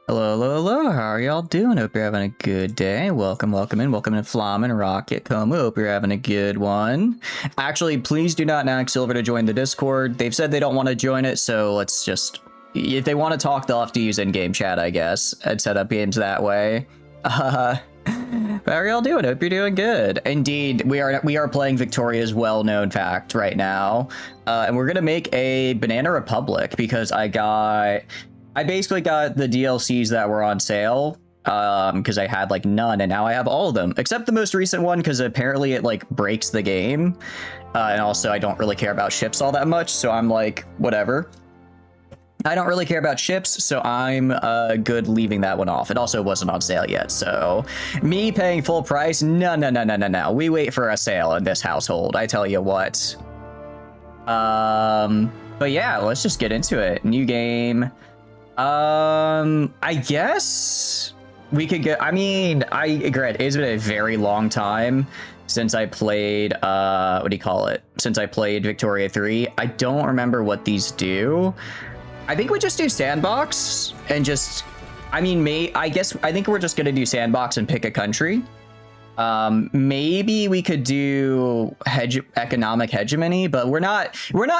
Hello, hello, hello. How are y'all doing? Hope you're having a good day. Welcome in Flam and Rocket Como. Hope you're having a good one. Actually, please do not ask Silver to join the Discord. They've said they don't want to join it, so let's just... If they want to talk, they'll have to use in-game chat, I guess, and set up games that way. How are y'all doing? Hope you're doing good. Indeed, we are playing Victoria's well-known fact right now. And we're gonna make a Banana Republic because I basically got the DLCs that were on sale because I had like none, and now I have all of them except the most recent one because apparently it like breaks the game, and also I don't really care about ships all that much, so I'm like, whatever. I don't really care about ships, so I'm good leaving that one off. It also wasn't on sale yet, so me paying full price? No. We wait for a sale in this household, I tell you what. But yeah, let's just get into it. New game. I guess we could get, I mean, I agree, it's been a very long time since I played, what do you call it? Since I played Victoria 3. I don't remember what these do. I think we just do sandbox and just, I mean, I think we're just gonna do sandbox and pick a country. Maybe we could do economic hegemony, but we're not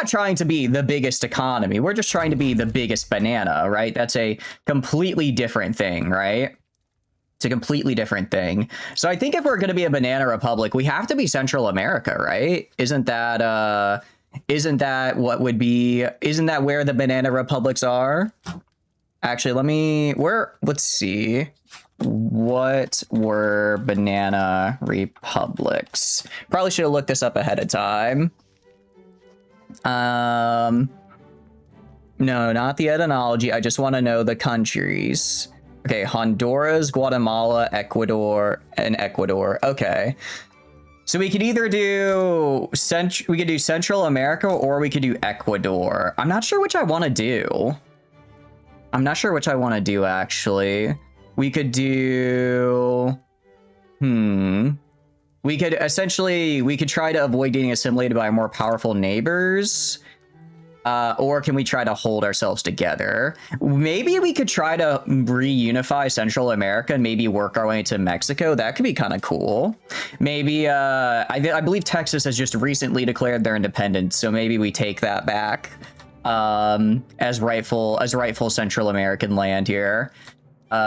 trying to be the biggest economy. We're just trying to be the biggest banana, right? That's a completely different thing, right? It's a completely different thing. So I think if we're going to be a banana republic, we have to be Central America, right? Isn't that what would be, isn't that where the banana republics are? Actually, let's see. What were banana republics? Probably should have looked this up ahead of time. No, not the etymology. I just want to know the countries. Okay, Honduras, Guatemala, Ecuador, and Ecuador. Okay. So we could either do Central America or we could do Ecuador. I'm not sure which I want to do. Actually. We could do, we could try to avoid getting assimilated by more powerful neighbors. Or can we try to hold ourselves together? Maybe we could try to reunify Central America and maybe work our way to Mexico. That could be kind of cool. Maybe, I believe Texas has just recently declared their independence, so maybe we take that back as rightful Central American land here.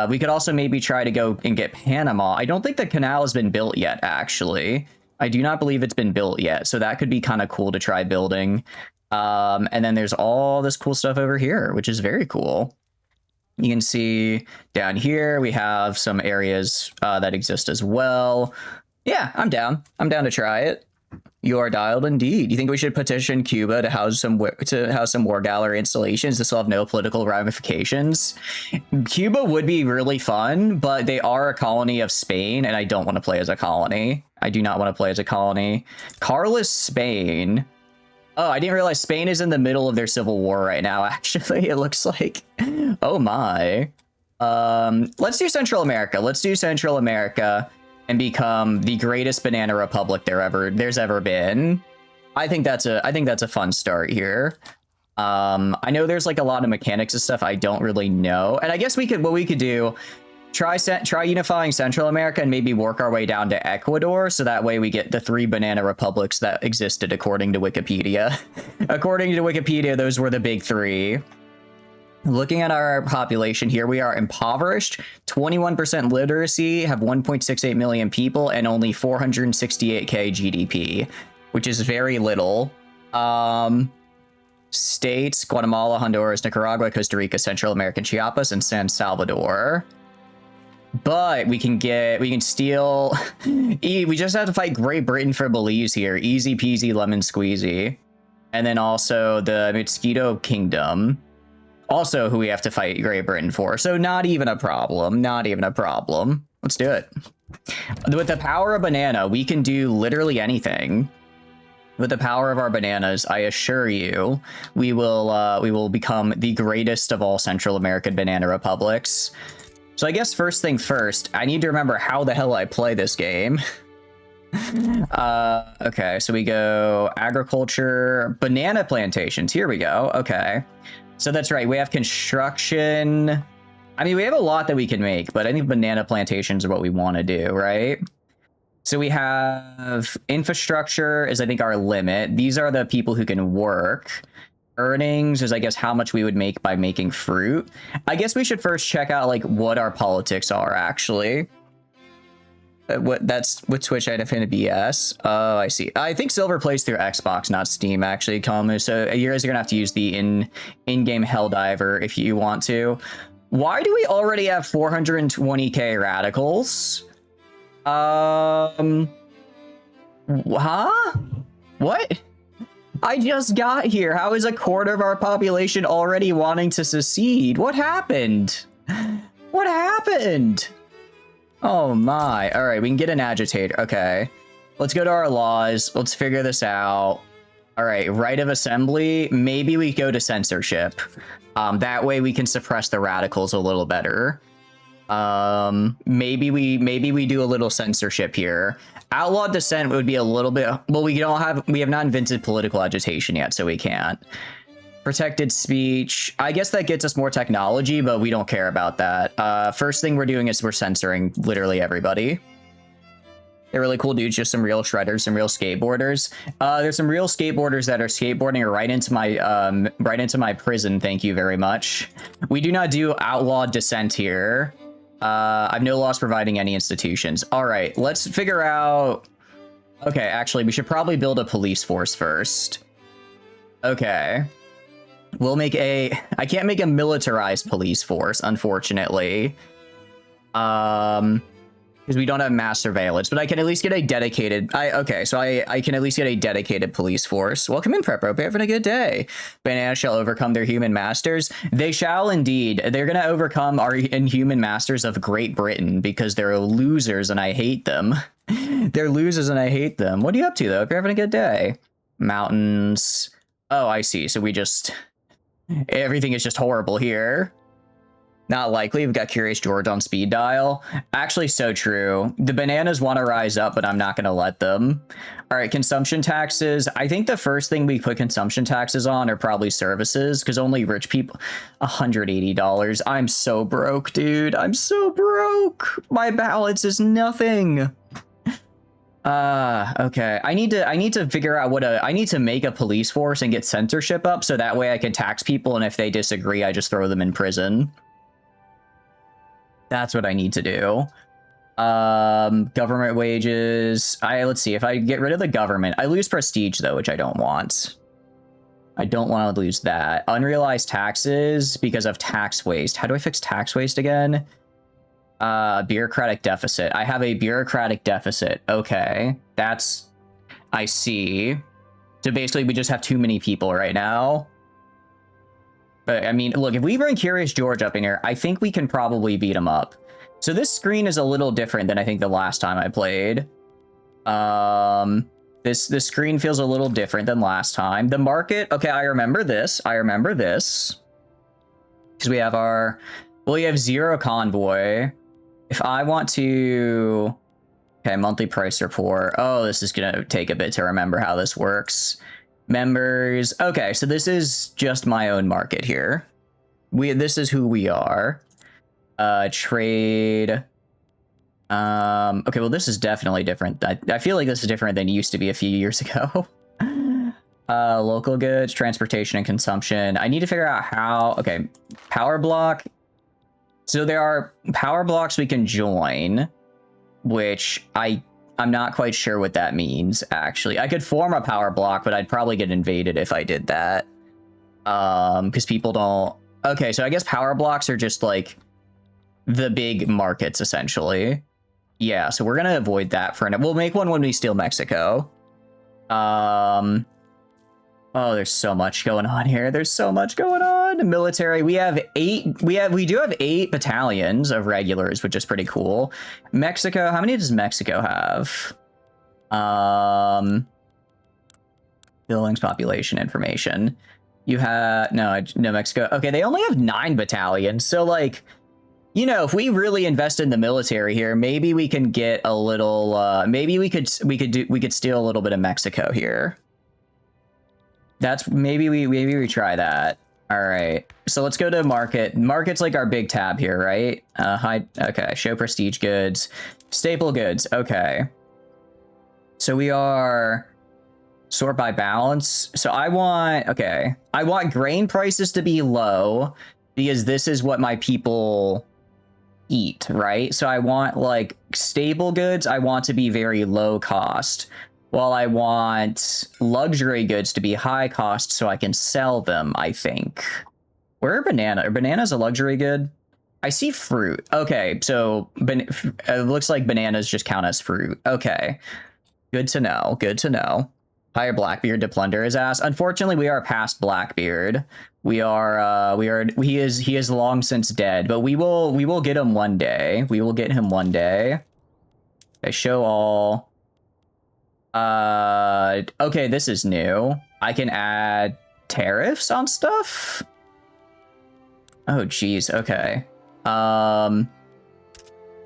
We could also maybe try to go and get Panama. I don't think the canal has been built yet, actually. I do not believe it's been built yet, so that could be kind of cool to try building. And then there's all this cool stuff over here, which is very cool. You can see down here we have some areas that exist as well. Yeah, I'm down. I'm down to try it. You are dialed indeed. You think we should petition Cuba to house some war gallery installations? This will have no political ramifications. Cuba would be really fun, but they are a colony of Spain, and I don't want to play as a colony. I do not want to play as a colony. Carlist Spain. Oh, I didn't realize Spain is in the middle of their civil war right now, actually. It looks like. Oh my. Let's do Central America. Let's do Central America and become the greatest banana republic there's ever been. I think that's a fun start here. I know there's like a lot of mechanics and stuff I don't really know. And I guess what we could do, try unifying Central America and maybe work our way down to Ecuador, so that way we get the 3 banana republics that existed according to Wikipedia. According to Wikipedia, those were the big 3. Looking at our population here, we are impoverished, 21% literacy, have 1.68 million people, and only 468k GDP, which is very little. States, Guatemala, Honduras, Nicaragua, Costa Rica, Central American Chiapas, and San Salvador. But we can steal, we just have to fight Great Britain for Belize here. Easy peasy lemon squeezy. And then also the Mosquito Kingdom. Also who we have to fight Great Britain for. So not even a problem. Not even a problem. Let's do it. With the power of banana, we can do literally anything. With the power of our bananas, I assure you, we will become the greatest of all Central American banana republics. So I guess first thing first, I need to remember how the hell I play this game. Okay, so we go agriculture, banana plantations. Here we go. Okay. So that's right. We have construction. I mean, we have a lot that we can make, but I think banana plantations are what we want to do, right? So we have infrastructure is, I think, our limit. These are the people who can work. Earnings is, I guess, how much we would make by making fruit. I guess we should first check out, like, what our politics are, actually. That's with Twitch, I'd have to BS. Oh, I see. I think Silver plays through Xbox, not Steam, actually, Kamu. So you guys are gonna have to use the in-game Helldiver if you want to. Why do we already have 420k radicals? Huh? What? I just got here. How is a quarter of our population already wanting to secede? What happened? What happened? Oh my. All right, we can get an agitator. Okay. Let's go to our laws. Let's figure this out. All right, right of assembly. Maybe we go to censorship. That way we can suppress the radicals a little better. Maybe we do a little censorship here. Outlaw dissent would be a little bit, well, we have not invented political agitation yet, so we can't. Protected speech, I guess that gets us more technology, but we don't care about that. First thing we're doing is we're censoring literally everybody. They're really cool dudes, just some real shredders, some real skateboarders. There's some real skateboarders that are skateboarding right into my prison, thank you very much. We do not do outlaw dissent here. I've no loss providing any institutions. All right, let's figure out. Okay, actually, we should probably build a police force first. Okay. We'll make I can't make a militarized police force, unfortunately. Because we don't have mass surveillance, but I can at least get a dedicated, okay, so I can at least get a dedicated police force. Welcome in, Prep Rope, having a good day. Bananas shall overcome their human masters. They shall indeed. They're gonna overcome our inhuman masters of Great Britain because they're losers and I hate them. They're losers and I hate them. What are you up to though? If you're having a good day. Mountains. Oh, I see. So we just, everything is just horrible here. Not likely. We've got Curious George on speed dial. Actually, so true. The bananas want to rise up, but I'm not going to let them. All right, consumption taxes. I think the first thing we put consumption taxes on are probably services, because only rich people... $180. I'm so broke, dude. I'm so broke. My balance is nothing. Okay. I need to figure out I need to make a police force and get censorship up, so that way I can tax people, and if they disagree, I just throw them in prison. That's what I need to do. Government wages. Let's see, if I get rid of the government, I lose prestige though, which I don't want. I don't want to lose that. Unrealized taxes because of tax waste. How do I fix tax waste again? Bureaucratic deficit. I have a bureaucratic deficit. Okay. I see. So basically we just have too many people right now. But, I mean, look, if we bring Curious George up in here, I think we can probably beat him up. So this screen is a little different than I think the last time I played. This screen feels a little different than last time. The market, okay, I remember this. Because we have we have 0 convoy. If I want to... Okay, monthly price report. Oh, this is going to take a bit to remember how this works. Members. Okay, so this is just my own market here. This is who we are. Trade. Okay, well, this is definitely different. I feel like this is different than it used to be a few years ago. Local goods, transportation, and consumption. I need to figure out how... Okay, power block. So there are power blocks we can join, which I'm not quite sure what that means, actually. I could form a power block, but I'd probably get invaded if I did that. Because people don't... Okay, so I guess power blocks are just, like, the big markets, essentially. Yeah, so we're going to avoid that for now. We'll make one when we steal Mexico. Oh, there's so much going on here. There's so much going on. Military, we have 8... We do have 8 battalions of regulars, which is pretty cool. Mexico, how many does Mexico have? Buildings, population, information. You have... No, Mexico. Okay, they only have 9 battalions. So, like, you know, if we really invest in the military here, maybe we can get a little... maybe we could steal a little bit of Mexico here. Maybe we try that. All right, so let's go to market. Market's like our big tab here, right? Okay, show prestige goods, staple goods. Okay. So we are sort by balance. So I want grain prices to be low because this is what my people eat, right? So I want like staple goods, I want to be very low cost, while I want luxury goods to be high cost so I can sell them, I think. Where are bananas? Are bananas a luxury good? I see fruit. Okay, so it looks like bananas just count as fruit. Okay. Good to know. Good to know. Hire Blackbeard to plunder his ass. Unfortunately, we are past Blackbeard. He is long since dead, but we will get him one day. We will get him one day. Okay, show all. Okay, this is new. I can add tariffs on stuff. Oh, geez. Okay.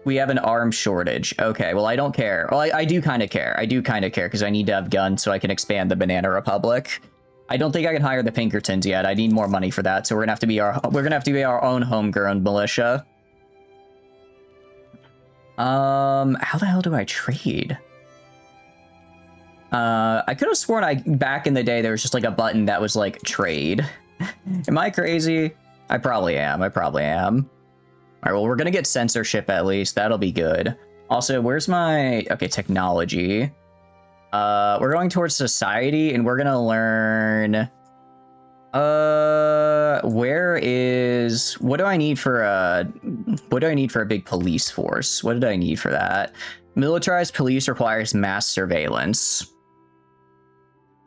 We have an arms shortage. Okay, well, I don't care. Well, I do kind of care. I do kind of care because I need to have guns so I can expand the Banana Republic. I don't think I can hire the Pinkertons yet. I need more money for that, so we're gonna have to be our own homegrown militia. How the hell do I trade? I could have sworn back in the day there was just like a button that was like trade. Am I crazy? I probably am. I probably am. All right, well, we're going to get censorship at least. That'll be good. Also, where's my... Okay, technology. We're going towards society, and we're going to learn... What do I need for a big police force? What did I need for that? Militarized police requires mass surveillance.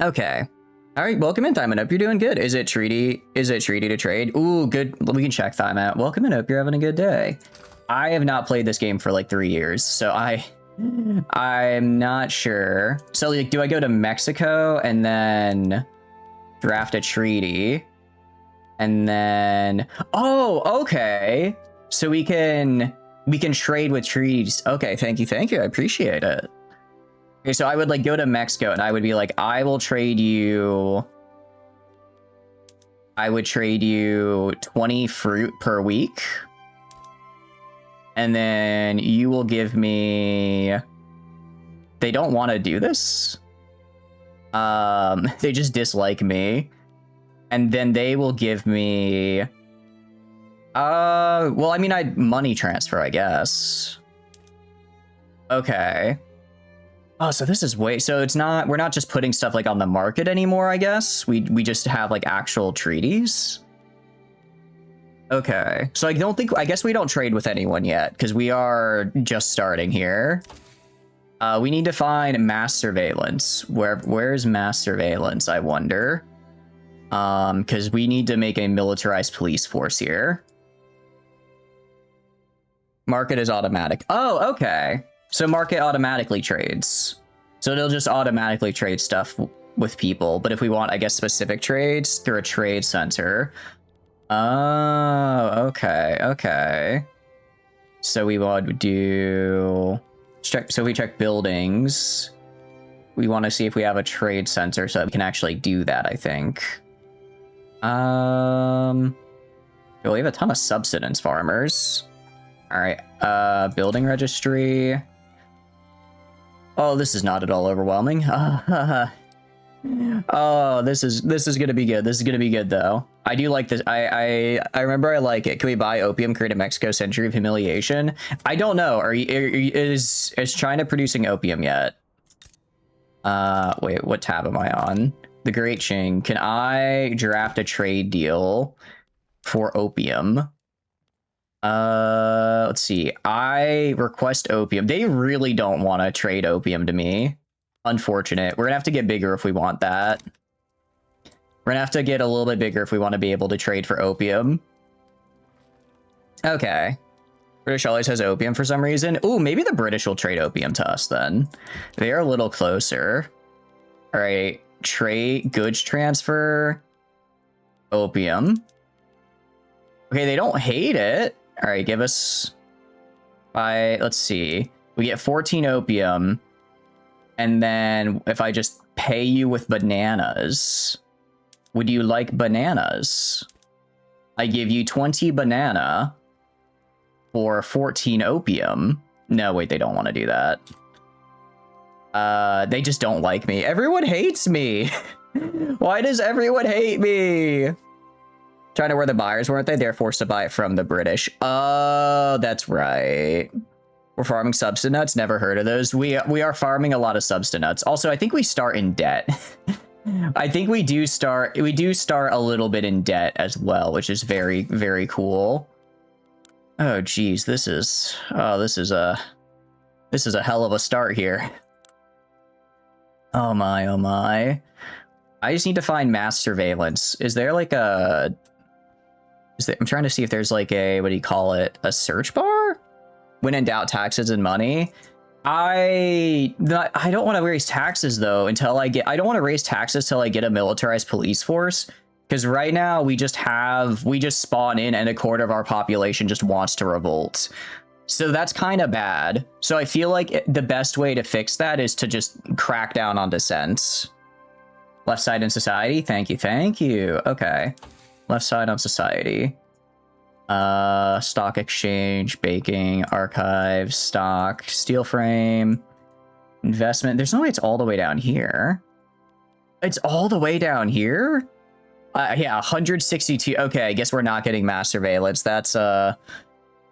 Okay. All right, welcome in, Thymon. Hope you're doing good. Is it treaty to trade? Ooh, good. We can check Thymon. Welcome in. Hope you're having a good day. I have not played this game for like 3 years, so I'm not sure. So like, do I go to Mexico and then draft a treaty? And then, oh, okay. So we can trade with treaties. Okay, thank you. I appreciate it. Okay, so I would like go to Mexico and I would be like, I would trade you 20 fruit per week. And then you will give me... They don't want to do this. They just dislike me. And then they will give me... well, I mean, I'd money transfer, I guess. Okay. Oh, so this is so it's not, we're not just putting stuff like on the market anymore, I guess. We just have like actual treaties. Okay. So I guess we don't trade with anyone yet because we are just starting here. We need to find mass surveillance. Where's mass surveillance, I wonder? Because we need to make a militarized police force here. Market is automatic. Oh, okay. So market automatically trades. So it'll just automatically trade stuff with people. But if we want, I guess, specific trades through a trade center. Oh, okay, okay. So we would do... So we check buildings. We want to see if we have a trade center so that we can actually do that, I think. Well, we have a ton of subsistence farmers. All right, building registry. Oh, this is not at all overwhelming. Oh, this is gonna be good. This is gonna be good though. I do like this. I remember I like it. Can we buy opium, create a Mexico century of humiliation? I don't know. Is China producing opium yet? Wait, what tab am I on? The Great Qing. Can I draft a trade deal for opium? Let's see. I request opium. They really don't want to trade opium to me. Unfortunate. We're gonna have to get bigger if we want that. We're gonna have to get a little bit bigger if we want to be able to trade for opium. Okay. British always has opium for some reason. Ooh, maybe the British will trade opium to us then. They are a little closer. All right. Trade goods transfer. Opium. Okay, they don't hate it. All right, give us... let's see. We get 14 opium. And then if I just pay you with bananas... Would you like bananas? I give you 20 banana for 14 opium. No, wait, they don't want to do that. They just don't like me. Everyone hates me. Why does everyone hate me? China were the buyers, weren't they? They're forced to buy it from the British. Oh, that's right. We're farming substance. Never heard of those. We are farming a lot of substance. Also, I think we start in debt. I think we do start a little bit in debt as well, which is very, very cool. Oh, geez, this is a hell of a start here. Oh my, oh my. I just need to find mass surveillance. Is there like a... I'm trying to see if there's like a, what do you call it? A search bar? When in doubt, taxes and money. I don't want to raise taxes though until I don't want to raise taxes till I get a militarized police force. Because right now we just spawn in and a quarter of our population just wants to revolt. So that's kind of bad. So I feel like the best way to fix that is to just crack down on dissent. Left side in society. Thank you. Thank you. Okay. Left side on society. Stock exchange, baking, archives, stock, steel frame, investment. There's no way it's all the way down here. It's all the way down here? Yeah, 162. Okay, I guess we're not getting mass surveillance. That's a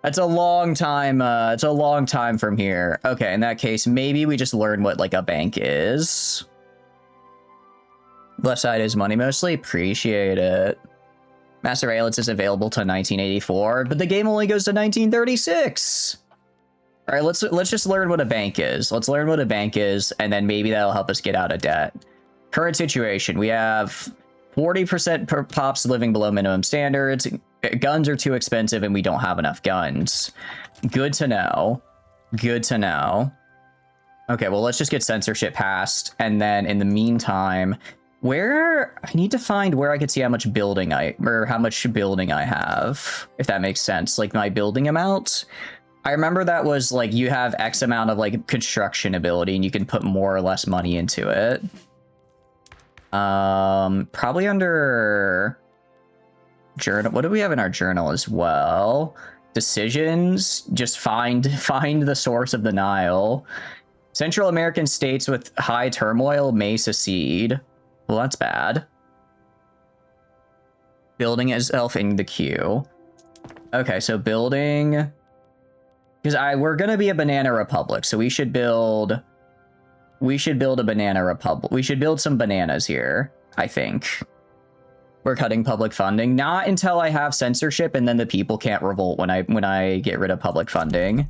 long time. It's a long time from here. Okay, in that case, maybe we just learn what like a bank is. Left side is money mostly. Appreciate it. Mass surveillance is available to 1984, but the game only goes to 1936. All right, let's just learn what a bank is. Let's learn what a bank is, and then maybe that'll help us get out of debt. Current situation: we have 40% per pops living below minimum standards. Guns are too expensive, and we don't have enough guns. Good to know. Good to know. Okay, well, let's just get censorship passed, and then in the meantime. I need to find where I could see how much building I have, if that makes sense. Like my building amount. I remember that was like you have X amount of like construction ability and you can put more or less money into it. Probably under journal. What do we have in our journal as well? Decisions. Just find the source of the Nile. Central American states with high turmoil may secede. Well, that's bad. Building itself in the queue. Okay, so building... Because we're going to be a banana republic, so we should build a banana republic. We should build some bananas here, I think. We're cutting public funding. Not until I have censorship, and then the people can't revolt when I get rid of public funding.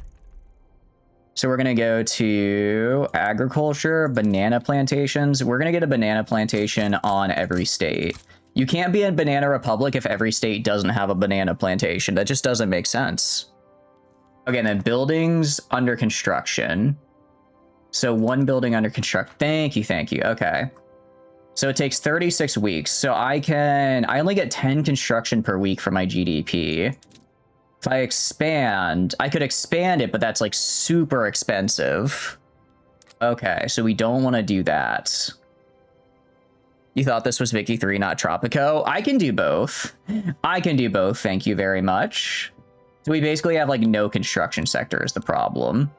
So we're going to go to agriculture, banana plantations. We're going to get a banana plantation on every state. You can't be a banana republic if every state doesn't have a banana plantation. That just doesn't make sense. Okay, and then buildings under construction. So one building under construction. Thank you, thank you. Okay. So it takes 36 weeks. So I only get 10 construction per week for my GDP. If I expand, I could expand it, but that's like super expensive. Okay, so we don't want to do that. You thought this was Vicky 3, not Tropico? I can do both. I can do both, thank you very much. So we basically have like no construction sector is the problem.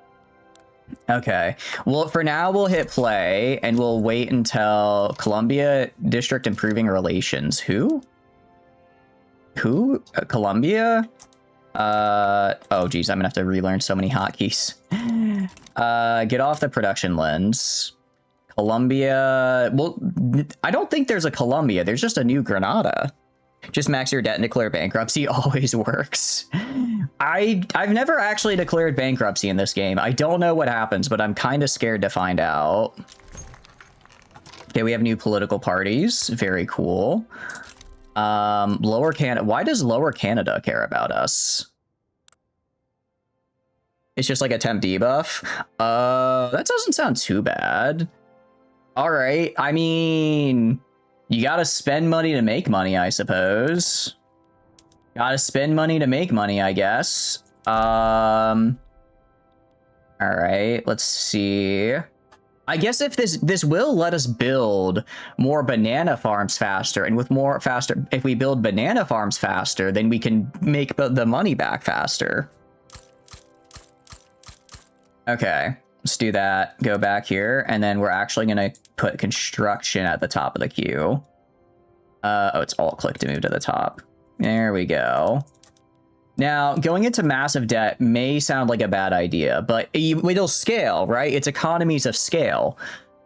Okay, well for now we'll hit play and we'll wait until Columbia District Improving Relations. Who? Columbia? Oh geez, I'm gonna have to relearn so many hotkeys. Get off the production lens. Columbia. Well, I don't think there's a Columbia. There's just a New Granada. Just max your debt and declare bankruptcy always works. I've never actually declared bankruptcy in this game. I don't know what happens, but I'm kind of scared to find out. Okay, we have new political parties. Very cool. Lower Canada. Why does Lower Canada care about us? It's just like a temp debuff. That doesn't sound too bad. All right. I mean, you gotta spend money to make money, I suppose. Gotta spend money to make money, I guess. All right. Let's see. I guess if this will let us build more banana farms faster, and with more faster, if we build banana farms faster, then we can make the money back faster. Okay, let's do that. Go back here, and then we're actually gonna put construction at the top of the queue. Oh, it's alt-click to move to the top. There we go. Now, going into massive debt may sound like a bad idea, but it'll scale, right? It's economies of scale.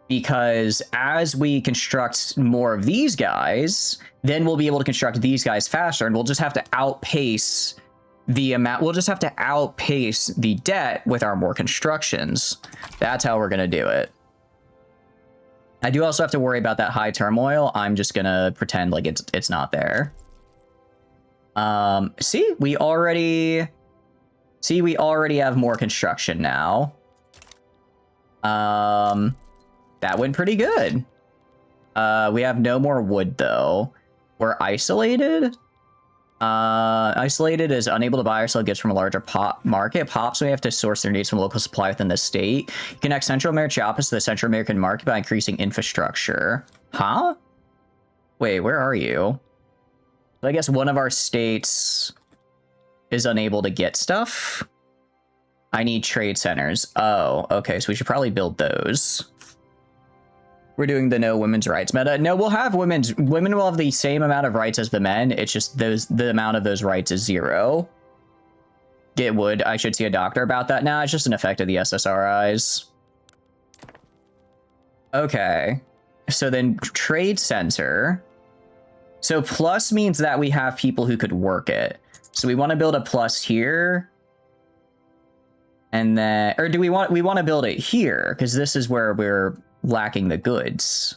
Because as we construct more of these guys, then we'll be able to construct these guys faster, and we'll just have to outpace the amount. We'll just have to outpace the debt with our more constructions. That's how we're going to do it. I do also have to worry about that high turmoil. I'm just going to pretend like it's not there. See, we already have more construction now. That went pretty good. We have no more wood though. We're isolated. Isolated is unable to buy or sell goods from a larger market. POPs, we have to source their needs from local supply within the state. Connect Central American Chiapas to the Central American market by increasing infrastructure. Huh? Wait, where are you? I guess one of our states is unable to get stuff. I need trade centers. Oh, okay. So we should probably build those. We're doing the no women's rights meta. No, we'll have women will have the same amount of rights as the men. It's just the amount of those rights is 0. Get wood. I should see a doctor about that. Nah, it's just an effect of the SSRIs. Okay. So then trade center. So plus means that we have people who could work it. So we want to build a plus here. And then, or do we want to build it here? Because this is where we're lacking the goods.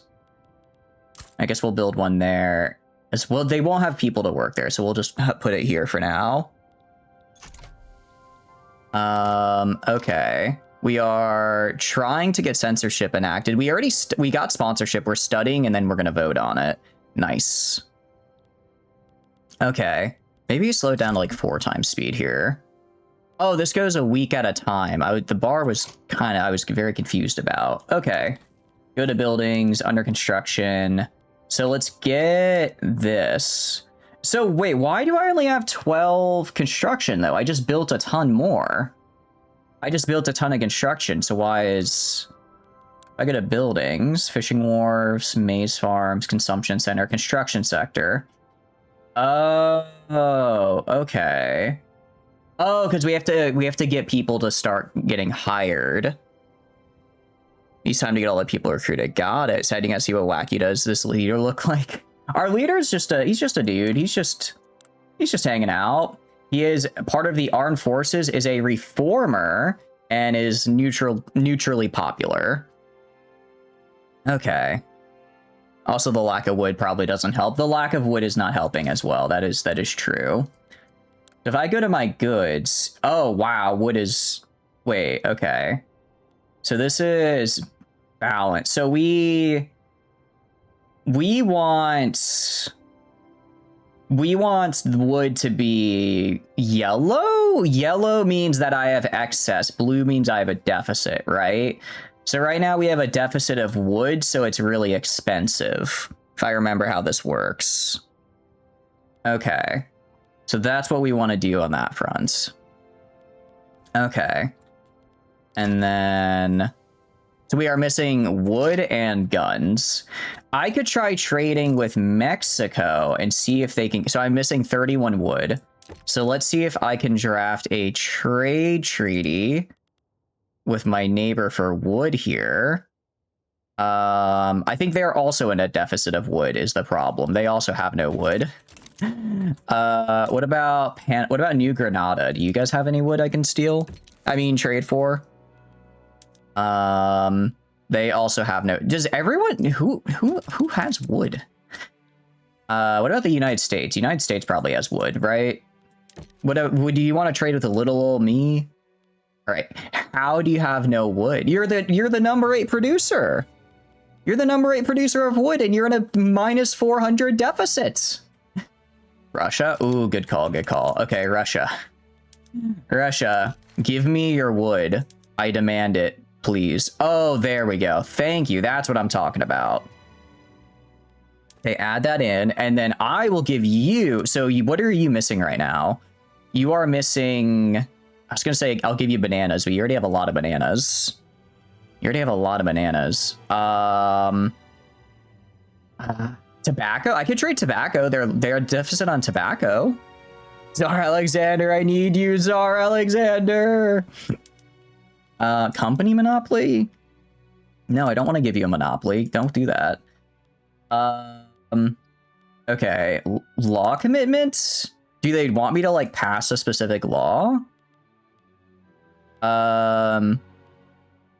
I guess we'll build one there as well. They won't have people to work there, so we'll just put it here for now. Okay. We are trying to get censorship enacted. We already we got sponsorship. We're studying, and then we're gonna vote on it. Nice. Okay. Maybe slow it down to like 4 times speed here. Oh, this goes a week at a time. The bar was I was very confused about. Okay. Go to buildings, under construction. So let's get this. So wait, why do I only have 12 construction though? I just built a ton more. I just built a ton of construction. So why is... I go to buildings, fishing wharves, maize farms, consumption center, construction sector. Oh, okay. Oh, because we have to get people to start getting hired. It's time to get all the people recruited. Got it. Setting out, see what Wacky does this leader look like. Our leader is just a he's just a dude. He's just hanging out. He is part of the armed forces, is a reformer, and is neutrally popular. Okay. Also, the lack of wood probably doesn't help. The lack of wood is not helping as well. That is true. If I go to my goods, oh wow, wood is, wait, okay. So this is balance. So we want wood to be yellow. Yellow means that I have excess. Blue means I have a deficit, right? So right now we have a deficit of wood, so it's really expensive, if I remember how this works. Okay. So that's what we want to do on that front. Okay. And then... So we are missing wood and guns. I could try trading with Mexico and see if they can... So I'm missing 31 wood. So let's see if I can draft a trade treaty with my neighbor for wood here. I think they're also in a deficit of wood is the problem. They also have no wood. What about New Granada? Do you guys have any wood I can steal? I mean, trade for? They also have no... Does everyone... Who has wood? What about the United States? United States probably has wood, right? Do you want to trade with a little old me? All right. How do you have no wood? You're the number 8 producer. You're the number 8 producer of wood, and you're in a minus 400 deficit. Russia? Ooh, good call, good call. Okay, Russia. Russia, give me your wood. I demand it. please. Oh, there we go. Thank you. That's what I'm talking about. Okay, add that in, and then I will give you... So what are you missing right now? You are missing... I was going to say I'll give you bananas, but you already have a lot of bananas. You already have a lot of bananas. Tobacco? I could trade tobacco. They're a deficit on tobacco. Czar Alexander, I need you, Czar Alexander. Company monopoly? No, I don't want to give you a monopoly. Don't do that. Okay. Law commitments? Do they want me to, like, pass a specific law? Oh,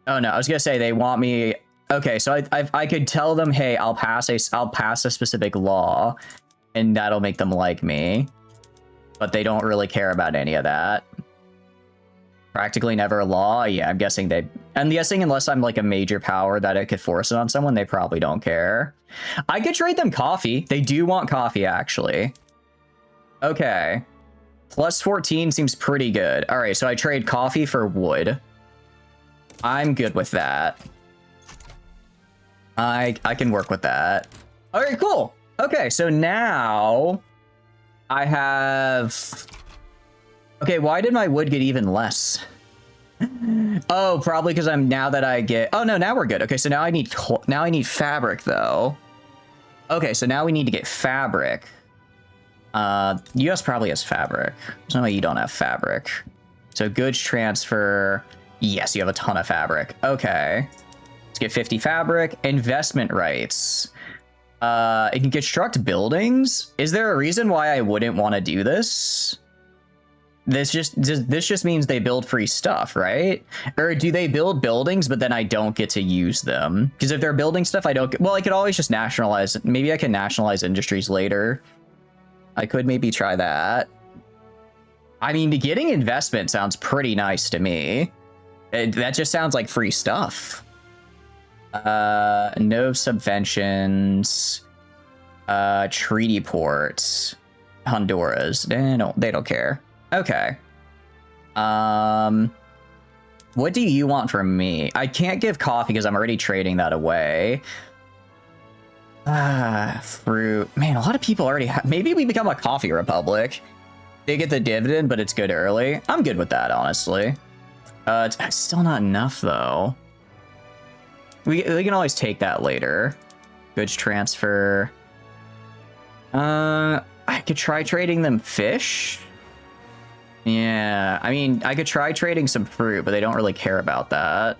no, I was gonna say they want me... Okay, so I could tell them, hey, I'll pass a specific law, and that'll make them like me. But they don't really care about any of that. Practically never a law? Yeah, I'm guessing unless I'm like a major power that I could force it on someone, they probably don't care. I could trade them coffee. They do want coffee, actually. Okay. Plus 14 seems pretty good. All right, so I trade coffee for wood. I'm good with that. I can work with that. All right, cool. Okay, so now I have... Okay, why did my wood get even less? Oh, probably because now that I get... Oh, no, now we're good. Okay, so now I need fabric, though. Okay, so now we need to get fabric. US probably has fabric. There's no way you don't have fabric. So goods transfer. Yes, you have a ton of fabric. Okay. Let's get 50 fabric. Investment rights. It can construct buildings. Is there a reason why I wouldn't want to do this? This just means they build free stuff, right? Or do they build buildings, but then I don't get to use them? Because if they're building stuff, I don't... Well, I could always just nationalize... Maybe I can nationalize industries later. I could maybe try that. I mean, getting investment sounds pretty nice to me. That just sounds like free stuff. No subventions. Treaty ports. Honduras. They don't care. Okay. What do you want from me? I can't give coffee because I'm already trading that away. Fruit. Man, a lot of people already have... Maybe we become a coffee republic. They get the dividend, but it's good early. I'm good with that, honestly. It's still not enough, though. We can always take that later. Goods transfer. I could try trading them fish. Yeah, I mean, I could try trading some fruit, but they don't really care about that.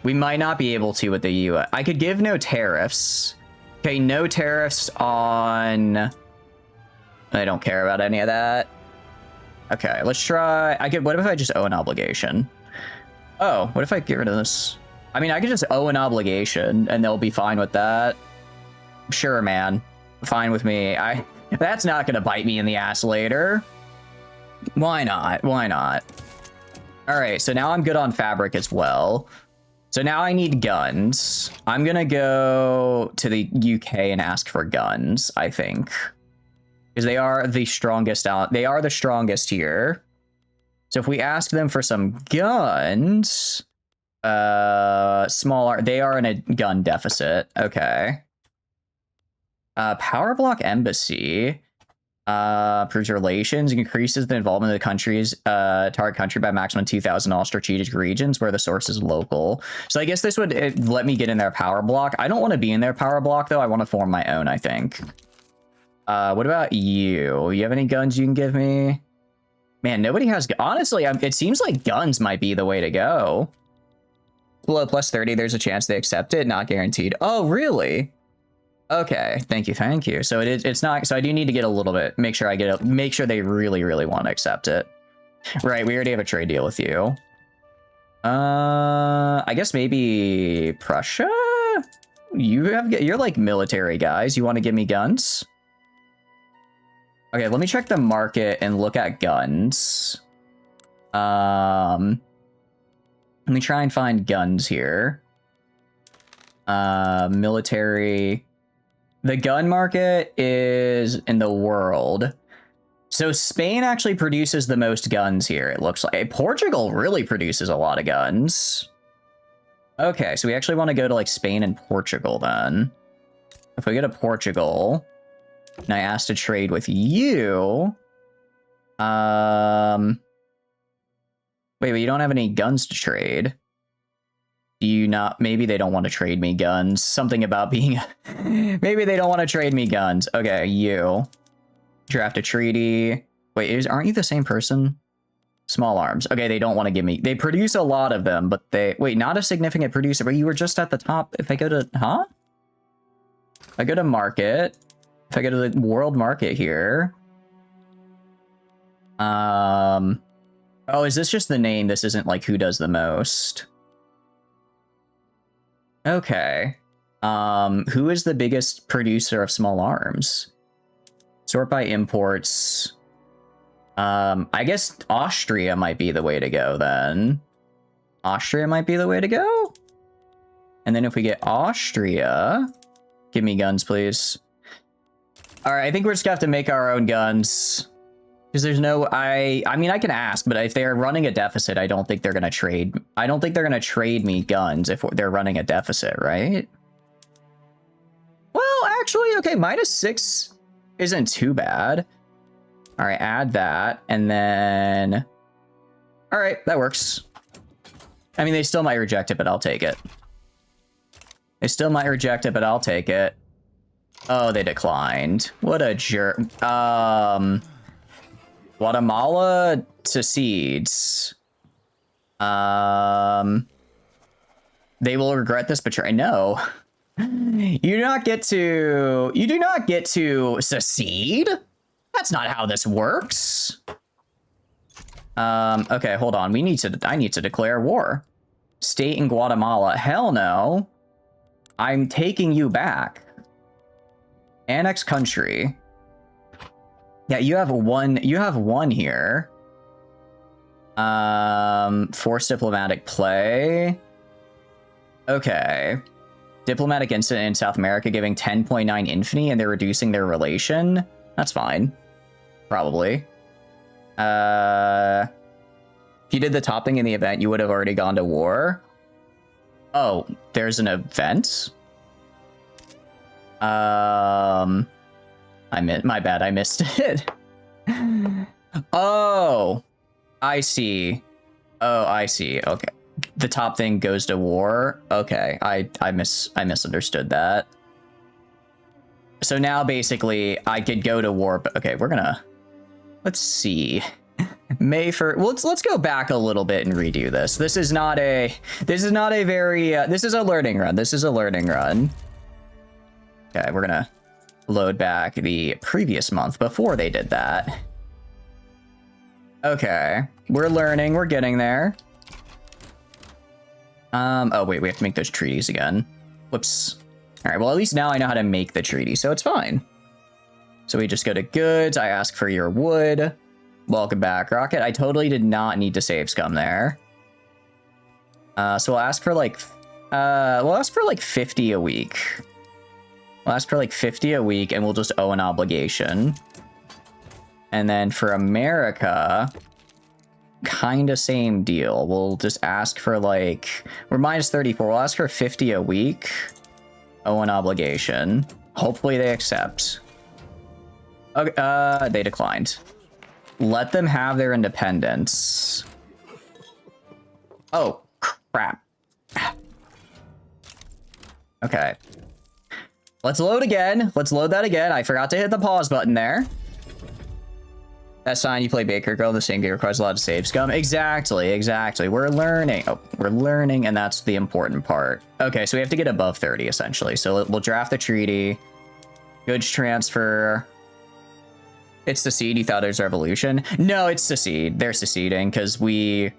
We might not be able to with the US. I could give no tariffs. Okay, no tariffs on... I don't care about any of that. Okay, let's try... What if I just owe an obligation? Oh, what if I get rid of this? I mean, I could just owe an obligation, and they'll be fine with that. Sure, man. Fine with me. That's not gonna bite me in the ass later. Why not? Why not? All right, so now I'm good on fabric as well. So now I need guns. I'm gonna go to the UK and ask for guns, I think. Because they are the strongest out. They are the strongest here. So if we ask them for some guns, they are in a gun deficit. Okay. Power block embassy. Improves relations, increases the involvement of the country's target country by maximum 2,000 all strategic regions where the source is local. So I guess this would let me get in their power block. I don't want to be in their power block, though. I want to form my own, I think. What about you? You have any guns you can give me? Man, nobody has... Honestly, it seems like guns might be the way to go. Below plus 30, there's a chance they accept it. Not guaranteed. Oh, really? Okay, thank you. So it's not, so I do need to get a little bit, make sure they really, really want to accept it. Right, we already have a trade deal with you. I guess maybe Prussia? You're like military guys. You want to give me guns? Okay, let me check the market and look at guns. Let me try and find guns here. Military... The gun market is in the world. So Spain actually produces the most guns here, it looks like. Portugal really produces a lot of guns. Okay, so we actually want to go to like Spain and Portugal then. If we go to Portugal, and I ask to trade with you, wait, but you don't have any guns to trade. Do you not? Maybe they don't want to trade me guns. Something about being, maybe they don't want to trade me guns. Okay, you draft a treaty. Wait, aren't you the same person? Small arms. Okay, they don't want to give me... They produce a lot of them, but they... Wait, not a significant producer, but you were just at the top. If I go to... Huh? If I go to market... If I go to the world market here... Oh, is this just the name? This isn't like who does the most. Okay. Who is the biggest producer of small arms? Sort by imports... I guess Austria might be the way to go then. Austria might be the way to go. And then if we get Austria, give me guns, please. All right, I think we're just gonna have to make our own guns because there's no, I mean, I can ask, but if they're running a deficit, I don't think they're going to trade. I don't think they're going to trade me guns if they're running a deficit, right? Well, actually, okay, -6 isn't too bad. All right, add that, and then... All right, that works. I mean, they still might reject it, but I'll take it. They still might reject it, but I'll take it. Oh, they declined. What a jerk. Guatemala secedes. They will regret this betrayal. No. You do not get to secede. That's not how this works. Okay, hold on. I need to declare war. State in Guatemala. Hell no. I'm taking you back. Annex country. Yeah, you have one here. Forced diplomatic play. Okay. Diplomatic incident in South America giving 10.9 infamy and they're reducing their relation. That's fine. Probably. If you did the top thing in the event, you would have already gone to war. Oh, there's an event? My bad, I missed it. Oh, I see. Oh, I see. Okay. The top thing goes to war. Okay, I misunderstood that. So now basically I could go to war, but okay, let's see. May 1st. Well, let's go back a little bit and redo this. This is not a very this is a learning run. This is a learning run. Okay, we're gonna load back the previous month before they did that. Okay, we're learning, we're getting there. Oh wait, we have to make those treaties again. Whoops. All right, well, at least now I know how to make the treaty, so it's fine. So we just go to goods. I ask for your wood. Welcome back, Rocket. I totally did not need to save scum there. So we'll ask for like 50 a week. We'll ask for like 50 a week and we'll just owe an obligation. And then for America, kind of same deal. We'll just ask for like, we're -34. We'll ask for 50 a week. Owe an obligation. Hopefully they accept. Okay, they declined. Let them have their independence. Oh, crap. Okay. Let's load again. Let's load that again. I forgot to hit the pause button there. That sign you play Baker Girl, the same game requires a lot of save scum. Exactly, exactly. We're learning. Oh, we're learning, and that's the important part. Okay, so we have to get above 30, essentially. So we'll draft the treaty. Goods transfer. It's secede. You thought it was revolution? No, it's secede. They're seceding because we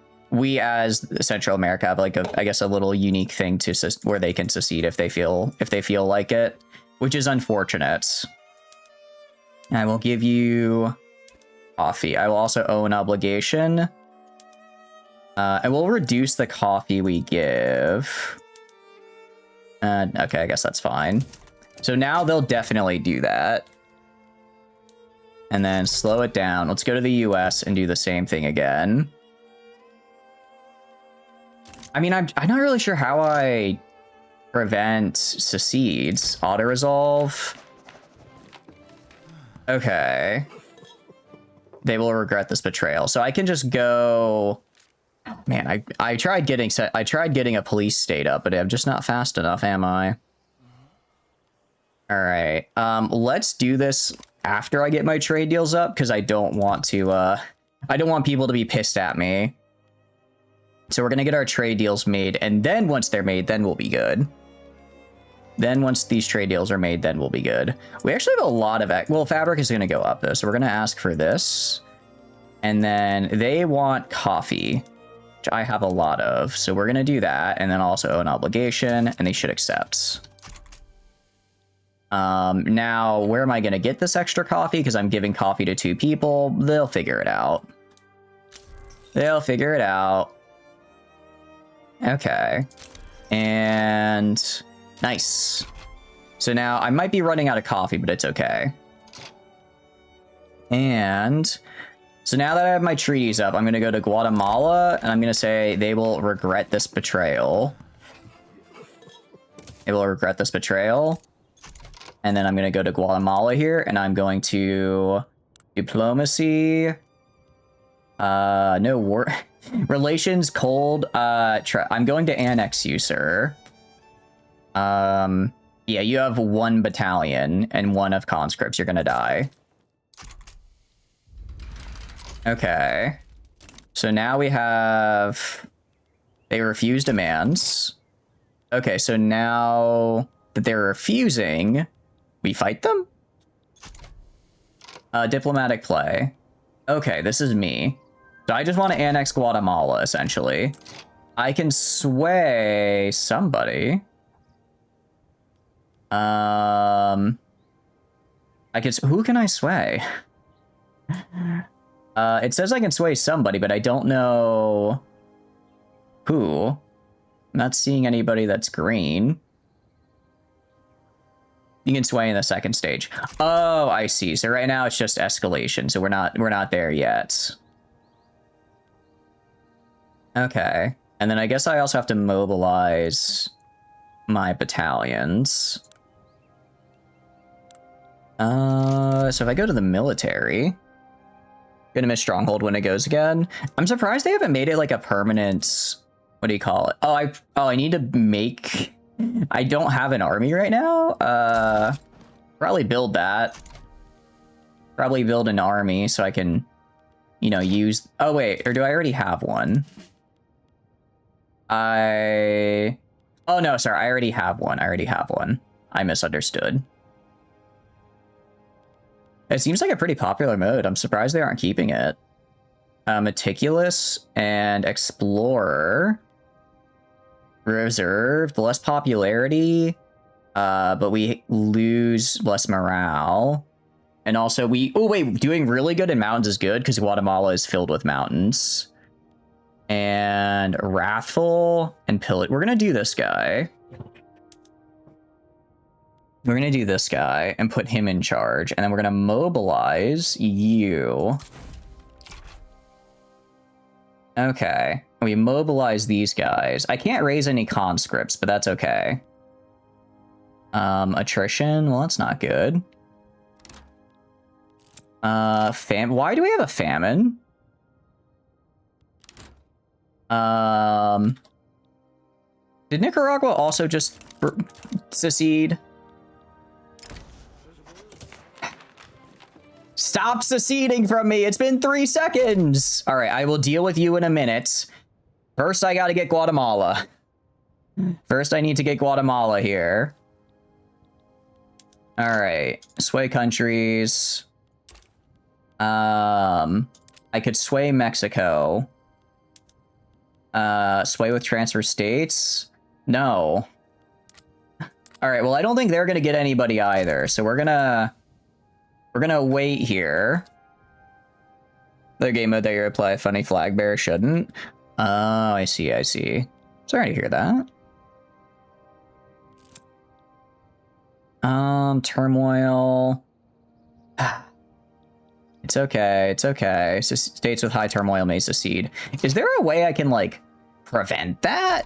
as Central America have like I guess a little unique thing to where they can secede if they feel like it, which is unfortunate. I will give you coffee. I will also owe an obligation. I will reduce the coffee we give. Okay, I guess that's fine. So now they'll definitely do that. And then slow it down. Let's go to the US and do the same thing again. I mean, I'm not really sure how I prevent secedes. Auto-resolve. Okay. They will regret this betrayal. So I can just go... Man, I tried getting a police state up, but I'm just not fast enough, am I? All right. Let's do this after I get my trade deals up, because I don't want people to be pissed at me. So we're gonna get our trade deals made, and then once they're made, then we'll be good. Then once these trade deals are made, then we'll be good. We actually have a lot of... Well, fabric is gonna go up, though, so we're gonna ask for this. And then they want coffee, which I have a lot of, so we're gonna do that, and then also an obligation, and they should accept. Now, where am I gonna get this extra coffee? Because I'm giving coffee to 2 people. They'll figure it out. They'll figure it out. Okay. And... Nice. So now, I might be running out of coffee, but it's okay. And... So now that I have my treaties up, I'm going to go to Guatemala, and I'm going to say they will regret this betrayal. They will regret this betrayal. And then I'm going to go to Guatemala here, and I'm going to... Diplomacy. No, war... Relations, cold. I'm going to annex you, sir. Yeah, you have 1 battalion and 1 of conscripts. You're going to die. Okay. So now we have... They refuse demands. Okay, so now that they're refusing, we fight them? Diplomatic play. Okay, this is me. So I just want to annex Guatemala, essentially. I can sway somebody. Who can I sway? It says I can sway somebody, but I don't know who. I'm not seeing anybody that's green. You can sway in the second stage. Oh, I see. So right now it's just escalation, so we're not there yet. Okay. And then I guess I also have to mobilize my battalions. So if I go to the military... Gonna miss Stronghold when it goes again. I'm surprised they haven't made it like a permanent... What do you call it? Oh, I need to make... I don't have an army right now. Probably build that. Probably build an army so I can, you know, use... Oh, wait. Or do I already have one? Oh, no, sorry. I already have one. I misunderstood. It seems like a pretty popular mode. I'm surprised they aren't keeping it. Meticulous and Explorer. Reserved, less popularity, but we lose less morale. And also doing really good in mountains is good because Guatemala is filled with mountains. And Wrathful and Pillage. We're gonna do this guy. We're gonna do this guy and put him in charge, and then we're gonna mobilize you. Okay. We mobilize these guys. I can't raise any conscripts, but that's okay. Attrition. Well, that's not good. Why do we have a famine? Did Nicaragua also just secede? Stop seceding from me. It's been 3 seconds. All right, I will deal with you in a minute. First, I got to get Guatemala. First, I need to get Guatemala here. All right, sway countries. I could sway Mexico. Sway with transfer states? No. All right, well, I don't think they're going to get anybody either, so we're gonna wait here. The game mode that you play, funny flag bearer shouldn't. Oh, I see. Sorry to hear that. Turmoil. It's okay. So states with high turmoil may secede. Is there a way I can, like, prevent that?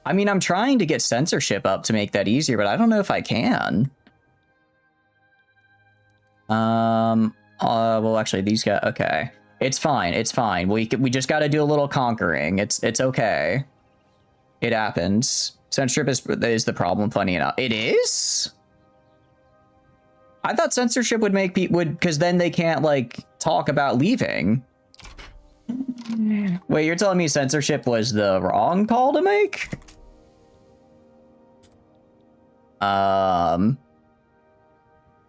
I mean, I'm trying to get censorship up to make that easier, but I don't know if I can. Well, actually, these guys, okay. It's fine, it's fine. We just gotta do a little conquering. It's okay. It happens. Censorship is the problem, funny enough. It is? I thought censorship would make people, because then they can't, like, talk about leaving. Wait, you're telling me censorship was the wrong call to make?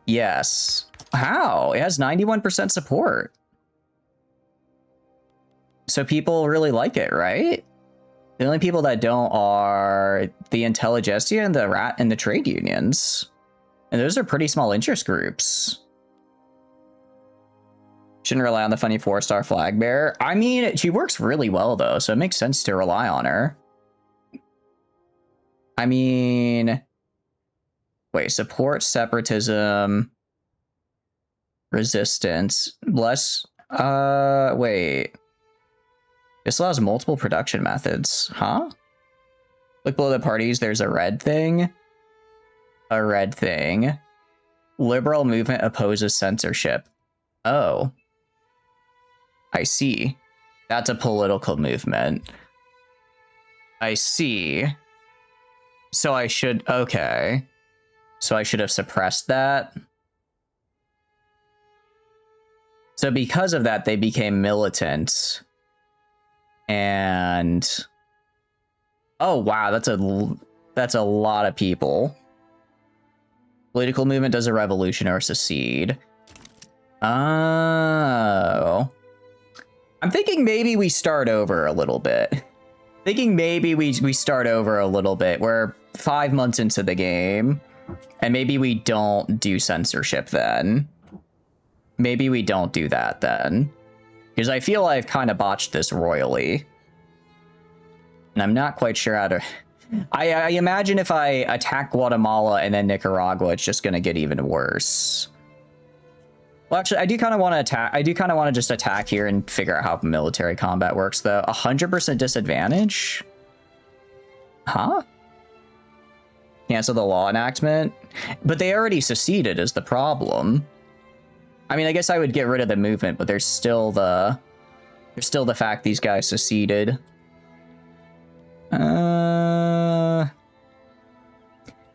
Yes. How? It has 91% support. So people really like it, right? The only people that don't are the intelligentsia and the rat and the trade unions. And those are pretty small interest groups. Shouldn't rely on the funny 4-star flag bearer. I mean, she works really well, though, so it makes sense to rely on her. I mean... Wait, support separatism... Resistance... Less... wait... This allows multiple production methods. Huh? Look below the parties, there's a red thing. A red thing. Liberal movement opposes censorship. Oh. I see. That's a political movement. I see. So I should... Okay. So I should have suppressed that. So because of that, they became militant. And... Oh, wow. That's a lot of people. Political movement does a revolution or secede. Oh. I'm thinking maybe we start over a little bit. Thinking maybe we start over a little bit. We're 5 months into the game. And maybe we don't do censorship then. Maybe we don't do that then. Because I feel I've kind of botched this royally. And I'm not quite sure how to... I imagine if I attack Guatemala and then Nicaragua, it's just going to get even worse. Well, actually, I do kind of want to attack. I do kind of want to just attack here and figure out how military combat works, though. 100% disadvantage? Huh? Cancel the law enactment? But they already seceded is the problem. I mean, I guess I would get rid of the movement, but there's still the fact these guys seceded.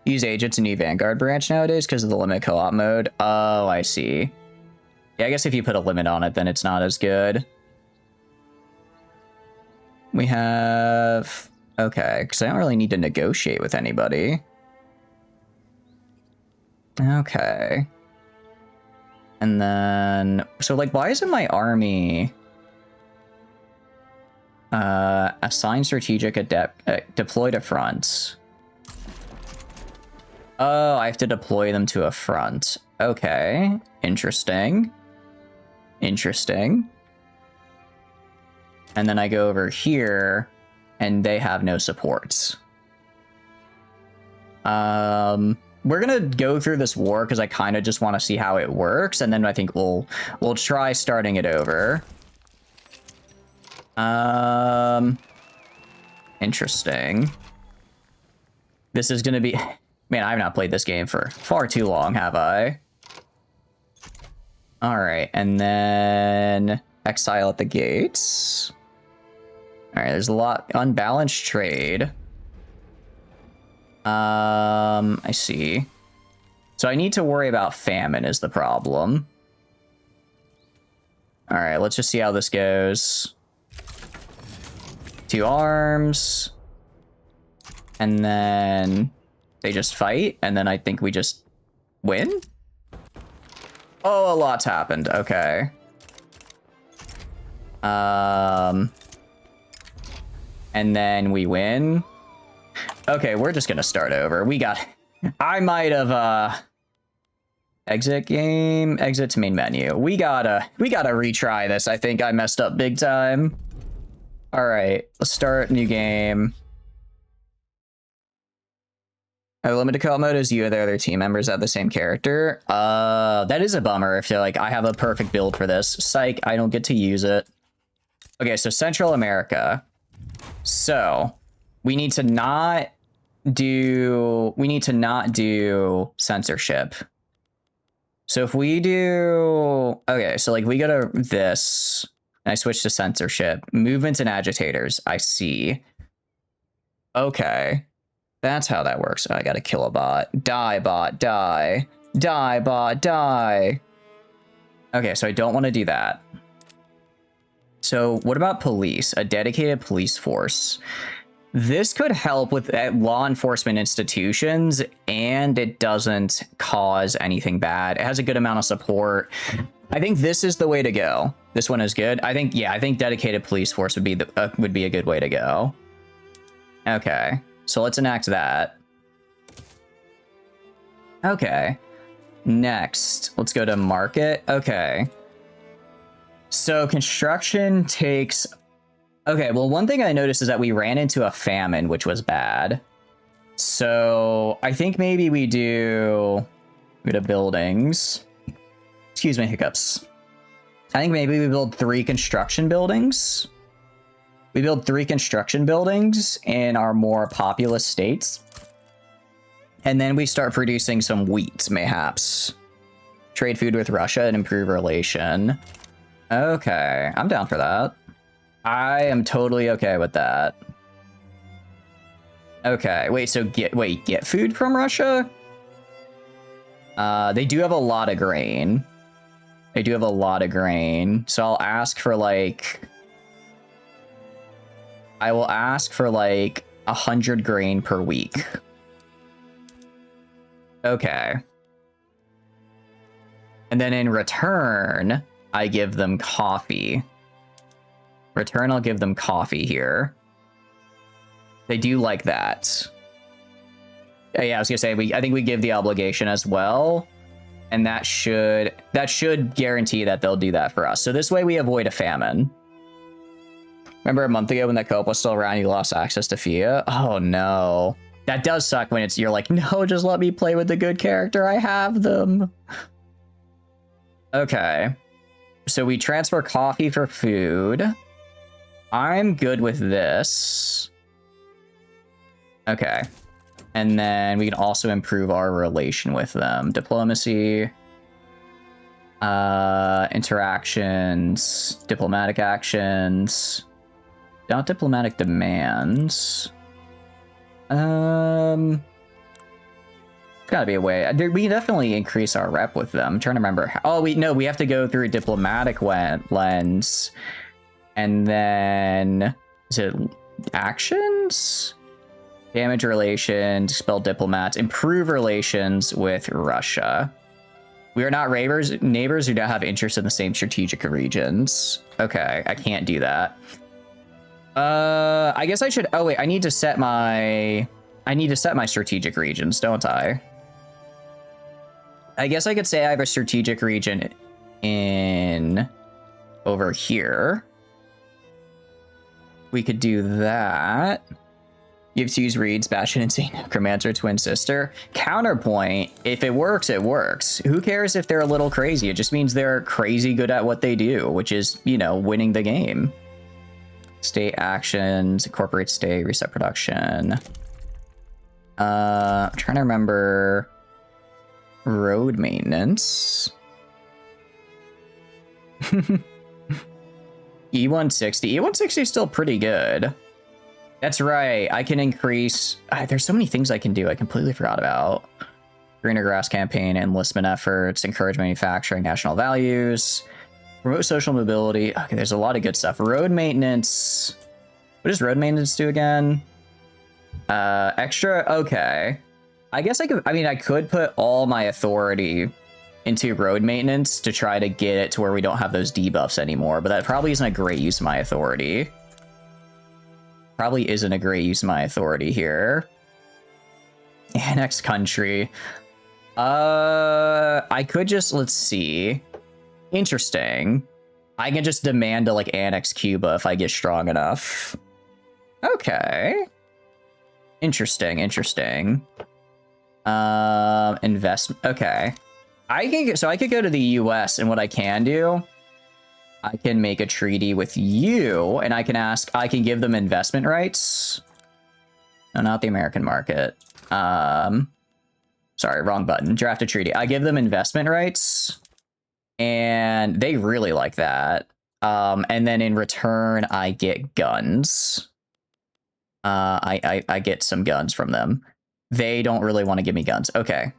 Use agents in new Vanguard branch nowadays because of the limit co-op mode. Oh, I see. Yeah, I guess if you put a limit on it, then it's not as good. We have... Okay, because I don't really need to negotiate with anybody. Okay. And then... So, like, why isn't my army... assign strategic adept... deploy to fronts. Oh, I have to deploy them to a front. Okay. Interesting. Interesting. And then I go over here, and they have no supports. We're gonna go through this war because I kind of just want to see how it works, and then I think we'll try starting it over. Interesting. This is gonna be... Man, I have not played this game for far too long, have I? Alright, and then... Exile at the gates. Alright, there's a lot... Unbalanced trade. I see. So I need to worry about famine is the problem. Alright, let's just see how this goes. 2 arms. And then... They just fight, and then I think we just win? Oh, a lot's happened. Okay. And then we win. Okay, we're just gonna start over. We got... I might have, exit game, exit to main menu. We gotta retry this. I think I messed up big time. All right, let's start new game. Limited co-op mode is you and the other team members have the same character. That is a bummer. I feel like I have a perfect build for this. Psych, I don't get to use it. Okay, so Central America. So we need to not do censorship. So if we do, okay, so like we go to this and I switch to censorship, movements and agitators. I see. Okay, that's how that works. I gotta kill a bot. Die, bot, die. Die, bot, die. Okay, so I don't want to do that. So what about police? A dedicated police force. This could help with law enforcement institutions, and it doesn't cause anything bad. It has a good amount of support. I think this is the way to go. This one is good. I think dedicated police force would be a good way to go. Okay, so let's enact that. Okay, next, let's go to market. Okay. So construction takes... Okay, well, one thing I noticed is that we ran into a famine, which was bad. So I think maybe we do buildings. Excuse me, hiccups. I think maybe we build 3 construction buildings. We build 3 construction buildings in our more populous states. And then we start producing some wheat, mayhaps. Trade food with Russia and improve relation. Okay, I'm down for that. I am totally okay with that. Okay, wait, so get food from Russia? They do have a lot of grain. They do have a lot of grain. So I'll ask for like... I will ask for like 100 grain per week. Okay. And then in return, I give them coffee. Return, I'll give them coffee here. They do like that. Yeah, I was gonna say, I think we give the obligation as well. And that should guarantee that they'll do that for us. So this way we avoid a famine. Remember a month ago when that co-op was still around, you lost access to FIA? Oh no. That does suck when you're like, no, just let me play with the good character. I have them. Okay. So we transfer coffee for food. I'm good with this. Okay. And then we can also improve our relation with them. Diplomacy. Interactions. Diplomatic actions. Not diplomatic demands. Gotta be a way. We can definitely increase our rep with them. I'm trying to remember how. Oh, we have to go through a diplomatic lens. And then, is it actions? Damage relations, expel diplomats, improve relations with Russia. We are not neighbors who don't have interest in the same strategic regions. Okay, I can't do that. I guess I should, oh wait, I need to set my strategic regions, don't I? I guess I could say I have a strategic region in over here. We could do that. You have to use Reed's Bastion Insane Necromancer Twin Sister. Counterpoint, if it works, it works. Who cares if they're a little crazy? It just means they're crazy good at what they do, which is, you know, winning the game. State actions, incorporate state, reset production. I'm trying to remember road maintenance. E160 is still pretty good. That's right. I can increase. There's so many things I can do. I completely forgot about. Greener grass campaign, enlistment efforts, encourage manufacturing, national values, promote social mobility. Okay, there's a lot of good stuff. Road maintenance. What does road maintenance do again? Extra. Okay. I guess I could put all my authority into road maintenance to try to get it to where we don't have those debuffs anymore, but that probably isn't a great use of my authority. Probably isn't a great use of my authority here. Annex country. I could just, let's see. Interesting. I can just demand to like annex Cuba if I get strong enough. Okay. Interesting. Investment. Okay. I could go to the US, and what I can do, I can make a treaty with you, and I can give them investment rights. No, not the American market. Sorry, wrong button. Draft a treaty. I give them investment rights, and they really like that. And then in return, I get guns. I get some guns from them. They don't really want to give me guns. Okay.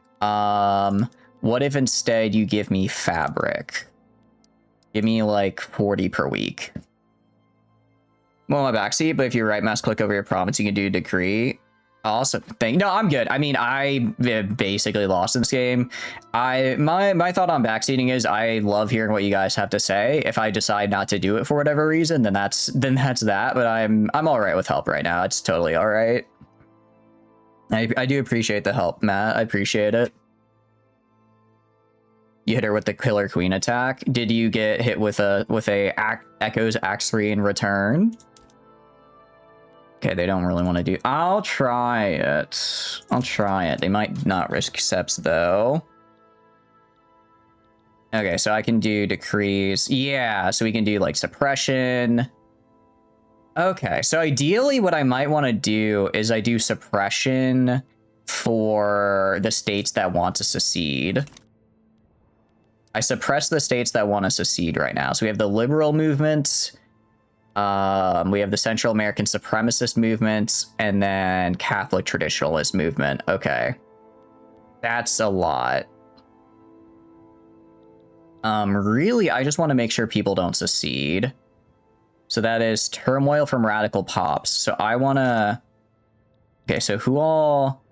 What if instead you give me fabric? Give me like 40 per week. Well, my backseat, but if you right mouse click over your province, you can do decree. Awesome thing. No, I'm good. I mean, I basically lost in this game. My thought on backseating is I love hearing what you guys have to say. If I decide not to do it for whatever reason, then that's that. But I'm all right with help right now. It's totally all right. I do appreciate the help, Matt. I appreciate it. You hit her with the Killer Queen attack. Did you get hit with a Echoes Axe 3 in return? Okay, they don't really want to do... I'll try it. I'll try it. They might not risk Seps, though. Okay, so I can do decrees. Yeah, so we can do, like, suppression. Okay, so ideally what I might want to do is I do suppression for the states that want to secede. I suppress the states that want to secede right now. So we have the liberal movement... we have the Central American supremacist movement, and then Catholic traditionalist movement. Okay. That's a lot. Really, I just want to make sure people don't secede. So that is turmoil from radical pops. So I want to... Okay, so who all...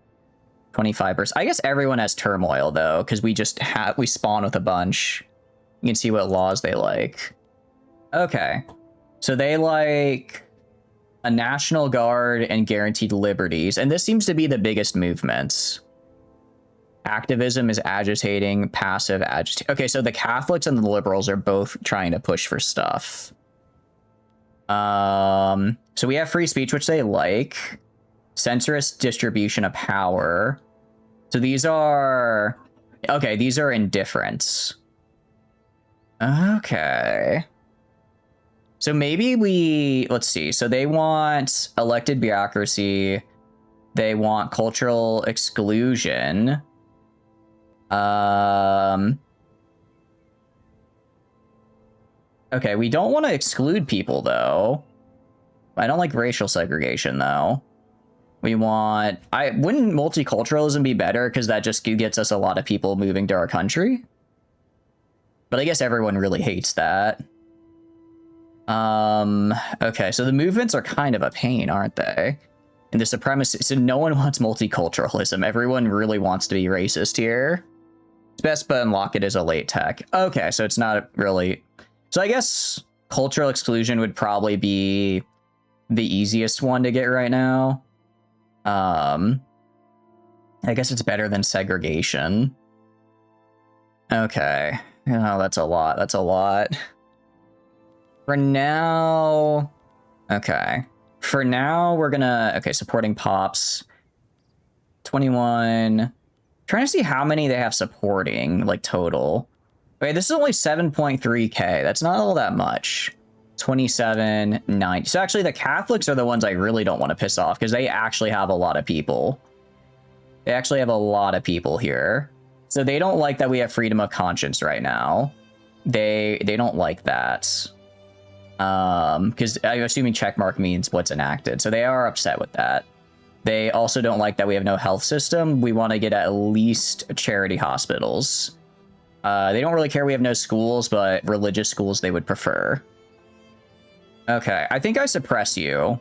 25%. I guess everyone has turmoil, though, because we spawn with a bunch. You can see what laws they like. Okay. So they like a National Guard and guaranteed liberties. And this seems to be the biggest movements. Activism is agitating, passive agitate. Okay, so the Catholics and the liberals are both trying to push for stuff. So we have free speech, which they like. Censorous distribution of power. So these are... Okay, these are indifference. Okay. So maybe let's see. So they want elected bureaucracy. They want cultural exclusion. Okay, we don't want to exclude people, though. I don't like racial segregation, though. We want... Wouldn't multiculturalism be better? Because that just gets us a lot of people moving to our country. But I guess everyone really hates that. Okay, so the movements are kind of a pain, aren't they? And the supremacy, so no one wants multiculturalism. Everyone really wants to be racist here. It's best to unlock it as a late tech. Okay, so it's not really... So I guess cultural exclusion would probably be the easiest one to get right now. I guess it's better than segregation. Okay. Oh, that's a lot. That's a lot. For now... Okay. For now, we're gonna... Okay, supporting pops. 21... Trying to see how many they have supporting, like, total. Okay, this is only 7.3k. That's not all that much. 27, 90. So actually, the Catholics are the ones I really don't want to piss off, because they actually have a lot of people. They actually have a lot of people here. So they don't like that we have freedom of conscience right now. They don't like that. Because I'm assuming checkmark means what's enacted. So they are upset with that. They also don't like that we have no health system. We want to get at least charity hospitals. They don't really care we have no schools, but religious schools they would prefer. Okay, I think I suppress you.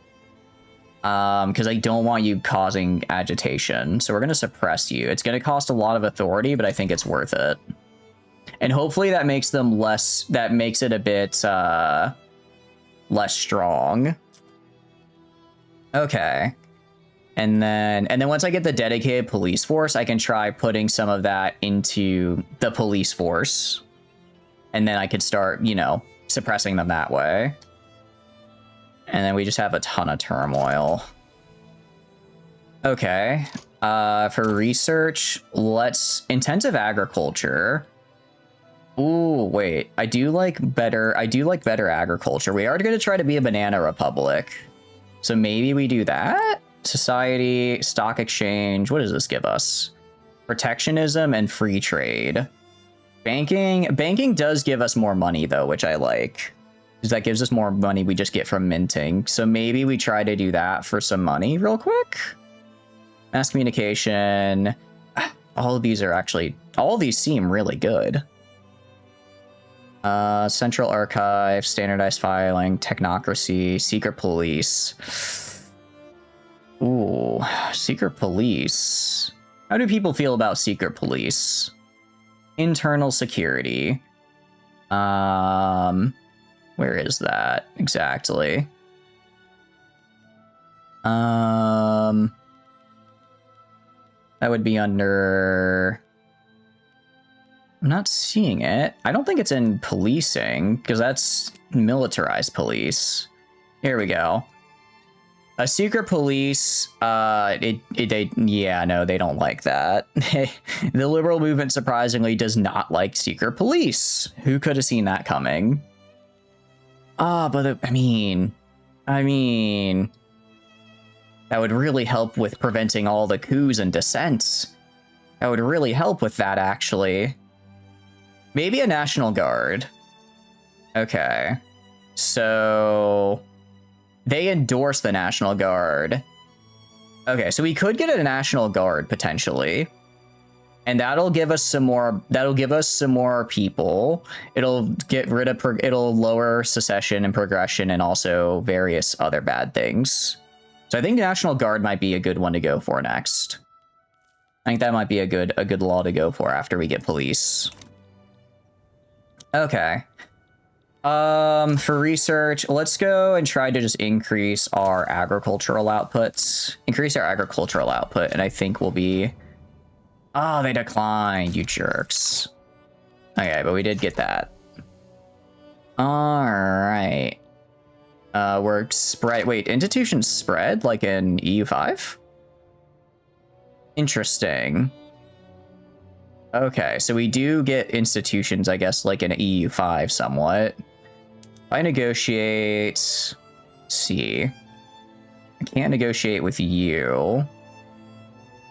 Because I don't want you causing agitation. So we're going to suppress you. It's going to cost a lot of authority, but I think it's worth it. And hopefully that makes them less... That makes it a bit... less strong. Okay. And then once I get the dedicated police force, I can try putting some of that into the police force. And then I could start, you know, suppressing them that way. And then we just have a ton of turmoil. Okay. For research, let's... Intensive agriculture. Ooh, wait. I do like better agriculture. We are going to try to be a banana republic. So maybe we do that? Society, stock exchange. What does this give us? Protectionism and free trade. Banking does give us more money though, which I like. Because that gives us more money we just get from minting. So maybe we try to do that for some money real quick. Mass communication. All of these seem really good. Central Archive, standardized filing, technocracy, secret police. Ooh, secret police. How do people feel about secret police? Internal security. Where is that exactly? That would be under... I'm not seeing it. I don't think it's in policing, because that's militarized police. Here we go. A secret police, they don't like that. The liberal movement surprisingly does not like secret police. Who could have seen that coming? But I mean, that would really help with preventing all the coups and dissents. That would really help with that, actually. Maybe a National Guard. Okay. So they endorse the National Guard. Okay, so we could get a National Guard potentially. And that'll give us some more people. It'll lower secession and progression and also various other bad things. So I think National Guard might be a good one to go for next. I think that might be a good law to go for after we get police. Okay. For research, let's go and try to just increase our agricultural outputs. Increase our agricultural output, and I think we'll be... Oh, they declined, you jerks. Okay, but we did get that. Alright. We're spread... Wait, institutions spread like in EU5? Interesting. Okay, so we do get institutions, I guess, like in EU5 somewhat. If I negotiate... Let's see. I can't negotiate with you.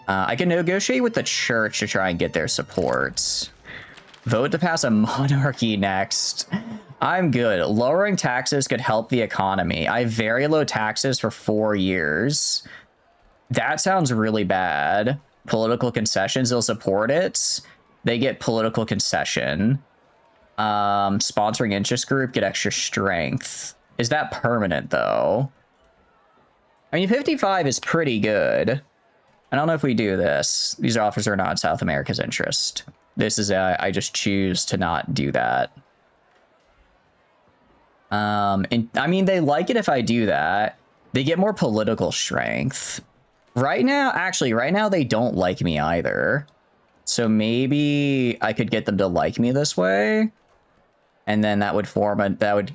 I can negotiate with the church to try and get their support. Vote to pass a monarchy next. I'm good. Lowering taxes could help the economy. I have very low taxes for 4 years. That sounds really bad. Political concessions, they'll support it. They get political concession. Sponsoring interest group, get extra strength. Is that permanent, though? I mean, 55 is pretty good. I don't know if we do this. These offers are not in South America's interest. This is I just choose to not do that. And I mean, they like it if I do that. They get more political strength. Right now, they don't like me either. So maybe I could get them to like me this way. And then that would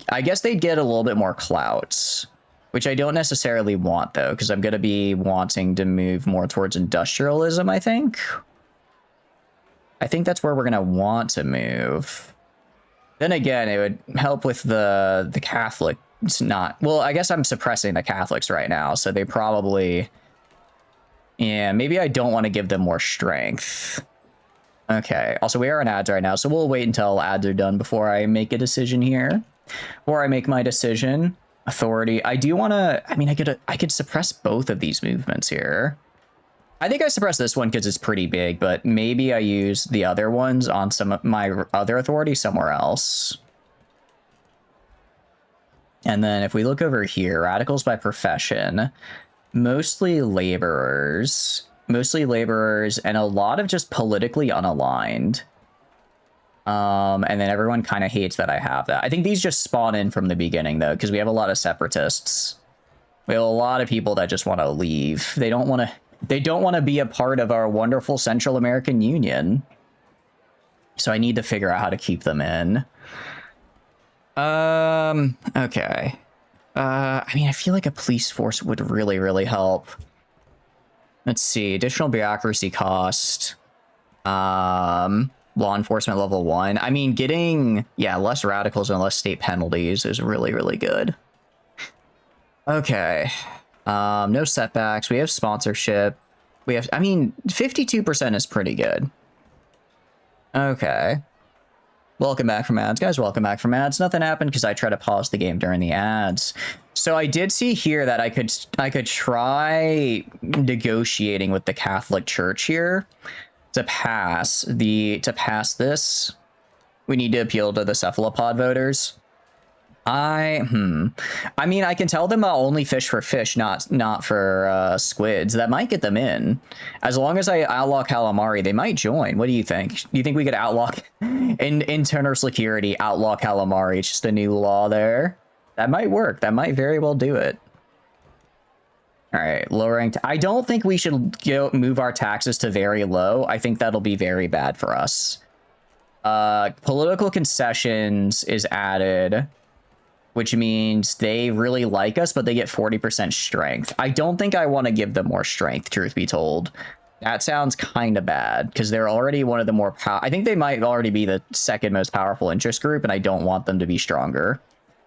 I guess they'd get a little bit more clout. Which I don't necessarily want, though, because I'm going to be wanting to move more towards industrialism, I think. I think that's where we're going to want to move. Then again, it would help with the Catholic. It's not... Well, I guess I'm suppressing the Catholics right now, so they probably... Yeah, maybe I don't want to give them more strength. Okay. Also, we are in ads right now, so we'll wait until ads are done before I make a decision here. Or I make my decision. Authority. I do want to... I mean, I could suppress both of these movements here. I think I suppress this one because it's pretty big, but maybe I use the other ones on some of my other authority somewhere else. And then if we look over here, radicals by profession, mostly laborers, and a lot of just politically unaligned. And then everyone kind of hates that I have that. I think these just spawn in from the beginning, though, because we have a lot of separatists. We have a lot of people that just want to leave. They don't want to be a part of our wonderful Central American Union. So I need to figure out how to keep them in. Okay. I mean, I feel like a police force would really, really help. Let's see. Additional bureaucracy cost. law enforcement level 1. I mean, getting, yeah, less radicals and less state penalties is really, really good. Okay. No setbacks. We have sponsorship. We have, I mean, 52% is pretty good. Okay. Welcome back from ads, guys. Welcome back from ads. Nothing happened because I tried to pause the game during the ads. So I did see here that I could try negotiating with the Catholic Church here to pass this. We need to appeal to the cephalopod voters. I mean, I can tell them I'll only fish for fish, not for squids. That might get them in. As long as I outlaw calamari, they might join. What do you think? Do you think we could outlaw in internal security, outlaw calamari? It's just a new law there. That might work. That might very well do it. All right, lowering. I don't think we should move our taxes to very low. I think that'll be very bad for us. Political concessions is added, which means they really like us, but they get 40% strength. I don't think I want to give them more strength, truth be told. That sounds kind of bad, because they're already one of the more I think they might already be the second most powerful interest group, and I don't want them to be stronger,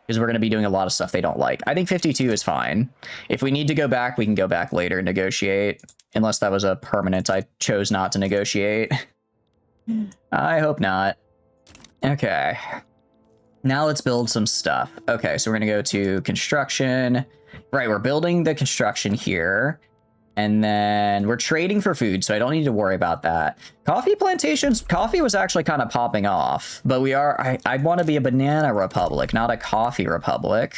because we're going to be doing a lot of stuff they don't like. I think 52 is fine. If we need to go back, we can go back later and negotiate, unless that was a permanent I chose not to negotiate. I hope not. Okay. Now let's build some stuff. Okay, so we're gonna go to construction. Right, we're building the construction here. And then we're trading for food, so I don't need to worry about that. Coffee plantations, coffee was actually kind of popping off. But we are, I want to be a banana republic, not a coffee republic.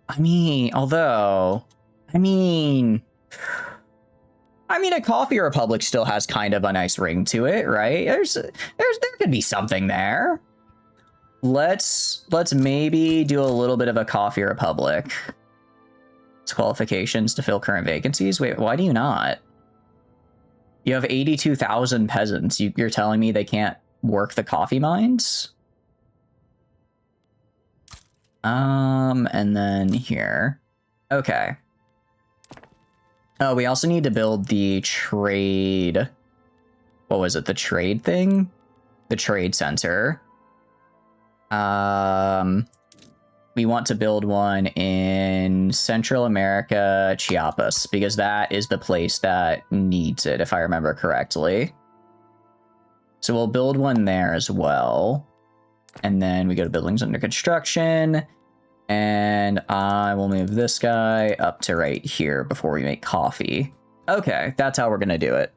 I mean, although, I mean, a coffee republic still has kind of a nice ring to it, right? There could be something there. Let's maybe do a little bit of a coffee republic. Qualifications to fill current vacancies. Wait, why do you not? You have 82,000 peasants. You're telling me they can't work the coffee mines? And then here. Okay. Oh, we also need to build the trade. What was it? The trade thing? The trade center. We want to build one in Central America, Chiapas, because that is the place that needs it, if I remember correctly. So we'll build one there as well. And then we go to buildings under construction. And I will move this guy up to right here before we make coffee. Okay, that's how we're going to do it.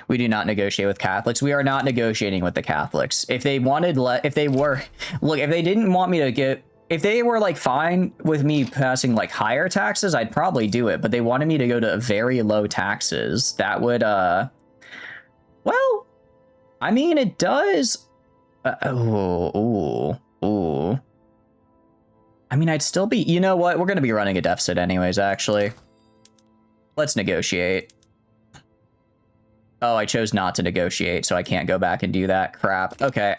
We do not negotiate with Catholics. We are not negotiating with the Catholics. If they wanted, if they didn't want me to get, if they were like fine with me passing like higher taxes, I'd probably do it. But they wanted me to go to very low taxes. That would, well, I mean, it does. Ooh. I mean, I'd still be, you know what? We're going to be running a deficit anyways, actually. Let's negotiate. Oh, I chose not to negotiate, so I can't go back and do that. Crap. Okay.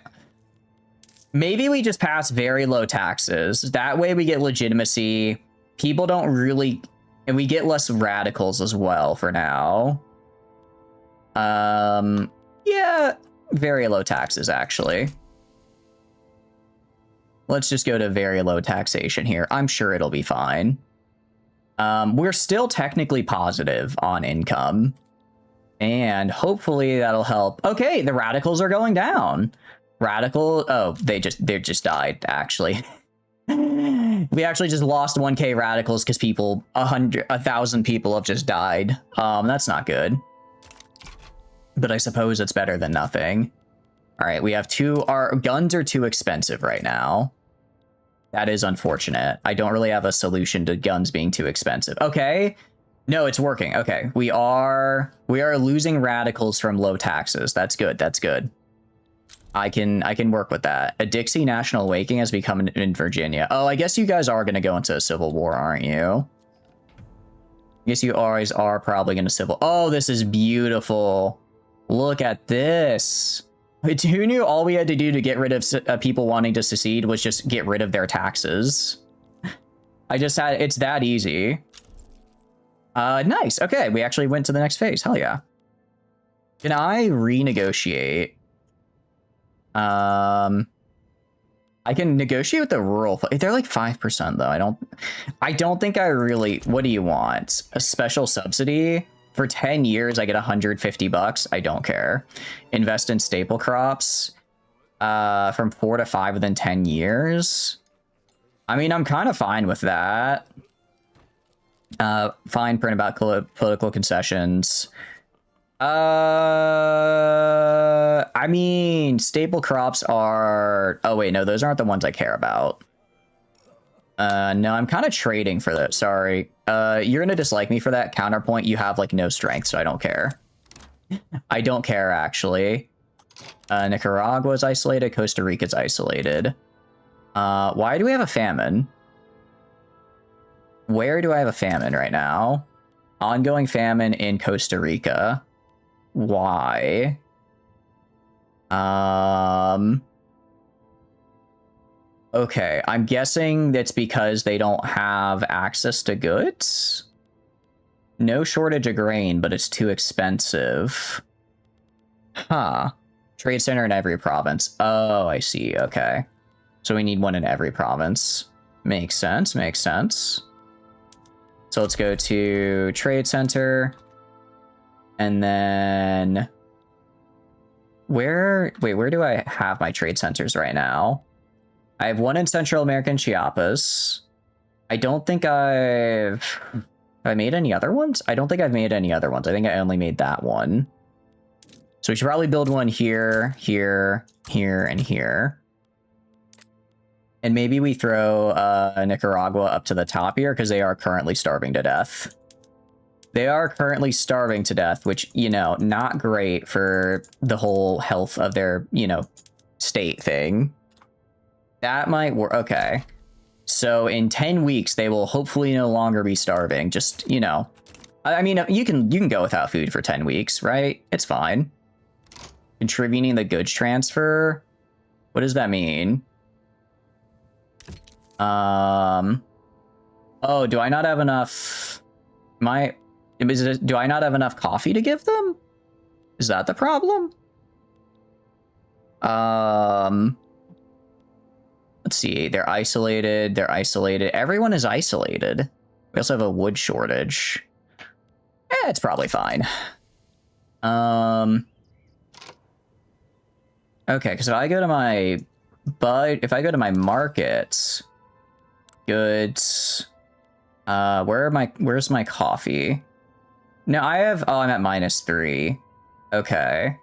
Maybe we just pass very low taxes. That way we get legitimacy. People don't really... And we get less radicals as well for now. Yeah, very low taxes, actually. Let's just go to very low taxation here. I'm sure it'll be fine. We're still technically positive on income. And hopefully that'll help. Okay, the radicals are going down. Oh, they just died, actually. We actually just lost 1K radicals because 1,000 people have just died. That's not good. But I suppose it's better than nothing. All right, we have our guns are too expensive right now. That is unfortunate. I don't really have a solution to guns being too expensive. Okay. No, it's working. Okay. We are losing radicals from low taxes. That's good. That's good. I can work with that. A Dixie National Awakening has become in Virginia. Oh, I guess you guys are going to go into a civil war, aren't you? I guess you always are probably going to civil. Oh, this is beautiful. Look at this. Who knew all we had to do to get rid of people wanting to secede was just get rid of their taxes? It's that easy. Nice. Okay, we actually went to the next phase. Hell yeah. Can I renegotiate? I can negotiate with the rural. They're like 5% though. I don't think I really. What do you want? A special subsidy for 10 years? I get 150 bucks. I don't care. Invest in staple crops. From 4 to 5 within 10 years. I mean, I'm kind of fine with that. Fine print about political concessions. I mean, staple crops are... Oh, wait, no, those aren't the ones I care about. No, I'm kind of trading for that. Sorry. You're gonna dislike me for that. Counterpoint, you have, like, no strength, so I don't care. I don't care, actually. Nicaragua's isolated. Costa Rica's isolated. Why do we have a famine? Where do I have a famine right now? Ongoing famine in Costa Rica. Why? Okay, I'm guessing that's because they don't have access to goods? No shortage of grain, but it's too expensive. Huh. Trade center in every province. Oh, I see. Okay. So we need one in every province. Makes sense. Makes sense. So let's go to trade center. And then... Wait, where do I have my trade centers right now? I have one in Central America and Chiapas. I don't think Have I made any other ones? I don't think I've made any other ones. I think I only made that one. So we should probably build one here, here, here, and here. And maybe we throw Nicaragua up to the top here because they are currently starving to death. They are currently starving to death, which, you know, not great for the whole health of their, you know, state thing. That might work. Okay. So in 10 weeks, they will hopefully no longer be starving. Just, you know, I mean, you can go without food for 10 weeks, right? It's fine. Contributing the goods transfer. What does that mean? Oh, do I not have enough? Do I not have enough coffee to give them? Is that the problem? Let's see. They're isolated. They're isolated. Everyone is isolated. We also have a wood shortage. It's probably fine. Okay, because if I go to my markets, goods, where's my coffee? No, I'm at -3. Okay.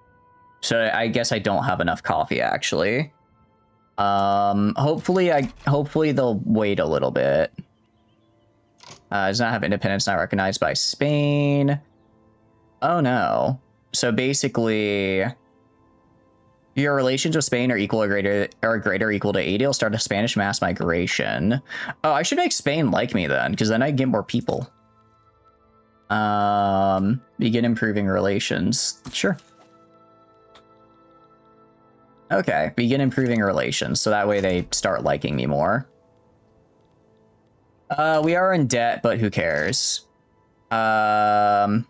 So I guess I don't have enough coffee actually. Hopefully they'll wait a little bit. Does not have independence, not recognized by Spain. Oh no. So basically, your relations with Spain are equal or greater or equal to 80. I'll start a Spanish mass migration. Oh, I should make Spain like me then, because then I get more people. Begin improving relations. Sure. Okay, begin improving relations, so that way they start liking me more. We are in debt, but who cares? 3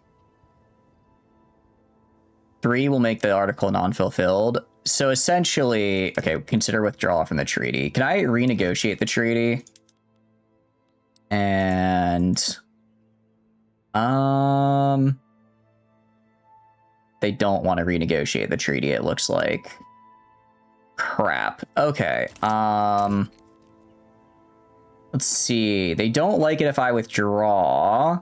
will make the article non-fulfilled. So essentially, okay, consider withdrawal from the treaty. Can I renegotiate the treaty? And they don't want to renegotiate the treaty, it looks like. Crap. Okay. Let's see. They don't like it if I withdraw.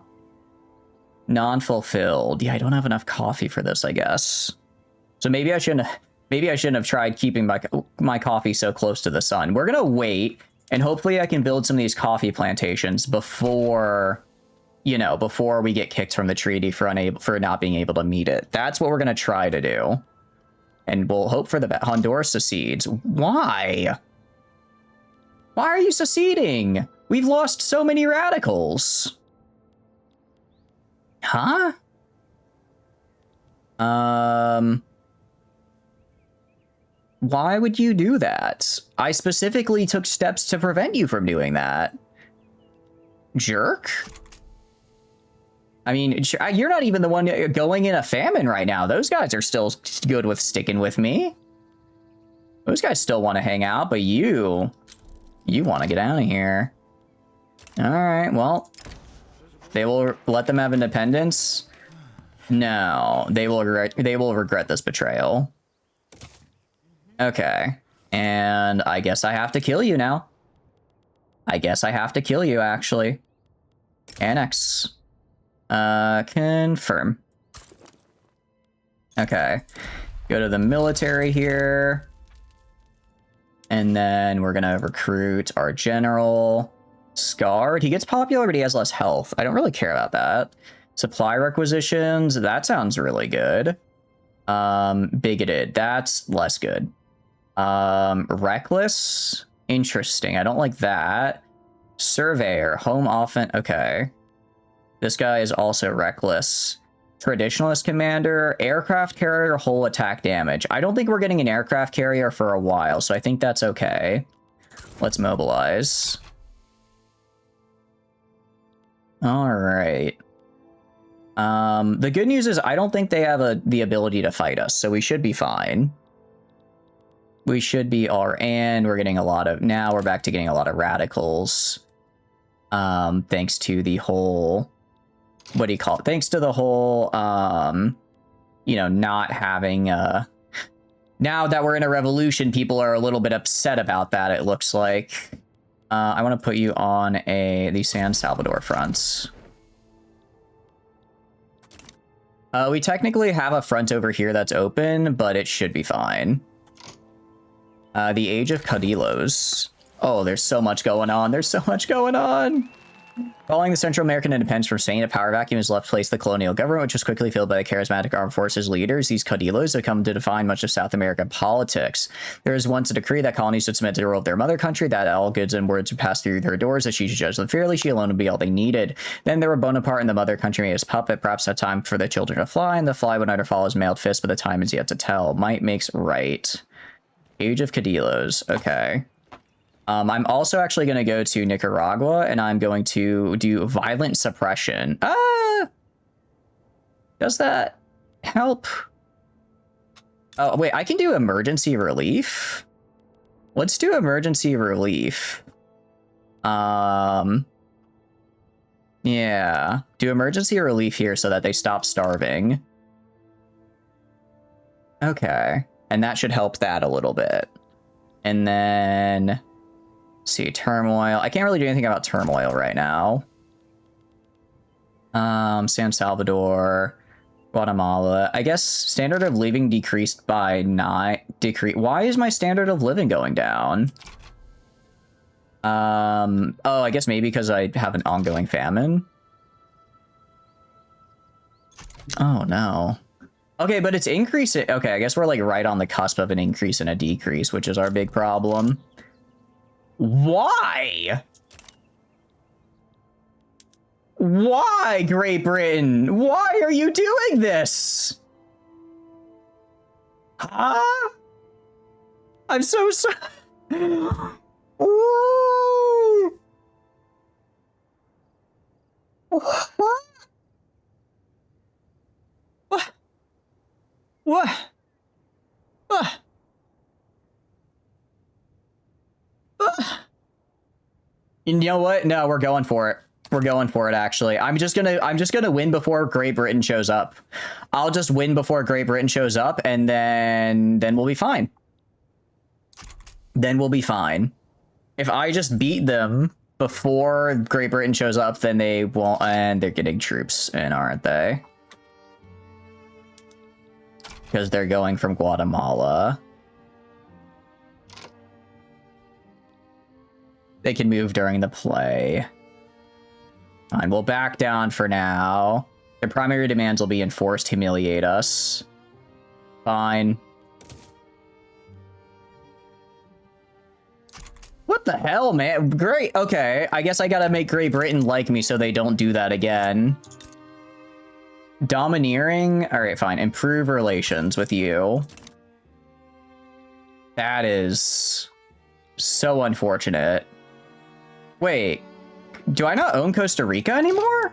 Non-fulfilled. Yeah, I don't have enough coffee for this, I guess. So maybe I shouldn't have tried keeping my coffee so close to the sun. We're gonna wait, and hopefully I can build some of these coffee plantations before, you know, before we get kicked from the treaty for not being able to meet it. That's what we're gonna try to do. And we'll hope for the best. Honduras secedes. Why? Why are you seceding? We've lost so many radicals. Huh? Why would you do that? I specifically took steps to prevent you from doing that. Jerk. I mean, you're not even the one going in a famine right now. Those guys are still good with sticking with me. Those guys still want to hang out, but you want to get out of here. All right, well, they will let them have independence. No, they will regret this betrayal. Okay, and I guess I have to kill you now. I guess I have to kill you, actually. Annex. Confirm. Okay. Go to the military here. And then we're gonna recruit our general. Scarred. He gets popular, but he has less health. I don't really care about that. Supply requisitions. That sounds really good. Bigoted. That's less good. Reckless. Interesting. I don't like that. Surveyor. Home offense. Okay. This guy is also reckless. Traditionalist commander. Aircraft carrier. Whole attack damage. I don't think we're getting an aircraft carrier for a while, so I think that's okay. Let's mobilize. All right. The good news is I don't think they have the ability to fight us, so we should be fine. We should be and we're getting a lot of, now we're back to getting a lot of radicals. Thanks to the whole, what do you call it? Thanks to the whole, you know, not having, now that we're in a revolution, people are a little bit upset about that, it looks like. I want to put you on the San Salvador fronts. We technically have a front over here that's open, but it should be fine. The Age of Cadilos. Oh, there's so much going on. There's so much going on. Following the Central American independence from Spain, a power vacuum has left place the colonial government, which was quickly filled by the charismatic armed forces leaders. These Cadilos have come to define much of South American politics. There was once a decree that colonies would submit to the rule of their mother country, that all goods and words would pass through her doors, that she should judge them fairly, she alone would be all they needed. Then there were Bonaparte and the mother country made his puppet, perhaps a time for the children to fly, and the fly would neither follow his mailed fist, but the time is yet to tell. Might makes right. Age of Cadilos. Okay. I'm also actually going to go to Nicaragua, and I'm going to do violent suppression. Does that help? Oh, wait, I can do emergency relief? Let's do emergency relief. Yeah. Do emergency relief here so that they stop starving. Okay. And that should help that a little bit. And then... see, turmoil. I can't really do anything about turmoil right now. San Salvador, Guatemala. I guess standard of living decreased by 9. Why is my standard of living going down? Oh, I guess maybe because I have an ongoing famine. Oh, no. Okay, but it's increasing. Okay, I guess we're like right on the cusp of an increase and a decrease, which is our big problem. Why? Why, Great Britain? Why are you doing this? Huh? I'm so sorry. Ooh. What? What? What? What? You know what? No, we're going for it. We're going for it, actually. I'm just gonna win before Great Britain shows up. I'll just win before Great Britain shows up, and then we'll be fine. Then we'll be fine. If I just beat them before Great Britain shows up, then they won't, and they're getting troops in, aren't they? Because they're going from Guatemala. They can move during the play. Fine, we'll back down for now. Their primary demands will be enforced, humiliate us. Fine. What the hell, man? Great. Okay, I guess I gotta make Great Britain like me so they don't do that again. Domineering? Alright, fine. Improve relations with you. That is so unfortunate. Wait, do I not own Costa Rica anymore?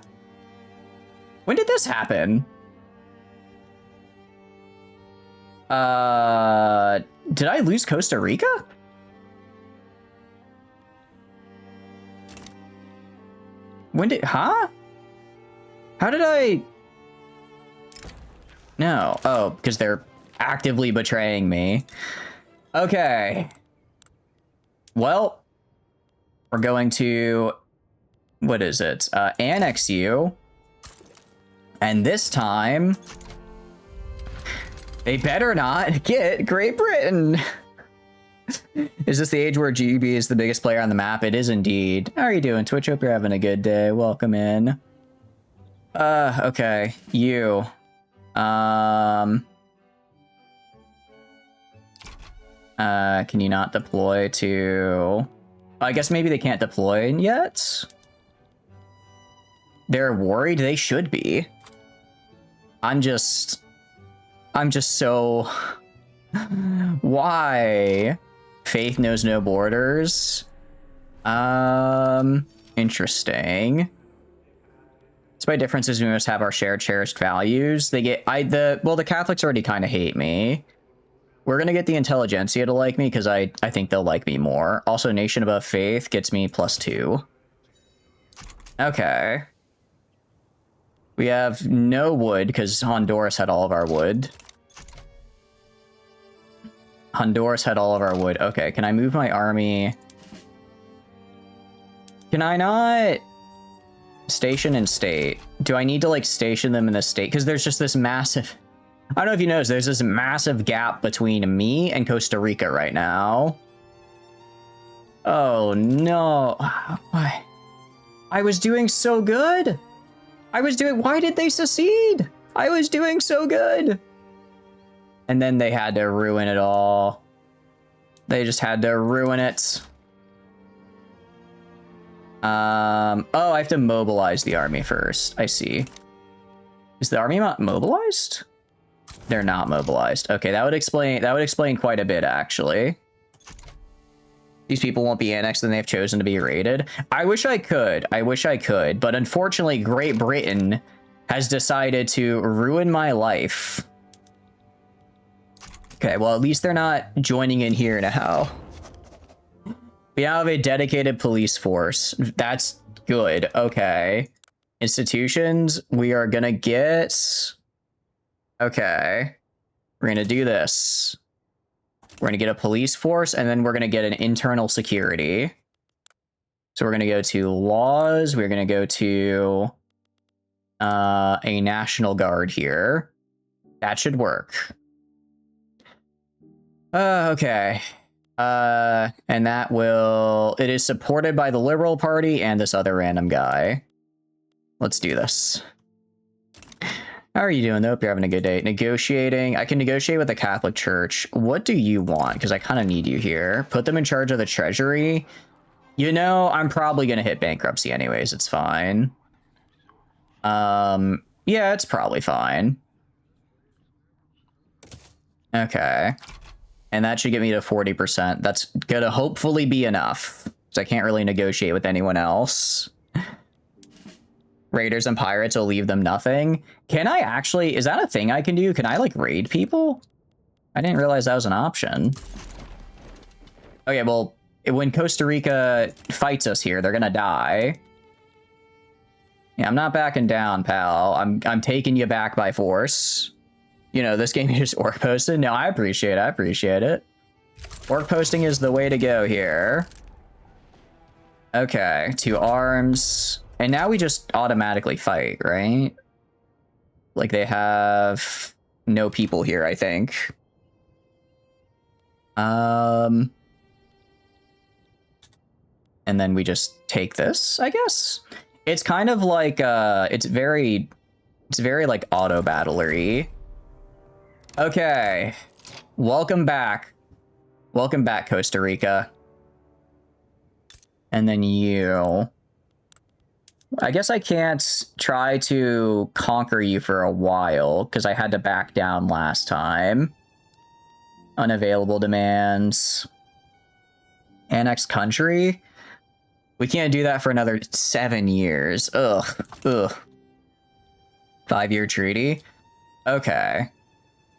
When did this happen? Did I lose Costa Rica? When did... Huh? How did I... No. Oh, because they're actively betraying me. Okay. Well, we're going to... What is it? Annex you. And this time... They better not get Great Britain. Is this the age where GB is the biggest player on the map? It is indeed. How are you doing, Twitch? Hope you're having a good day. Welcome in. Okay. You. Can you not deploy to... I guess maybe they can't deploy yet? They're worried? They should be. I'm just so... Why? Faith knows no borders. Interesting. Despite differences, we must have our shared cherished values. They get... Well, the Catholics already kind of hate me. We're gonna get the intelligentsia to like me, because I think they'll like me more. Also, nation above faith gets me +2. Okay. We have no wood, because Honduras had all of our wood. Honduras had all of our wood. Okay, can I move my army? Can I not... Station and state. Do I need to, like, station them in the state? Because there's just this massive... I don't know if you noticed, there's this massive gap between me and Costa Rica right now. Oh, no. Why? I was doing so good. Why did they secede? I was doing so good. And then they had to ruin it all. They just had to ruin it. Oh, I have to mobilize the army first. I see. Is the army not mobilized? They're not mobilized. Okay, that would explain quite a bit, actually. These people won't be annexed and they've chosen to be raided. I wish I could, but unfortunately Great Britain has decided to ruin my life. Okay, well, at least they're not joining in here now. We now have a dedicated police force. That's good. Okay. Institutions, we are gonna get... Okay. We're gonna do this. We're gonna get a police force, and then we're gonna get an internal security. So we're gonna go to laws. We're gonna go to a National Guard here. That should work. Okay. And that will... It is supported by the Liberal Party and this other random guy. Let's do this. How are you doing, though? Hope you're having a good day. Negotiating. I can negotiate with the Catholic Church. What do you want? Because I kind of need you here. Put them in charge of the treasury. You know, I'm probably going to hit bankruptcy anyways. It's fine. Yeah, it's probably fine. Okay. And that should get me to 40%. That's going to hopefully be enough. So I can't really negotiate with anyone else. Raiders and pirates will leave them nothing. Can I actually... Is that a thing I can do? Can I, like, raid people? I didn't realize that was an option. Okay, well, when Costa Rica fights us here, they're gonna die. Yeah, I'm not backing down, pal. I'm taking you back by force. You know, this game is just orc posted. No, I appreciate it. Orc posting is the way to go here. Okay, 2 arms. And now we just automatically fight, right? Like, they have no people here, I think. And then we just take this, I guess? It's kind of like, it's very like auto battlery. Okay. Welcome back. Welcome back, Costa Rica. And then you... I guess I can't try to conquer you for a while, because I had to back down last time. Unavailable demands. Annex country? We can't do that for another 7 years. Ugh. 5-year treaty? Okay.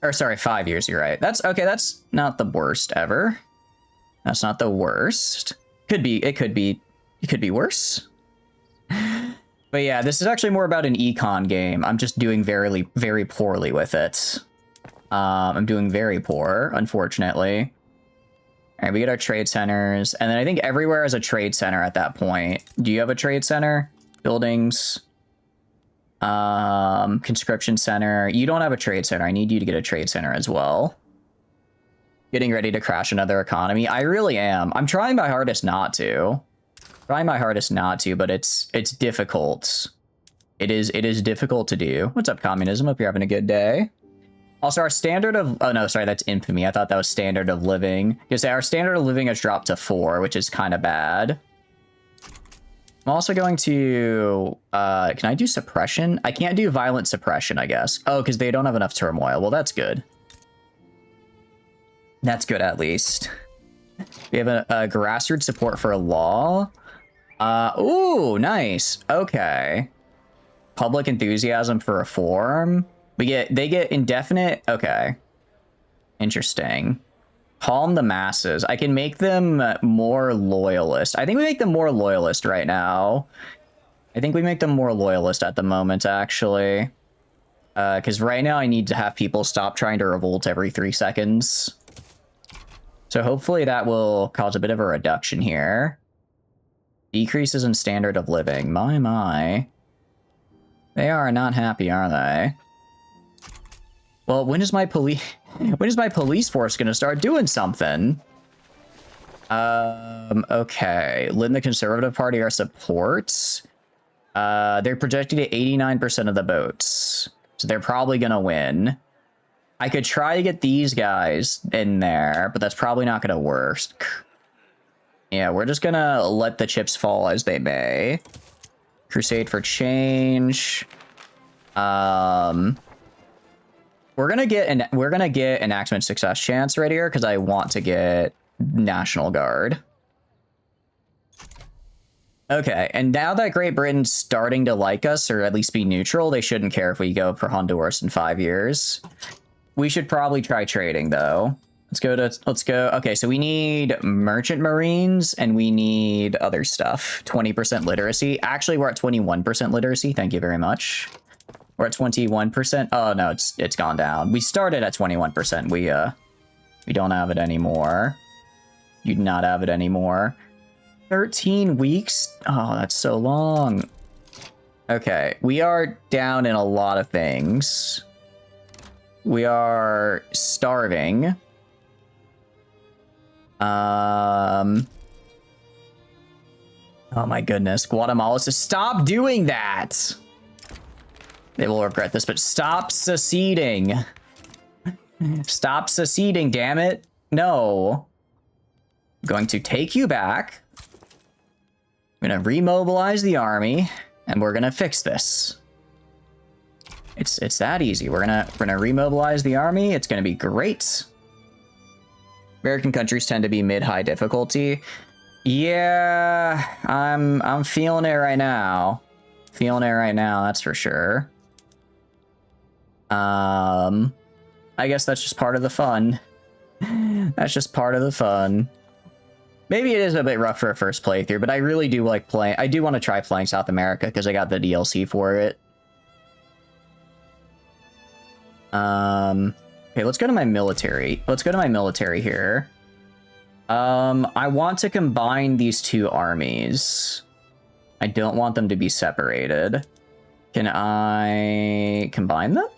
Or sorry, 5 years, you're right. That's okay, that's not the worst ever. That's not the worst. It could be worse. But yeah, this is actually more about an econ game. I'm just doing very, very poorly with it. I'm doing very poor, unfortunately. All right, we get our trade centers. And then I think everywhere has a trade center at that point. Do you have a trade center? Buildings? Conscription center. You don't have a trade center. I need you to get a trade center as well. Getting ready to crash another economy. I really am. I'm trying my hardest not to. Trying my hardest not to, but it's difficult. It is difficult to do. What's up, communism? Hope you're having a good day. Also, our standard of... Oh, no, sorry, that's infamy. I thought that was standard of living. Because our standard of living has dropped to 4, which is kind of bad. I'm also going to... can I do suppression? I can't do violent suppression, I guess. Oh, because they don't have enough turmoil. Well, that's good. That's good, at least. We have a grassroots support for a law. Ooh, nice. Okay. Public enthusiasm for reform. They get indefinite. Okay. Interesting. Calm the masses. I can make them more loyalist. I think we make them more loyalist right now. I think we make them more loyalist at the moment, actually. Because right now I need to have people stop trying to revolt every 3 seconds. So hopefully that will cause a bit of a reduction here. Decreases in standard of living. My. They are not happy, are they? Well, when is my police force gonna start doing something? Okay. Lend the Conservative Party our support. They're projected at 89% of the votes. So they're probably gonna win. I could try to get these guys in there, but that's probably not gonna work. Yeah, we're just gonna let the chips fall as they may. Crusade for change. We're gonna get enactment success chance right here because I want to get National Guard. Okay, and now that Great Britain's starting to like us, or at least be neutral, they shouldn't care if we go for Honduras in 5 years. We should probably try trading though. Let's go. Okay, so we need merchant marines and we need other stuff. 20% literacy. Actually, we're at 21% literacy. Thank you very much. We're at 21%. Oh no, it's gone down. We started at 21%. We don't have it anymore. You do not have it anymore. 13 weeks? Oh, that's so long. Okay, we are down in a lot of things. We are starving. Oh my goodness. Guatemala says, stop doing that! They will regret this, but stop seceding. Stop seceding, damn it. No. I'm going to take you back. I'm going to remobilize the army, and we're going to fix this. It's that easy. We're gonna remobilize the army. It's gonna be great. American countries tend to be mid-high difficulty. Yeah, I'm feeling it right now. Feeling it right now, that's for sure. I guess that's just part of the fun. That's just part of the fun. Maybe it is a bit rough for a first playthrough, but I really do like playing. I do want to try playing South America because I got the DLC for it. Okay, let's go to my military. Let's go to my military here. I want to combine these two armies. I don't want them to be separated. Can I combine them?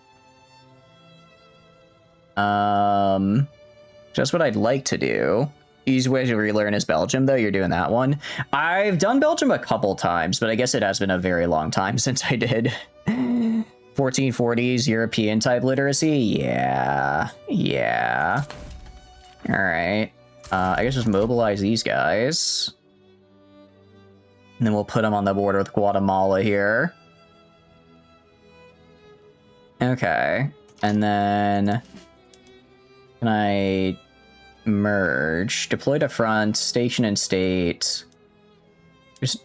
Just what I'd like to do. Easy way to relearn is Belgium, though. You're doing that one. I've done Belgium a couple times, but I guess it has been a very long time since I did. 1440s European type literacy? Yeah. Yeah. Alright. I guess just mobilize these guys. And then we'll put them on the border with Guatemala here. Okay. And then... Can I... merge? Deploy to front, station and state.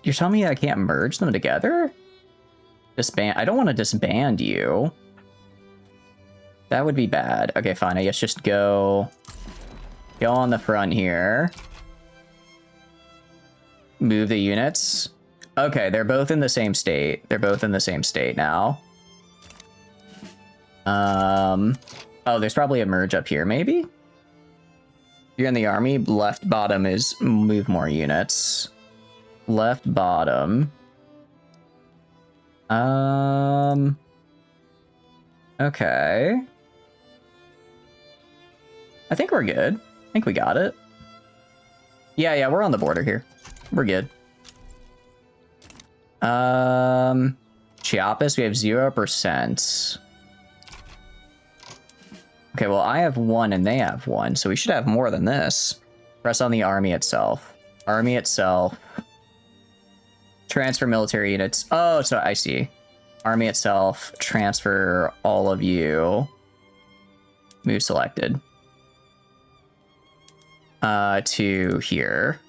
You're telling me I can't merge them together? Disband. I don't want to disband you. That would be bad. Okay, fine. I guess just go on the front here. Move the units. Okay, they're both in the same state. They're both in the same state now. Oh, there's probably a merge up here, maybe? You're in the army. Left bottom is move more units. Left bottom. Okay. I think we're good. I think we got it. Yeah, we're on the border here. We're good. Chiapas, we have 0%. Okay, well, I have 1 and they have 1, so we should have more than this. Press on the army itself. Army itself. Transfer military units. Oh, so I see. Army itself. Transfer all of you. Move selected. To here.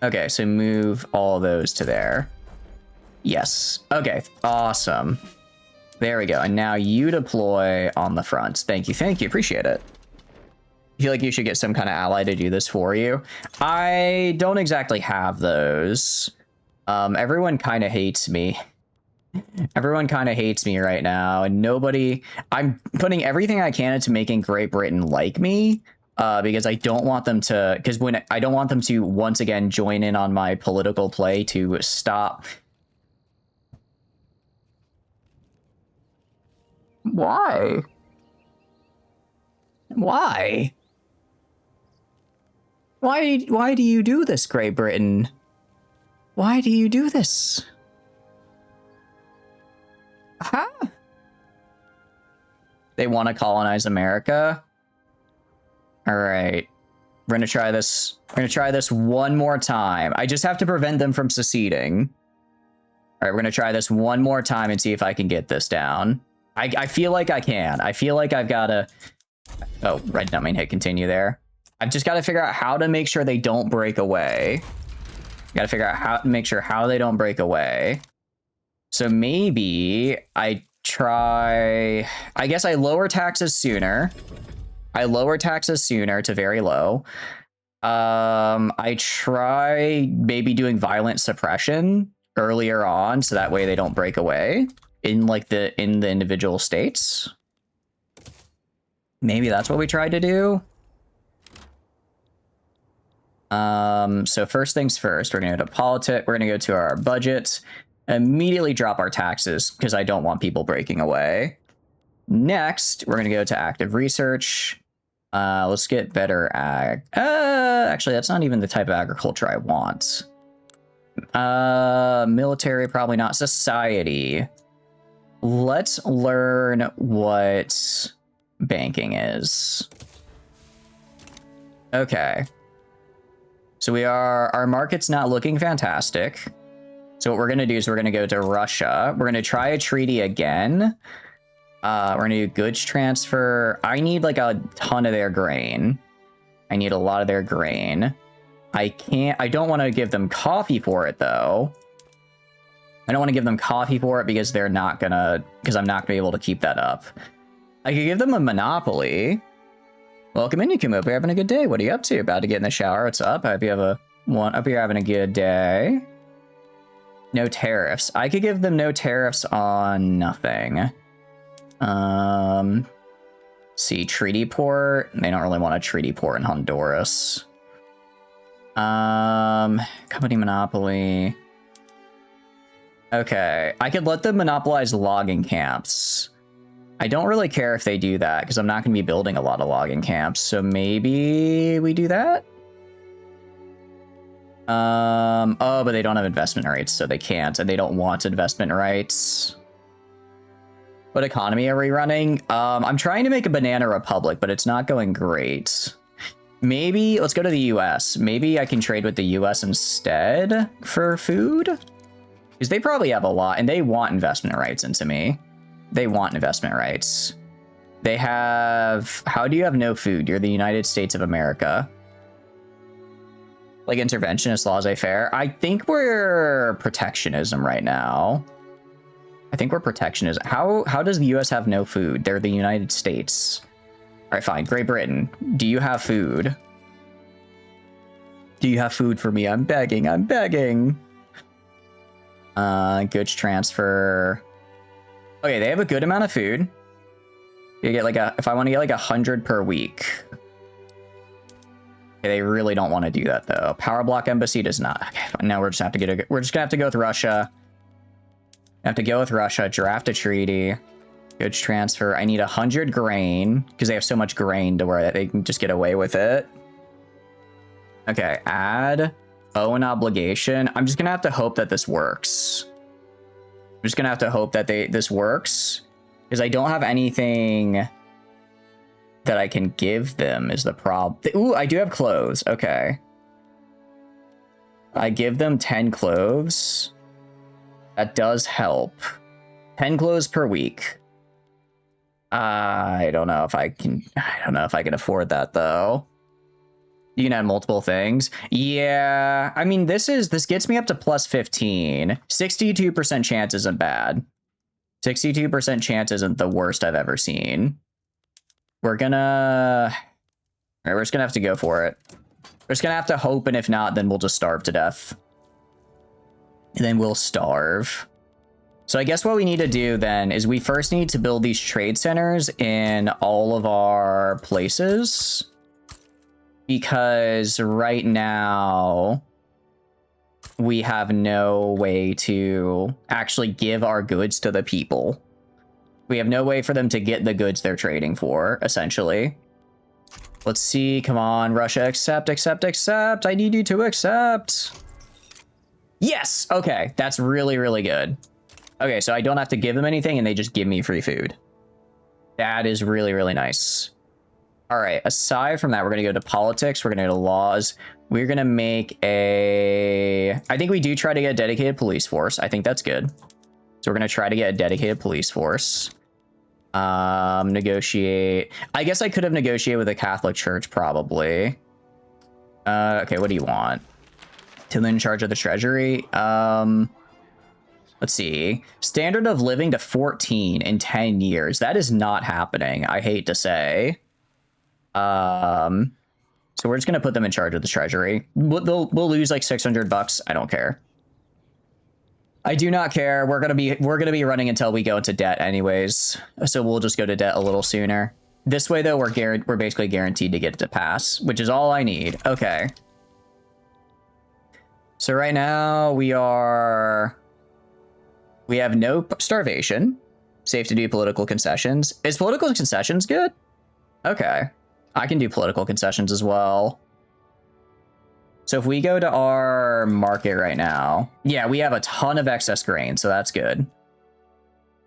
Okay, so move all those to there. Yes. Okay, awesome. There we go. And now you deploy on the front. Thank you. Thank you. Appreciate it. I feel like you should get some kind of ally to do this for you. I don't exactly have those. Everyone kind of hates me. Everyone kind of hates me right now. And nobody... I'm putting everything I can into making Great Britain like me. Because I don't want them to... Because I don't want them to once again join in on my political play to stop... Why? Why? Why do you do this, Great Britain? Why do you do this? Huh? They want to colonize America? All right. We're going to try this. We're going to try this one more time. I just have to prevent them from seceding. All right, we're going to try this one more time and see if I can get this down. I feel like I can. I feel like I've got to... Oh, right, I mean, hit continue there. I've just got to figure out how to make sure they don't break away. Got to figure out how to make sure how they don't break away. So maybe I try... I guess I lower taxes sooner. I lower taxes sooner to very low. I try maybe doing violent suppression earlier on, so that way they don't break away in like the individual states. Maybe that's what we tried to do. So first things first, we're gonna go to politics. We're gonna go to our budget. Immediately drop our taxes because I don't want people breaking away. Next, we're gonna go to active research. Let's get better ag. Actually, that's not even the type of agriculture I want. Military, probably not. Society. Let's learn what banking is. Okay. So our market's not looking fantastic. So what we're going to do is we're going to go to Russia. We're going to try a treaty again. We're going to do goods transfer. I need like a ton of their grain. I need a lot of their grain. I don't want to give them coffee for it though. I don't want to give them coffee for it because I'm not going to be able to keep that up. I could give them a monopoly. Welcome in, Yukimo. You're having a good day. What are you up to? About to get in the shower. What's up? I hope you're having a good day. No tariffs. I could give them no tariffs on nothing. See, treaty port. They don't really want a treaty port in Honduras. Company monopoly. Okay, I could let them monopolize logging camps. I don't really care if they do that because I'm not going to be building a lot of logging camps. So maybe we do that. Oh, but they don't have investment rights, so they can't, and they don't want investment rights. What economy are we running? I'm trying to make a banana republic, but it's not going great. Maybe let's go to the US. Maybe I can trade with the US instead for food, because they probably have a lot, and they want investment rights into me. They want investment rights. They have... How do you have no food? You're the United States of America. Like interventionist laissez-faire. I think we're protectionism right now. I think we're protectionist. How does the US have no food? They're the United States. All right, fine. Great Britain, do you have food? Do you have food for me? I'm begging. I'm begging. Goods transfer. Okay, they have a good amount of food. You get like if I want to get like 100 per week. Okay, they really don't want to do that though. Power block embassy does not. Okay, now we're just gonna have to go with Russia. Have to go with Russia. Draft a treaty. Goods transfer. I need 100 grain because they have so much grain to where they can just get away with it. Okay, add owe an obligation. I'm just gonna have to hope that this works. I'm just gonna have to hope that this works because I don't have anything that I can give them is the problem. Ooh, I do have clothes. Okay. I give them 10 clothes. That does help. 10 clothes per week. I don't know if I can afford that though. You can add multiple things. Yeah, I mean, this gets me up to plus 15. 62% chance isn't bad. 62% chance isn't the worst I've ever seen. We're just gonna have to go for it. We're just gonna have to hope, and if not, then we'll just starve to death. And then we'll starve. So I guess what we need to do then is we first need to build these trade centers in all of our places. Because right now, we have no way to actually give our goods to the people. We have no way for them to get the goods they're trading for, essentially. Let's see. Come on, Russia, accept, accept, accept. I need you to accept. Yes. Okay. That's really, really good. Okay. So I don't have to give them anything and they just give me free food. That is really, really nice. All right, aside from that, we're going to go to politics. We're going to go to laws. We're going to make I think we do try to get a dedicated police force. I think that's good. So we're going to try to get a dedicated police force. Negotiate. I guess I could have negotiated with the Catholic Church, probably. Okay, what do you want? To in charge of the treasury. Let's see. Standard of living to 14 in 10 years. That is not happening, I hate to say. So we're just gonna put them in charge of the treasury. We'll lose like $600. I don't care. I do not care. We're gonna be running until we go into debt anyways. So we'll just go to debt a little sooner. This way though, we're basically guaranteed to get it to pass, which is all I need. Okay. So right now we have no starvation. Safe to do political concessions. Is political concessions good? Okay. I can do political concessions as well. So if we go to our market right now, yeah, we have a ton of excess grain, so that's good.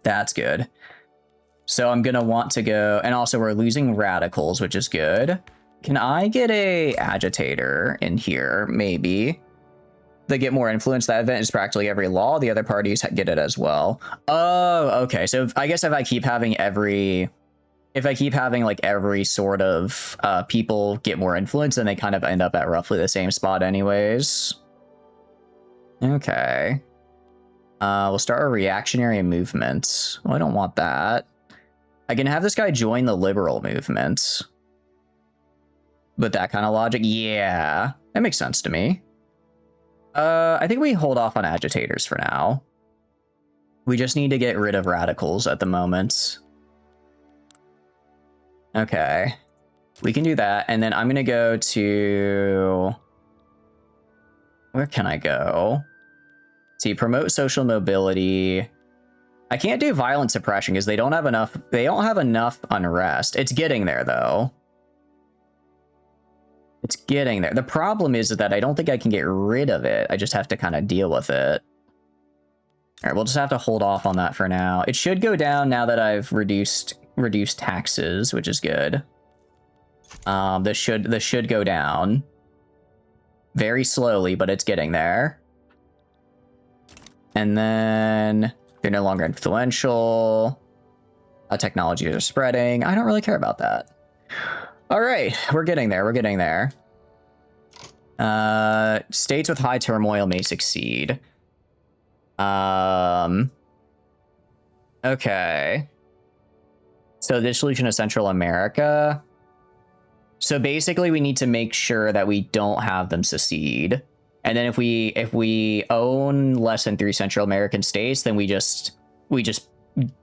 That's good. So I'm gonna want to go, and also we're losing radicals, which is good. Can I get a agitator in here? Maybe. They get more influence. That event is practically every law. The other parties get it as well. Oh, okay. So I guess if I keep having like every sort of people get more influence, then they kind of end up at roughly the same spot anyways. Okay. We'll start a reactionary movement. Well, I don't want that. I can have this guy join the liberal movement. With that kind of logic, yeah, that makes sense to me. I think we hold off on agitators for now. We just need to get rid of radicals at the moment. Okay, we can do that. And then I'm going to go to... Where can I go? See, promote social mobility. I can't do violent suppression because they don't have enough unrest. It's getting there, though. It's getting there. The problem is that I don't think I can get rid of it. I just have to kind of deal with it. All right, we'll just have to hold off on that for now. It should go down now that I've reduced taxes, which is good. This should go down very slowly, but it's getting there. And then they're no longer influential. Technologies are spreading. I don't really care about that. All right, we're getting there. We're getting there. States with high turmoil may succeed. Okay. So dissolution of Central America. So basically we need to make sure that we don't have them secede. And then if we own less than 3 Central American states, then we just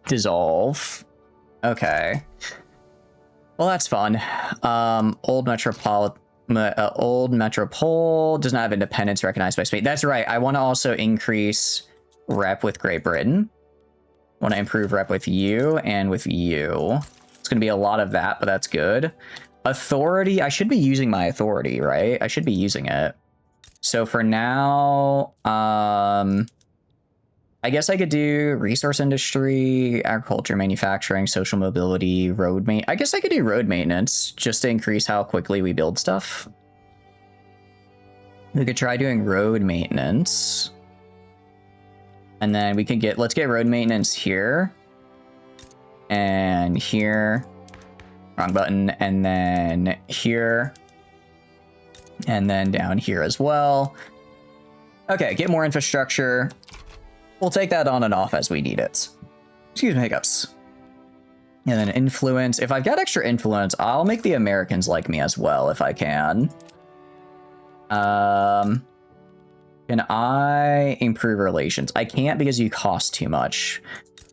dissolve. Okay. Well, that's fun. Old Metropole does not have independence recognized by Spain. That's right. I want to also increase rep with Great Britain. I want to improve rep with you and with you. It's going to be a lot of that, but that's good. Authority. I should be using my authority, right? I should be using it. So for now, I guess I could do resource industry, agriculture, manufacturing, social mobility, road maintenance. I guess I could do road maintenance just to increase how quickly we build stuff. We could try doing road maintenance. And then we could let's get road maintenance here. And here. Wrong button. And then here. And then down here as well. Okay, get more infrastructure. We'll take that on and off as we need it. Excuse me, hiccups. And then influence. If I've got extra influence, I'll make the Americans like me as well if I can. Can I improve relations? I can't because you cost too much.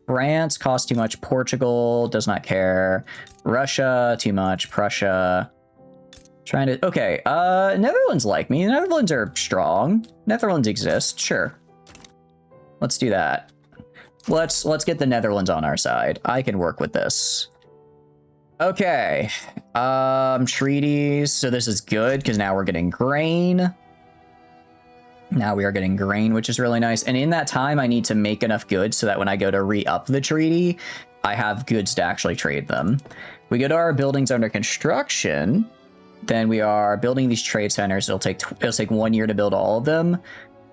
France costs too much. Portugal does not care. Russia, too much. Prussia. Trying to... Okay, Netherlands like me. Netherlands are strong. Netherlands exist, sure. Let's do that. Let's get the Netherlands on our side. I can work with this. Okay. Treaties. So this is good because now we're getting grain. Now we are getting grain, which is really nice. And in that time, I need to make enough goods so that when I go to re-up the treaty, I have goods to actually trade them. We go to our buildings under construction. Then we are building these trade centers. It'll take 1 year to build all of them.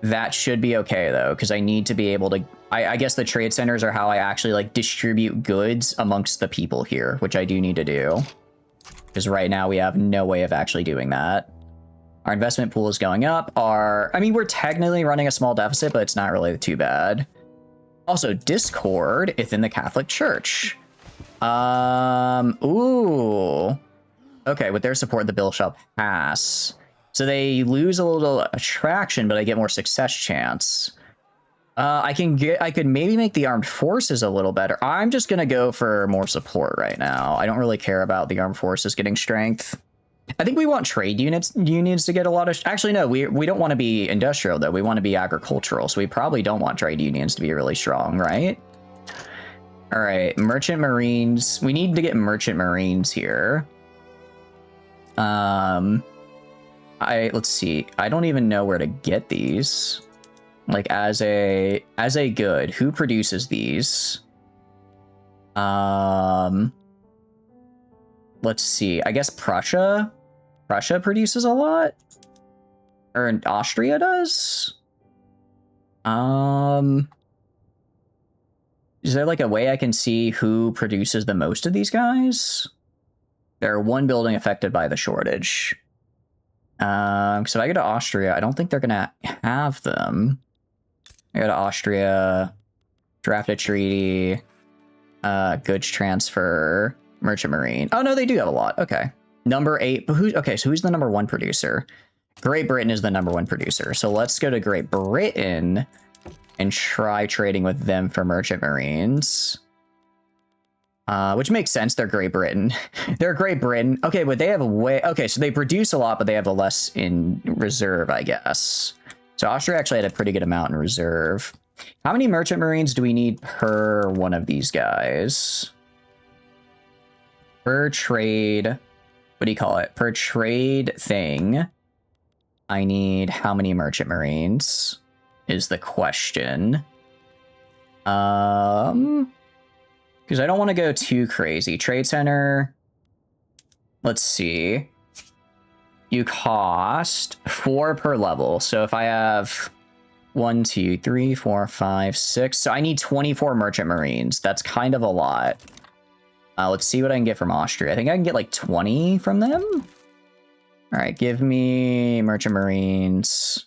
That should be okay though, because I need to be able to. I guess the trade centers are how I actually like distribute goods amongst the people here, which I do need to do. Because right now we have no way of actually doing that. Our investment pool is going up. I mean, we're technically running a small deficit, but it's not really too bad. Also, Discord is in the Catholic Church. Ooh. Okay, with their support, the bill shall pass. So they lose a little attraction, but I get more success chance. I could maybe make the armed forces a little better. I'm just gonna go for more support right now. I don't really care about the armed forces getting strength. I think we want trade unions to get a lot of... Actually, no, we don't want to be industrial, though. We want to be agricultural, so we probably don't want trade unions to be really strong, right? All right, merchant marines. We need to get merchant marines here. Let's see. I don't even know where to get these. Like, as a good, who produces these? Let's see. I guess Prussia produces a lot? Or Austria does? Is there like a way I can see who produces the most of these guys? They're one building affected by the shortage. So if I go to Austria, I don't think they're gonna have them. I go to Austria, draft a treaty, goods transfer, merchant marine. Oh no, they do have a lot. Okay. Number 8, but who's the number 1 producer? Great Britain is the number 1 producer. So let's go to Great Britain and try trading with them for merchant marines. Which makes sense, they're Great Britain. They're Great Britain. Okay, but they have okay, so they produce a lot, but they have a less in reserve, I guess. So Austria actually had a pretty good amount in reserve. How many merchant marines do we need per one of these guys? Per trade, what do you call it? Per trade thing, I need how many merchant marines is the question. Because I don't want to go too crazy. Trade center, let's see. You cost 4 per level. So if I have 1, 2, 3, 4, 5, 6. So I need 24 merchant marines. That's kind of a lot. Let's see what I can get from Austria. I think I can get like 20 from them. All right, give me merchant marines.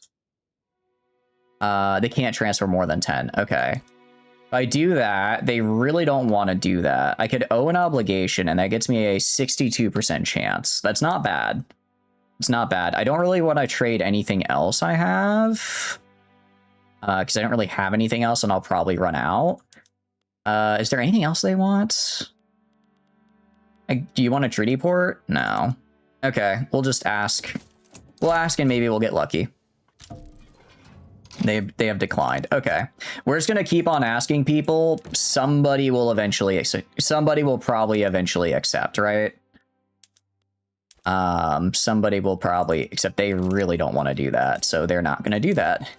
They can't transfer more than 10. Okay. If I do that, they really don't want to do that. I could owe an obligation, and that gets me a 62% chance. That's not bad. It's not bad. I don't really want to trade anything else I have. Because I don't really have anything else, and I'll probably run out. Is there anything else they want? Do you want a treaty port? No. Okay, we'll just ask. We'll ask, and maybe we'll get lucky. They have declined. Okay, we're just gonna keep on asking people. Somebody will eventually. Somebody will probably eventually accept, right? Somebody will probably, except they really don't want to do that, so they're not gonna do that.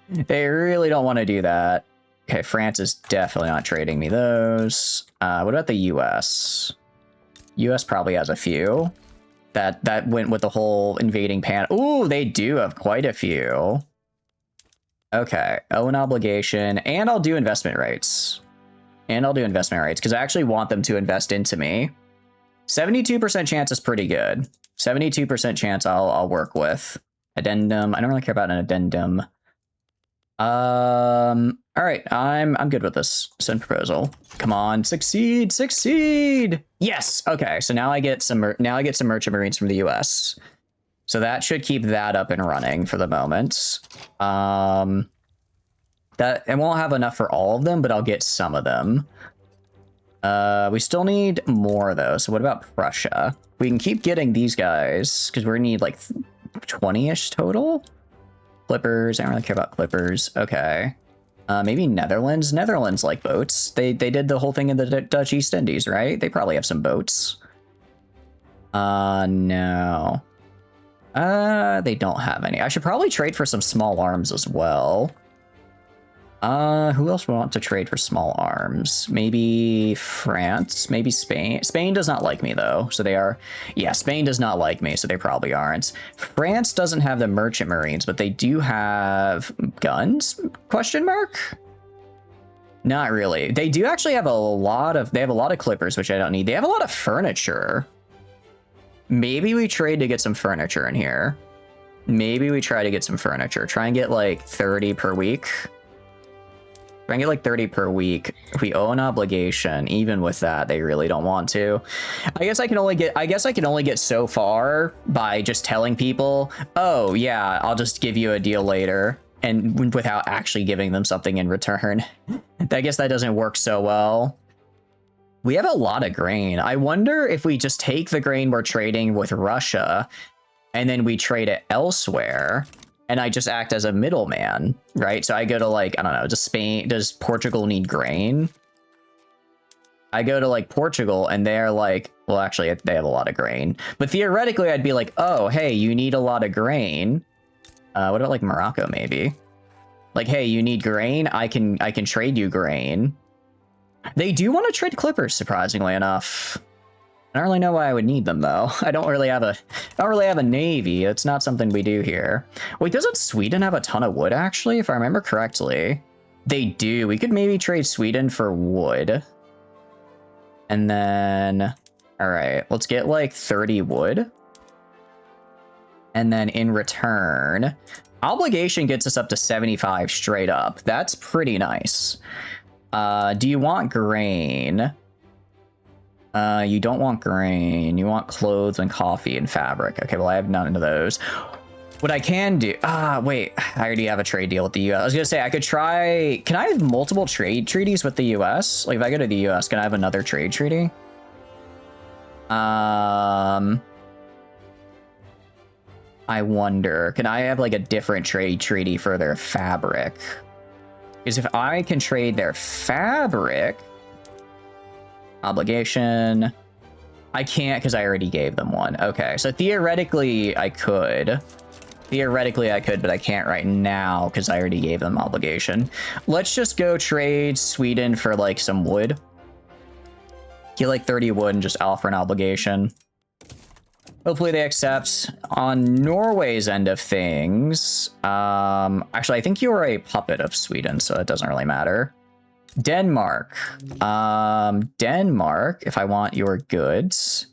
They really don't want to do that. Okay, France is definitely not trading me those. What about the US? US probably has a few. That went with the whole invading pan. Ooh, they do have quite a few. Okay, owe an obligation, and I'll do investment rates. And I'll do investment rates, because I actually want them to invest into me. 72% chance is pretty good. 72% chance I'll work with. Addendum, I don't really care about an addendum. All right, I'm good with this. Send proposal. Come on, succeed, succeed. Yes. Okay, so now I get some merchant marines from the US. So that should keep that up and running for the moment. That I won't have enough for all of them, but I'll get some of them. We still need more though. So what about Prussia? We can keep getting these guys because we need like 20-ish total. Clippers. I don't really care about Clippers. Okay. Maybe Netherlands. Netherlands like boats. They did the whole thing in the Dutch East Indies, right? They probably have some boats. No. They don't have any. I should probably trade for some small arms as well. Who else would want to trade for small arms? Maybe France, maybe Spain. Spain does not like me though, so they are, yeah, Spain does not like me, so they probably aren't. France doesn't have the merchant marines, but they do have guns, question mark? Not really. They do actually have a lot of clippers, which I don't need. They have a lot of furniture. Maybe we trade to get some furniture in here. Maybe we try to get some furniture. Try and get like 30 per week. Try and get like 30 per week. If we owe an obligation, even with that, they really don't want to. I guess I can only get so far by just telling people, oh yeah, I'll just give you a deal later, and without actually giving them something in return. I guess that doesn't work so well. We have a lot of grain. I wonder if we just take the grain we're trading with Russia and then we trade it elsewhere, and I just act as a middleman, right? So I go to like, I don't know, does Portugal need grain? I go to like Portugal and they're like, well, actually they have a lot of grain, but theoretically I'd be like, oh, hey, you need a lot of grain. What about like Morocco maybe? Like, hey, you need grain? I can trade you grain. They do want to trade clippers, surprisingly enough. I don't really know why I would need them though. I don't really have a navy. It's not something we do here. Wait, doesn't Sweden have a ton of wood actually, if I remember correctly? They do. We could maybe trade Sweden for wood. And then, all right, let's get like 30 wood. And then in return, obligation gets us up to 75 straight up. That's pretty nice. Do you want grain? You don't want grain. You want clothes and coffee and fabric. Okay, well, I have none of those. What I can do... wait. I already have a trade deal with the US. I was going to say, I could try... Can I have multiple trade treaties with the US? Like, if I go to the US, can I have another trade treaty? I wonder. Can I have, like, a different trade treaty for their fabric? Because if I can trade their fabric... Obligation. I can't because I already gave them one. Okay, so theoretically I could. Theoretically I could, but I can't right now because I already gave them obligation. Let's just go trade Sweden for like some wood. Get like 30 wood and just offer an obligation. Hopefully they accept. On Norway's end of things, actually I think you are a puppet of Sweden, so it doesn't really matter. Denmark. Denmark, if I want your goods.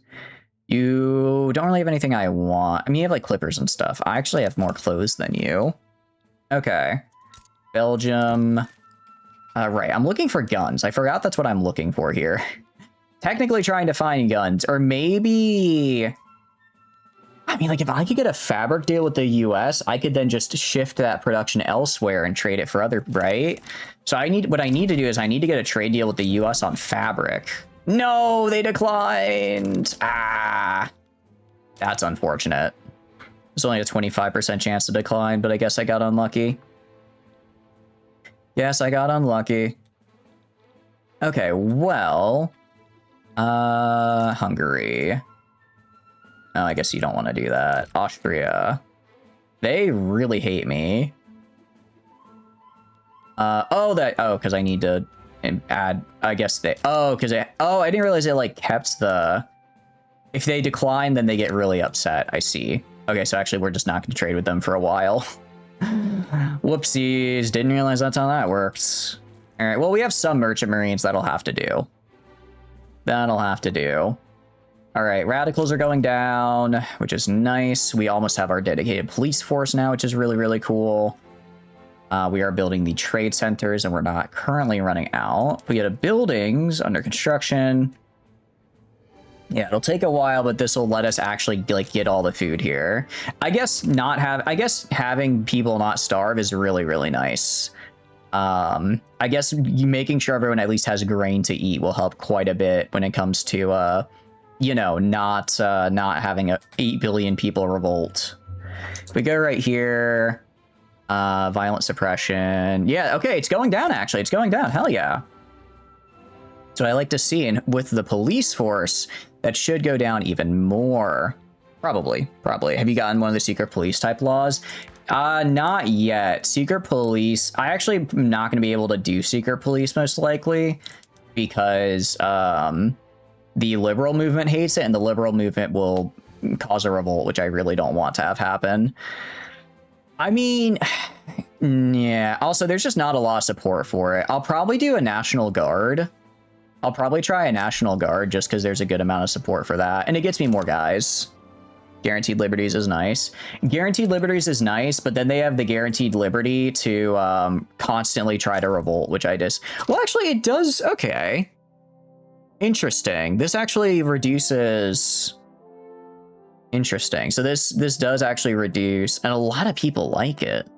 You don't really have anything I want. I mean, you have like clippers and stuff. I actually have more clothes than you. Okay. Belgium. Right, I'm looking for guns. I forgot that's what I'm looking for here. Technically trying to find guns, or maybe... I mean, like, if I could get a fabric deal with the US, I could then just shift that production elsewhere and trade it for other, right? So what I need to do is I need to get a trade deal with the US on fabric. No, they declined. Ah, that's unfortunate. There's only a 25% chance to decline, but I guess I got unlucky. Yes, I got unlucky. Okay, well, Hungary. Oh, I guess you don't want to do that. Austria. They really hate me. Because I need to add, I guess they, I didn't realize it, like, kept the, if they decline, then they get really upset. I see. Okay, so actually, we're just not going to trade with them for a while. Whoopsies, didn't realize that's how that works. All right, well, we have some merchant marines that'll have to do. That'll have to do. All right, radicals are going down, which is nice. We almost have our dedicated police force now, which is really, really cool. We are building the trade centers, and we're not currently running out. We get buildings under construction. Yeah, it'll take a while, but this will let us actually like get all the food here. I guess having people not starve is really, really nice. I guess making sure everyone at least has grain to eat will help quite a bit when it comes to you know, not having 8 billion people revolt. We go right here. Violent suppression. Yeah, okay, it's going down, actually. It's going down. Hell yeah. So I like to see, and with the police force, that should go down even more. Probably. Have you gotten one of the secret police type laws? Not yet. Secret police. I actually am not going to be able to do secret police, most likely, because, the liberal movement hates it, and the liberal movement will cause a revolt, which I really don't want to have happen. I mean, yeah. Also, there's just not a lot of support for it. I'll probably do a National Guard. I'll probably try a National Guard just because there's a good amount of support for that. And it gets me more guys. Guaranteed Liberties is nice. Guaranteed Liberties is nice, but then they have the Guaranteed Liberty to constantly try to revolt, which I just... Well, actually, it does... Okay. Interesting. This actually reduces... Interesting. So this does actually reduce, and a lot of people like it.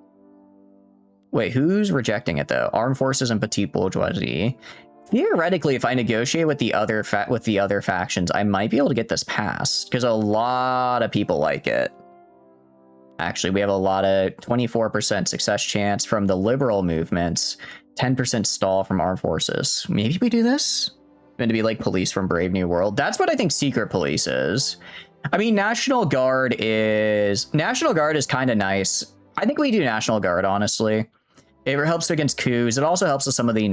Wait, who's rejecting it though? Armed Forces and Petite Bourgeoisie. Theoretically, if I negotiate with the other factions, I might be able to get this passed because a lot of people like it. Actually, we have a lot of 24% success chance from the liberal movements, 10% stall from Armed Forces. Maybe we do this? Meant to be like police from Brave New World. That's what I think secret police is. I mean, National Guard is kind of nice. I think we do National Guard, honestly. It helps against coups. It also helps with some of the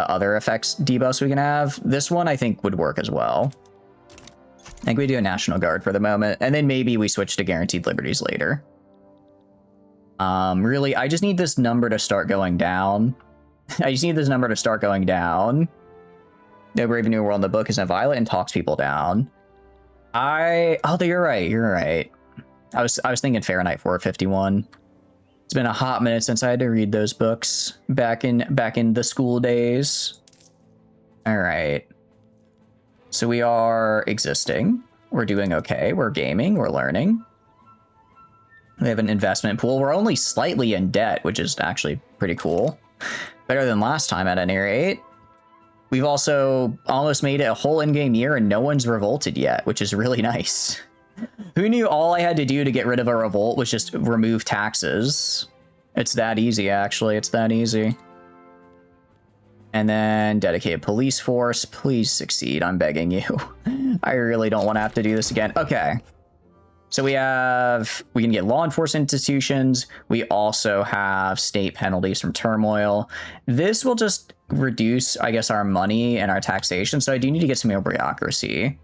other effects debuffs we can have. This one I think would work as well. I think we do a National Guard for the moment, and then maybe we switch to Guaranteed Liberties later. Really, I just need this number to start going down. No Brave New World in the book isn't violent and talks people down. You're right. I was thinking Fahrenheit 451. It's been a hot minute since I had to read those books back in the school days. All right. So we are existing. We're doing okay. We're gaming. We're learning. We have an investment pool. We're only slightly in debt, which is actually pretty cool. Better than last time at any rate. We've also almost made it a whole in-game year and no one's revolted yet, which is really nice. Who knew all I had to do to get rid of a revolt was just remove taxes? It's that easy, actually. It's that easy. And then dedicated police force. Please succeed. I'm begging you. I really don't want to have to do this again. Okay. So we can get law enforcement institutions. We also have state penalties from turmoil. This will just reduce, I guess, our money and our taxation. So I do need to get some more bureaucracy.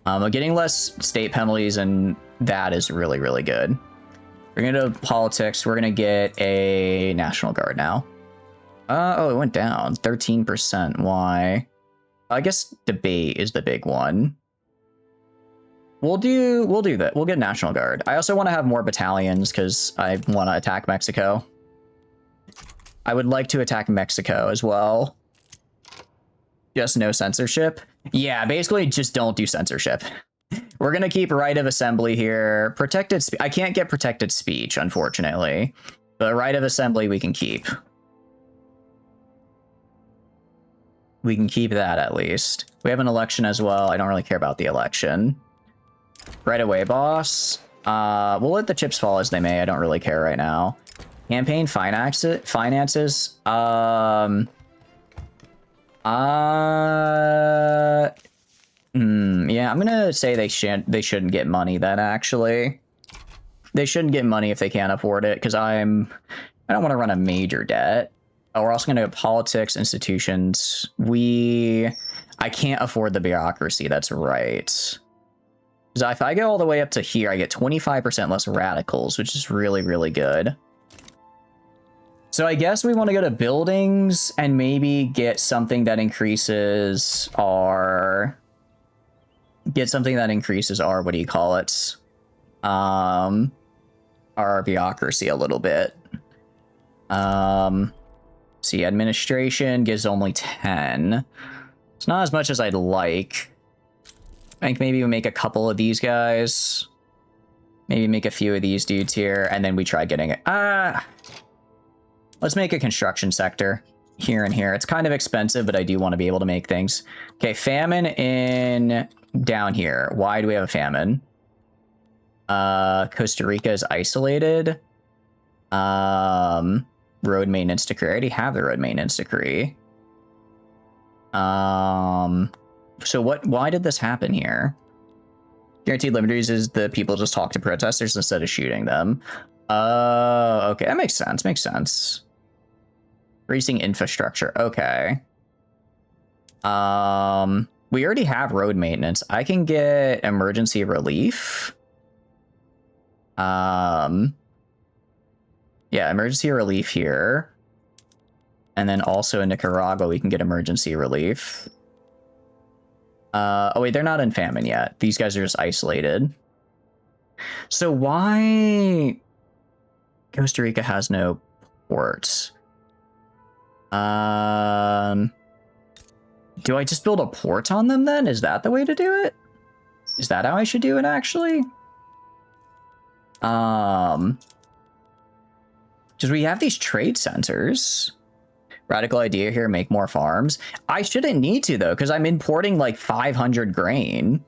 Getting less state penalties, and that is really, really good. We're going to politics. We're going to get a National Guard now. Oh, it went down 13%. Why? I guess debate is the big one. We'll do that. We'll get National Guard. I also want to have more battalions because I want to attack Mexico. I would like to attack Mexico as well. Just no censorship. Yeah, basically just don't do censorship. We're going to keep right of assembly here. Protected I can't get protected speech, unfortunately. But right of assembly we can keep. We can keep that at least. We have an election as well. I don't really care about the election. Right away, boss. We'll let the chips fall as they may. I don't really care right now. Campaign finances. Yeah, I'm gonna say they shouldn't get money then, actually. They shouldn't get money if they can't afford it, because I don't want to run a major debt. Oh, we're also gonna go politics, institutions. I can't afford the bureaucracy, that's right. Because if I go all the way up to here, I get 25% less radicals, which is really, really good. So I guess we want to go to buildings and maybe get something that increases our... what do you call it? Our bureaucracy a little bit. See, administration gives only 10. It's not as much as I'd like. I think maybe we make a couple of these guys. Maybe make a few of these dudes here, and then we try getting it. Let's make a construction sector here and here. It's kind of expensive, but I do want to be able to make things. Okay, famine in down here. Why do we have a famine? Costa Rica is isolated. Road maintenance decree. I already have the road maintenance decree. So why did this happen here? Guaranteed liberties is the people just talk to protesters instead of shooting them. Okay, that makes sense. Racing infrastructure, okay. We already have road maintenance. I can get emergency relief. Yeah, emergency relief here. And then also in Nicaragua, we can get emergency relief. Oh wait, they're not in famine yet. These guys are just isolated. So why Costa Rica has no ports? Do I just build a port on them then? Is that the way to do it? Is that how I should do it, actually? Because we have these trade centers. Radical idea here, make more farms. I shouldn't need to, though, because I'm importing like 500 grain.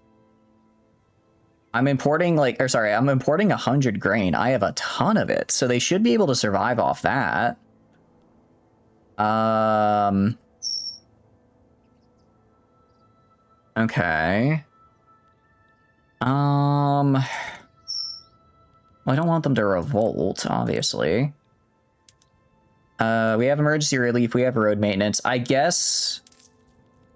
I'm importing 100 grain. I have a ton of it, so they should be able to survive off that. Okay. Well, I don't want them to revolt, obviously. We have emergency relief, we have road maintenance. I guess,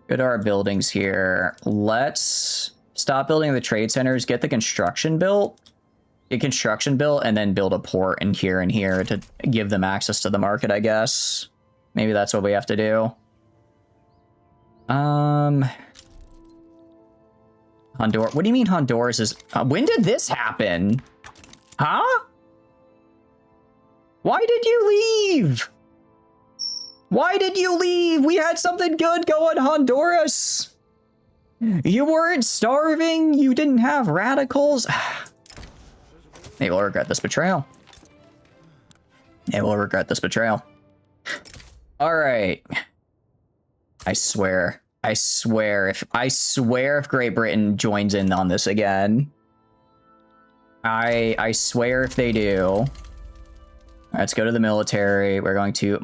go to our buildings here. Let's stop building the trade centers, get the construction built. Get construction built, and then build a port in here and here to give them access to the market, I guess. Maybe that's what we have to do. Honduras. What do you mean Honduras is... when did this happen? Huh? Why did you leave? Why did you leave? We had something good going, Honduras. You weren't starving. You didn't have radicals. They will regret this betrayal. They will regret this betrayal. All right. I swear if Great Britain joins in on this again. I swear if they do. Let's go to the military. We're going to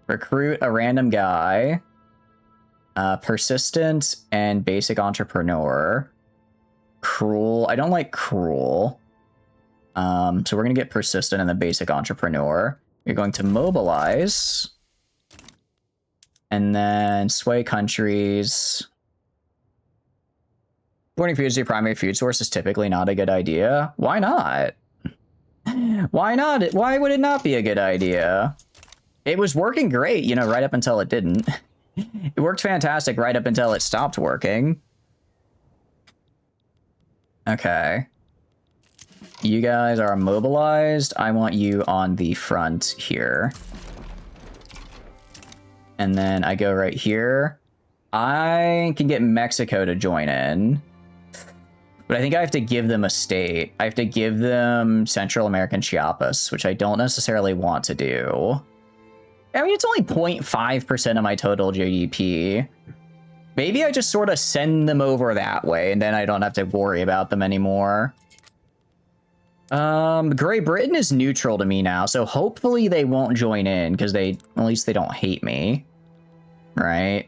recruit a random guy. Persistent and basic entrepreneur. Cruel. I don't like cruel. So we're going to get persistent and the basic entrepreneur. You're going to mobilize. And then sway countries. Importing foods to your primary food source is typically not a good idea. Why not? Why not? Why would it not be a good idea? It was working great, you know, right up until it didn't. It worked fantastic right up until it stopped working. Okay. You guys are immobilized. I want you on the front here. And then I go right here. I can get Mexico to join in. But I think I have to give them a state. I have to give them Central American Chiapas, which I don't necessarily want to do. I mean, it's only 0.5% of my total GDP. Maybe I just sort of send them over that way, and then I don't have to worry about them anymore. Great Britain is neutral to me now, so hopefully they won't join in, because at least they don't hate me. Right?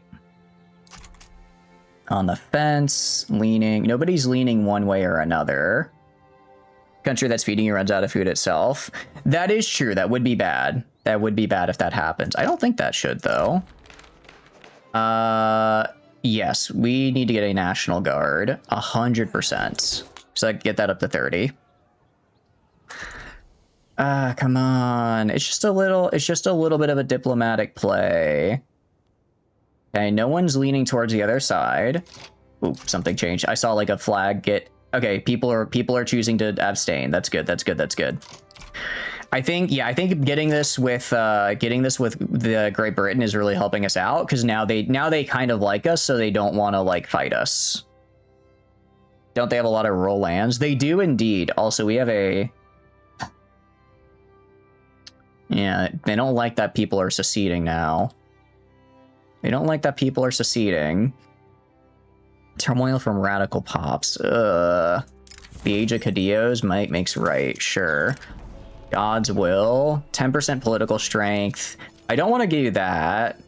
On the fence, leaning. Nobody's leaning one way or another. Country that's feeding you runs out of food itself. That is true. That would be bad. That would be bad if that happens. I don't think that should, though. Yes, we need to get a National Guard. 100%. So I can get that up to 30. Come on. It's just a little bit of a diplomatic play. Okay, no one's leaning towards the other side. Ooh, something changed. I saw like a flag get... Okay, people are choosing to abstain. That's good. That's good. That's good. I think getting this with the Great Britain is really helping us out, because now they kind of like us, so they don't want to like fight us. Don't they have a lot of rural lands? They do indeed. Also, we have a... Yeah, they don't like that people are seceding now. They don't like that people are seceding. Turmoil from radical pops. The Age of Cadillos might makes right, sure. God's will. 10% political strength. I don't want to give you that.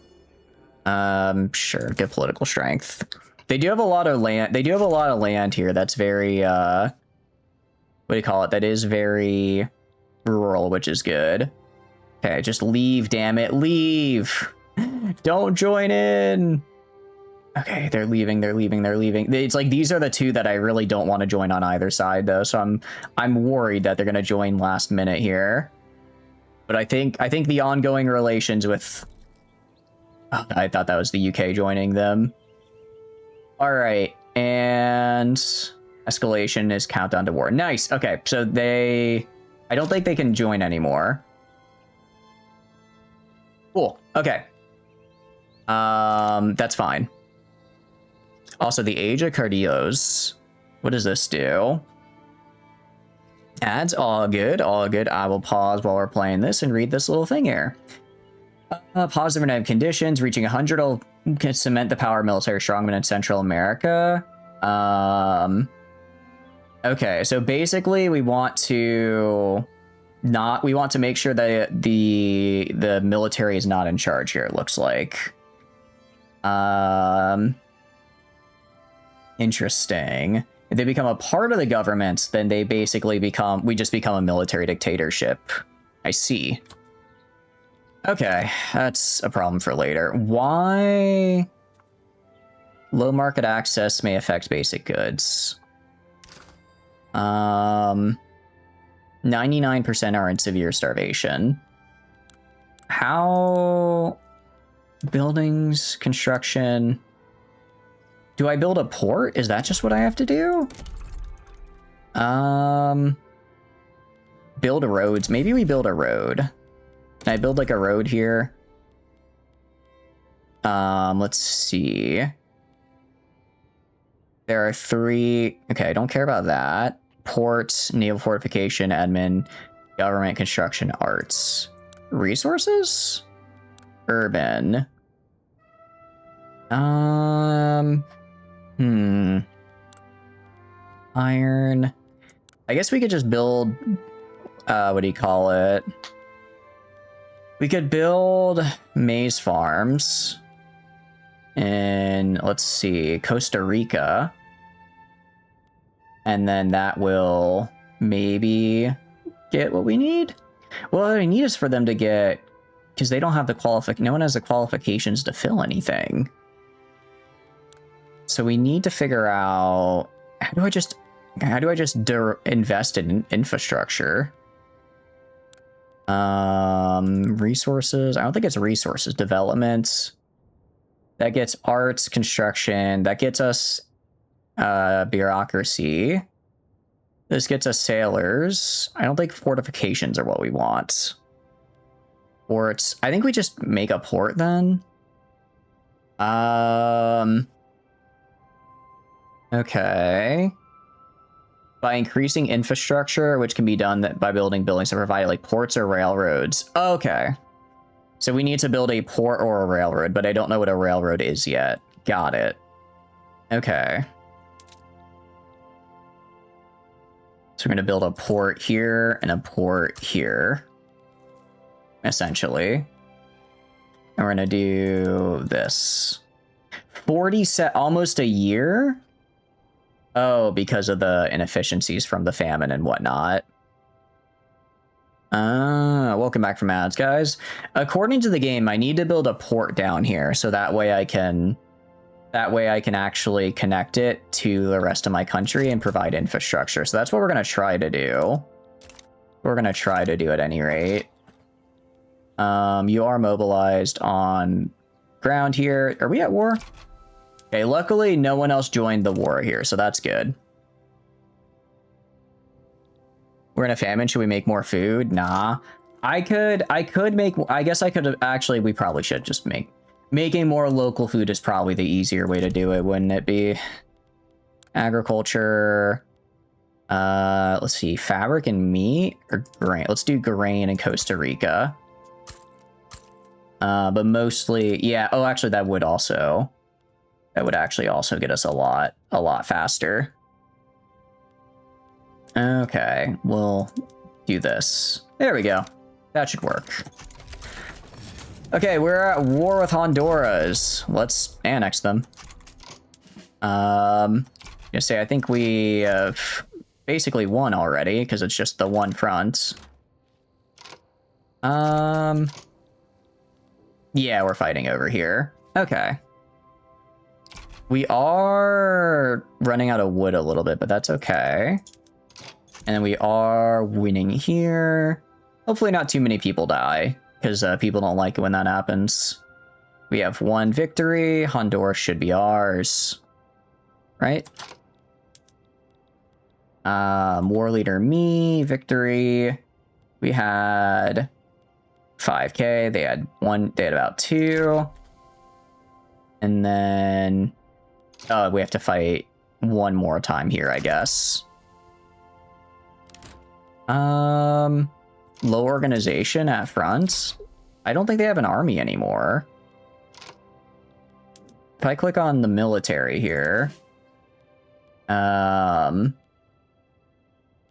Sure, get political strength. They do have a lot of land. They do have a lot of land here. That's very, what do you call it? That is very rural, which is good. Okay, just leave, damn it. Leave! Don't join in! Okay, they're leaving, they're leaving, they're leaving. It's like, these are the two that I really don't want to join on either side, though, so I'm worried that they're going to join last minute here. But I think the ongoing relations with... Oh, I thought that was the UK joining them. Alright, and... Escalation is countdown to war. Nice, okay, so they... I don't think they can join anymore. Cool, okay. That's fine. Also, the Age of Cardillos. What does this do? Ads, all good, all good. I will pause while we're playing this and read this little thing here. Positive and negative conditions. Reaching 100 will cement the power of military strongmen in Central America. Okay, so basically we want to make sure that the military is not in charge here, it looks like. Interesting. If they become a part of the government, then they basically we just become a military dictatorship. I see. Okay, that's a problem for later. Why? Low market access may affect basic goods. 99% are in severe starvation. How? Buildings, construction. Do I build a port? Is that just what I have to do? Build roads. Maybe we build a road. Can I build like a road here? Let's see. There are 3. Okay, I don't care about that. Ports, naval fortification, admin, government, construction, arts. Resources? Urban. Iron. I guess we could just build, what do you call it? We could build maize farms in, let's see, Costa Rica. And then that will maybe get what we need. Well, what we need is for them to get, because they don't have the no one has the qualifications to fill anything. So we need to figure out, how do I just invest in infrastructure? Resources. I don't think it's resources. Development. That gets arts, construction. That gets us bureaucracy. This gets us sailors. I don't think fortifications are what we want. Ports. I think we just make a port then. Okay. By increasing infrastructure, which can be done by building buildings that provide like ports or railroads. Okay. So we need to build a port or a railroad, but I don't know what a railroad is yet. Got it. Okay. So we're going to build a port here and a port here, essentially. And we're going to do this. 40 set, almost a year? Oh, because of the inefficiencies from the famine and whatnot. Welcome back from ads, guys. According to the game, I need to build a port down here, so that way I can actually connect it to the rest of my country and provide infrastructure. So that's what we're going to try to do. We're going to try to do at any rate. You are mobilized on ground here. Are we at war? Okay, luckily no one else joined the war here, so that's good. We're in a famine. Should we make more food? Nah. I could make, I guess I could actually, we probably should just making more local food is probably the easier way to do it, wouldn't it be? Agriculture. Let's see, fabric and meat or grain. Let's do grain in Costa Rica. But mostly, yeah. Oh, actually, that would actually also get us a lot faster. Okay, we'll do this. There we go. That should work. Okay, we're at war with Honduras. Let's annex them. Just say I think we have basically won already because it's just the one front. Yeah, we're fighting over here. Okay. We are running out of wood a little bit, but that's okay. And then we are winning here. Hopefully not too many people die, because people don't like it when that happens. We have one victory. Honduras should be ours. Right? War leader me, victory. We had 5k. They had about 2. And then we have to fight one more time here, I guess. Low organization at front. I don't think they have an army anymore. If I click on the military here,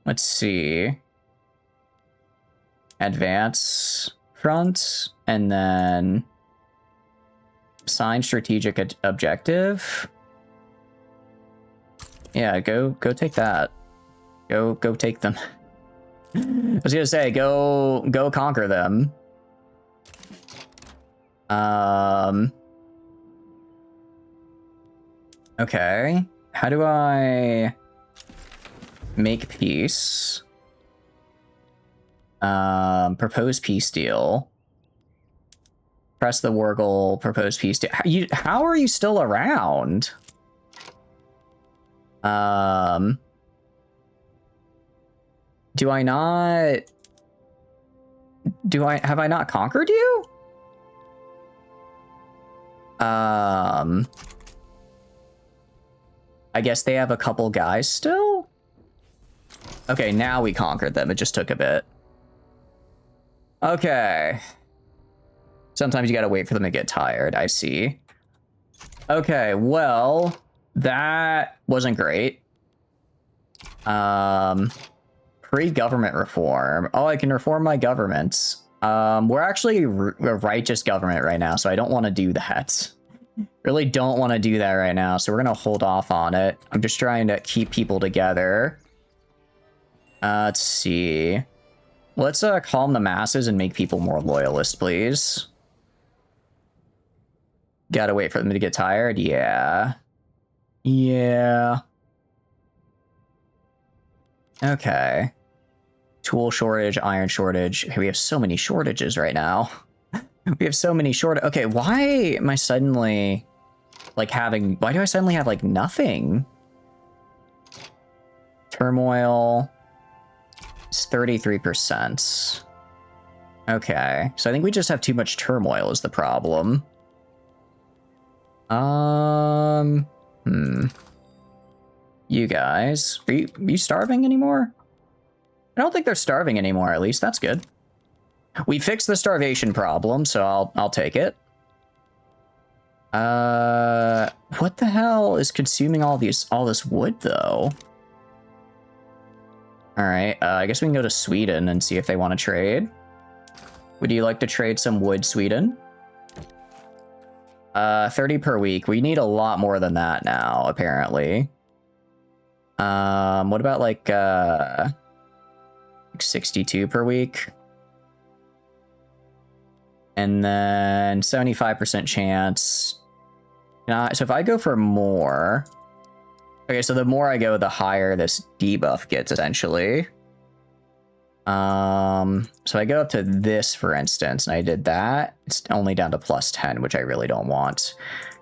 let's see. Advance front, and then assign strategic objective. Yeah, go take that. Go take them. I was gonna say, go conquer them. Okay. How do I make peace? Propose peace deal. Press the war goal, propose peace deal. How are you still around? Do I not... have I not conquered you? I guess they have a couple guys still? Okay, now we conquered them. It just took a bit. Okay. Sometimes you gotta wait for them to get tired. I see. Okay, well, that wasn't great. Pre-government reform. Oh, I can reform my governments. We're actually a righteous government right now, so I don't want to do that. Really don't want to do that right now, so we're gonna hold off on it. I'm just trying to keep people together. Let's see. Let's calm the masses and make people more loyalist, please. Gotta wait for them to get tired. Yeah. Yeah. Okay. Tool shortage, iron shortage. Hey, we have so many shortages right now. We have so many Okay, why am I suddenly like having... Why do I suddenly have like nothing? Turmoil is 33%. Okay, so I think we just have too much turmoil is the problem. You guys, are you starving anymore? I don't think they're starving anymore, at least. That's good. We fixed the starvation problem, so I'll take it. What the hell is consuming all this wood, though? Alright, I guess we can go to Sweden and see if they want to trade. Would you like to trade some wood, Sweden? 30 per week. We need a lot more than that now, apparently. What about like 62 per week? And then 75% chance. So if I go for more... Okay, so the more I go, the higher this debuff gets, essentially. So I go up to this, for instance, and I did that. It's only down to plus 10, which I really don't want.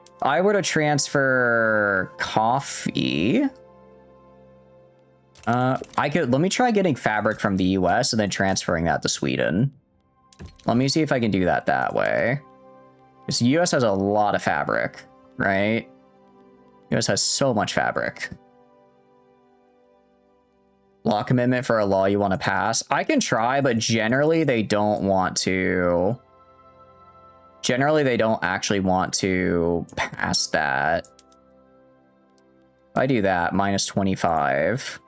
If I were to transfer coffee... let me try getting fabric from the US and then transferring that to Sweden. Let me see if I can do that way. Because the US has a lot of fabric, right? US has so much fabric. Law commitment for a law you want to pass. I can try, but generally they don't want to. Generally, they don't actually want to pass that. If I do that, minus 25.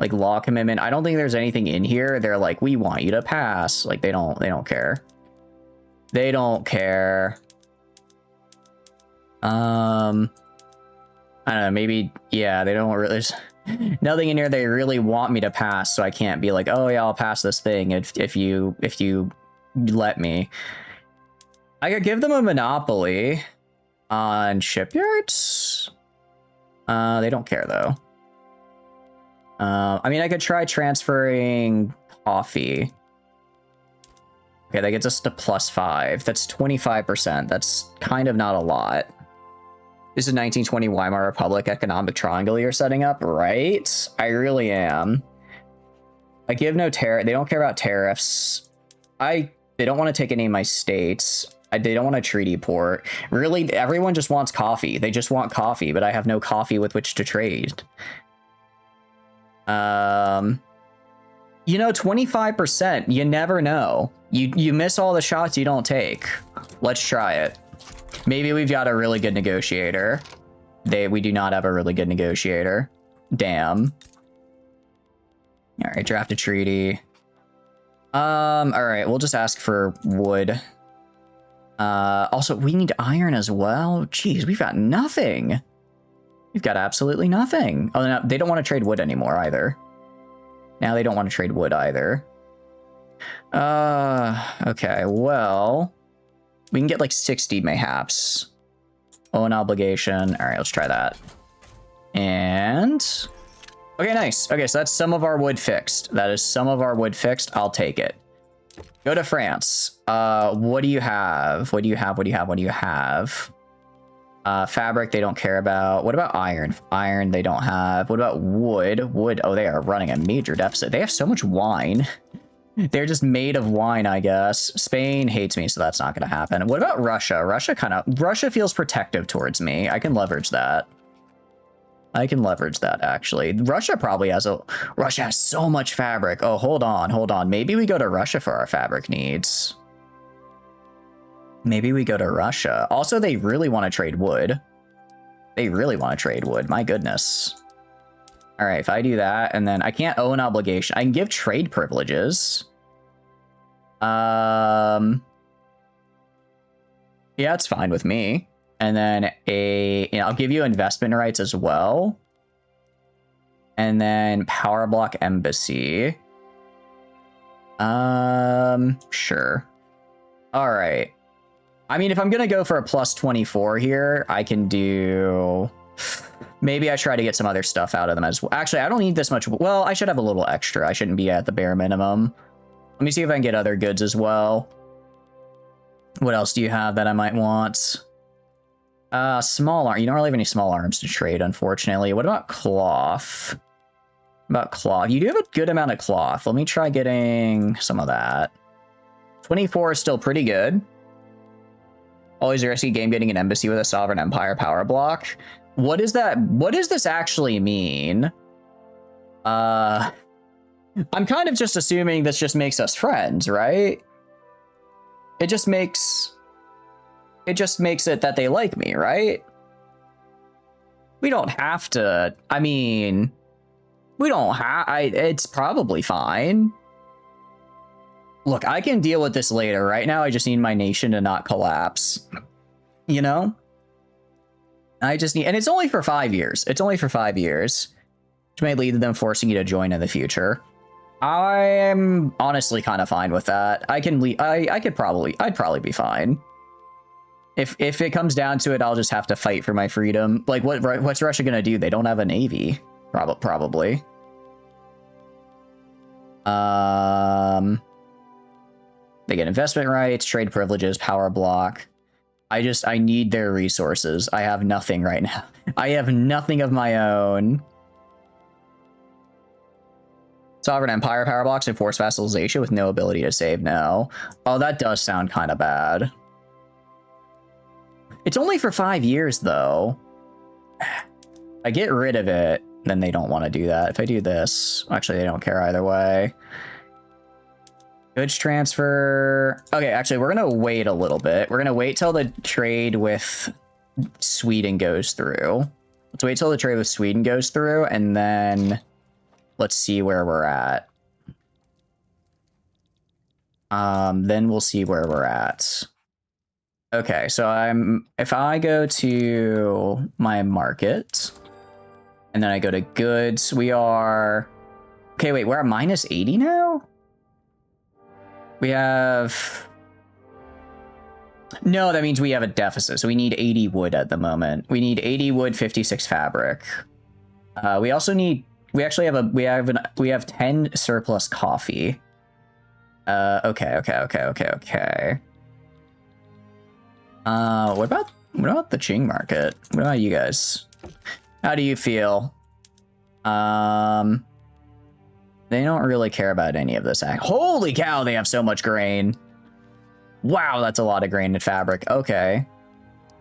Like law commitment. I don't think there's anything in here. They're like, we want you to pass. Like they don't care. They don't care. I don't know, maybe, yeah, they don't really, there's nothing in here they really want me to pass, so I can't be like, oh yeah, I'll pass this thing if you let me. I could give them a monopoly on shipyards. They don't care though. I mean, I could try transferring coffee. Okay, that gets us to plus 5. That's 25%. That's kind of not a lot. This is 1920 Weimar Republic economic triangle you're setting up, right? I really am. I give no tariff. They don't care about tariffs. They don't want to take any of my states. They don't want a treaty port. Really, everyone just wants coffee. They just want coffee, but I have no coffee with which to trade. You know, 25%. You never know. You miss all the shots you don't take. Let's try it. Maybe we've got a really good negotiator. We do not have a really good negotiator. Damn. All right, draft a treaty. All right, we'll just ask for wood. Also, we need iron as well. Jeez, we've got nothing. We've got absolutely nothing. Oh, no, they don't want to trade wood anymore either. Now they don't want to trade wood either. Okay, well... We can get like 60 mayhaps. Oh, an obligation. All right, let's try that. And... Okay, nice. Okay, so that's some of our wood fixed. That is some of our wood fixed. I'll take it. Go to France. What do you have? What do you have? What do you have? What do you have? Fabric, they don't care about. What about iron? Iron, they don't have. What about wood? Wood, oh, they are running a major deficit. They have so much wine. They're just made of wine, I guess. Spain hates me, so that's not going to happen. What about Russia? Russia feels protective towards me. I can leverage that. I can leverage that, actually. Russia has so much fabric. Oh, hold on. Maybe we go to Russia for our fabric needs. Maybe we go to Russia. Also, they really want to trade wood. My goodness. All right, if I do that, and then I can't owe an obligation. I can give trade privileges. Yeah, it's fine with me. And then I'll give you investment rights as well. And then power block embassy. Sure. All right. I mean, if I'm gonna go for a plus 24 here, I can do... Maybe I try to get some other stuff out of them as well. Actually, I don't need this much. Well, I should have a little extra. I shouldn't be at the bare minimum. Let me see if I can get other goods as well. What else do you have that I might want? Small arm. You don't really have any small arms to trade, unfortunately. What about cloth? About cloth. You do have a good amount of cloth. Let me try getting some of that. 24 is still pretty good. Always a risky game getting an embassy with a sovereign empire power block. What is that? What does this actually mean? I'm kind of just assuming this just makes us friends, right? It just makes it that they like me, right? We don't have to. I mean, we don't have. It's probably fine. Look, I can deal with this later. Right now, I just need my nation to not collapse. You know? I just need, and it's only for 5 years. It's only for 5 years, which may lead to them forcing you to join in the future. I'm honestly kind of fine with that. I can leave. I'd probably be fine. If it comes down to it, I'll just have to fight for my freedom. Like, what's Russia gonna do? They don't have a navy. Probably. They get investment rights, trade privileges, power block. I need their resources. I have nothing right now. I have nothing of my own. Sovereign Empire power blocks and forced vassalization with no ability to save now. Oh, that does sound kind of bad. It's only for 5 years, though. I get rid of it, then they don't want to do that. If I do this, actually, they don't care either way. Goods transfer. Okay, actually, we're going to wait a little bit. We're going to wait till the trade with Sweden goes through. Let's wait till the trade with Sweden goes through, and then let's see where we're at. Then we'll see where we're at. Okay, so if I go to my market, and then I go to goods, we are... Okay, wait, we're at minus 80 now? We have... No, that means we have a deficit, so we need 80 wood at the moment. We need 80 wood, 56 fabric. We also need... We actually have we have 10 surplus coffee. Okay. What about the Qing market? What about you guys? How do you feel? They don't really care about any of this. Holy cow, they have so much grain. Wow, that's a lot of grain and fabric. Okay.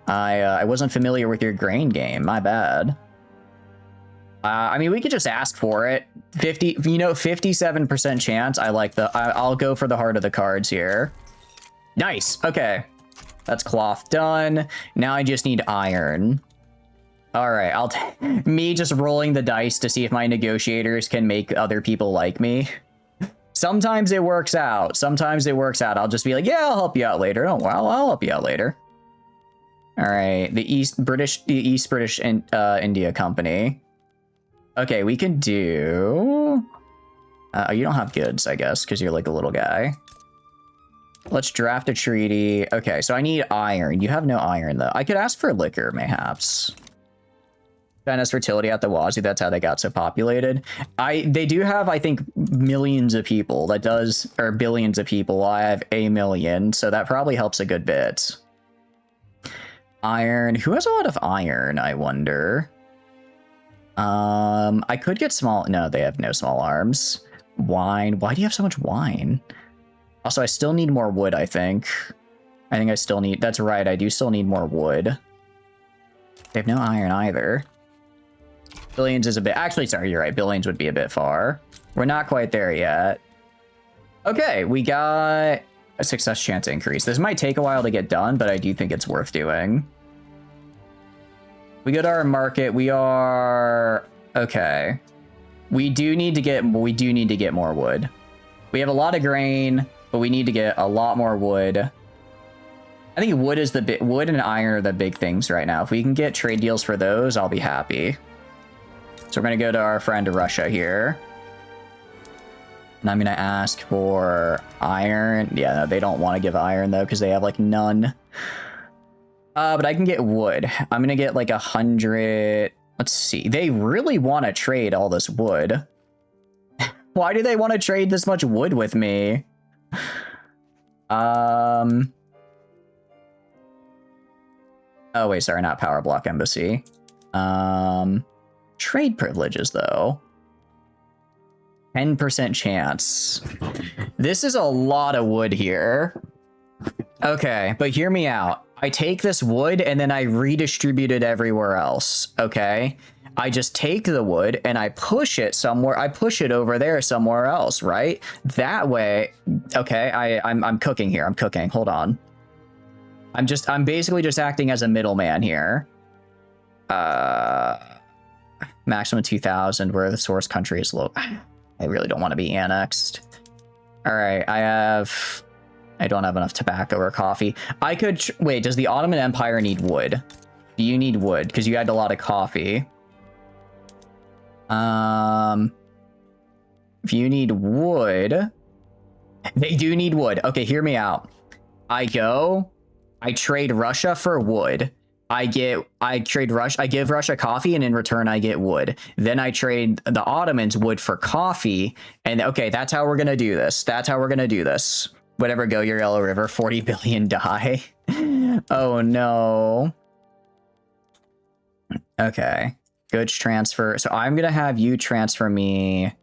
I wasn't familiar with your grain game. My bad. I mean, we could just ask for it. 57% chance. I'll go for the heart of the cards here. Nice. Okay. That's cloth done. Now I just need iron. All right. Me just rolling the dice to see if my negotiators can make other people like me. Sometimes it works out. Sometimes it works out. I'll just be like, yeah, I'll help you out later. Oh, well, I'll help you out later. All right. The East British India Company. Okay, we can do... you don't have goods, I guess, because you're like a little guy. Let's draft a treaty. Okay, so I need iron. You have no iron, though. I could ask for liquor, mayhaps. China's fertility at the Wazoo, that's how they got so populated. They do have, I think, millions of people. Or billions of people. I have a million, so that probably helps a good bit. Iron. Who has a lot of iron, I wonder? I could get small... No, they have no small arms. Wine. Why do you have so much wine? Also, I still need more wood, I think. I think I still need... That's right, I do still need more wood. They have no iron either. Billions is a bit... Actually, sorry, you're right. Billions would be a bit far. We're not quite there yet. Okay, we got a success chance increase. This might take a while to get done, but I do think it's worth doing. We go to our market. We are... Okay. We do need to get more wood. We have a lot of grain, but we need to get a lot more wood. I think wood and iron are the big things right now. If we can get trade deals for those, I'll be happy. So we're going to go to our friend Russia here. And I'm going to ask for iron. Yeah, no, they don't want to give iron, though, because they have, like, none. But I can get wood. I'm going to get, like, 100... Let's see. They really want to trade all this wood. Why do they want to trade this much wood with me? Oh, wait, sorry, not power block embassy. Trade privileges, though. 10% chance. This is a lot of wood here. Okay, but hear me out. I take this wood and then I redistribute it everywhere else, okay? I just take the wood and I push it somewhere. I push it over there somewhere else, right? That way, okay, I'm cooking here. I'm cooking. Hold on. I'm basically just acting as a middleman here. Maximum 2,000 where the source country is low. I really don't want to be annexed. All right, I don't have enough tobacco or coffee. I could, wait, does the Ottoman Empire need wood? Do you need wood? Because you had a lot of coffee. If you need wood, they do need wood. Okay, hear me out. I trade Russia for wood. I give Russia coffee, and in return I get wood. Then I trade the Ottomans wood for coffee, and okay, that's how we're gonna do this. That's how we're gonna do this. Whatever, go your Yellow River, 40 billion die. Oh no. Okay, goods transfer. So I'm gonna have you transfer me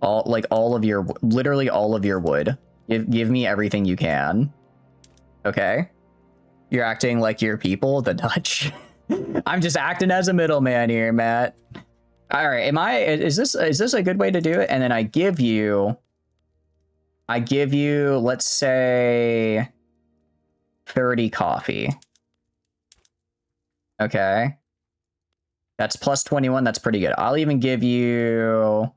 all of your, literally all of your wood. Give me everything you can. Okay. You're acting like your people, the Dutch. I'm just acting as a middleman here, Matt. All right, is this a good way to do it? And then I give you, let's say 30 coffee. Okay. That's plus 21, that's pretty good. I'll even give you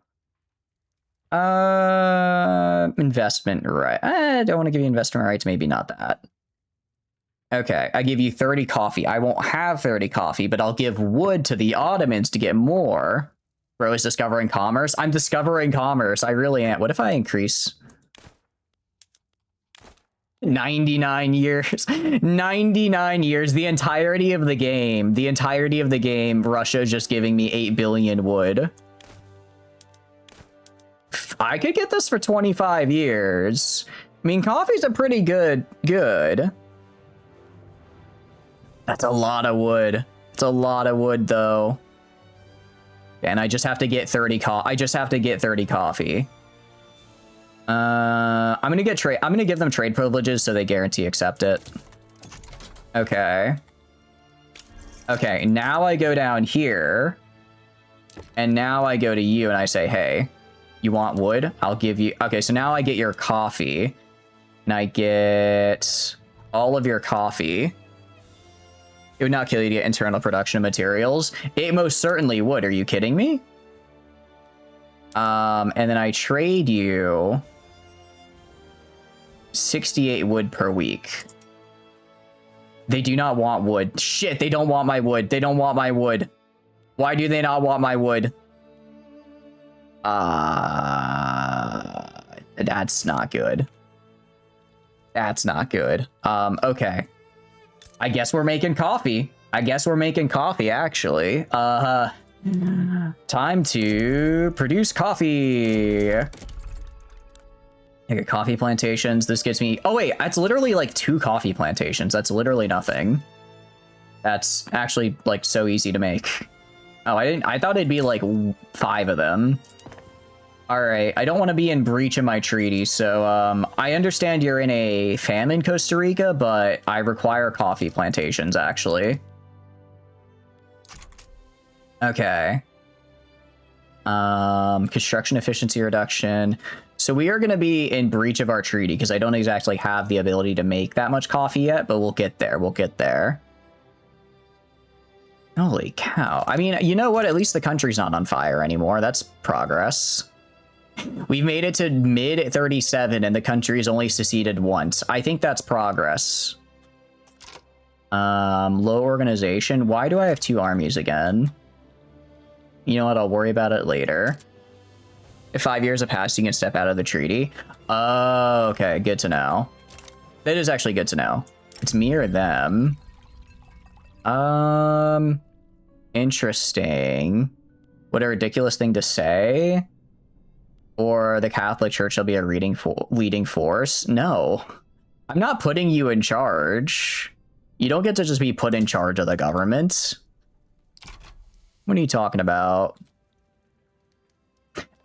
investment right. I don't want to give you investment rights, maybe not that. Okay, I give you 30 coffee. I won't have 30 coffee, but I'll give wood to the Ottomans to get more. Bro is discovering commerce. I'm discovering commerce. I really am. What if I increase 99 years? 99 years. The entirety of the game. The entirety of the game. Russia's just giving me 8 billion wood. I could get this for 25 years. I mean, coffee's a pretty good. That's a lot of wood. It's a lot of wood, though. And I just have to get 30 coffee. I'm gonna give them trade privileges so they guarantee accept it. Okay. Okay, now I go down here. And now I go to you and I say, hey, you want wood? I'll give you. Okay, so now I get your coffee. And I get all of your coffee. It would not kill you to get internal production of materials. It most certainly would. Are you kidding me? And then I trade you 68 wood per week. They do not want wood. Shit, they don't want my wood. They don't want my wood. Why do they not want my wood? That's not good. That's not good. Okay. I guess we're making coffee. Actually. Time to produce coffee. I get coffee plantations. This gives me... Oh, wait. That's literally like 2 coffee plantations. That's literally nothing. That's actually like so easy to make. Oh, I thought it'd be like 5 of them. All right, I don't want to be in breach of my treaty, so I understand you're in a famine, Costa Rica, but I require coffee plantations, actually. Okay. Construction efficiency reduction. So we are going to be in breach of our treaty, because I don't exactly have the ability to make that much coffee yet, but we'll get there, Holy cow. I mean, you know what? At least the country's not on fire anymore. That's progress. We've made it to mid 37 and the country's only seceded once. I think that's progress. Low organization. Why do I have 2 armies again? You know what? I'll worry about it later. If 5 years have passed, you can step out of the treaty. Oh, okay. Good to know. That is actually good to know. It's me or them. Interesting. What a ridiculous thing to say. Or the Catholic Church shall be a leading force. No, I'm not putting you in charge. You don't get to just be put in charge of the government. What are you talking about?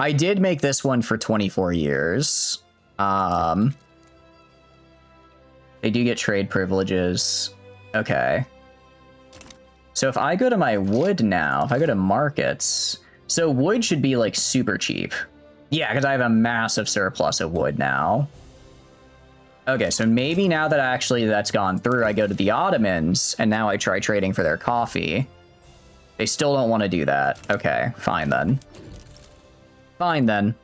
I did make this one for 24 years. They do get trade privileges. Okay. So if I go to my wood now, if I go to markets, so wood should be like super cheap. Yeah, because I have a massive surplus of wood now. Okay, so maybe now that actually that's gone through, I go to the Ottomans, and now I try trading for their coffee. They still don't want to do that. Okay, fine then. Fine then.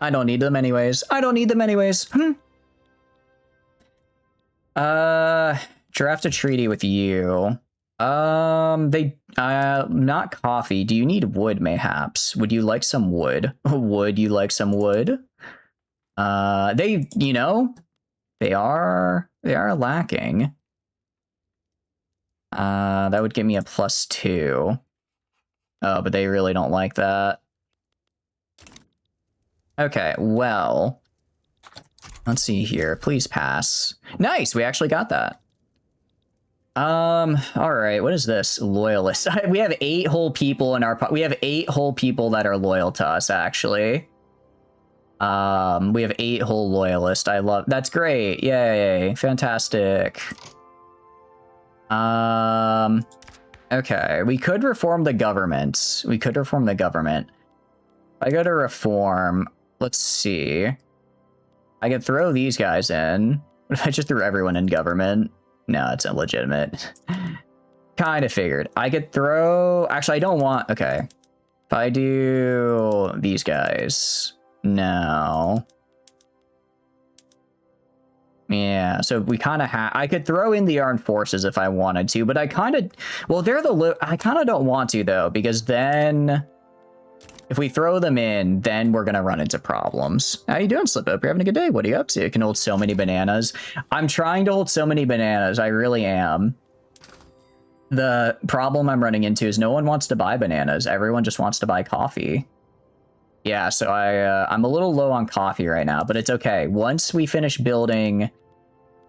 I don't need them anyways. I don't need them anyways. Draft a treaty with you. Not coffee. Do you need wood, mayhaps? Would you like some wood? Would you like some wood? You know, they are lacking. That would give me a +2. Oh, but they really don't like that. Okay, well, let's see here. Please pass. Nice, we actually got that. All right, what is this? Loyalist. We have 8 whole people in our we have 8 whole people that are loyal to us, actually. We have 8 whole loyalists. I love that's great. Yay, fantastic. Okay, we could reform the government. We could reform the government. If I go to reform, let's see. I could throw these guys in. What if I just threw everyone in government? No, it's illegitimate. Kind of figured. I could throw... Actually, I don't want... Okay. If I do these guys... No. Yeah, so we kind of have... I could throw in the armed forces if I wanted to, but I kind of... Well, they're the... I kind of don't want to, though, because then... If we throw them in, then we're going to run into problems. How you doing, Slip Up? You're having a good day. What are you up to? You can hold so many bananas. I'm trying to hold so many bananas. I really am. The problem I'm running into is no one wants to buy bananas. Everyone just wants to buy coffee. Yeah, so I'm a little low on coffee right now, but it's okay. Once we finish building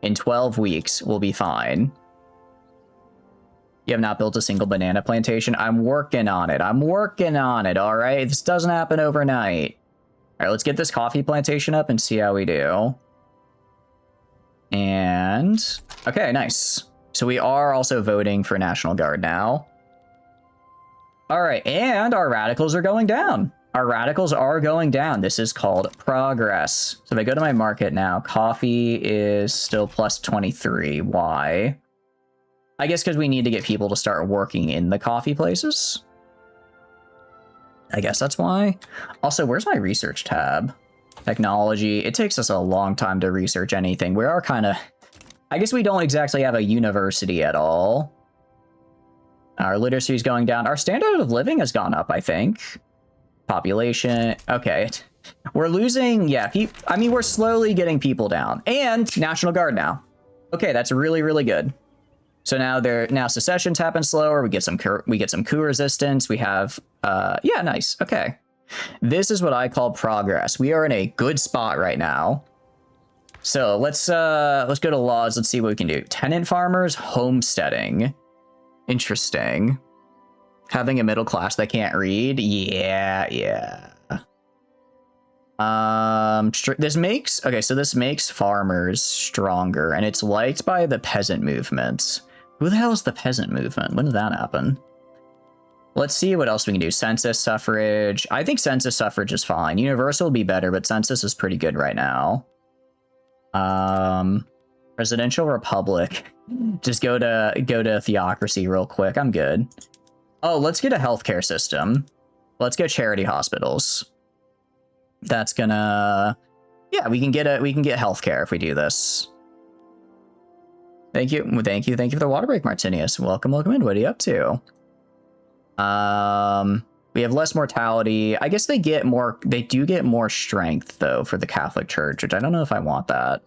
in 12 weeks, we'll be fine. You have not built a single banana plantation? I'm working on it. I'm working on it, all right? This doesn't happen overnight. All right, let's get this coffee plantation up and see how we do. And... Okay, nice. So we are also voting for National Guard now. All right, and our radicals are going down. Our radicals are going down. This is called progress. So if I go to my market now, coffee is still +23. Why? I guess because we need to get people to start working in the coffee places. I guess that's why. Also, where's my research tab? Technology. It takes us a long time to research anything. We are kind of... I guess we don't exactly have a university at all. Our literacy is going down. Our standard of living has gone up, I think. Population. Okay. We're losing... Yeah, I mean, we're slowly getting people down. And National Guard now. Okay, that's really, really good. So now secessions happen slower. We get some coup resistance. We have yeah, nice. Okay. This is what I call progress. We are in a good spot right now. So let's go to laws. Let's see what we can do. Tenant farmers, homesteading. Interesting. Having a middle class that can't read. Yeah. This makes farmers stronger, and it's liked by the peasant movement. Who the hell is the peasant movement? When did that happen? Let's see what else we can do. Census suffrage. I think census suffrage is fine. Universal would be better, but census is pretty good right now. Presidential republic. Just go to theocracy real quick. I'm good. Oh, let's get a healthcare system. Let's go charity hospitals. That's gonna... Yeah, we can get healthcare if we do this. Thank you for the water break, Martinius. Welcome in. What are you up to? We have less mortality. I guess they do get more strength though for the Catholic Church, which I don't know if I want that.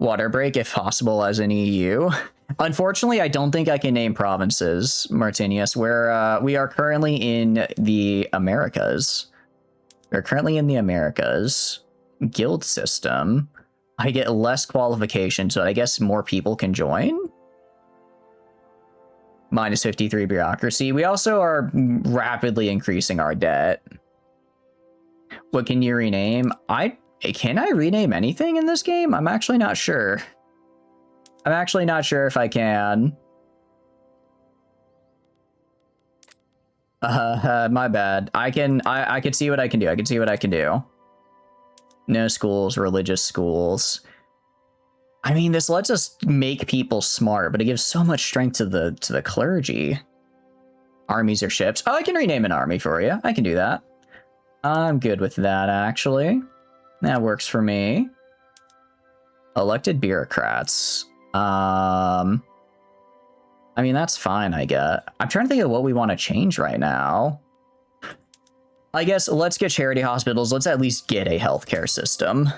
Water break if possible as an EU. Unfortunately, I don't think I can name provinces, Martinius, where we are currently in the Americas. We're currently in the Americas. Guild system. I get less qualifications, so I guess more people can join. -53 bureaucracy. We also are rapidly increasing our debt. What can you rename? Can I rename anything in this game? I'm actually not sure. I'm actually not sure if I can. My bad. I can see what I can do. I can see what I can do. No schools, religious schools. I mean, this lets us make people smart, but it gives so much strength to the clergy. Armies or ships. Oh, I can rename an army for you. I can do that. I'm good with that, actually. That works for me. Elected bureaucrats. I mean, that's fine, I get. I'm trying to think of what we want to change right now. I guess let's get charity hospitals. Let's at least get a healthcare system.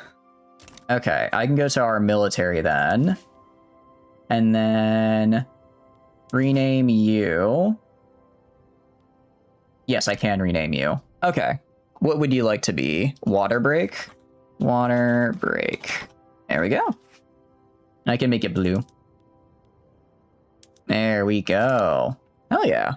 Okay, I can go to our military then. And then rename you. Yes, I can rename you. Okay. What would you like to be? Water break? Water break. There we go. I can make it blue. There we go. Hell yeah.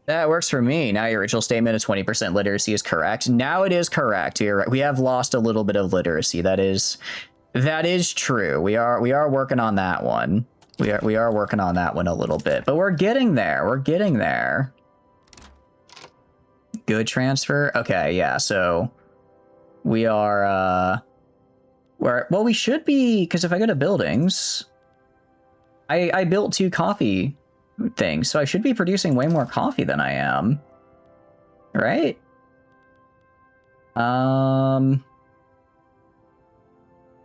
That works for me. Now your original statement of 20% literacy is correct. Now it is correct. You're right. We have lost a little bit of literacy. That is true. We are working on that one. We are working on that one a little bit, but we're getting there. We're getting there. Good transfer. Okay, yeah. So we are well, we should be, because if I go to buildings, I built 2 coffee things, so I should be producing way more coffee than I am. Right?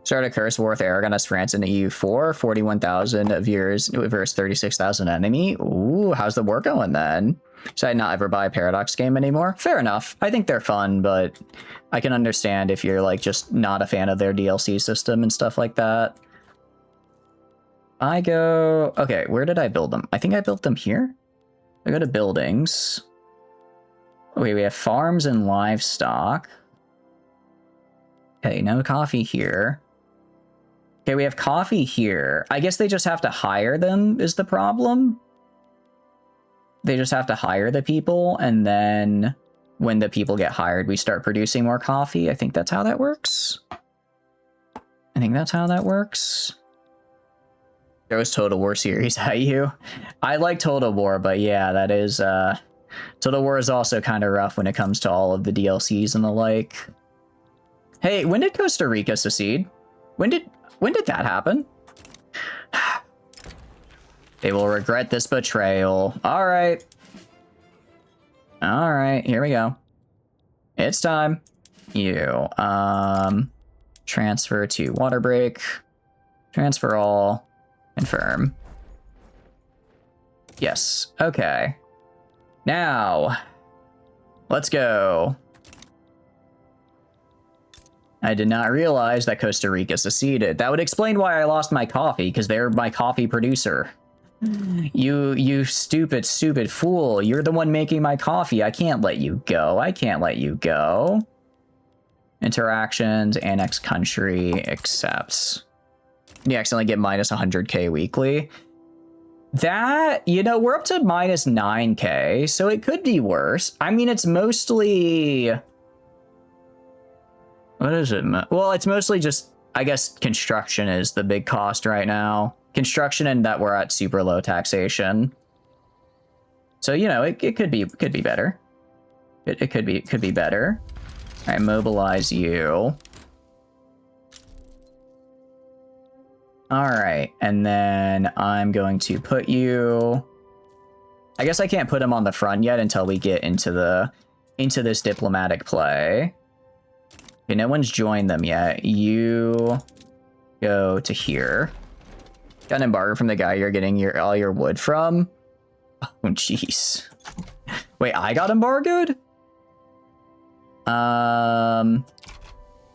Start a curse war with Aragon as France in EU4, 41,000 of yours versus 36,000 enemy. Ooh, how's the war going then? Should I not ever buy a Paradox game anymore? Fair enough. I think they're fun, but I can understand if you're like just not a fan of their DLC system and stuff like that. I go... Okay, where did I build them? I think I built them here. I go to buildings. Okay, we have farms and livestock. Okay, no coffee here. Okay, we have coffee here. I guess they just have to hire them is the problem. They just have to hire the people, and then when the people get hired, we start producing more coffee. I think that's how that works. I think that's how that works. Throws Total War series at you. I like Total War, but yeah, that is... Total War is also kind of rough when it comes to all of the DLCs and the like. Hey, when did Costa Rica secede? When did that happen? They will regret this betrayal. All right. All right, here we go. It's time. You, transfer to water break. Transfer all. Confirm. Yes, okay. Now, let's go. I did not realize that Costa Rica seceded. That would explain why I lost my coffee, because they're my coffee producer. You stupid, stupid fool. You're the one making my coffee. I can't let you go. I can't let you go. Interactions, annex country, accepts. You accidentally get minus 100k weekly. That, you know, we're up to minus 9k, so it could be worse. I mean, it's mostly... What is it? Well, it's mostly just, I guess, construction is the big cost right now. Construction, and that we're at super low taxation. So, you know, it could be better. It could be better. All right, mobilize you. All right, and then I'm going to put you... I guess I can't put him on the front yet until we get into this diplomatic play. Okay, no one's joined them yet. You go to here. Got an embargo from the guy you're getting all your wood from. Oh, jeez. Wait, I got embargoed?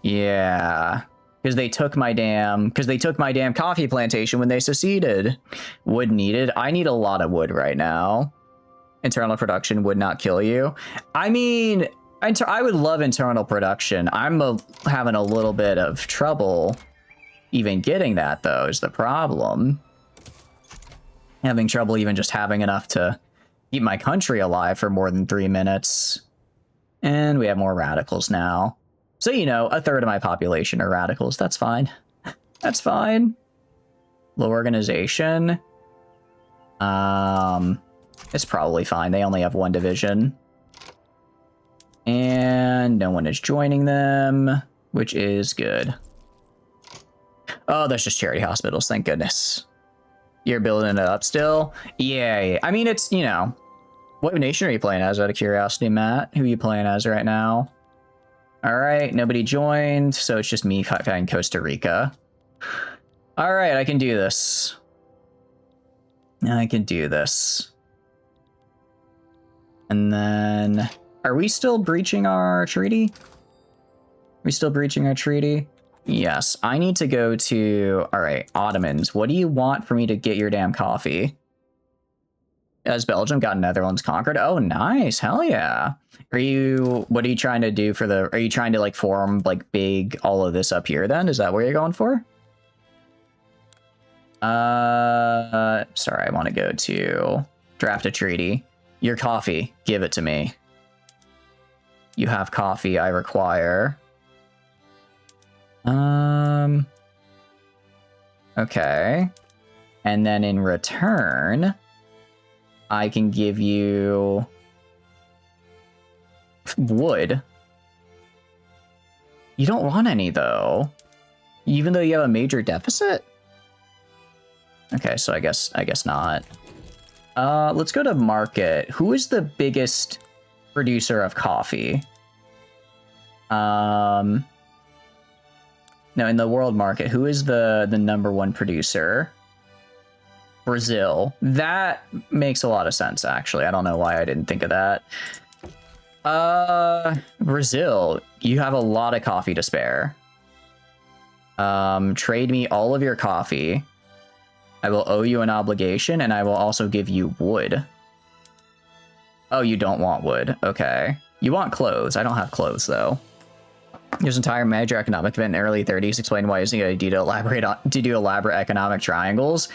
Yeah. Because they took my damn coffee plantation when they seceded. Wood needed. I need a lot of wood right now. Internal production would not kill you. I mean, I would love internal production. I'm having a little bit of trouble even getting that, though, is the problem. Having trouble even just having enough to keep my country alive for more than 3 minutes. And we have more radicals now. So, you know, a third of my population are radicals. That's fine. That's fine. Low organization. It's probably fine. They only have one division. And no one is joining them, which is good. Oh, that's just charity hospitals. Thank goodness. You're building it up still? Yeah. I mean, it's, you know, what nation are you playing as, out of curiosity, Matt? Who are you playing as right now? All right, nobody joined, so it's just me fighting Costa Rica. All right, I can do this. I can do this. And then, are we still breaching our treaty? Are we still breaching our treaty? Yes, I need to go to, all right, Ottomans. What do you want for me to get your damn coffee? Has Belgium got Netherlands conquered? Oh, nice. Hell yeah. What are you trying to do for the, are you trying to like form like big, all of this up here then? Is that what you're going for? Sorry, I want to go to draft a treaty. Your coffee, give it to me. You have coffee, I require. Okay. And then in return, I can give you wood. You don't want any though, even though you have a major deficit. Okay, so I guess not. Let's go to market. Who is the biggest producer of coffee? No, in the world market, who is the number one producer? Brazil. That makes a lot of sense, actually. I don't know why I didn't think of that. Brazil, you have a lot of coffee to spare. Trade me all of your coffee. I will owe you an obligation, and I will also give you wood. Oh, you don't want wood. Okay. You want clothes. I don't have clothes, though. There's an entire major economic event in the early 30s. Explain why using a idea to do elaborate economic triangles.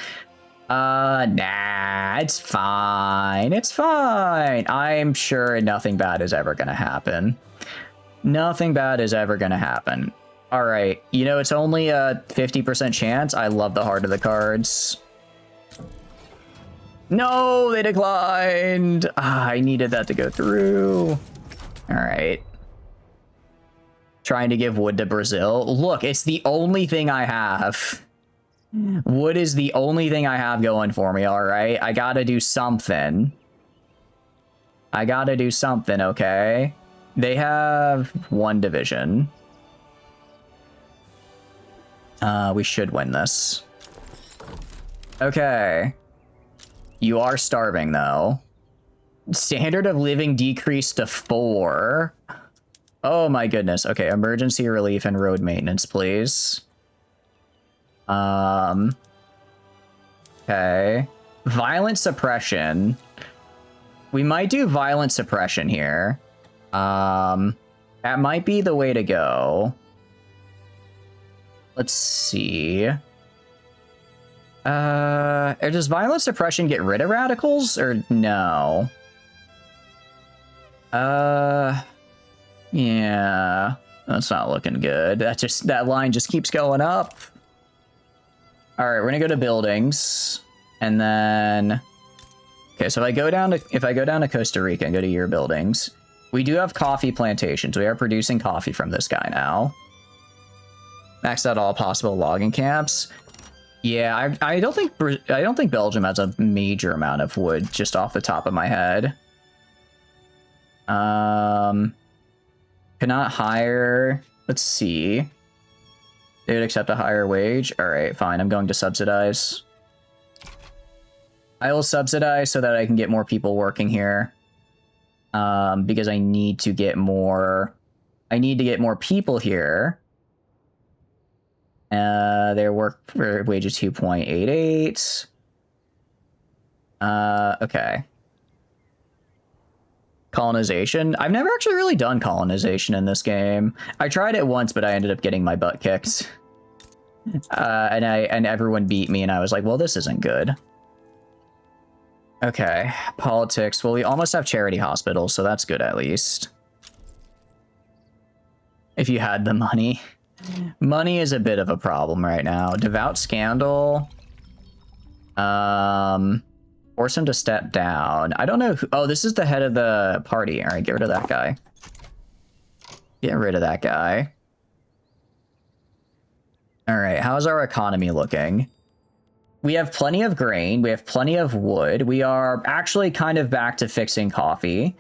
Nah, it's fine. It's fine. I'm sure nothing bad is ever gonna happen. Nothing bad is ever gonna happen. All right, you know, it's only a 50% chance. I love the heart of the cards. No, they declined. I needed that to go through. All right. Trying to give wood to Brazil. Look, it's the only thing I have. Wood is the only thing I have going for me, all right? I gotta do something. I gotta do something, okay? They have one division. We should win this. Okay. You are starving, though. Standard of living decreased to 4. Oh my goodness. Okay, emergency relief and road maintenance, please. Okay. Violent suppression. We might do violent suppression here. That might be the way to go. Let's see. Does violent suppression get rid of radicals or no? Yeah, that's not looking good. That line just keeps going up. All right, we're gonna go to buildings, and then okay. So if I go down to Costa Rica and go to your buildings, we do have coffee plantations. We are producing coffee from this guy now. Maxed out all possible logging camps. Yeah, I don't think Belgium has a major amount of wood just off the top of my head. Cannot hire. Let's see. They would accept a higher wage. All right, fine. I'm going to subsidize. I will subsidize so that I can get more people working here. Because I need to get more. I need to get more people here. Their work for wage is 2.88. Okay. Colonization. I've never actually really done colonization in this game. I tried it once, but I ended up getting my butt kicked. And everyone beat me, and I was like, well, this isn't good. Okay, politics. Well, we almost have charity hospitals, so that's good at least. if you had the money. Money is a bit of a problem right now. Devout Scandal. Force him to step down. I don't know who... Oh, this is the head of the party. All right, get rid of that guy. Get rid of that guy. All right, how's our economy looking? We have plenty of grain. We have plenty of wood. We are actually kind of back to fixing coffee.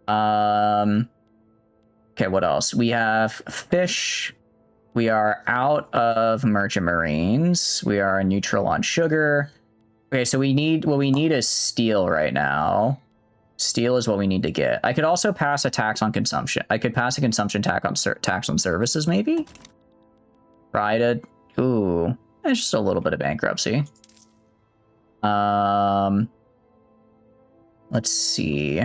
Okay, what else? We have fish. We are out of merchant marines. We are neutral on sugar. Okay, so what we need is steel right now. Steel is what we need to get. I could also pass a tax on consumption. I could pass a consumption tax on services, maybe? Try to... Ooh. It's just a little bit of bankruptcy. Let's see.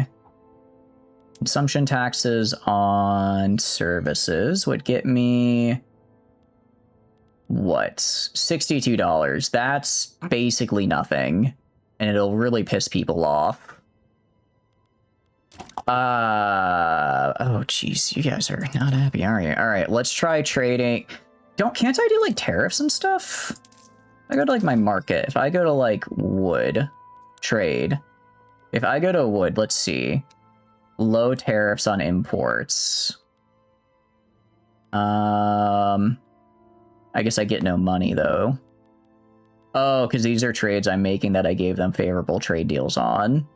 Consumption taxes on services would get me... What? $62. That's basically nothing. And it'll really piss people off. Oh, jeez. You guys are not happy, are you? All right, let's try trading... Can't I do, like, tariffs and stuff? I go to, like, my market. If I go to, like, wood, trade. If I go to wood, let's see. Low tariffs on imports. I guess I get no money, though. Oh, because these are trades I'm making that I gave them favorable trade deals on.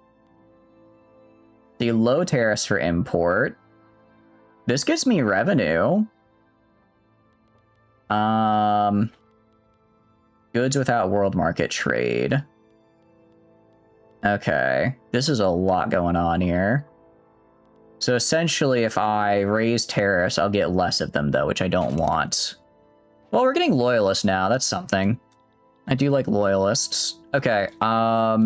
The low tariffs for import. This gets me revenue. Goods without world market trade. Okay, this is a lot going on here. So essentially, if I raise tariffs, I'll get less of them, though, which I don't want. Well, we're getting loyalists now. That's something. I do like loyalists. Okay, I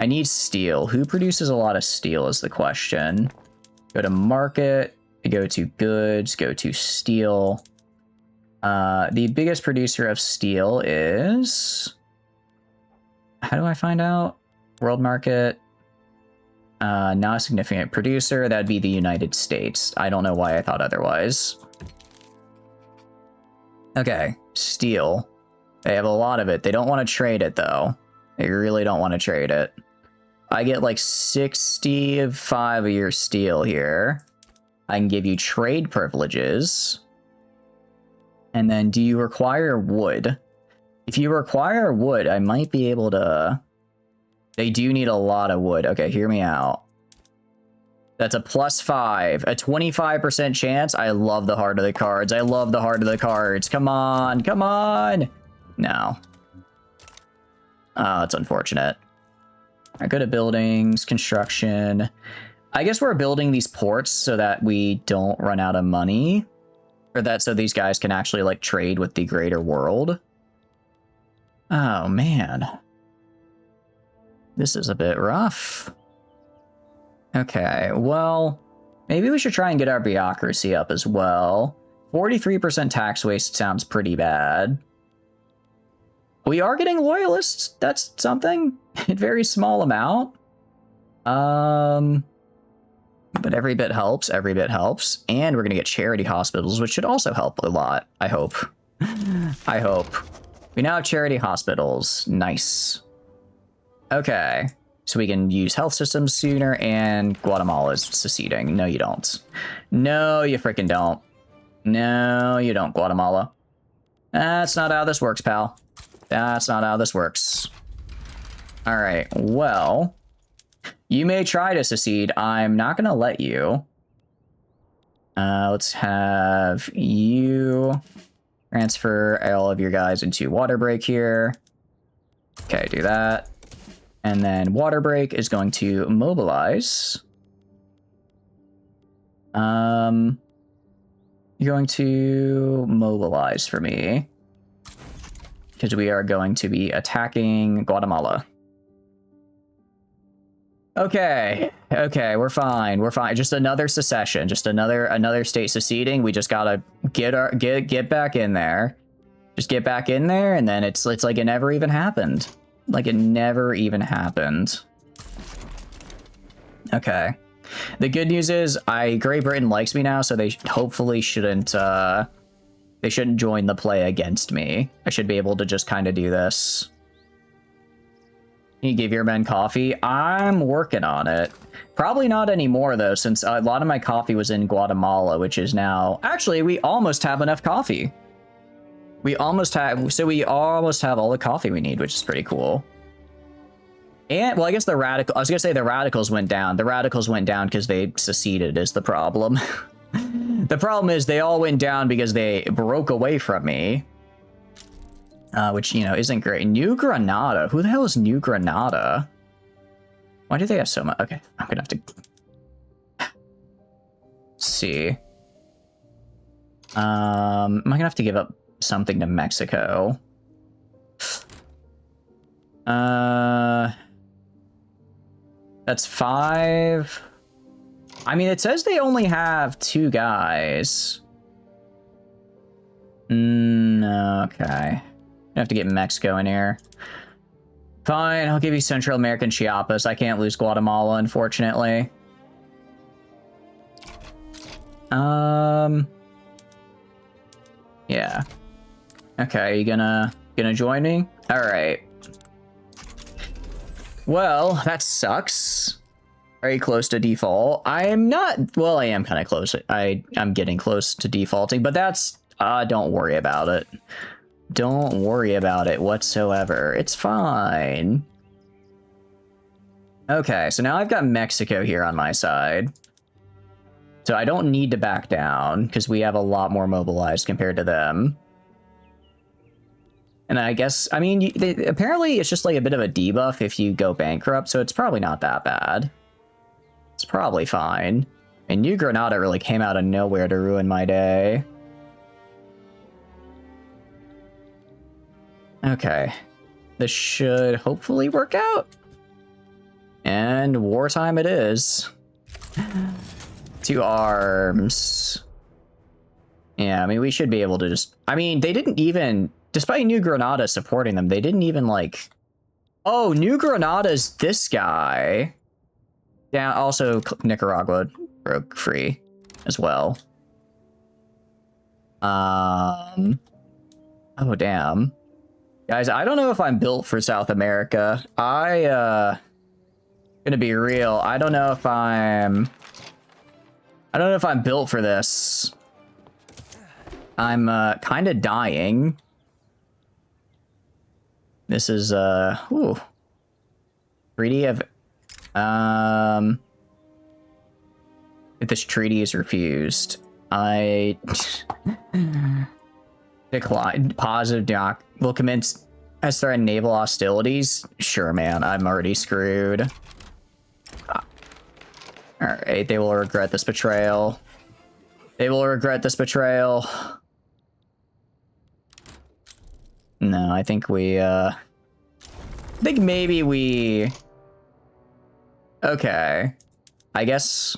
need steel. Who produces a lot of steel is the question. Go to market, go to goods, go to steel. The biggest producer of steel is... How do I find out? World market. Not a significant producer. That'd be the United States. I don't know why I thought otherwise. Okay, steel. They have a lot of it. They don't want to trade it, though. They really don't want to trade it. I get like 65 of your steel here. I can give you trade privileges. And then, do you require wood? If you require wood, I might be able to... They do need a lot of wood. Okay, hear me out. That's a +5. A 25% chance. I love the heart of the cards. I love the heart of the cards. Come on, come on! No. Oh, it's unfortunate. I go to buildings, construction. I guess we're building these ports so that we don't run out of money. Or that so these guys can actually, like, trade with the greater world. Oh, man. This is a bit rough. Okay, well, maybe we should try and get our bureaucracy up as well. 43% tax waste sounds pretty bad. We are getting loyalists. That's something. A very small amount. But every bit helps. Every bit helps. And we're going to get charity hospitals, which should also help a lot. I hope. I hope. We now have charity hospitals. Nice. Okay. So we can use health systems sooner, and Guatemala's seceding. No, you don't. No, you freaking don't. No, you don't, Guatemala. That's not how this works, pal. That's not how this works. All right, well, you may try to secede. I'm not going to let you. Let's have you transfer all of your guys into water break here. Okay, do that. And then water break is going to mobilize. You're going to mobilize for me. Because we are going to be attacking Guatemala. Okay, okay, we're fine. We're fine. Just another secession, just another state seceding. We just gotta get back in there. Just get back in there, and then it's like it never even happened. Like it never even happened. Okay. The good news is Great Britain likes me now, so they hopefully shouldn't join the play against me. I should be able to just kind of do this. Can you give your men coffee? I'm working on it. Probably not anymore, though, since a lot of my coffee was in Guatemala, which is now... Actually, we almost have enough coffee. We almost have all the coffee we need, which is pretty cool. And, well, I guess I was gonna say the radicals went down. The radicals went down because they seceded is the problem. The problem is they all went down because they broke away from me. Which, you know, isn't great. New Granada. Who the hell is New Granada? Why do they have so much? Okay, I'm gonna have to... see. Am I gonna have to give up something to Mexico? That's 5. I mean, it says they only have 2 guys. Okay. I have to get Mexico in here. Fine, I'll give you Central American Chiapas. I can't lose Guatemala, unfortunately. Yeah. Okay, you gonna join me? All right. Well, that sucks. Very close to default. I'm not... Well, I am kind of close. I'm getting close to defaulting, but that's... don't worry about it. Don't worry about it whatsoever. It's fine. Okay, so now I've got Mexico here on my side. So I don't need to back down, because we have a lot more mobilized compared to them. And I guess, I mean, apparently it's just like a bit of a debuff if you go bankrupt, so it's probably not that bad. It's probably fine. And New Granada really came out of nowhere to ruin my day. Okay. This should hopefully work out. And wartime it is. 2 arms. Yeah, I mean, we should be able to just... I mean, they didn't even... Despite New Granada supporting them, they didn't even, like... Oh, New Granada's this guy. Yeah, also Nicaragua broke free as well. Oh, damn. Guys, I don't know if I'm built for South America. Gonna be real. I don't know if I'm built for this. I'm kind of dying. This is ooh. Treaty of if this treaty is refused, I decline. Positive doc will commence as threatened naval hostilities. Sure, man, I'm already screwed. Alright, they will regret this betrayal. They will regret this betrayal. No, I think we, I think maybe we... Okay. I guess...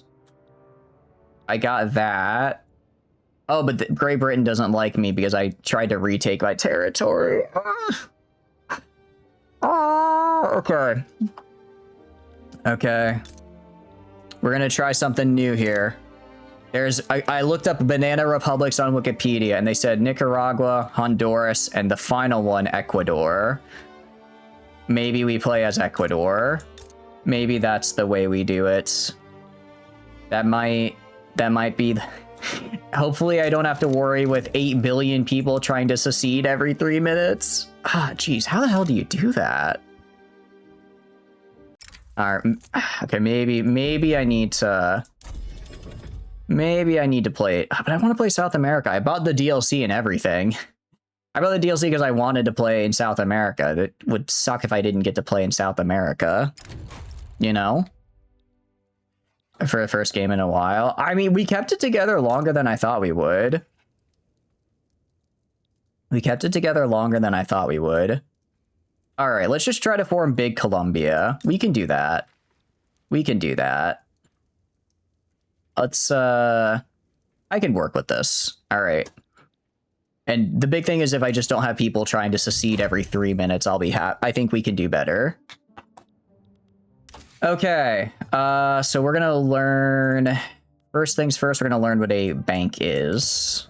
I got that. Oh, but Great Britain doesn't like me because I tried to retake my territory. Okay. Okay. We're gonna try something new here. I looked up banana republics on Wikipedia and they said Nicaragua, Honduras, and the final one, Ecuador. Maybe we play as Ecuador. Maybe that's the way we do it. That might be... Hopefully I don't have to worry with 8 billion people trying to secede every 3 minutes. Ah, geez, how the hell do you do that? Alright, okay, maybe I need to... Maybe I need to play it, but I want to play South America. I bought the DLC and everything. I bought the DLC because I wanted to play in South America. It would suck if I didn't get to play in South America. You know? For the first game in a while. I mean, we kept it together longer than I thought we would. We kept it together longer than I thought we would. Alright, let's just try to form Big Colombia. We can do that. We can do that. Let's, I can work with this. All right. And the big thing is if I just don't have people trying to secede every 3 minutes, I'll be happy. I think we can do better. Okay. So we're gonna learn... First things first, we're gonna learn what a bank is.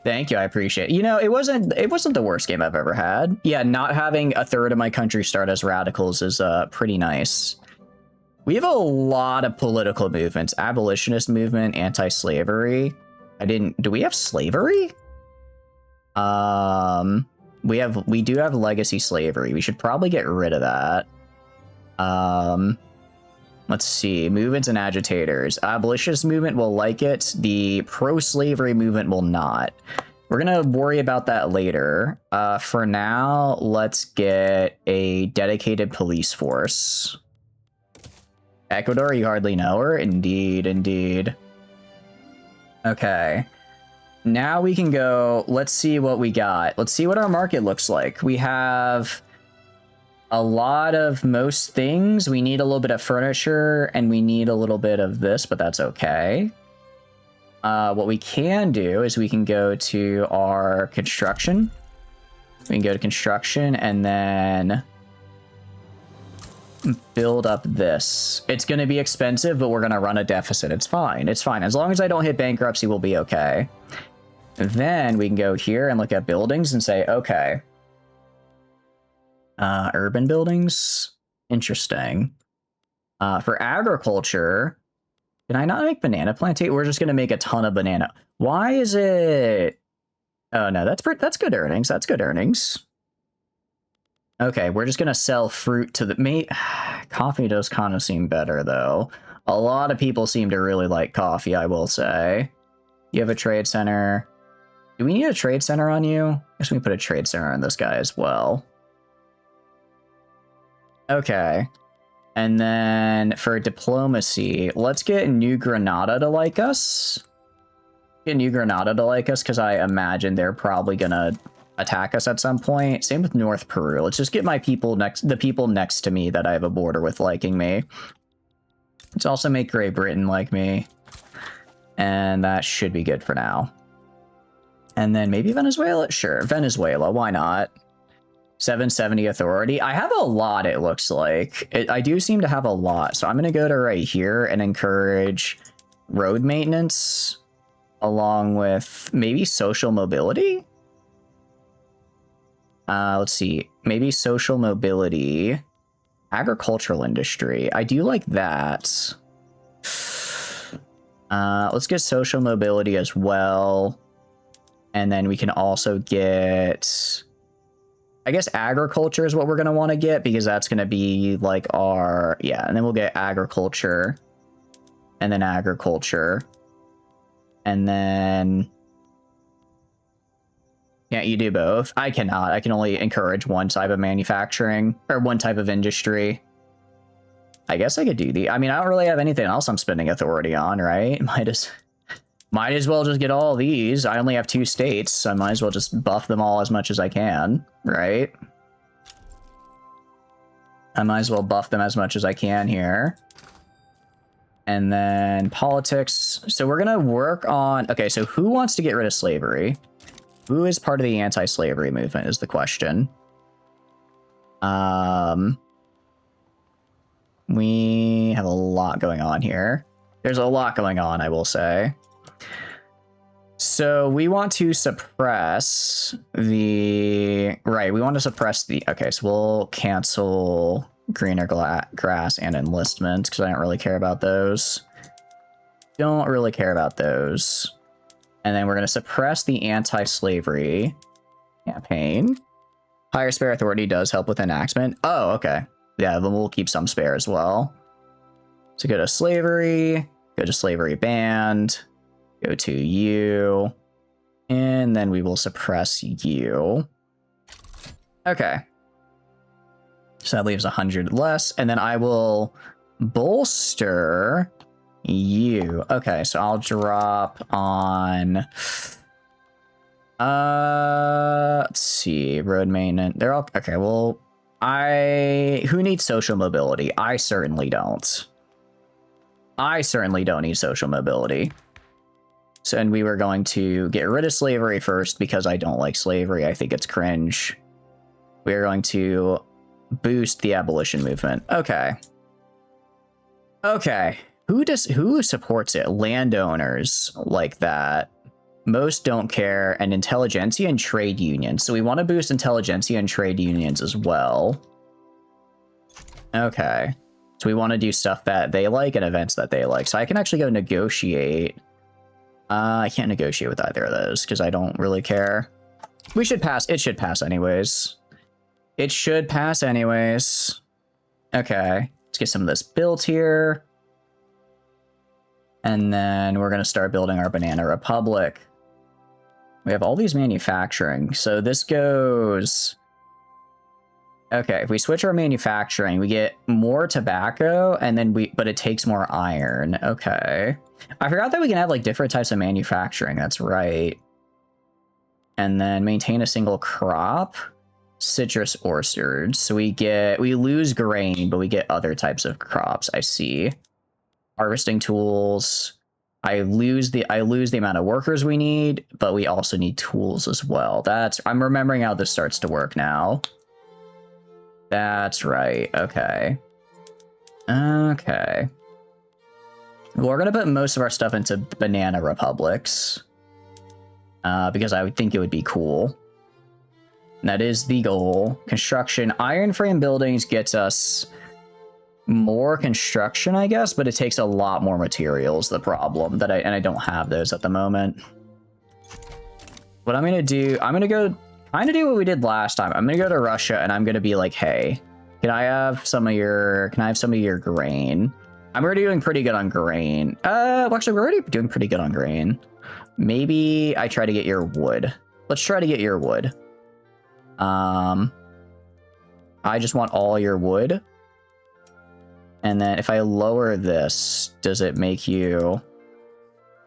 Thank you, I appreciate it. You know, it wasn't the worst game I've ever had. Yeah, not having a third of my country start as radicals is pretty nice. We have a lot of political movements. Abolitionist movement, anti-slavery. Do we have slavery? We do have legacy slavery. We should probably get rid of that. Let's see, movements and agitators. Abolitionist movement will like it. The pro-slavery movement will not. We're gonna worry about that later. For now, let's get a dedicated police force. Ecuador, you hardly know her? Indeed, indeed. Okay. Now we can go, let's see what we got. Let's see what our market looks like. We have a lot of most things. We need a little bit of furniture, and we need a little bit of this, but that's okay. What we can do is we can go to our construction. We can go to construction and then build up this. It's going to be expensive, but we're going to run a deficit. It's fine. It's fine. As long as I don't hit bankruptcy, we'll be okay. Then we can go here and look at buildings and say, okay. Urban buildings. Interesting. For agriculture, can I not make banana plantation? We're just going to make a ton of banana. Why is it... Oh, no, that's good earnings. That's good earnings. Okay, we're just going to sell fruit to the... Coffee does kind of seem better, though. A lot of people seem to really like coffee, I will say. You have a trade center. Do we need a trade center on you? I guess we can put a trade center on this guy as well. Okay. And then for diplomacy, let's get New Granada to like us. Get New Granada to like us, because I imagine they're probably going to attack us at some point. Same with North Peru. Let's just get my people the people next to me that I have a border with liking me. Let's also make Great Britain like me. And that should be good for now. And then maybe Venezuela? Sure, Venezuela, why not? 770 authority. I have a lot, it looks like. I do seem to have a lot. So I'm going to go to right here and encourage road maintenance along with maybe social mobility. Let's see. Maybe social mobility. Agricultural industry. I do like that. Let's get social mobility as well. And then we can also get... I guess agriculture is what we're going to want to get, because that's going to be like our... Yeah, and then we'll get agriculture. And then agriculture. And then... Can't you do both? I cannot. I can only encourage one type of manufacturing, or one type of industry. I guess I could do the... I mean, I don't really have anything else I'm spending authority on, right? Might as well just get all these. I only have 2 states, so I might as well just buff them all as much as I can, right? I might as well buff them as much as I can here. And then politics. So we're going to work on... Okay, so who wants to get rid of slavery? Who is part of the anti-slavery movement is the question. We have a lot going on here. There's a lot going on, I will say. So we want to suppress the... Right, we want to suppress the... Okay, so we'll cancel greener grass and enlistment, because I don't really care about those. Don't really care about those. And then we're going to suppress the anti-slavery campaign. Higher spare authority does help with enactment. Oh, okay. Yeah, then we'll keep some spare as well. So go to slavery banned, go to you, and then we will suppress you. Okay. So that leaves 100 less, and then I will bolster you. Okay, so I'll drop on... let's see, road maintenance. They're all... Okay, well, who needs social mobility? I certainly don't. I certainly don't need social mobility. So, and we were going to get rid of slavery first because I don't like slavery. I think it's cringe. We are going to boost the abolition movement. Okay. Okay. Who supports it? Landowners like that. Most don't care, and intelligentsia and trade unions. So we want to boost intelligentsia and trade unions as well. Okay. So we want to do stuff that they like and events that they like. So I can actually go negotiate. I can't negotiate with either of those because I don't really care. We should pass. It should pass anyways. It should pass anyways. Okay. Let's get some of this built here. And then we're going to start building our Banana Republic. We have all these manufacturing. So this goes... Okay, if we switch our manufacturing, we get more tobacco, and then but it takes more iron. Okay. I forgot that we can have like different types of manufacturing. That's right. And then maintain a single crop. Citrus orchards. So we lose grain, but we get other types of crops. I see. Harvesting tools. I lose the amount of workers we need, but we also need tools as well. I'm remembering how this starts to work now. That's right. Okay. Okay. Well, we're gonna put most of our stuff into Banana Republics. Because I would think it would be cool. And that is the goal. Construction. Iron frame buildings gets us more construction, I guess, but it takes a lot more materials, the problem. And I don't have those at the moment. What I'm gonna do, I'm gonna go kind of do what we did last time. I'm gonna go to Russia and I'm gonna be like, hey, can I have some of your grain? I'm already doing pretty good on grain. Well, actually, we're already doing pretty good on grain. Maybe I try to get your wood. Let's try to get your wood. I just want all your wood. And then if I lower this, does it makes you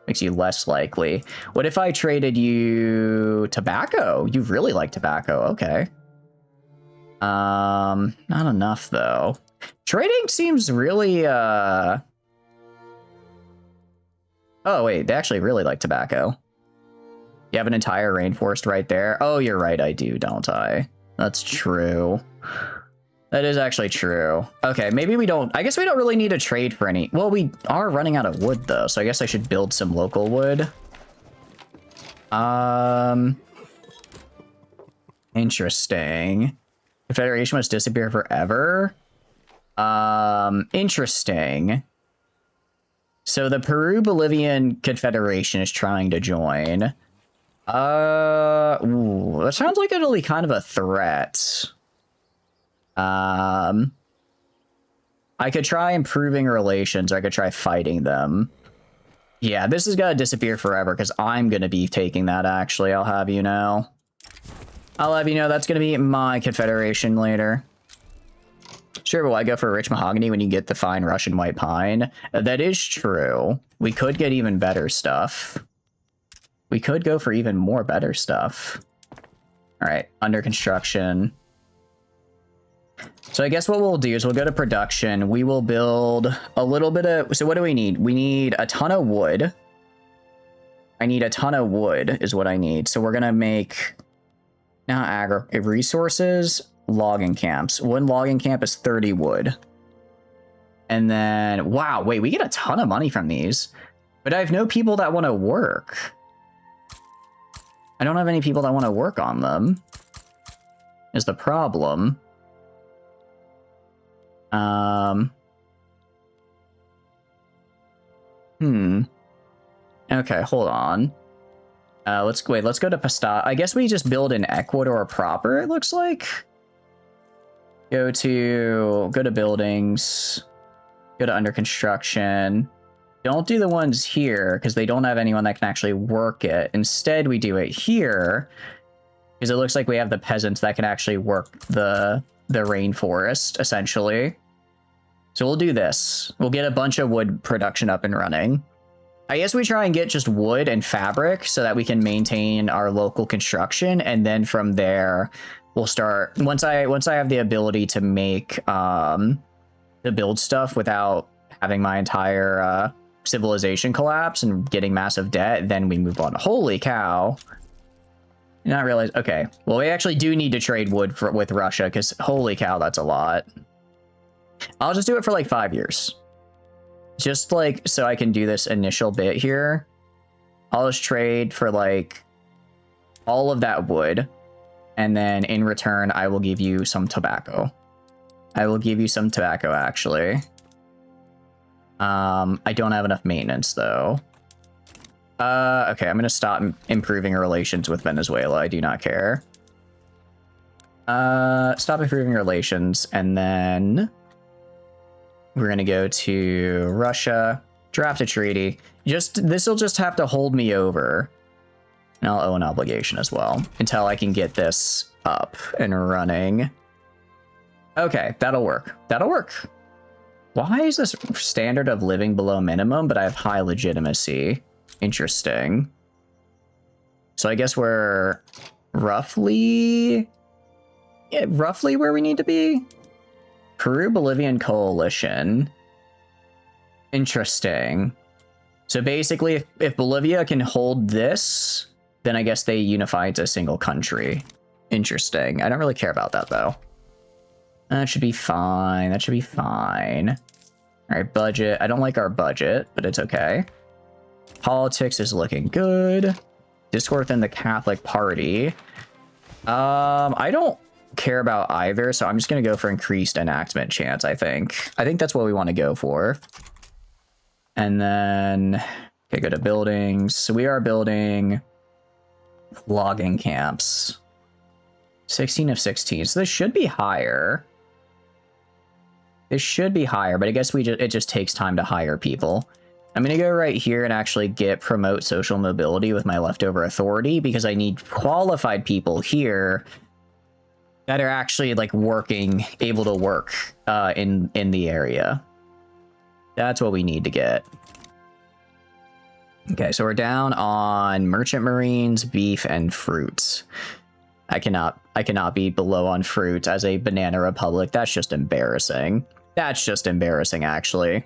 less likely? What if I traded you tobacco? You really like tobacco. Okay. Not enough though. Trading seems really, oh wait, they actually really like tobacco. You have an entire rainforest right there. Oh, you're right, I do, don't I? That's true. That is actually true. Okay, maybe we don't... I guess we don't really need to trade for any... Well, we are running out of wood, though, so I guess I should build some local wood. Interesting. Confederation must disappear forever? Interesting. So the Peru-Bolivian Confederation is trying to join. Ooh, that sounds like it'll be kind of a threat. I could try improving relations, or I could try fighting them. Yeah, this is gonna disappear forever, because I'm gonna be taking that, actually, I'll have you know. I'll have you know that's gonna be my confederation later. Sure, but why go for rich mahogany when you get the fine Russian white pine? That is true. We could get even better stuff. We could go for even more better stuff. Alright, under construction. So I guess what we'll do is we'll go to production. We will build a little bit of... So what do we need? We need a ton of wood. I need a ton of wood is what I need. So we're going to make... Now resources, logging camps. One logging camp is 30 wood. And then... Wow, wait, we get a ton of money from these. But I have no people that want to work. I don't have any people that want to work on them. Is the problem. Okay, hold on. Let's go to Pasta. I guess we just build in Ecuador proper, it looks like. Go to buildings. Go to under construction. Don't do the ones here, because they don't have anyone that can actually work it. Instead, we do it here, because it looks like we have the peasants that can actually work the rainforest, essentially. So we'll do this. We'll get a bunch of wood production up and running. I guess we try and get just wood and fabric so that we can maintain our local construction, and then from there we'll start. Once I have the ability to make to build stuff without having my entire civilization collapse and getting massive debt, then we move on. Holy cow. Not realize. Okay, well, we actually do need to trade wood with Russia, because holy cow, that's a lot. I'll just do it for like 5 years. just like so I can do this initial bit here, I'll just trade for like all of that wood, and then in return I will give you some tobacco. I will give you some tobacco, actually. I don't have enough maintenance though. Okay, I'm gonna stop improving relations with Venezuela. I do not care. Stop improving relations, and then we're gonna go to Russia, draft a treaty. This'll just have to hold me over, and I'll owe an obligation as well until I can get this up and running. Okay, that'll work. That'll work. Why is this standard of living below minimum, but I have high legitimacy? Interesting. So I guess we're roughly where we need to be. Peru-Bolivian coalition. Interesting. So basically, if Bolivia can hold this, then I guess they unify into a single country. Interesting. I don't really care about that, though. That should be fine. That should be fine. All right, budget. I don't like our budget, but it's okay. Politics is looking good. Discord within the Catholic Party. I don't care about either, so I'm just going to go for increased enactment chance, I think. I think that's what we want to go for. And then, okay, go to buildings. So we are building logging camps. 16 of 16. So this should be higher. This should be higher, but I guess it just takes time to hire people. I'm going to go right here and actually promote social mobility with my leftover authority, because I need qualified people here that are actually like able to work in the area. That's what we need to get. Okay, so we're down on merchant marines, beef, and fruits. I cannot be below on fruit as a banana republic. That's just embarrassing. That's just embarrassing, actually.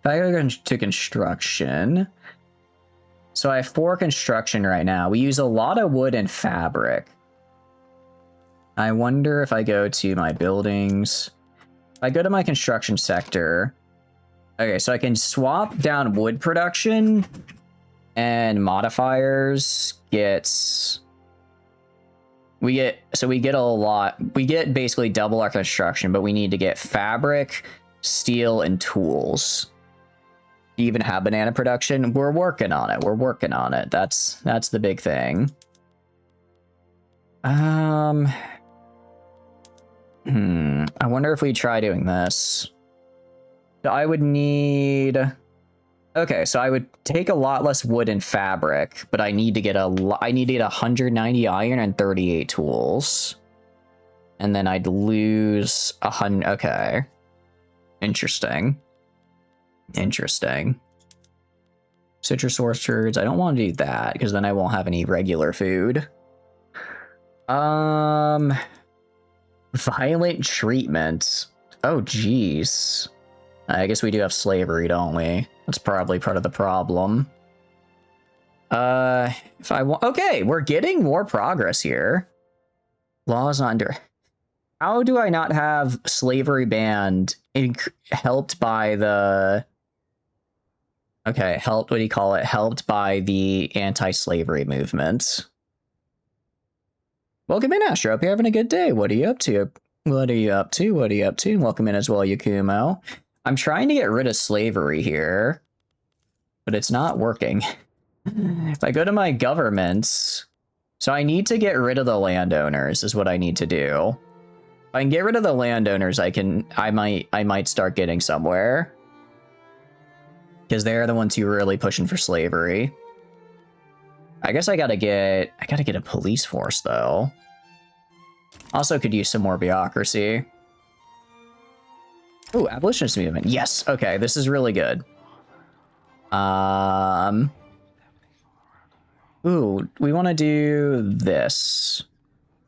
If I go to construction, so I have 4 construction right now. We use a lot of wood and fabric. I wonder if I go to my buildings. If I go to my construction sector, okay, so I can swap down wood production and modifiers we get a lot. We get basically double our construction, but we need to get fabric, steel, and tools. Even have banana production. We're working on it. We're working on it. That's the big thing. I wonder if we try doing this. I would need... Okay, so I would take a lot less wood and fabric, but I need to get 190 iron and 38 tools. And then I'd lose 100... Okay. Interesting. Interesting. Citrus orchards. I don't want to do that, because then I won't have any regular food. Violent treatment. Oh, jeez. I guess we do have slavery, don't we? That's probably part of the problem. If I want... Okay, we're getting more progress here. Laws under... How do I not have slavery banned helped by the... Okay, helped, what do you call it? Helped by the anti-slavery movement. Welcome in, Astro. Hope you're having a good day. What are you up to? What are you up to? What are you up to? Welcome in as well, Yakumo. I'm trying to get rid of slavery here, but it's not working. If I go to my governments, so I need to get rid of the landowners is what I need to do. If I can get rid of the landowners, I might start getting somewhere. Because they're the ones who are really pushing for slavery. I guess I gotta get a police force though. Also could use some more bureaucracy. Ooh, abolitionist movement. Yes. Okay, this is really good. Ooh, we want to do this,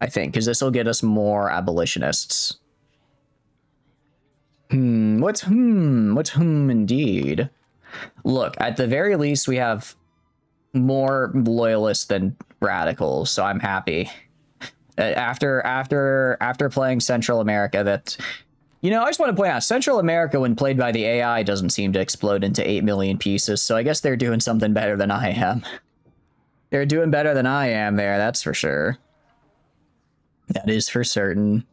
I think, because this will get us more abolitionists. What's indeed? Look, at the very least, we have more loyalists than radicals, so I'm happy. After playing Central America, that You know, I just want to point out, Central America, when played by the AI, doesn't seem to explode into 8 million pieces, so I guess they're doing something better than I am. They're doing better than I am there, that's for sure. That is for certain.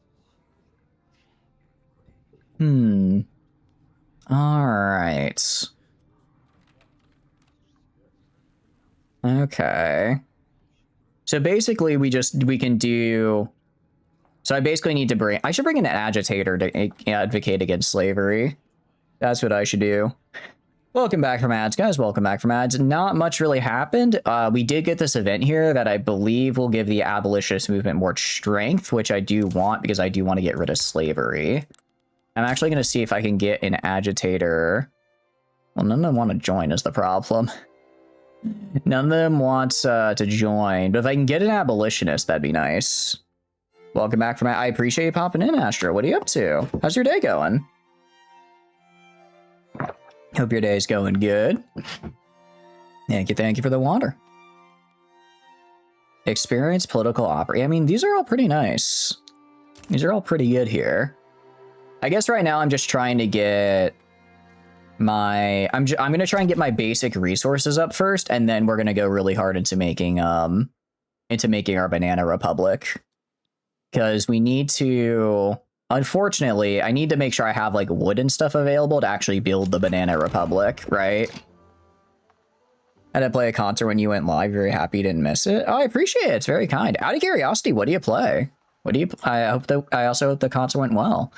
Alright. Okay. So basically, we can do... So I basically need to I should bring in an agitator to advocate against slavery. That's what I should do. Welcome back from ads, guys. Welcome back from ads. Not much really happened. We did get this event here that I believe will give the abolitionist movement more strength, which I do want because I do want to get rid of slavery. I'm actually going to see if I can get an agitator. Well, none of them want to join is the problem. None of them wants to join, but if I can get an abolitionist, that'd be nice. Welcome back from I appreciate you popping in, Astro. What are you up to? How's your day going? Hope your day's going good. Thank you for the water. Experience political opera. I mean, these are all pretty nice. These are all pretty good here. I guess right now I'm just trying to get my... I'm going to try and get my basic resources up first, and then we're going to go really hard into making our banana republic. Because we need to... Unfortunately, I need to make sure I have, like, wood and stuff available to actually build the banana republic, right? I had to play a concert when you went live. Very happy you didn't miss it. Oh, I appreciate it. It's very kind. Out of curiosity, what do you play? I also hope the concert went well.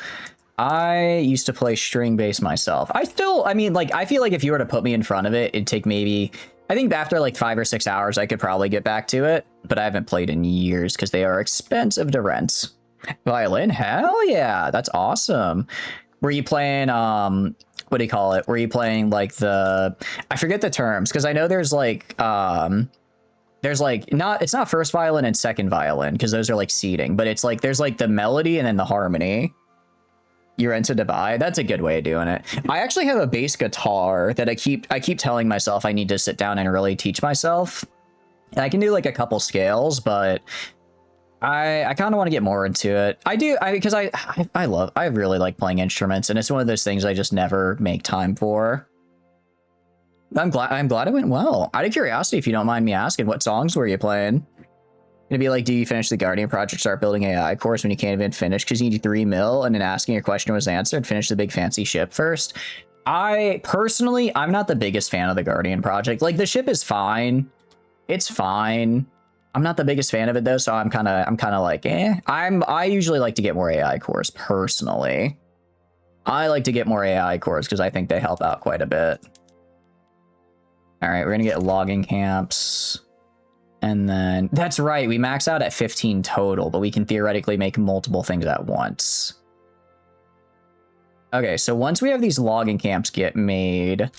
I used to play string bass myself. I feel like if you were to put me in front of it, it'd take maybe... I think after like 5 or 6 hours, I could probably get back to it, but I haven't played in years because they are expensive to rent. Violin? Hell yeah, that's awesome. Were you playing, what do you call it? Were you playing like I forget the terms, because I know there's like, it's not first violin and second violin, because those are like seating, but it's like, there's like the melody and then the harmony. You're into Dubai? That's a good way of doing it. I actually have a bass guitar that I keep telling myself I need to sit down and really teach myself. And I can do like a couple scales, but I kind of want to get more into it. Because I really like playing instruments, and it's one of those things I just never make time for. I'm glad it went well. Out of curiosity, if you don't mind me asking, what songs were you playing? It'd be like, do you finish the Guardian project, start building AI course when you can't even finish because you need 3 mil, and then asking your question was answered, finish the big fancy ship first? I'm not the biggest fan of the Guardian project. Like, the ship is fine. It's fine. I'm not the biggest fan of it though, so I'm kind of like, eh. I usually like to get more AI cores personally. I like to get more AI cores because I think they help out quite a bit. All right, we're gonna get logging camps. And then, that's right, we max out at 15 total, but we can theoretically make multiple things at once. Okay, so once we have these logging camps get made,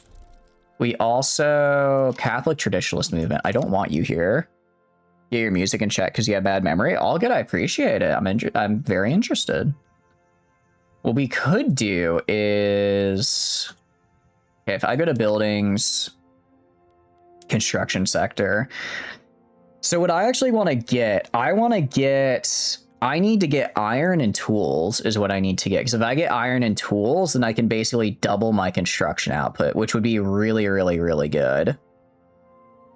we also... Catholic Traditionalist Movement. I don't want you here. Get your music in check because you have bad memory. All good, I appreciate it. I'm very interested. What we could do is... Okay, if I go to buildings... Construction sector... So what I actually want to get, I need to get iron and tools is what I need to get. Because if I get iron and tools, then I can basically double my construction output, which would be really, really, really good.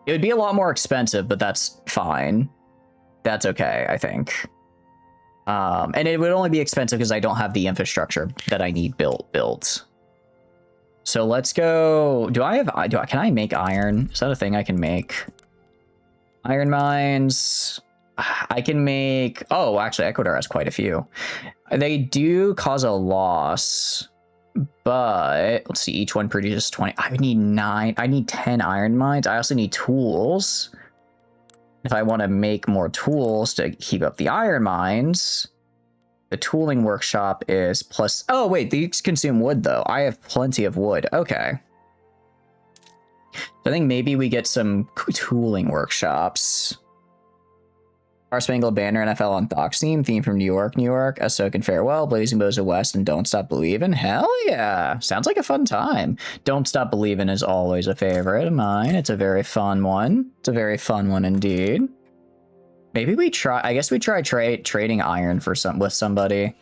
It would be a lot more expensive, but that's fine. That's okay, I think. And it would only be expensive because I don't have the infrastructure that I need built. So let's go. Can I make iron? Is that a thing I can make? Iron mines. I can make... Oh, actually, Ecuador has quite a few. They do cause a loss, but let's see. Each one produces 20. I would need 9. I need 10 iron mines. I also need tools. If I want to make more tools to keep up the iron mines, the tooling workshop is plus... Oh, wait. These consume wood, though. I have plenty of wood. Okay. I think maybe we get some tooling workshops. Star Spangled Banner, NFL on Thoc's theme from New York, Ahsoka and Farewell, Blazing Bows of West, and Don't Stop Believin'. Hell yeah! Sounds like a fun time. Don't Stop Believin' is always a favorite of mine. It's a very fun one. It's a very fun one indeed. Maybe we try... I guess we try trading iron with somebody.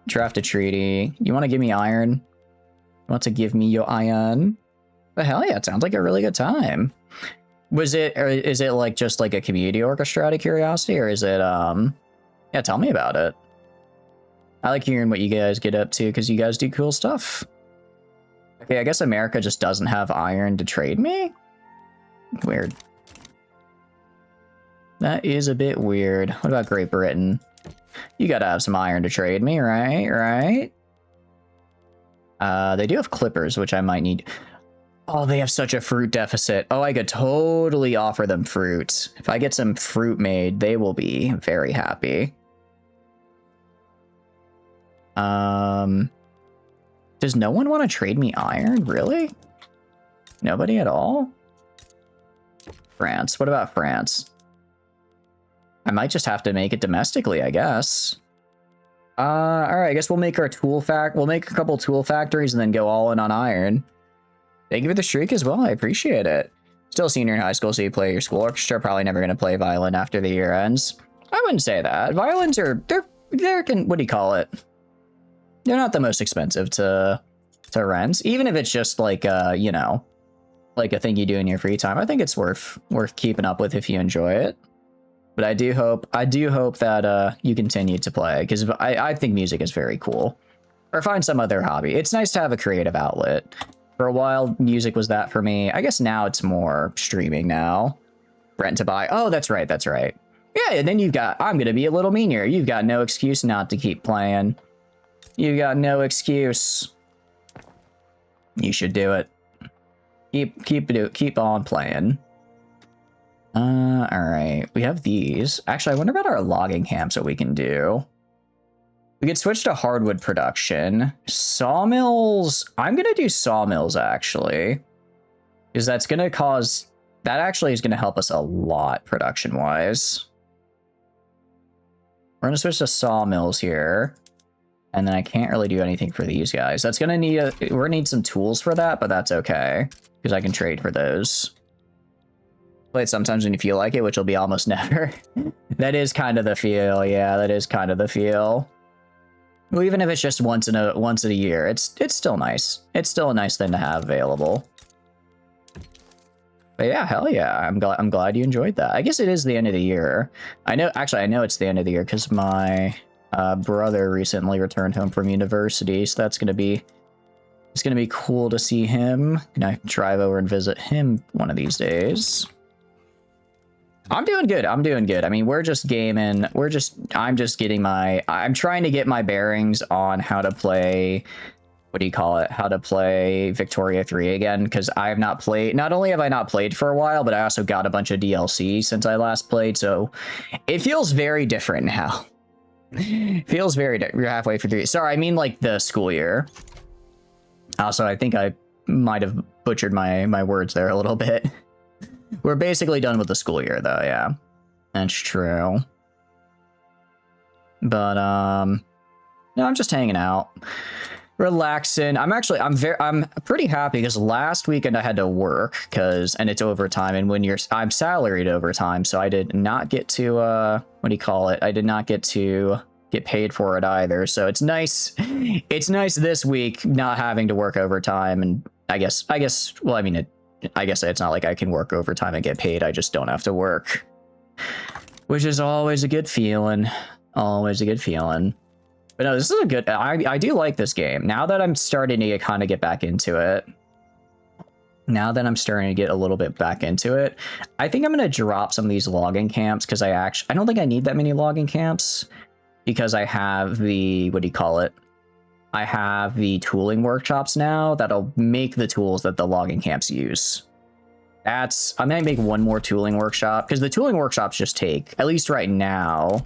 Draft a treaty. You want to give me iron? You want to give me your iron? But hell yeah, it sounds like a really good time. Was it, or is it like just like a community orchestra out of curiosity, or is it, yeah, tell me about it. I like hearing what you guys get up to because you guys do cool stuff. Okay, I guess America just doesn't have iron to trade me? Weird. That is a bit weird. What about Great Britain? You gotta have some iron to trade me, right? Right? They do have clippers, which I might need. Oh, they have such a fruit deficit. Oh, I could totally offer them fruit. If I get some fruit made, they will be very happy. Does no one want to trade me iron? Really? Nobody at all? France. What about France? I might just have to make it domestically, I guess. Alright, I guess we'll make our we'll make a couple tool factories and then go all in on iron. Thank you for the streak as well, I appreciate it. Still senior in high school, so you play your school orchestra, probably never gonna play violin after the year ends. I wouldn't say that. Violins are, what do you call it? They're not the most expensive to rent, even if it's just like, you know, like a thing you do in your free time. I think it's worth keeping up with if you enjoy it. But I do hope that you continue to play, because I think music is very cool. Or find some other hobby. It's nice to have a creative outlet. For a while, music was that for me. I guess now it's more streaming now. Rent to buy. Oh, that's right, that's right. Yeah, and then you've got, I'm gonna be a little mean here. You've got no excuse not to keep playing. You got no excuse. You should do it. Keep on playing. All right. We have these. Actually, I wonder about our logging camps, what we can do. We could switch to hardwood production. Sawmills. I'm gonna do sawmills actually, because that's gonna cause. That actually is gonna help us a lot production wise. We're gonna switch to sawmills here. And then I can't really do anything for these guys. That's gonna need we're gonna need some tools for that, but that's okay, because I can trade for those. Play it sometimes when you feel like it, which will be almost never. That is kind of the feel, yeah, that is kind of the feel. Well, even if it's just once in a year, it's still nice. It's still a nice thing to have available. But yeah, hell yeah, I'm glad you enjoyed that. I guess it is the end of the year. I know it's the end of the year because my brother recently returned home from university, so it's gonna be cool to see him. Can I drive over and visit him one of these days? I'm doing good. I mean, we're just gaming. I'm trying to get my bearings on how to play, what do you call it? How to play Victoria 3 again, because I have not played, not only have I not played for a while, but I also got a bunch of DLC since I last played, so it feels very different now. Feels very different. You're halfway through 3. Sorry, I mean like the school year. Also, I think I might have butchered my words there a little bit. We're basically done with the school year, though, yeah. That's true. But, no, I'm just hanging out. Relaxing. I'm pretty happy, because last weekend I had to work, and it's overtime, and I'm salaried overtime, so I did not get to, what do you call it? I did not get to get paid for it either, so it's nice this week not having to work overtime, and I guess, well, I mean, I guess it's not like I can work overtime and get paid. I just don't have to work, which is always a good feeling. Always a good feeling. But no, this is a good. I do like this game now that I'm starting to kind of get back into it. Now that I'm starting to get a little bit back into it, I think I'm gonna drop some of these logging camps because I don't think I need that many logging camps because I have the, what do you call it? I have the tooling workshops now that'll make the tools that the logging camps use. I might make one more tooling workshop, because the tooling workshops just take, at least right now,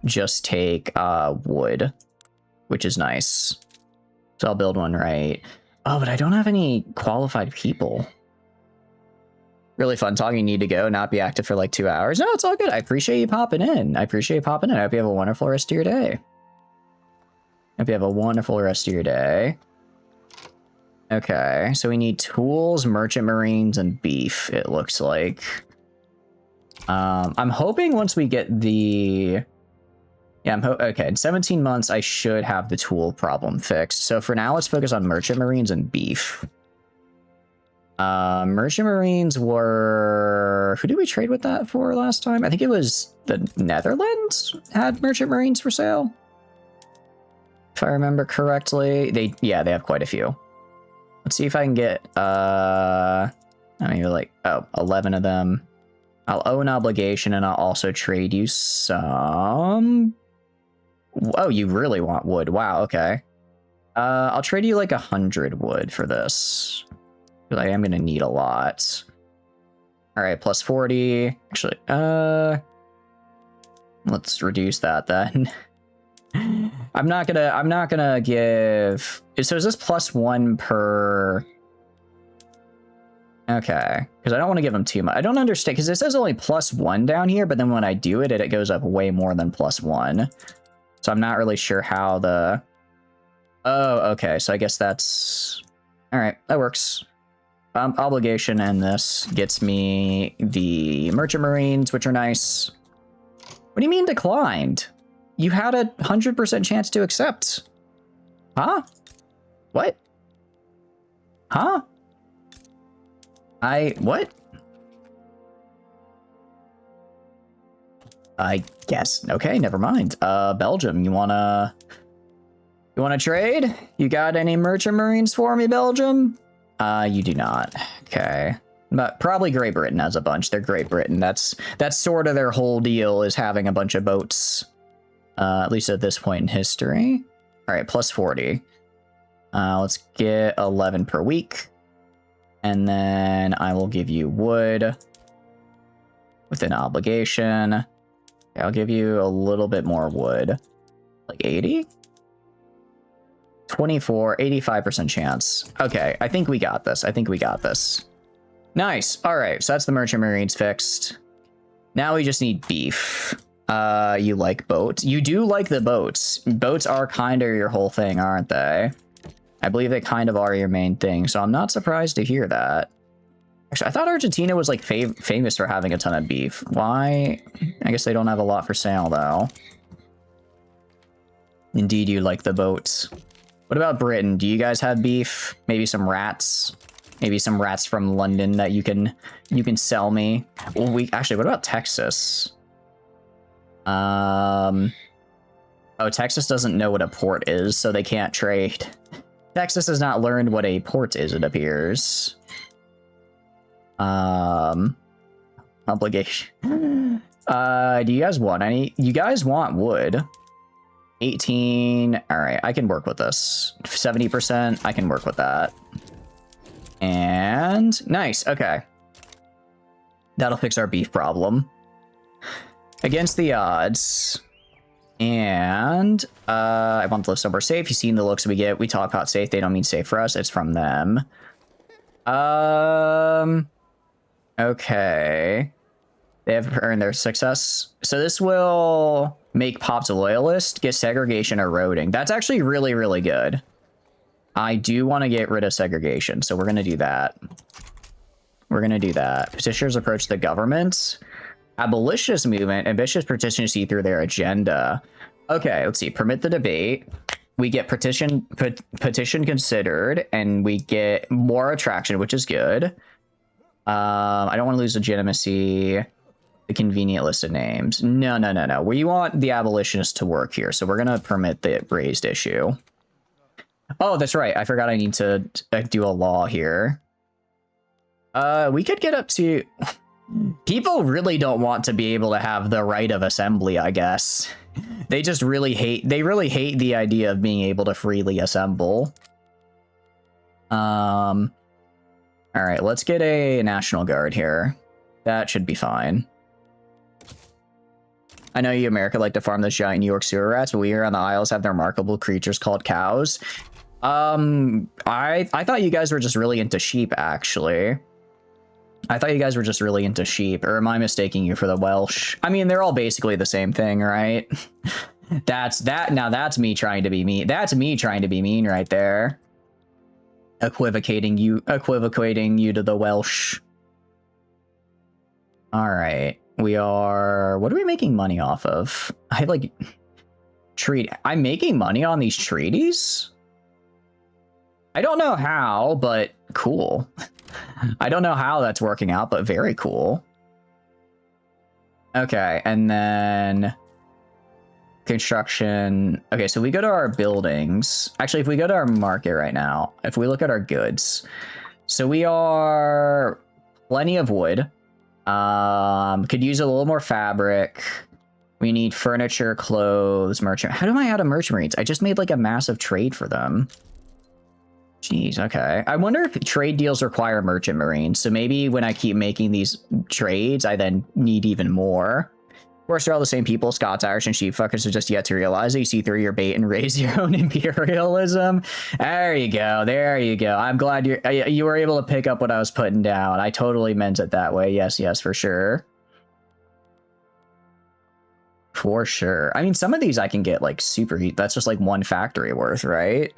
just take wood, which is nice. So I'll build one, right? Oh, but I don't have any qualified people. Really fun talking. Need to go, not be active for like 2 hours. No, it's all good. I appreciate you popping in. I hope you have a wonderful rest of your day. Hope you have a wonderful rest of your day. Okay, so we need tools, merchant marines, and beef, it looks like. I'm hoping once we get the Yeah, okay. In 17 months, I should have the tool problem fixed. So for now, let's focus on merchant marines and beef. Merchant marines were... Who did we trade with that for last time? I think it was the Netherlands had merchant marines for sale. If I remember correctly. Yeah, they have quite a few. Let's see if I can get, I mean, like, 11 of them. I'll owe an obligation, and I'll also trade you some... Oh, you really want wood. Wow, okay. I'll trade you like 100 wood for this. I am going to need a lot. All right, plus 40. Actually, let's reduce that then. I'm not gonna give... So is this +1 per... Okay, because I don't want to give him too much. I don't understand, because it says only +1 down here, but then when I do it, it goes up way more than +1. So I'm not really sure how the... Oh, okay, so I guess that's... All right, that works. Obligation, and this gets me the Merchant Marines, which are nice. What do you mean declined? You had a 100% chance to accept. Huh? What? Huh? What? I guess. Okay, never mind. Belgium, you wanna trade? You got any Merchant Marines for me, Belgium? You do not. Okay. But probably Great Britain has a bunch. They're Great Britain. That's sort of their whole deal, is having a bunch of boats. At least at this point in history. All right, plus 40. Let's get 11 per week. And then I will give you wood with an obligation. Okay, I'll give you a little bit more wood. Like 80? 24, 85% chance. Okay, I think we got this. Nice. All right, so that's the Merchant Marines fixed. Now we just need beef. You like boats? You do like the boats. Boats are kind of your whole thing, aren't they? I believe they kind of are your main thing, so I'm not surprised to hear that. Actually, I thought Argentina was like famous for having a ton of beef. Why? I guess they don't have a lot for sale, though. Indeed, you like the boats. What about Britain? Do you guys have beef? Maybe some rats? Maybe some rats from London that you can sell me? Well, actually, what about Texas? Oh, Texas doesn't know what a port is, so they can't trade. Texas has not learned what a port is, it appears. Obligation. Do you guys want any? You guys want wood. 18. All right, I can work with this. 70%, I can work with that. And nice, okay. That'll fix our beef problem. Against the odds. And I want to live somewhere safe. You've seen the looks we get. We talk about safe. They don't mean safe for us. It's from them. Okay. They have earned their success. So this will make Pops a loyalist, get segregation eroding. That's actually really, really good. I do want to get rid of segregation, so we're going to do that. Petitioners approach the government. Abolitionist movement. Ambitious petitions see through their agenda. Okay, let's see. Permit the debate. We get petition considered, and we get more attraction, which is good. I don't want to lose legitimacy. The convenient list of names. No. We want the abolitionists to work here, so we're going to permit the raised issue. Oh, that's right. I forgot I need to do a law here. We could get up to... People really don't want to be able to have the right of assembly, I guess. They just really hate... They really hate the idea of being able to freely assemble. All right, let's get a National Guard here. That should be fine. I know you America like to farm those giant New York sewer rats, but we here on the Isles have the remarkable creatures called cows. I thought you guys were just really into sheep, actually. I thought you guys were just really into sheep, or am I mistaking you for the Welsh? I mean, they're all basically the same thing, right? Now that's me trying to be mean. That's me trying to be mean right there. Equivocating you to the Welsh. All right. We are... What are we making money off of? I have like... treat. I'm making money on these treaties? I don't know how, but cool. I don't know how that's working out, but very cool. Okay, and then construction. Okay, so we go to our buildings. Actually, if we go to our market right now, if we look at our goods, so we are plenty of wood. Could use a little more fabric. We need furniture, clothes, merchant. How do I add a merchant marines? I just made like a massive trade for them. Jeez, okay. I wonder if trade deals require merchant marines. So maybe when I keep making these trades, I then need even more. Of course, they're all the same people. Scots, Irish, and sheep fuckers are just yet to realize that you see through your bait and raise your own imperialism. There you go. There you go. I'm glad you were able to pick up what I was putting down. I totally meant it that way. Yes, yes, for sure. For sure. I mean, some of these I can get like super. That's just like one factory worth, right?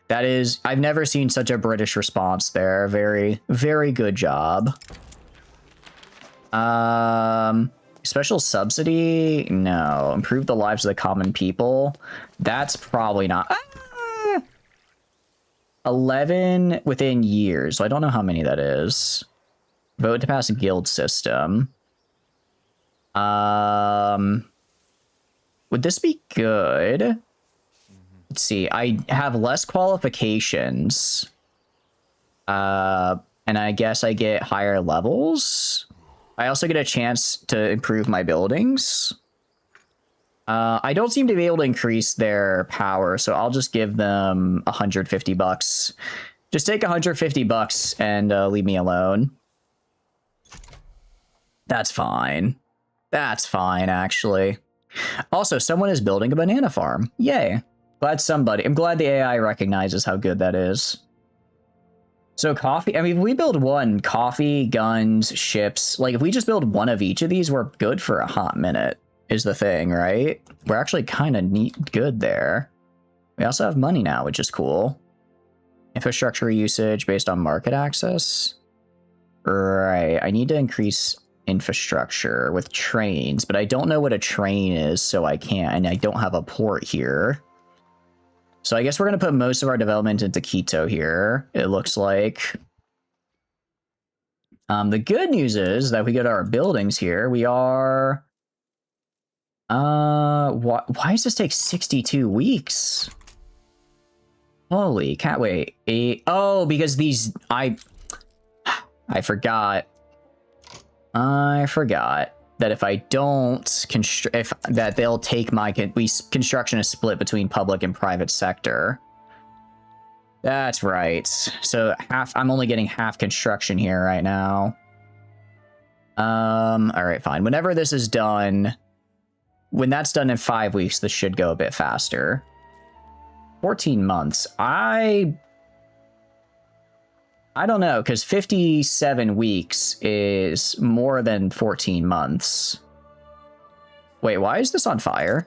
That is, I've never seen such a British response there. Very, very good job. Special subsidy? No. Improve the lives of the common people? That's probably not. 11 within years. So I don't know how many that is. Vote to pass a guild system. Would this be good? Let's see, I have less qualifications. And I guess I get higher levels. I also get a chance to improve my buildings. I don't seem to be able to increase their power, so I'll just give them 150 bucks. Just take 150 bucks and leave me alone. That's fine. That's fine, actually. Also, someone is building a banana farm. Yay. Glad somebody. I'm glad the AI recognizes how good that is. So coffee, I mean, if we build one, coffee, guns, ships, like if we just build one of each of these, we're good for a hot minute, is the thing, right? We're actually kind of good there. We also have money now, which is cool. Infrastructure usage based on market access. Right, I need to increase infrastructure with trains, but I don't know what a train is, so I can't, and I don't have a port here. So I guess we're going to put most of our development into Quito here, it looks like. The good news is that we go to our buildings here. We are... why does this take 62 weeks? Holy cat, wait. Oh, because these... I forgot. I forgot that if I don't that they'll take my construction is split between public and private sector. That's right. So I'm only getting half construction here right now. All right, fine. Whenever this is done, when that's done in 5 weeks, this should go a bit faster. 14 months. I don't know, because 57 weeks is more than 14 months. Wait, why is this on fire?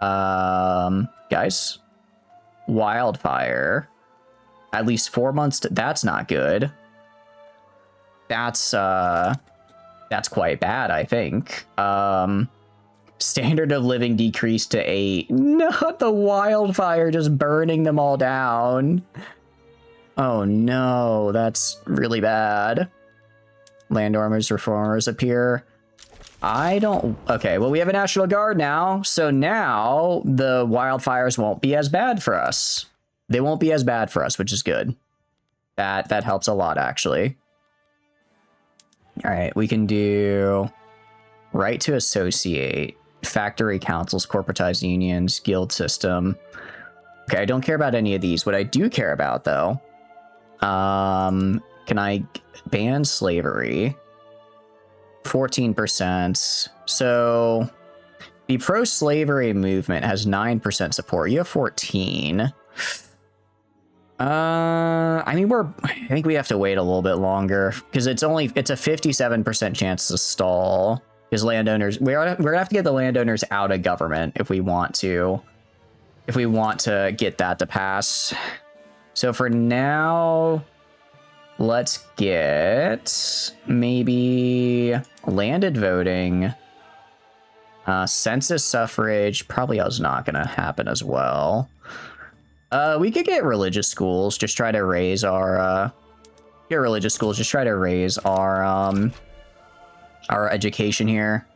Guys? Wildfire. At least 4 months that's not good. That's quite bad, I think. Standard of living decreased to 8. Not the wildfire just burning them all down. Oh no, that's really bad. Landowners, reformers appear. I don't... Okay, well, we have a National Guard now, so now the wildfires won't be as bad for us. They won't be as bad for us, which is good. That helps a lot, actually. All right, we can do right to associate, factory councils, corporatized unions, guild system. Okay, I don't care about any of these. What I do care about, though... can I ban slavery? 14%. So the pro-slavery movement has 9% support. You have 14. I mean, I think we have to wait a little bit longer because it's a 57% chance to stall because landowners, we're gonna have to get the landowners out of government if we want to get that to pass. So for now, let's get maybe landed voting. Census suffrage probably is not going to happen as well. We could get religious schools, just try to raise our, our education here.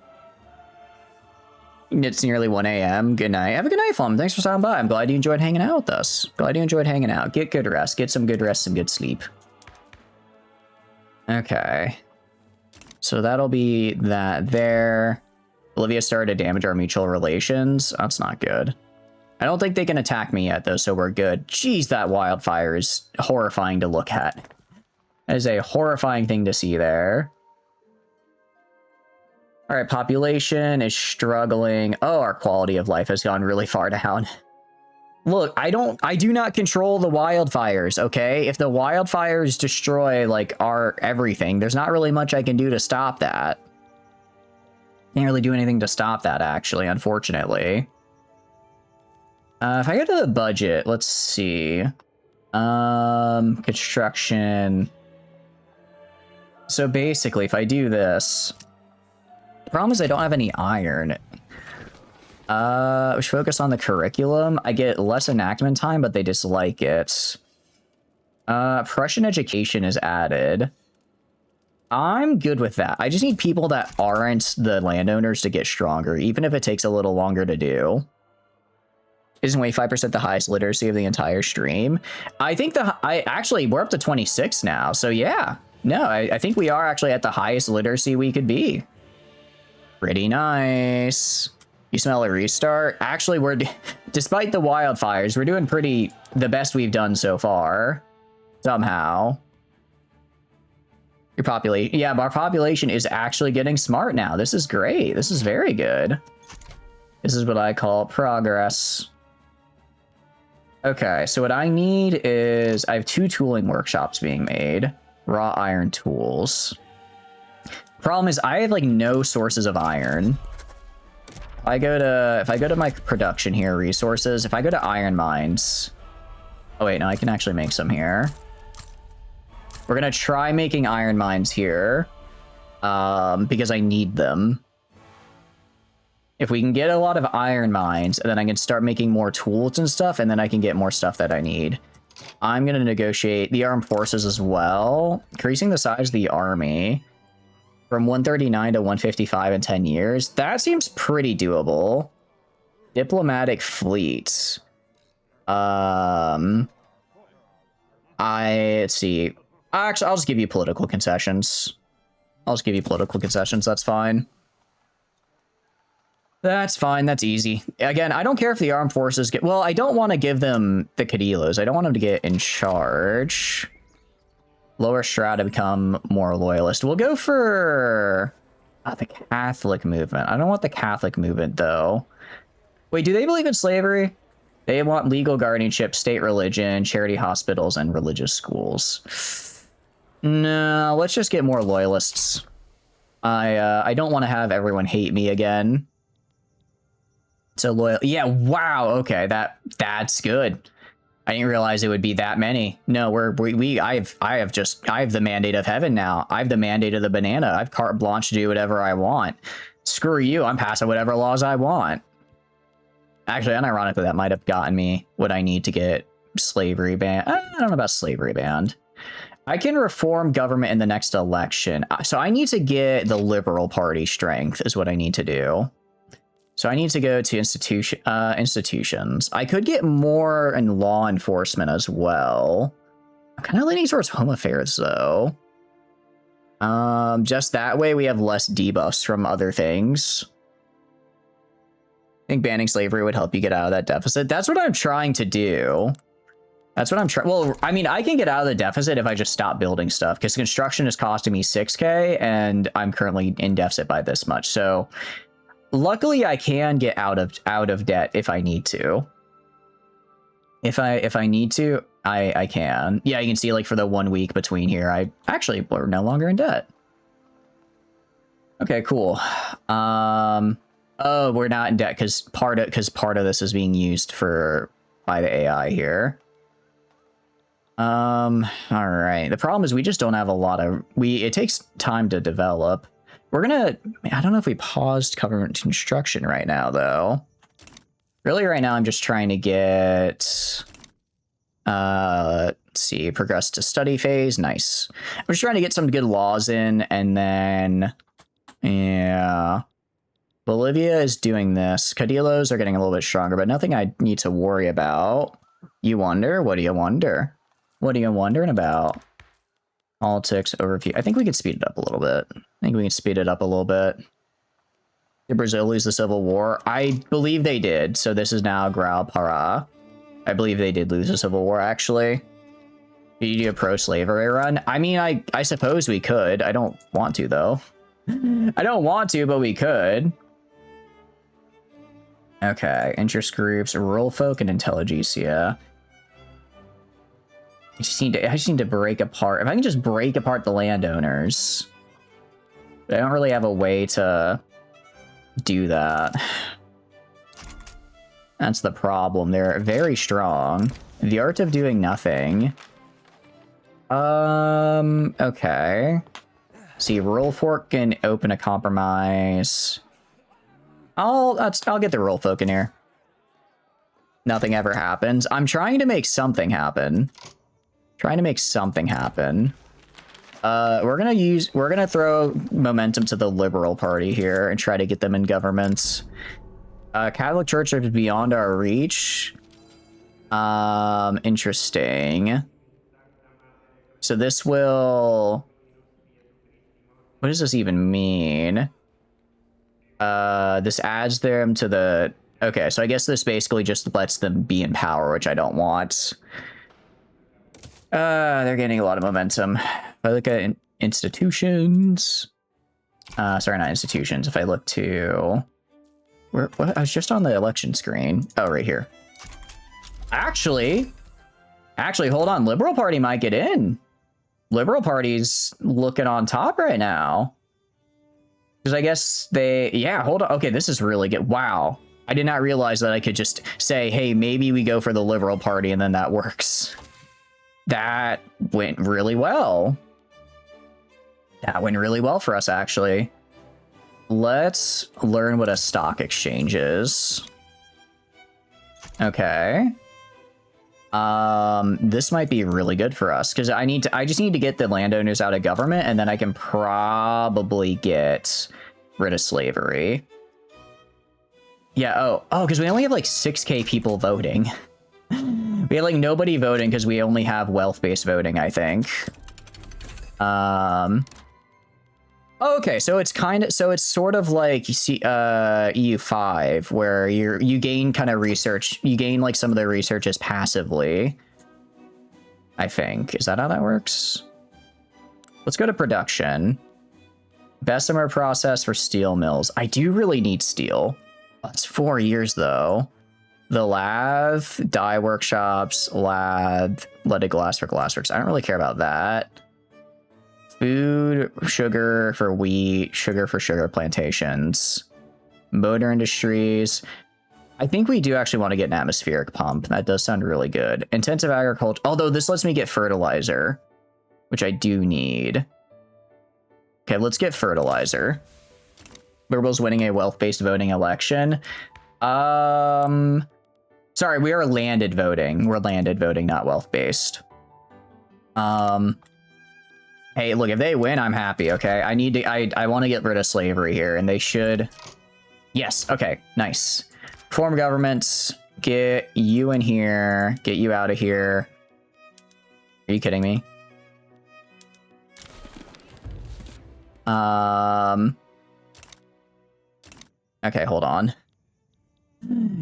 It's nearly 1 a.m. Good night. Have a good night, Flum. Thanks for stopping by. I'm glad you enjoyed hanging out with us. Glad you enjoyed hanging out. Get good rest. Get some good rest, some good sleep. Okay. So that'll be that there. Olivia started to damage our mutual relations. That's not good. I don't think they can attack me yet, though, so we're good. Jeez, that wildfire is horrifying to look at. That is a horrifying thing to see there. All right, population is struggling. Oh, our quality of life has gone really far down. Look, I do not control the wildfires, okay? If the wildfires destroy, like, our everything, there's not really much I can do to stop that. Can't really do anything to stop that, actually, unfortunately. If I go to the budget, let's see. Construction. So basically, if I do this... The problem is I don't have any iron. We should focus on the curriculum. I get less enactment time, but they dislike it. Prussian education is added. I'm good with that. I just need people that aren't the landowners to get stronger, even if it takes a little longer to do. Isn't 25% the highest literacy of the entire stream? I think actually, we're up to 26 now. So yeah, no, I think we are actually at the highest literacy we could be. Pretty nice. You smell a restart? Actually, despite the wildfires, we're doing the best we've done so far. Somehow. Your population, yeah, our population is actually getting smart now. This is great. This is very good. This is what I call progress. Okay, so what I need is, I have 2 tooling workshops being made. Raw iron tools. Problem is, I have like no sources of iron. If I go to my production here, resources, if I go to iron mines. Oh wait, no, I can actually make some here. We're gonna try making iron mines here. Because I need them. If we can get a lot of iron mines, and then I can start making more tools and stuff, and then I can get more stuff that I need. I'm gonna negotiate the armed forces as well. Increasing the size of the army. From 139 to 155 in 10 years. That seems pretty doable. Diplomatic fleets. Let's see. Actually, I'll just give you political concessions. That's fine. That's fine. That's easy. Again, I don't care if the armed forces get... Well, I don't want to give them the Cadilos. I don't want them to get in charge. Lower strata become more loyalist. We'll go for the Catholic movement. I don't want the Catholic movement, though. Wait, do they believe in slavery? They want legal guardianship, state religion, charity hospitals, and religious schools. No, let's just get more loyalists. I don't want to have everyone hate me again. So loyal. Yeah, wow. Okay, that's good. I didn't realize it would be that many. No, I have the mandate of heaven now. I have the mandate of the banana. I have carte blanche to do whatever I want. Screw you. I'm passing whatever laws I want. Actually, unironically, that might have gotten me what I need to get slavery banned. I don't know about slavery banned. I can reform government in the next election. So I need to get the Liberal Party strength is what I need to do. So I need to go to institutions. I could get more in law enforcement as well. I'm kind of leaning towards home affairs, though. Just that way we have less debuffs from other things. I think banning slavery would help you get out of that deficit. That's what I'm trying to do. That's what I'm trying. Well, I mean, I can get out of the deficit if I just stop building stuff, because construction is costing me 6K, and I'm currently in deficit by this much. So... Luckily, I can get out of debt if I need to. If I need to, I can. Yeah, you can see like for the 1 week between here, we're no longer in debt. Okay, cool. Oh, we're not in debt because part of this is being used by the AI here. All right. The problem is we just don't have a lot of it takes time to develop. We're gonna, I don't know if we paused government construction right now, though. Really, right now, I'm just trying to get, let's see, progress to study phase. Nice. I'm just trying to get some good laws in, and then, yeah. Bolivia is doing this. Cadilos are getting a little bit stronger, but nothing I need to worry about. You wonder? What do you wonder? What are you wondering about? Politics overview. I think we could speed it up a little bit. Did Brazil lose the Civil War? I believe they did. So this is now Grau Para. I believe they did lose the Civil War, actually. Did you do a pro-slavery run? I mean, I suppose we could. I don't want to, though. I don't want to, but we could. Okay, interest groups, rural folk, and intelligentsia. I just need to break apart. If I can just break apart the landowners. But I don't really have a way to do that. That's the problem. They're very strong. The art of doing nothing. Okay. See, rural folk can open a compromise. I'll get the rural folk in here. Nothing ever happens. I'm trying to make something happen. We're gonna throw momentum to the Liberal Party here and try to get them in governments. Catholic Church is beyond our reach. Interesting. So this will... What does this even mean? This adds them to the... Okay, so I guess this basically just lets them be in power, which I don't want. They're getting a lot of momentum. If I look at institutions... sorry, not institutions. If I look to... What? I was just on the election screen. Oh, right here. Actually, hold on. Liberal Party might get in. Liberal Party's looking on top right now. Because I guess they... Yeah, hold on. Okay, this is really good. Wow. I did not realize that I could just say, hey, maybe we go for the Liberal Party, and then that works. That went really well. That went really well for us, actually. Let's learn what a stock exchange is. Okay. This might be really good for us because I just need to get the landowners out of government, and then I can probably get rid of slavery. Yeah, because we only have like 6K people voting. We have like nobody voting because we only have wealth-based voting, I think. Okay, so it's sort of like EU5, where you gain kind of research, you gain like some of the researches passively. I think. Is that how that works? Let's go to production. Bessemer process for steel mills. I do really need steel. That's 4 years though. The lathe, dye workshops, lathe, leaded glass for glassworks. I don't really care about that. Food, sugar for wheat, sugar for sugar plantations, motor industries. I think we do actually want to get an atmospheric pump. That does sound really good. Intensive agriculture, although this lets me get fertilizer, which I do need. Okay, let's get fertilizer. Liberals winning a wealth-based voting election. Sorry, we are landed voting. We're landed voting, not wealth-based. Hey, look, if they win, I'm happy, okay? I want to get rid of slavery here, and they should... Yes, okay, nice. Form governments, get you in here, get you out of here. Are you kidding me? Okay, hold on.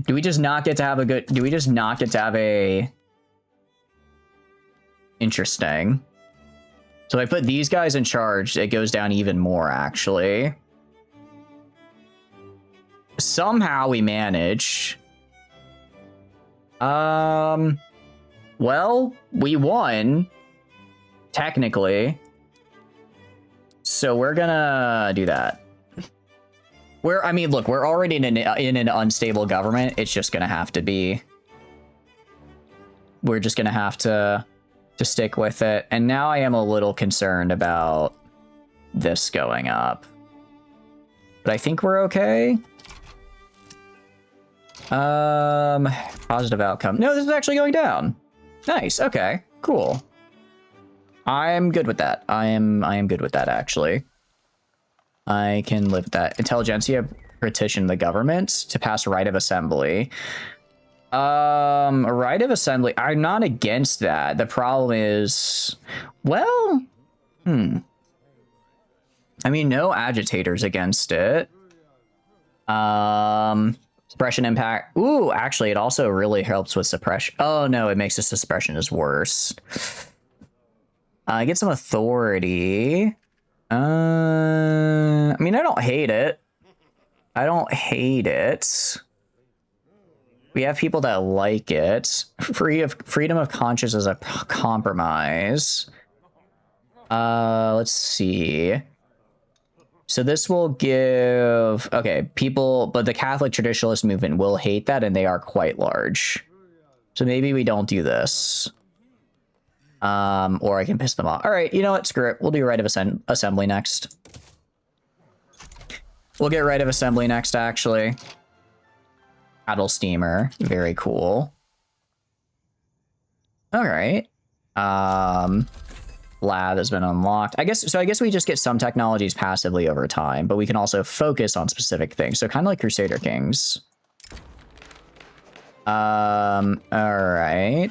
Do we just not get to have a good... Do we just not get to have a... Interesting. So if I put these guys in charge, it goes down even more, actually. Somehow we manage. Well, we won. Technically. So we're gonna do that. I mean, look, we're already in an unstable government. It's just gonna have to be... We're just gonna have to stick with it. And now I am a little concerned about this going up. but I think we're okay. Positive outcome. No, this is actually going down. Nice. Okay, cool. I'm good with that. I am good with that, actually. I can live with that. Intelligentsia petitioned the government to pass a right of assembly. A right of assembly. I'm not against that. The problem is, well, I mean, no agitators against it. Suppression impact. Ooh, actually, it also really helps with suppression. Oh, no, it makes the suppression is worse. Get some authority. I mean, I don't hate it. I don't hate it. We have people that like it. Freedom of conscience is a compromise. Let's see. So this will give, okay, people, but the Catholic traditionalist movement will hate that, and they are quite large. So maybe we don't do this. Or I can piss them off. All right, you know what? Screw it. We'll do right of assembly next. We'll get right of assembly next, actually. Paddle steamer. Very cool. All right. Lab has been unlocked. I guess we just get some technologies passively over time, but we can also focus on specific things. So kind of like Crusader Kings. All right.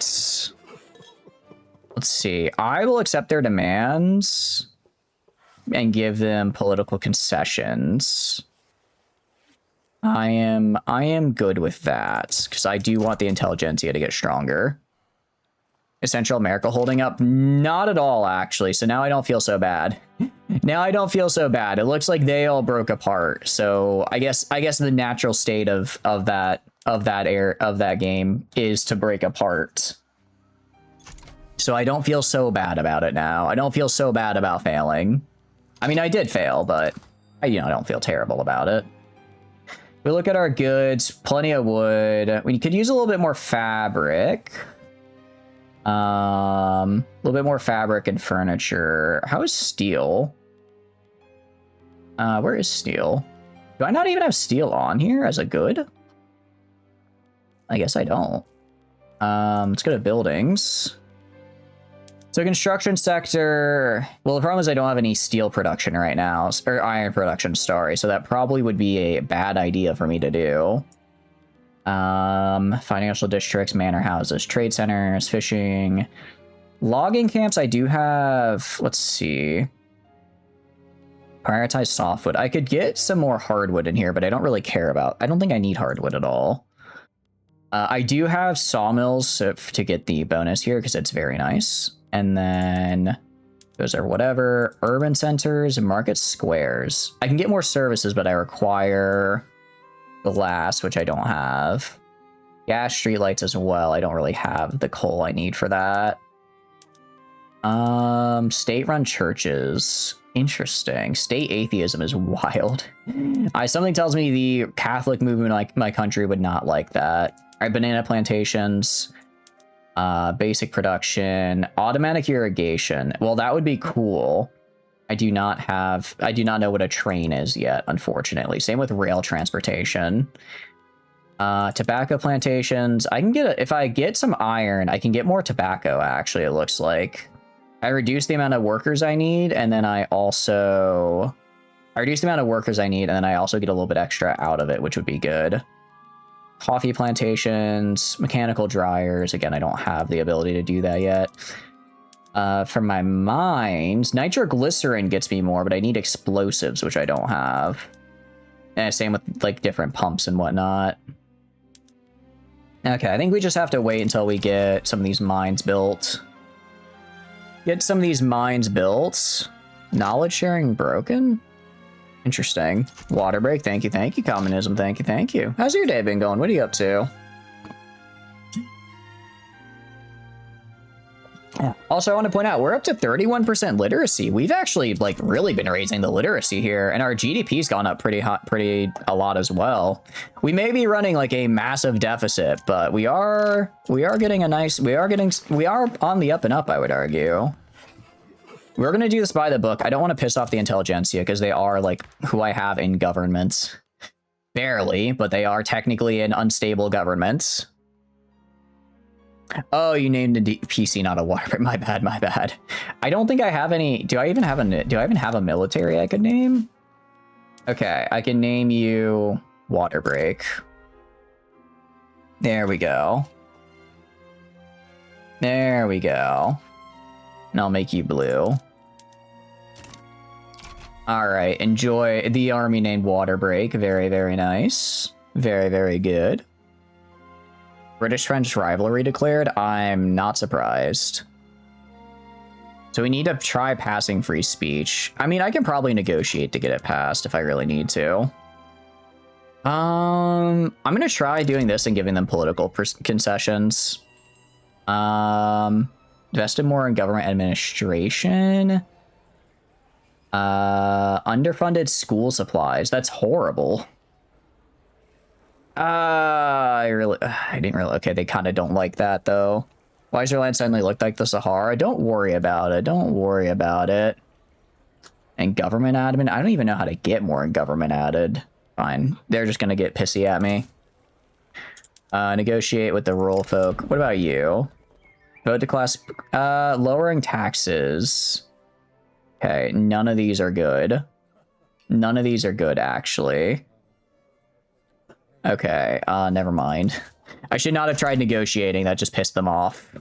Let's see. I will accept their demands and give them political concessions. I am good with that because I do want the intelligentsia to get stronger. Is Central America holding up? Not at all, actually. So now I don't feel so bad. Now I don't feel so bad. It looks like they all broke apart. So I guess the natural state of that game is to break apart. So I don't feel so bad about it now. I don't feel so bad about failing. I mean, I did fail, but I don't feel terrible about it. We look at our goods. Plenty of wood. We could use a little bit more fabric. A little bit more fabric and furniture. How is steel? Where is steel? Do I not even have steel on here as a good? I guess I don't. Let's go to buildings. So construction sector. Well, the problem is I don't have any steel production right now, or iron production, sorry. So that probably would be a bad idea for me to do. Financial districts, manor houses, trade centers, fishing, logging camps. I do have, let's see. Prioritize softwood. I could get some more hardwood in here, but I don't really care about, I don't think I need hardwood at all. I do have sawmills to get the bonus here because it's very nice. And then those are whatever. Urban centers, market squares. I can get more services, but I require glass, which I don't have. Gas streetlights as well. I don't really have the coal I need for that. State-run churches. Interesting. State atheism is wild. Something tells me the Catholic movement, like my country, would not like that. All right, banana plantations. Basic production. Automatic irrigation. Well, that would be cool. I do not know what a train is yet, unfortunately. Same with rail transportation. Tobacco plantations. I can get, if I get some iron, I can get more tobacco, actually, it looks like. I reduce the amount of workers I need, and then I reduce the amount of workers I need, and then I also get a little bit extra out of it, which would be good. Coffee plantations, mechanical dryers. Again, I don't have the ability to do that yet. For my mines, nitroglycerin gets me more, but I need explosives, which I don't have. And same with like different pumps and whatnot. Okay, I think we just have to wait until we get some of these mines built. Get some of these mines built. Knowledge sharing broken? Interesting. Water break, thank you, thank you. Communism, thank you, thank you. How's your day been going? What are you up to? Yeah. Also, I want to point out, we're up to 31% literacy. We've actually, like, really been raising the literacy here, and our GDP's gone up a lot as well. We may be running, like, a massive deficit, but we are getting a nice, we are on the up and up, I would argue. We're going to do this by the book. I don't want to piss off the intelligentsia because they are like who I have in government. Barely, but they are technically an unstable government. Oh, you named a PC, not a water. My bad, my bad. I don't think I have any. Do I even have a military I could name? Okay, I can name you Water Break. There we go. There we go. And I'll make you blue. Alright, enjoy the army named Water Break. Very, very nice. Very, very good. British-French rivalry declared? I'm not surprised. So we need to try passing free speech. I mean, I can probably negotiate to get it passed if I really need to. I'm gonna try doing this and giving them political concessions. Invested more in government administration. Underfunded school supplies. That's horrible. I didn't really. Okay, they kind of don't like that though. Why does your land suddenly look like the Sahara? Don't worry about it. Don't worry about it. And government admin. I don't even know how to get more in government added. Fine. They're just gonna get pissy at me. Negotiate with the rural folk. What about you? Vote to class. Lowering taxes. Okay, none of these are good. None of these are good, actually. Okay, never mind. I should not have tried negotiating. That just pissed them off.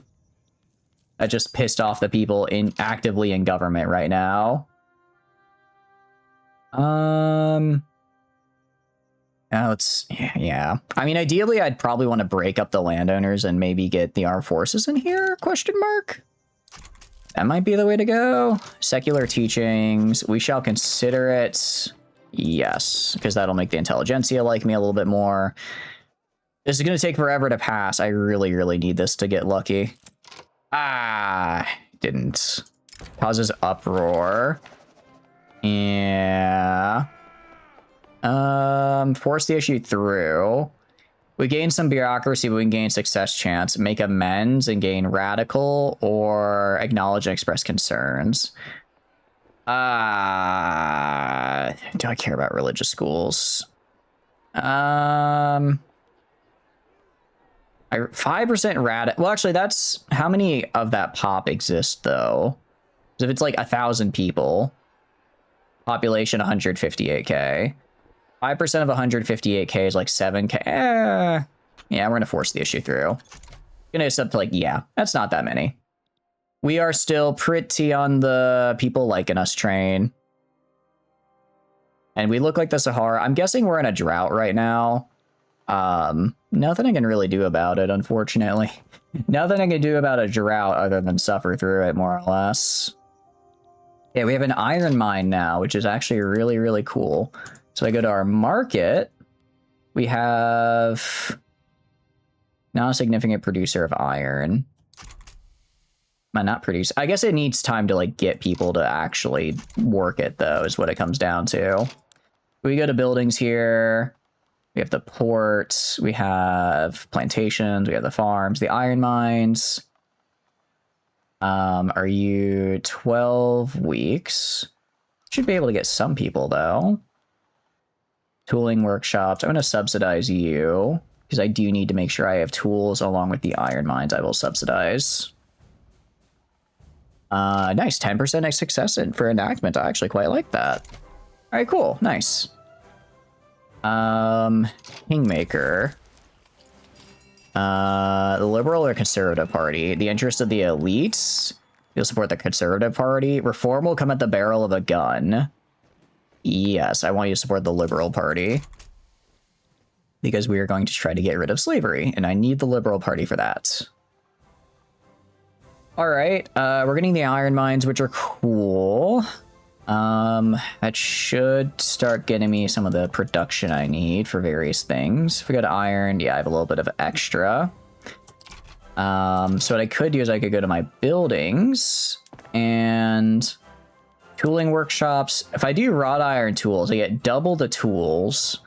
That just pissed off the people actively in government right now. Yeah. I mean, ideally, I'd probably want to break up the landowners and maybe get the armed forces in here? Question mark? That might be the way to go. Secular teachings. We shall consider it. Yes, because that'll make the intelligentsia like me a little bit more. This is going to take forever to pass. I really, really need this to get lucky. Didn't. Causes uproar. Yeah. Force the issue through. We gain some bureaucracy, but we can gain success chance. Make amends and gain radical, or acknowledge and express concerns. Do I care about religious schools? 5% radical. Well, actually, that's how many of that pop exist though. So if it's like 1,000 people, population 158k. 5% of 158k is like 7k. Yeah, we're gonna force the issue through. Gonna accept like, yeah, that's not that many. We are still pretty on the people liking us train. And we look like the Sahara. I'm guessing we're in a drought right now. Nothing I can really do about it, unfortunately. Nothing I can do about a drought other than suffer through it, more or less. Yeah, we have an iron mine now, which is actually really, really cool. So I go to our market. We have now a significant producer of iron. Not produce. I guess it needs time to like get people to actually work it though, is what it comes down to. We go to buildings here. We have the ports. We have plantations. We have the farms, the iron mines. Are you 12 weeks? Should be able to get some people though. Tooling workshops. I'm going to subsidize you because I do need to make sure I have tools along with the iron mines. I will subsidize. Nice. 10% success for enactment. I actually quite like that. All right, cool. Nice. Kingmaker. The Liberal or Conservative Party. The interest of the elites. You'll support the Conservative Party. Reform will come at the barrel of a gun. Yes, I want you to support the Liberal Party. Because we are going to try to get rid of slavery, and I need the Liberal Party for that. Alright, we're getting the iron mines, which are cool. That should start getting me some of the production I need for various things. If we go to iron, yeah, I have a little bit of extra. So what I could do is I could go to my buildings and tooling workshops. If I do wrought iron tools, I get double the tools.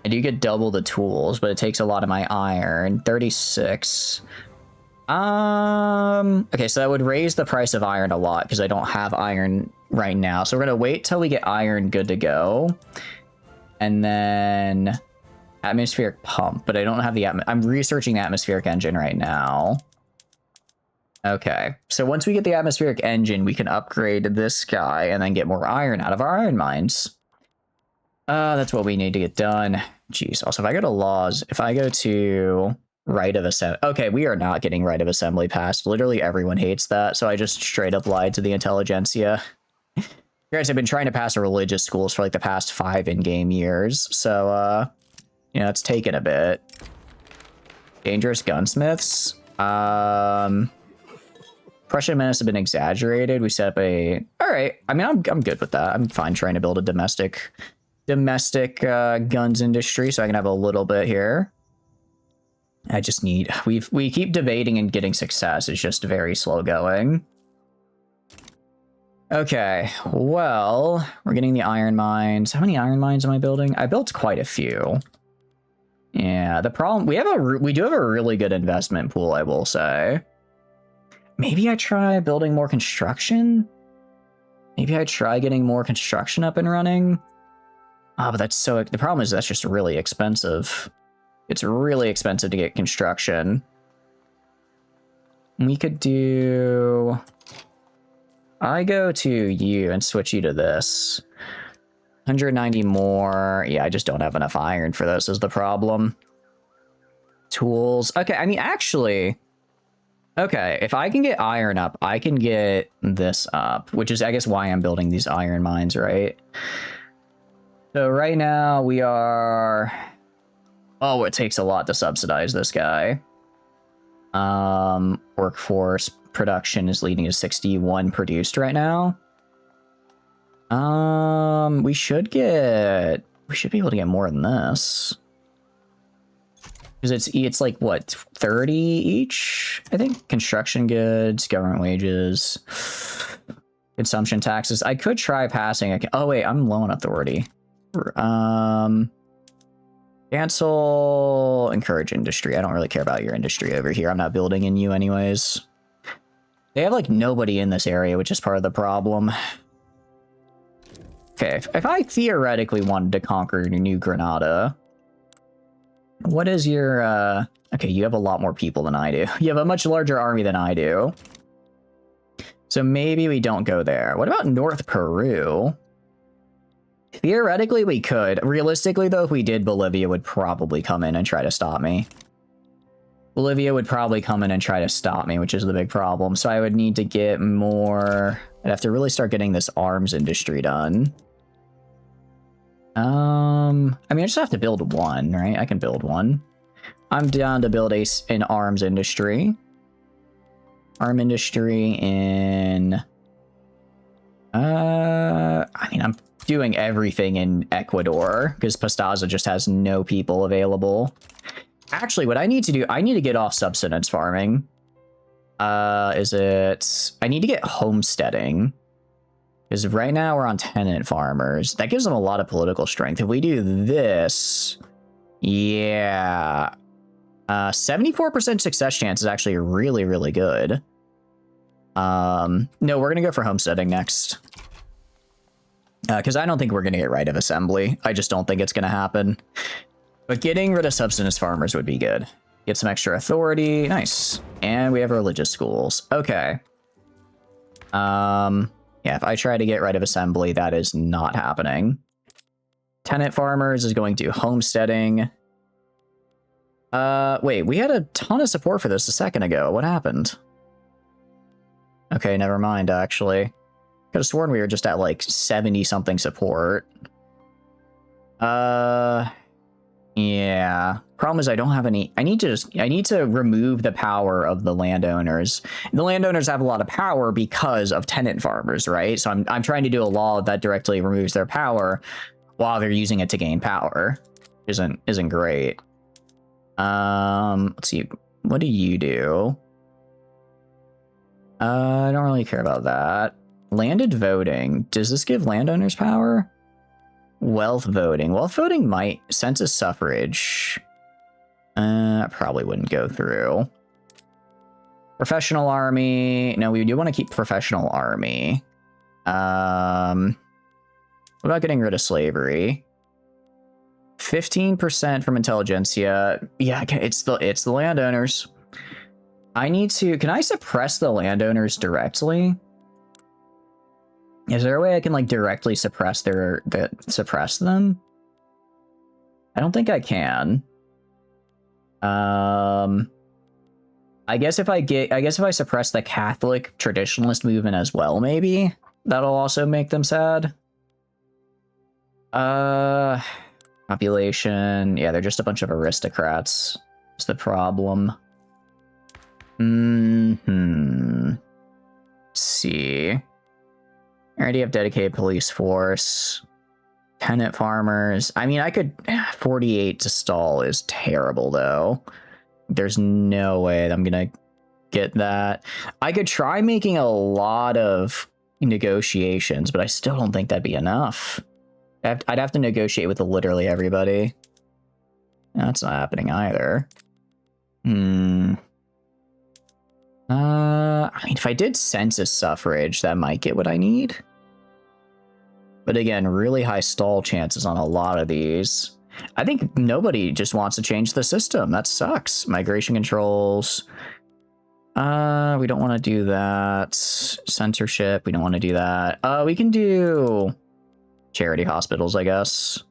I do get double the tools, but it takes a lot of my iron. 36. Okay, so that would raise the price of iron a lot because I don't have iron right now. So we're gonna wait till we get iron good to go. And then atmospheric pump, but I don't have the I'm researching the atmospheric engine right now. Okay, so once we get the atmospheric engine, we can upgrade this guy and then get more iron out of our iron mines. That's what we need to get done. Jeez, also if I go to laws, if I go to right of assembly, okay, we are not getting right of assembly passed. Literally everyone hates that, so I just straight up lied to the intelligentsia. Guys, I've been trying to pass religious schools for like the past 5 in-game years, so you know, it's taken a bit. Dangerous gunsmiths. Prussian menace have been exaggerated. We set up a... Alright, I mean, I'm good with that. I'm fine trying to build a domestic guns industry, so I can have a little bit here. I just need... We keep debating and getting success. It's just very slow going. Okay, well, we're getting the iron mines. How many iron mines am I building? I built quite a few. Yeah, the problem... We do have a really good investment pool, I will say. Maybe I try building more construction? Maybe I try getting more construction up and running? Oh, but that's so... The problem is that's just really expensive. It's really expensive to get construction. We could do... I go to you and switch you to this. 190 more. Yeah, I just don't have enough iron for this is the problem. Tools. Okay, I mean, actually... Okay, if I can get iron up, I can get this up, which is, I guess, why I'm building these iron mines, right? So right now we are... Oh, it takes a lot to subsidize this guy. Workforce production is leading to 61 produced right now. We should be able to get more than this. Because it's like, what, 30 each? I think construction goods, government wages, consumption taxes. I could try passing. Oh, wait, I'm low on authority. Cancel, encourage industry. I don't really care about your industry over here. I'm not building in you anyways. They have, like, nobody in this area, which is part of the problem. Okay, if I theoretically wanted to conquer New Granada... What is your, Okay, you have a lot more people than I do. You have a much larger army than I do. So maybe we don't go there. What about North Peru? Theoretically, we could. Realistically, though, if we did, Bolivia would probably come in and try to stop me. Bolivia would probably come in and try to stop me, which is the big problem. So I would need to get more... I'd have to really start getting this arms industry done. I mean, I just have to build one, right? I can build one. I'm down to build an arms industry. Arm industry in... I mean, I'm doing everything in Ecuador, because Pastaza just has no people available. Actually, what I need to do, I need to get off subsistence farming. I need to get homesteading. Because right now we're on tenant farmers. That gives them a lot of political strength. If we do this... Yeah. 74% success chance is actually really, really good. No, we're going to go for homesteading next. Because I don't think we're going to get right of assembly. I just don't think it's going to happen. But getting rid of subsistence farmers would be good. Get some extra authority. Nice. And we have religious schools. Okay. Yeah, if I try to get rid of assembly, that is not happening. Tenant farmers is going to homesteading. Wait, we had a ton of support for this a second ago. What happened? Okay, never mind, actually. Could have sworn we were just at, like, 70-something support. Yeah. Problem is I don't have any... I need to remove the power of the landowners. The landowners have a lot of power because of tenant farmers, right? So I'm trying to do a law that directly removes their power while they're using it to gain power. Isn't great. Let's see. What do you do? I don't really care about that. Landed voting. Does this give landowners power? Wealth voting. Wealth voting might. Census suffrage. Probably wouldn't go through. Professional army. No, we do want to keep professional army. What about getting rid of slavery? 15% from intelligentsia. Yeah, it's the landowners. I need to. Can I suppress the landowners directly? Is there a way I can like directly suppress suppress them? I don't think I can. I guess if I suppress the Catholic traditionalist movement as well, maybe that'll also make them sad. Population. Yeah, they're just a bunch of aristocrats. That's the problem. Let's see. I already have dedicated police force. Tenant farmers. I mean, I could... 48 to stall is terrible, though. There's no way that I'm gonna get that. I could try making a lot of negotiations, but I still don't think that'd be enough. I'd have to negotiate with literally everybody. That's not happening either. I mean, if I did census suffrage, that might get what I need. But again, really high stall chances on a lot of these. I think nobody just wants to change the system. That sucks. Migration controls. We don't want to do that. Censorship. We don't want to do that. We can do charity hospitals, I guess.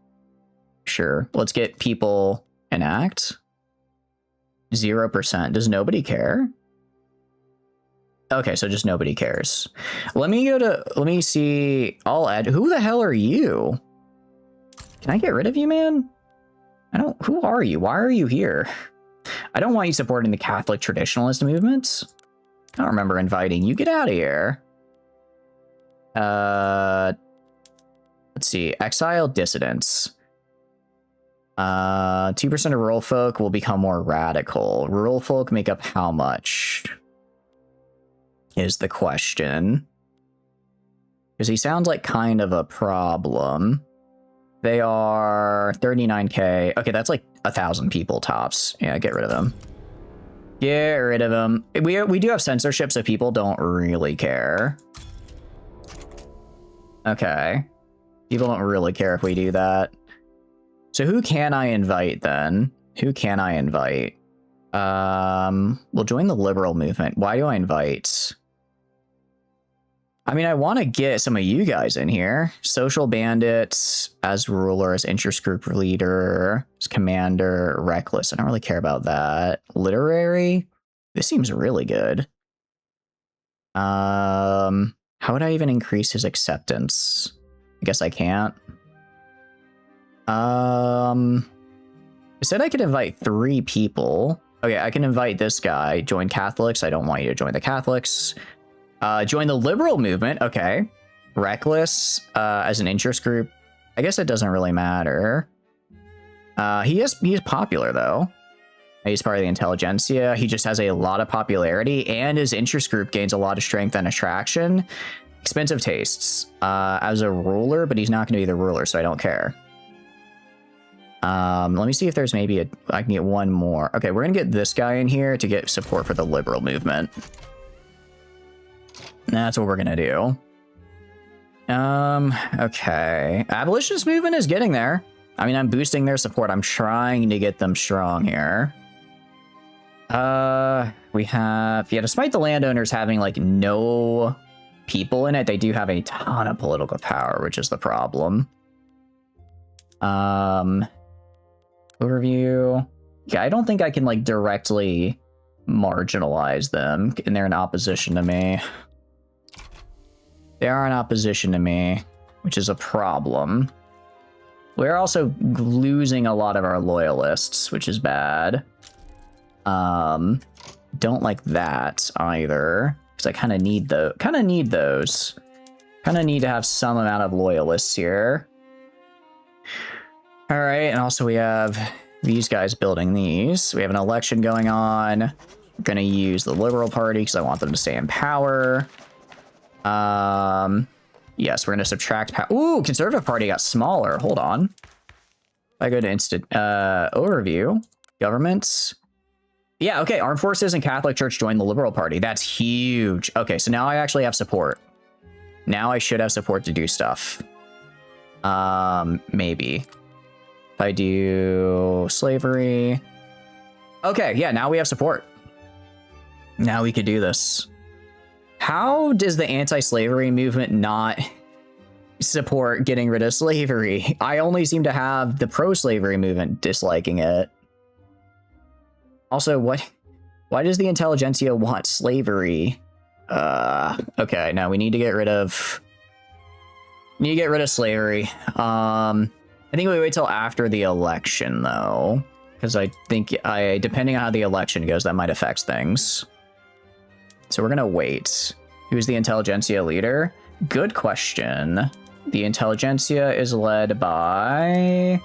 Sure. Let's get people enact. 0%. Does nobody care? Okay, so just nobody cares. Let me see. I'll add. Who the hell are you? Can I get rid of you, man? Who are you? Why are you here? I don't want you supporting the Catholic traditionalist movements. I don't remember inviting you. Get out of here. Let's see. Exile dissidents. 2% of rural folk will become more radical. Rural folk make up how much? Is the question. Because he sounds like kind of a problem. They are 39k. Okay, that's like 1,000 people tops. Yeah, get rid of them. Get rid of them. We do have censorship, so people don't really care. Okay. People don't really care if we do that. So who can I invite then? Who can I invite? We'll join the liberal movement. Why do I invite? I mean, I want to get some of you guys in here. Social bandits as ruler, as interest group leader, as commander, reckless. I don't really care about that. Literary. This seems really good. How would I even increase his acceptance? I guess I can't. I said I could invite 3 people. Okay, I can invite this guy. Join Catholics. I don't want you to join the Catholics. Join the liberal movement. Okay. Reckless as an interest group. I guess it doesn't really matter. He is popular, though. He's part of the intelligentsia. He just has a lot of popularity, and his interest group gains a lot of strength and attraction. Expensive tastes. As a ruler, but he's not going to be the ruler, so I don't care. Let me see if there's maybe I can get one more. Okay, we're going to get this guy in here to get support for the liberal movement. That's what we're going to do. Okay. Abolitionist movement is getting there. I mean, I'm boosting their support. I'm trying to get them strong here. We have... Yeah, despite the landowners having, like, no people in it, they do have a ton of political power, which is the problem. Overview. Yeah, I don't think I can, like, directly marginalize them, and they're in opposition to me. They are in opposition to me, which is a problem. We're also losing a lot of our loyalists, which is bad. Don't like that either, because I kind of need those. Kind of need to have some amount of loyalists here. All right, and also we have these guys building these. We have an election going on. We're gonna use the Liberal Party because I want them to stay in power. Yes, we're gonna subtract power. Ooh, Conservative Party got smaller. Hold on. I go to overview, governments. Yeah, okay, armed forces and Catholic Church join the Liberal Party. That's huge. Okay, so now I actually have support. Now I should have support to do stuff. Maybe. If I do slavery. Okay, yeah, now we have support. Now we could do this. How does the anti-slavery movement not support getting rid of slavery? I only seem to have the pro-slavery movement disliking it. Also, why does the intelligentsia want slavery? Okay, now we need to get rid of slavery. I think we wait till after the election though, because I think depending on how the election goes, that might affect things. So we're gonna wait. Who's the intelligentsia leader? Good question. The intelligentsia is led by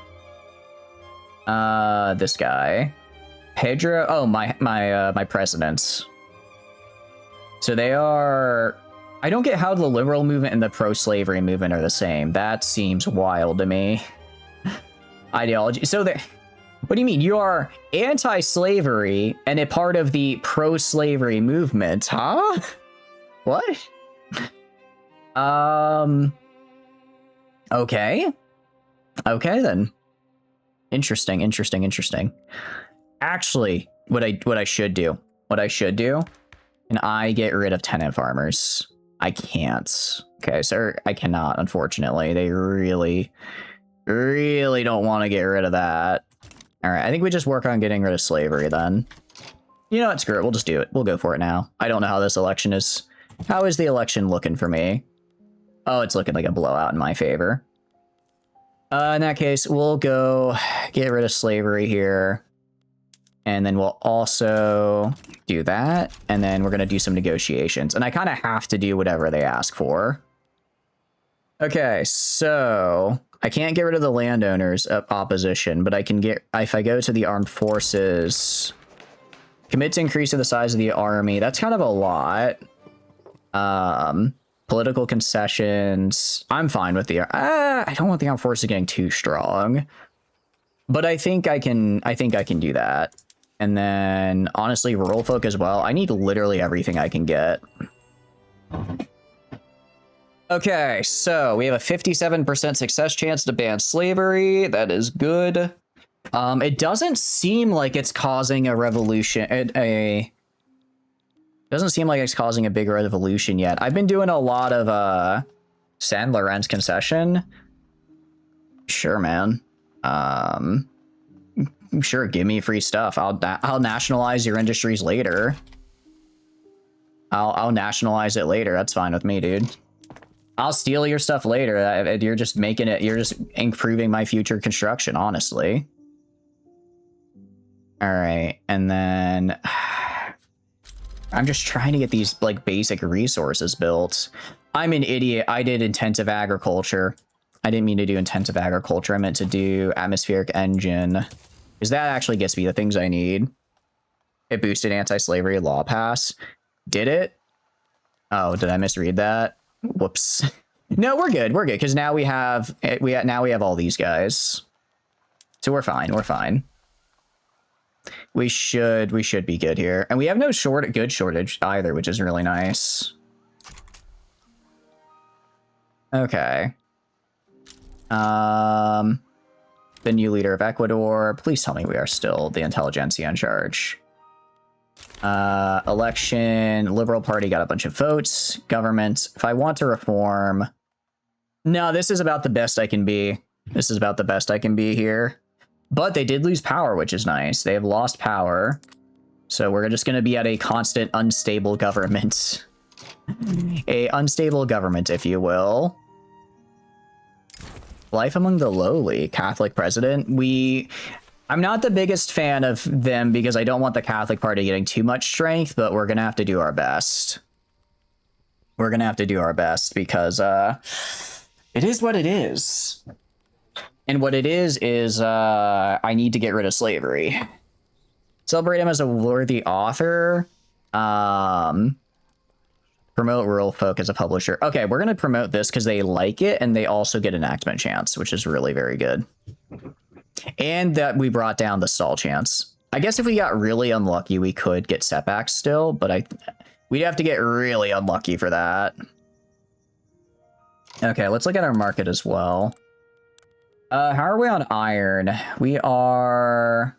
this guy. Pedro. Oh, my presidents. So they are. I don't get how the liberal movement and the pro-slavery movement are the same. That seems wild to me. Ideology. So they. What do you mean? You are anti-slavery and a part of the pro-slavery movement, huh? What? Okay. Okay then. Interesting. Actually, what I should do, and I get rid of tenant farmers. I can't. Okay, sir, I cannot, unfortunately. They really don't want to get rid of that. All right, I think we just work on getting rid of slavery then. You know what, screw it, we'll just do it. We'll go for it now. I don't know how this election is. How is the election looking for me? Oh, it's looking like a blowout in my favor. In that case, we'll go get rid of slavery here. And then we'll also do that. And then we're going to do some negotiations. And I kind of have to do whatever they ask for. Okay, so I can't get rid of the landowners opposition, but I can get, if I go to the armed forces, commit to increasing the size of the army. That's kind of a lot. Political concessions. I'm fine with the, I don't want the armed forces getting too strong, but I think I can do that. And then honestly, rural folk as well. I need literally everything I can get. Okay, so we have a 57% success chance to ban slavery. That is good. It doesn't seem like it's causing a revolution. Doesn't seem like it's causing a big revolution yet. I've been doing a lot of San Lorenz concession. Sure, man. Sure, give me free stuff. I'll nationalize your industries later. I'll nationalize it later. That's fine with me, dude. I'll steal your stuff later. You're just making it. You're just improving my future construction, honestly. All right, and then I'm just trying to get these like basic resources built. I'm an idiot. I did intensive agriculture. I didn't mean to do intensive agriculture. I meant to do atmospheric engine. Because that actually gets me the things I need. It boosted anti-slavery law pass. Did it? Oh, did I misread that? Whoops. No, we're good. We're good because now we have all these guys. So we're fine. We're fine. We should be good here. And we have no good shortage either, which is really nice. Okay. The new leader of Ecuador. Please tell me we are still the intelligentsia in charge. Election. Liberal Party got a bunch of votes. Government. If I want to reform. No, this is about the best I can be. This is about the best I can be here. But they did lose power, which is nice. They have lost power. So we're just going to be at a constant unstable government. A unstable government, if you will. Life among the lowly. Catholic president. I'm not the biggest fan of them because I don't want the Catholic Party getting too much strength, but we're going to have to do our best. We're going to have to do our best because it is what it is. And what it is I need to get rid of slavery. Celebrate him as a worthy author. Promote rural folk as a publisher. Okay, we're going to promote this because they like it, and they also get enactment chance, which is really very good. And that we brought down the stall chance. I guess if we got really unlucky, we could get setbacks still, but we'd have to get really unlucky for that. Okay, let's look at our market as well. How are we on iron? We are...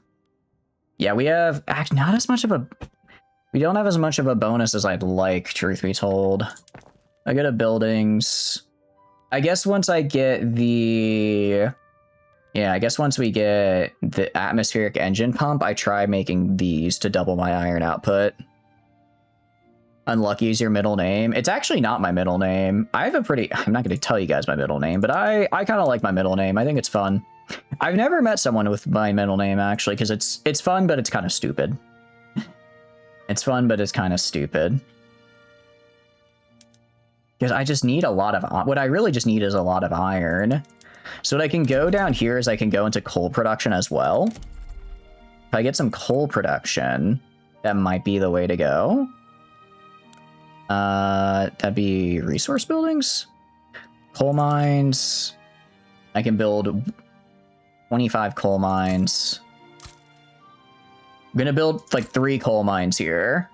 Yeah, we have not as much of a... We don't have as much of a bonus as I'd like, truth be told. I go to buildings. I guess once I get the... Yeah, I guess once we get the atmospheric engine pump, I try making these to double my iron output. Unlucky is your middle name. It's actually not my middle name. I have a pretty... I'm not going to tell you guys my middle name, but I kind of like my middle name. I think it's fun. I've never met someone with my middle name, actually, because it's fun, but it's kind of stupid. It's fun, but it's kind of stupid. Because I just need a lot of... What I really just need is a lot of iron. So what I can go down here is I can go into coal production as well. If I get some coal production, that might be the way to go. That'd be resource buildings. Coal mines. I can build 25 coal mines. I'm gonna build like 3 coal mines here.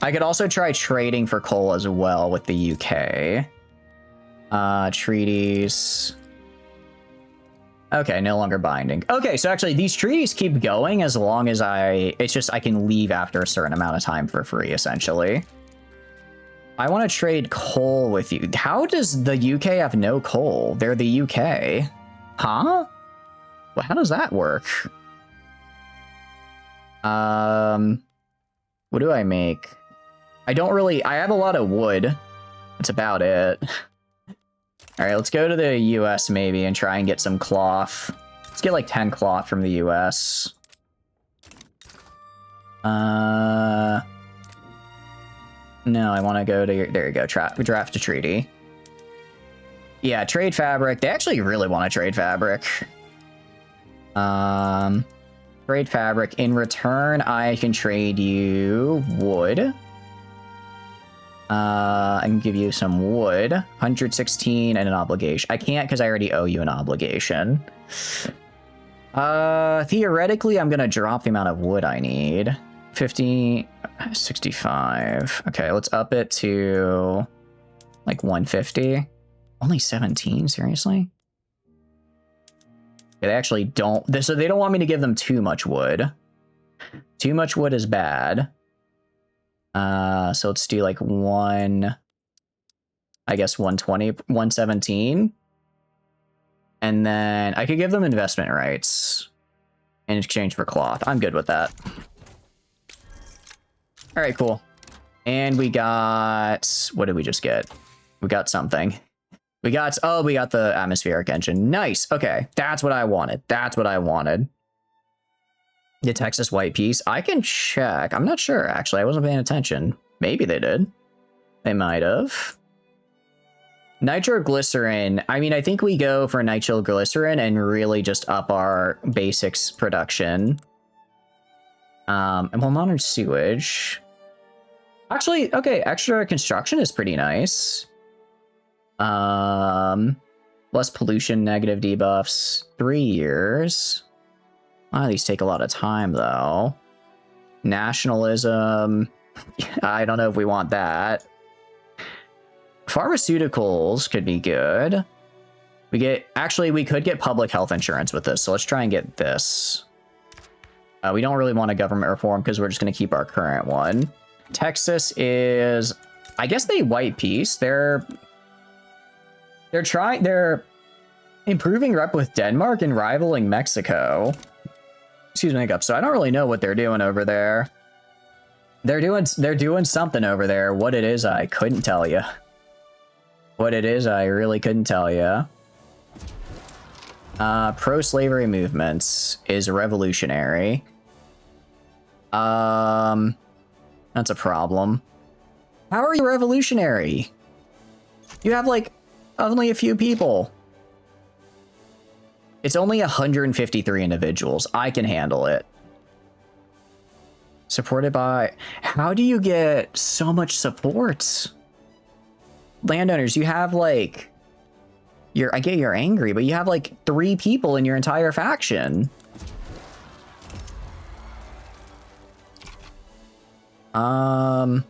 I could also try trading for coal as well with the UK. Treaties. Okay, no longer binding. Okay, so actually these treaties keep going as long as it's just I can leave after a certain amount of time for free, essentially. I want to trade coal with you. How does the UK have no coal? They're the UK. Huh? Well, how does that work? What do I make? I have a lot of wood. That's about it. All right, let's go to the US maybe and try and get some cloth. Let's get like 10 cloth from the US. No, I want to go to there you go, draft a treaty. Yeah, trade fabric. They actually really want to trade fabric. Trade fabric. In return, I can trade you wood. I can give you some wood. 116 and an obligation. I can't because I already owe you an obligation. Theoretically, I'm going to drop the amount of wood I need. 50, 65. Okay, let's up it to like 150. Only 17, seriously? Yeah, they actually don't... So they don't want me to give them too much wood. Too much wood is bad. So let's do like I guess 120, 117. And then I could give them investment rights in exchange for cloth. I'm good with that. All right, cool. And we got, what did we just get? We got something. We got the atmospheric engine. Nice. Okay. That's what I wanted. That's what I wanted. The Texas White Piece. I can check. I'm not sure, actually. I wasn't paying attention. Maybe they did. They might have. Nitroglycerin. I mean, I think we go for nitroglycerin and really just up our basics production. And we'll monitor sewage. Actually, okay, extra construction is pretty nice. Less pollution, negative debuffs. 3 years. A lot of these take a lot of time, though. Nationalism. I don't know if we want that. Pharmaceuticals could be good. We could get public health insurance with this, so let's try and get this. We don't really want a government reform because we're just going to keep our current one. Texas is... I guess they white peace. They're improving rep with Denmark and rivaling Mexico. Excuse me, so I don't really know what they're doing over there. They're doing something over there. What it is, I couldn't tell you. What it is, I really couldn't tell you. Pro-slavery movements is revolutionary. That's a problem. How are you revolutionary? You have, like, only a few people. It's only 153 individuals. I can handle it. Supported by... How do you get so much support? Landowners, you have, like... I get you're angry, but you have, like, 3 people in your entire faction. Where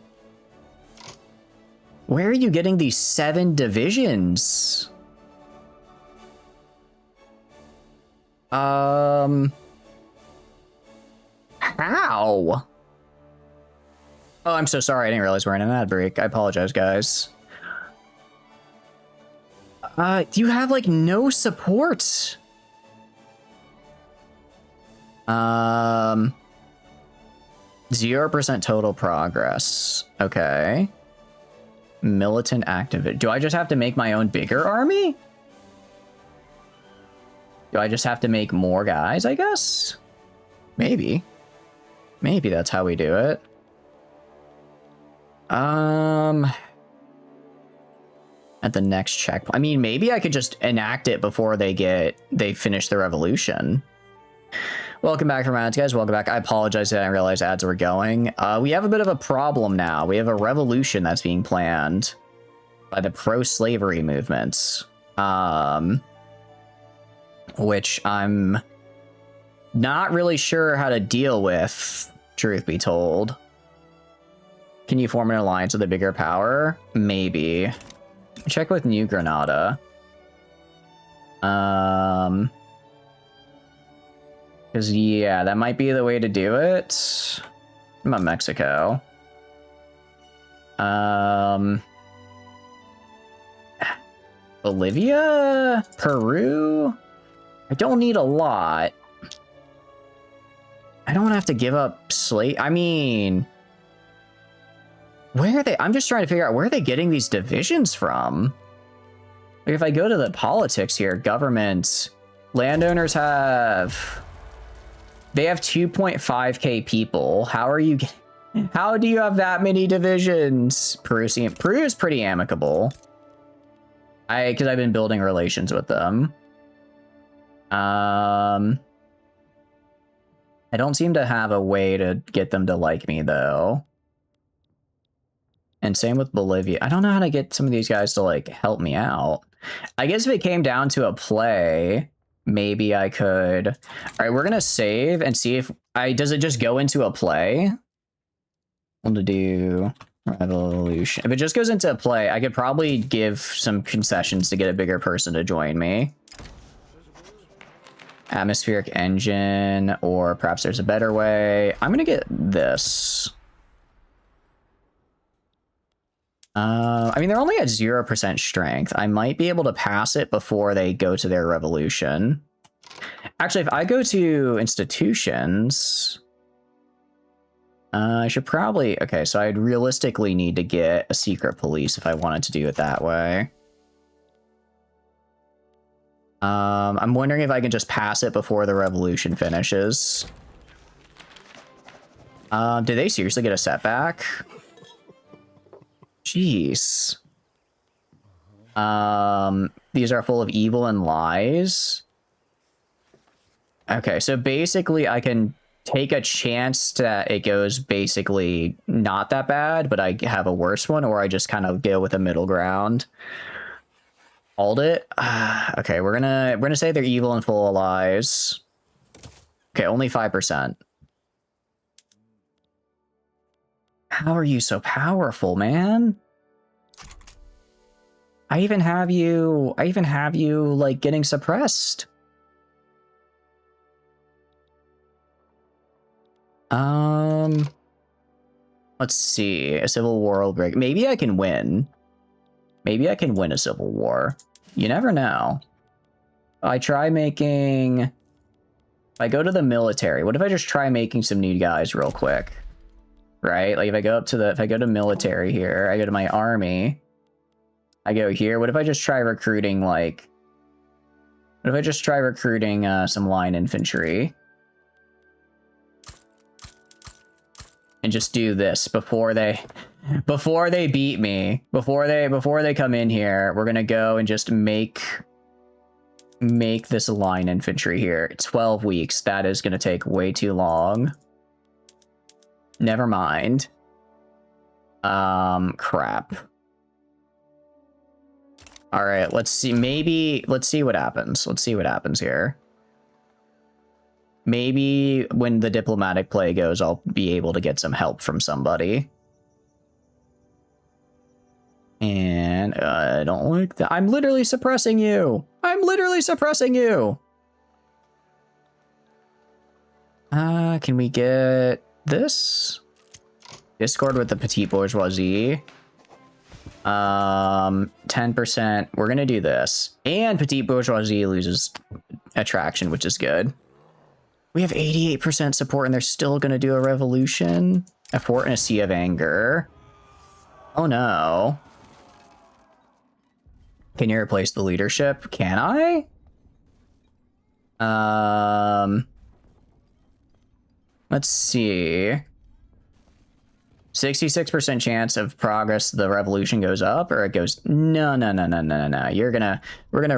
are you getting these 7 divisions? How? Oh, I'm so sorry. I didn't realize we're in an ad break. I apologize, guys. You have, like, no support. 0% total progress. Okay. Militant activity. Do I just have to make my own bigger army? Do I just have to make more guys, I guess? Maybe. Maybe that's how we do it. At the next checkpoint. I mean, maybe I could just enact it before they finish the revolution. Welcome back from ads, guys. Welcome back. I apologize that I didn't realize ads were going. We have a bit of a problem now. We have a revolution that's being planned by the pro-slavery movements. Which I'm not really sure how to deal with, truth be told. Can you form an alliance with a bigger power? Maybe. Check with New Granada. Because, yeah, that might be the way to do it. What about Mexico? Bolivia? Peru? I don't need a lot. I don't have to give up slave. I mean... Where are they? I'm just trying to figure out where are they getting these divisions from? Like if I go to the politics here, government, landowners have... They have 2.5k people. How do you have that many divisions? Peru is pretty amicable. Because I've been building relations with them. I don't seem to have a way to get them to like me though. And same with Bolivia. I don't know how to get some of these guys to, like, help me out. I guess if it came down to a play, maybe I could... All right, we're going to save and see if... Does it just go into a play? I want to do revolution. If it just goes into a play, I could probably give some concessions to get a bigger person to join me. Atmospheric engine, or perhaps there's a better way. I'm going to get this. I mean, they're only at 0% strength. I might be able to pass it before they go to their revolution. Actually, if I go to institutions, I should probably... Okay, so I'd realistically need to get a secret police if I wanted to do it that way. I'm wondering if I can just pass it before the revolution finishes. Did they seriously get a setback? Jeez. These are full of evil and lies. Okay, so basically I can take a chance that it goes basically not that bad, but I have a worse one, or I just kind of go with a middle ground. Hold it. Okay, we're gonna say they're evil and full of lies. Okay, only 5%. How are you so powerful, man? I even have you, like, getting suppressed. Let's see. A civil war will break. Maybe I can win. Maybe I can win a civil war. You never know. I try making... If I go to the military, what if I just try making some new guys real quick? Right? Like if I go up to the... If I go to military here, I go to my army. I go here. What if I just try recruiting, like... What if I just try recruiting some line infantry? And just do this before they beat me, before they come in here. We're gonna go and just make this line infantry here. 12 weeks. That is gonna take way too long. Never mind. Crap. All right, let's see. Let's see what happens. Let's see what happens here. Maybe when the diplomatic play goes, I'll be able to get some help from somebody. And I don't like that. I'm literally suppressing you. I'm literally suppressing you. Can we get this? Discord with the petite bourgeoisie. 10%. We're gonna do this. And petite bourgeoisie loses attraction, which is good. We have 88% support and they're still gonna do a revolution. A fort and a sea of anger. Oh no. Can you replace the leadership? Can I? Let's see. 66% chance of progress. The revolution goes up, or it goes. No. We're gonna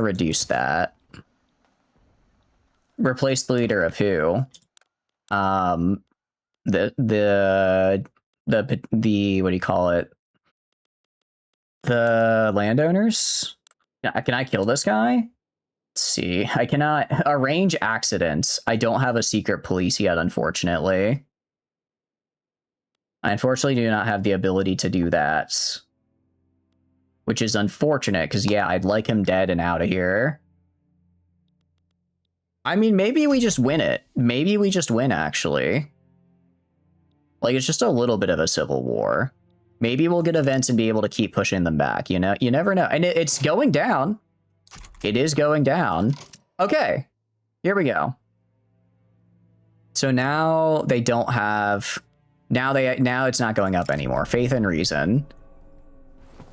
reduce that. Replace the leader of who? The what do you call it? The landowners. Can I kill this guy? Let's see. I cannot arrange accidents. I don't have a secret police yet, unfortunately. I unfortunately do not have the ability to do that. Which is unfortunate, because yeah, I'd like him dead and out of here. I mean, maybe we just win it. Maybe we just win, actually. Like, it's just a little bit of a civil war. Maybe we'll get events and be able to keep pushing them back, you know? You never know. And it's going down. It is going down. Okay. Here we go. So now they don't have... Now it's not going up anymore. Faith and reason.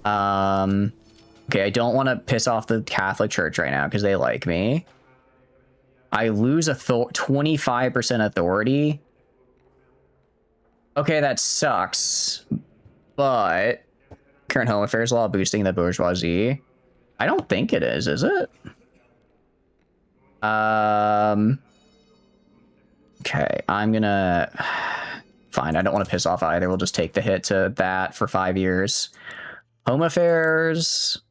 Okay, I don't want to piss off the Catholic Church right now because they like me. I lose 25% authority. Okay, that sucks. But current home affairs law boosting the bourgeoisie. I don't think it is it? Okay, I'm gonna... Fine, I don't want to piss off either. We'll just take the hit to that for 5 years. Home affairs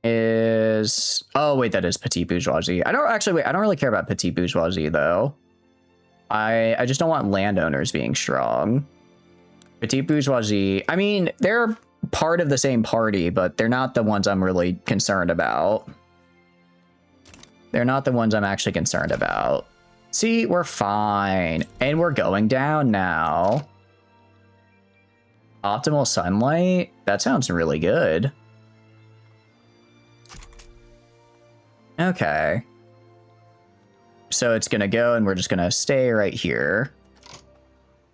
is... Oh, wait, that is petite bourgeoisie. I don't really care about petite bourgeoisie, though. I just don't want landowners being strong. Petite bourgeoisie, I mean, they're part of the same party, but they're not the ones I'm really concerned about. They're not the ones I'm actually concerned about. See, we're fine. And we're going down now. Optimal sunlight? That sounds really good. Okay. So it's gonna go and we're just gonna stay right here.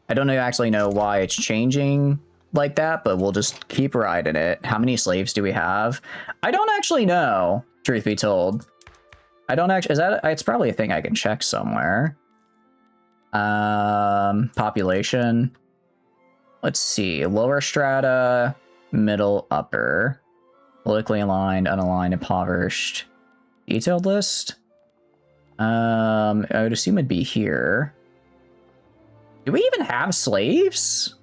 I don't actually know why it's changing like that, but we'll just keep riding it. How many slaves do we have? I don't actually know, truth be told. I don't actually, it's probably a thing I can check somewhere. Population. Let's see, lower strata, middle, upper. Politically aligned, unaligned, impoverished. Detailed list? I would assume it'd be here. Do we even have slaves?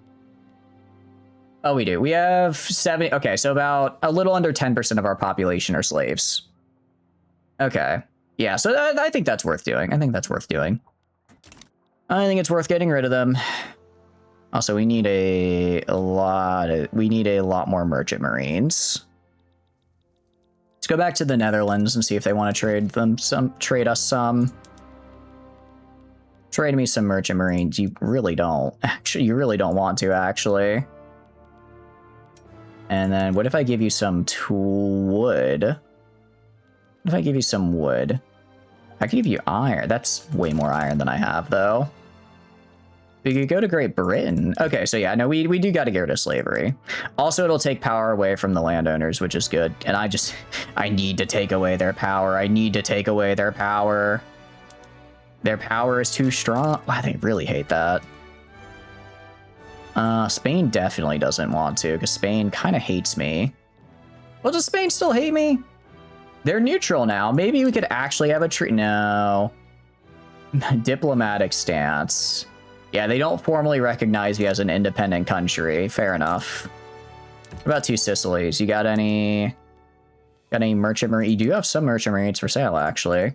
Oh, we do. We have 70. Okay, so about a little under 10% of our population are slaves. Okay. Yeah, so I think that's worth doing. I think that's worth doing. I think it's worth getting rid of them. Also, we need a lot more merchant marines. Let's go back to the Netherlands and see if they want to trade us some. Trade me some merchant marines. You really don't. Actually, you really don't want to, actually. And then what if I give you some wood? What if I give you some wood? I could give you iron. That's way more iron than I have, though. We could go to Great Britain. Okay, so yeah, no, we do got to get rid of slavery. Also, it'll take power away from the landowners, which is good. And I need to take away their power. I need to take away their power. Their power is too strong. Wow, they really hate that. Spain definitely doesn't want to, because Spain kind of hates me. Well, does Spain still hate me? They're neutral now. Maybe we could actually have a treaty. No. Diplomatic stance. Yeah, they don't formally recognize me as an independent country. Fair enough. What about two Sicilies? You got any merchant marine? You do have some merchant marines for sale, actually.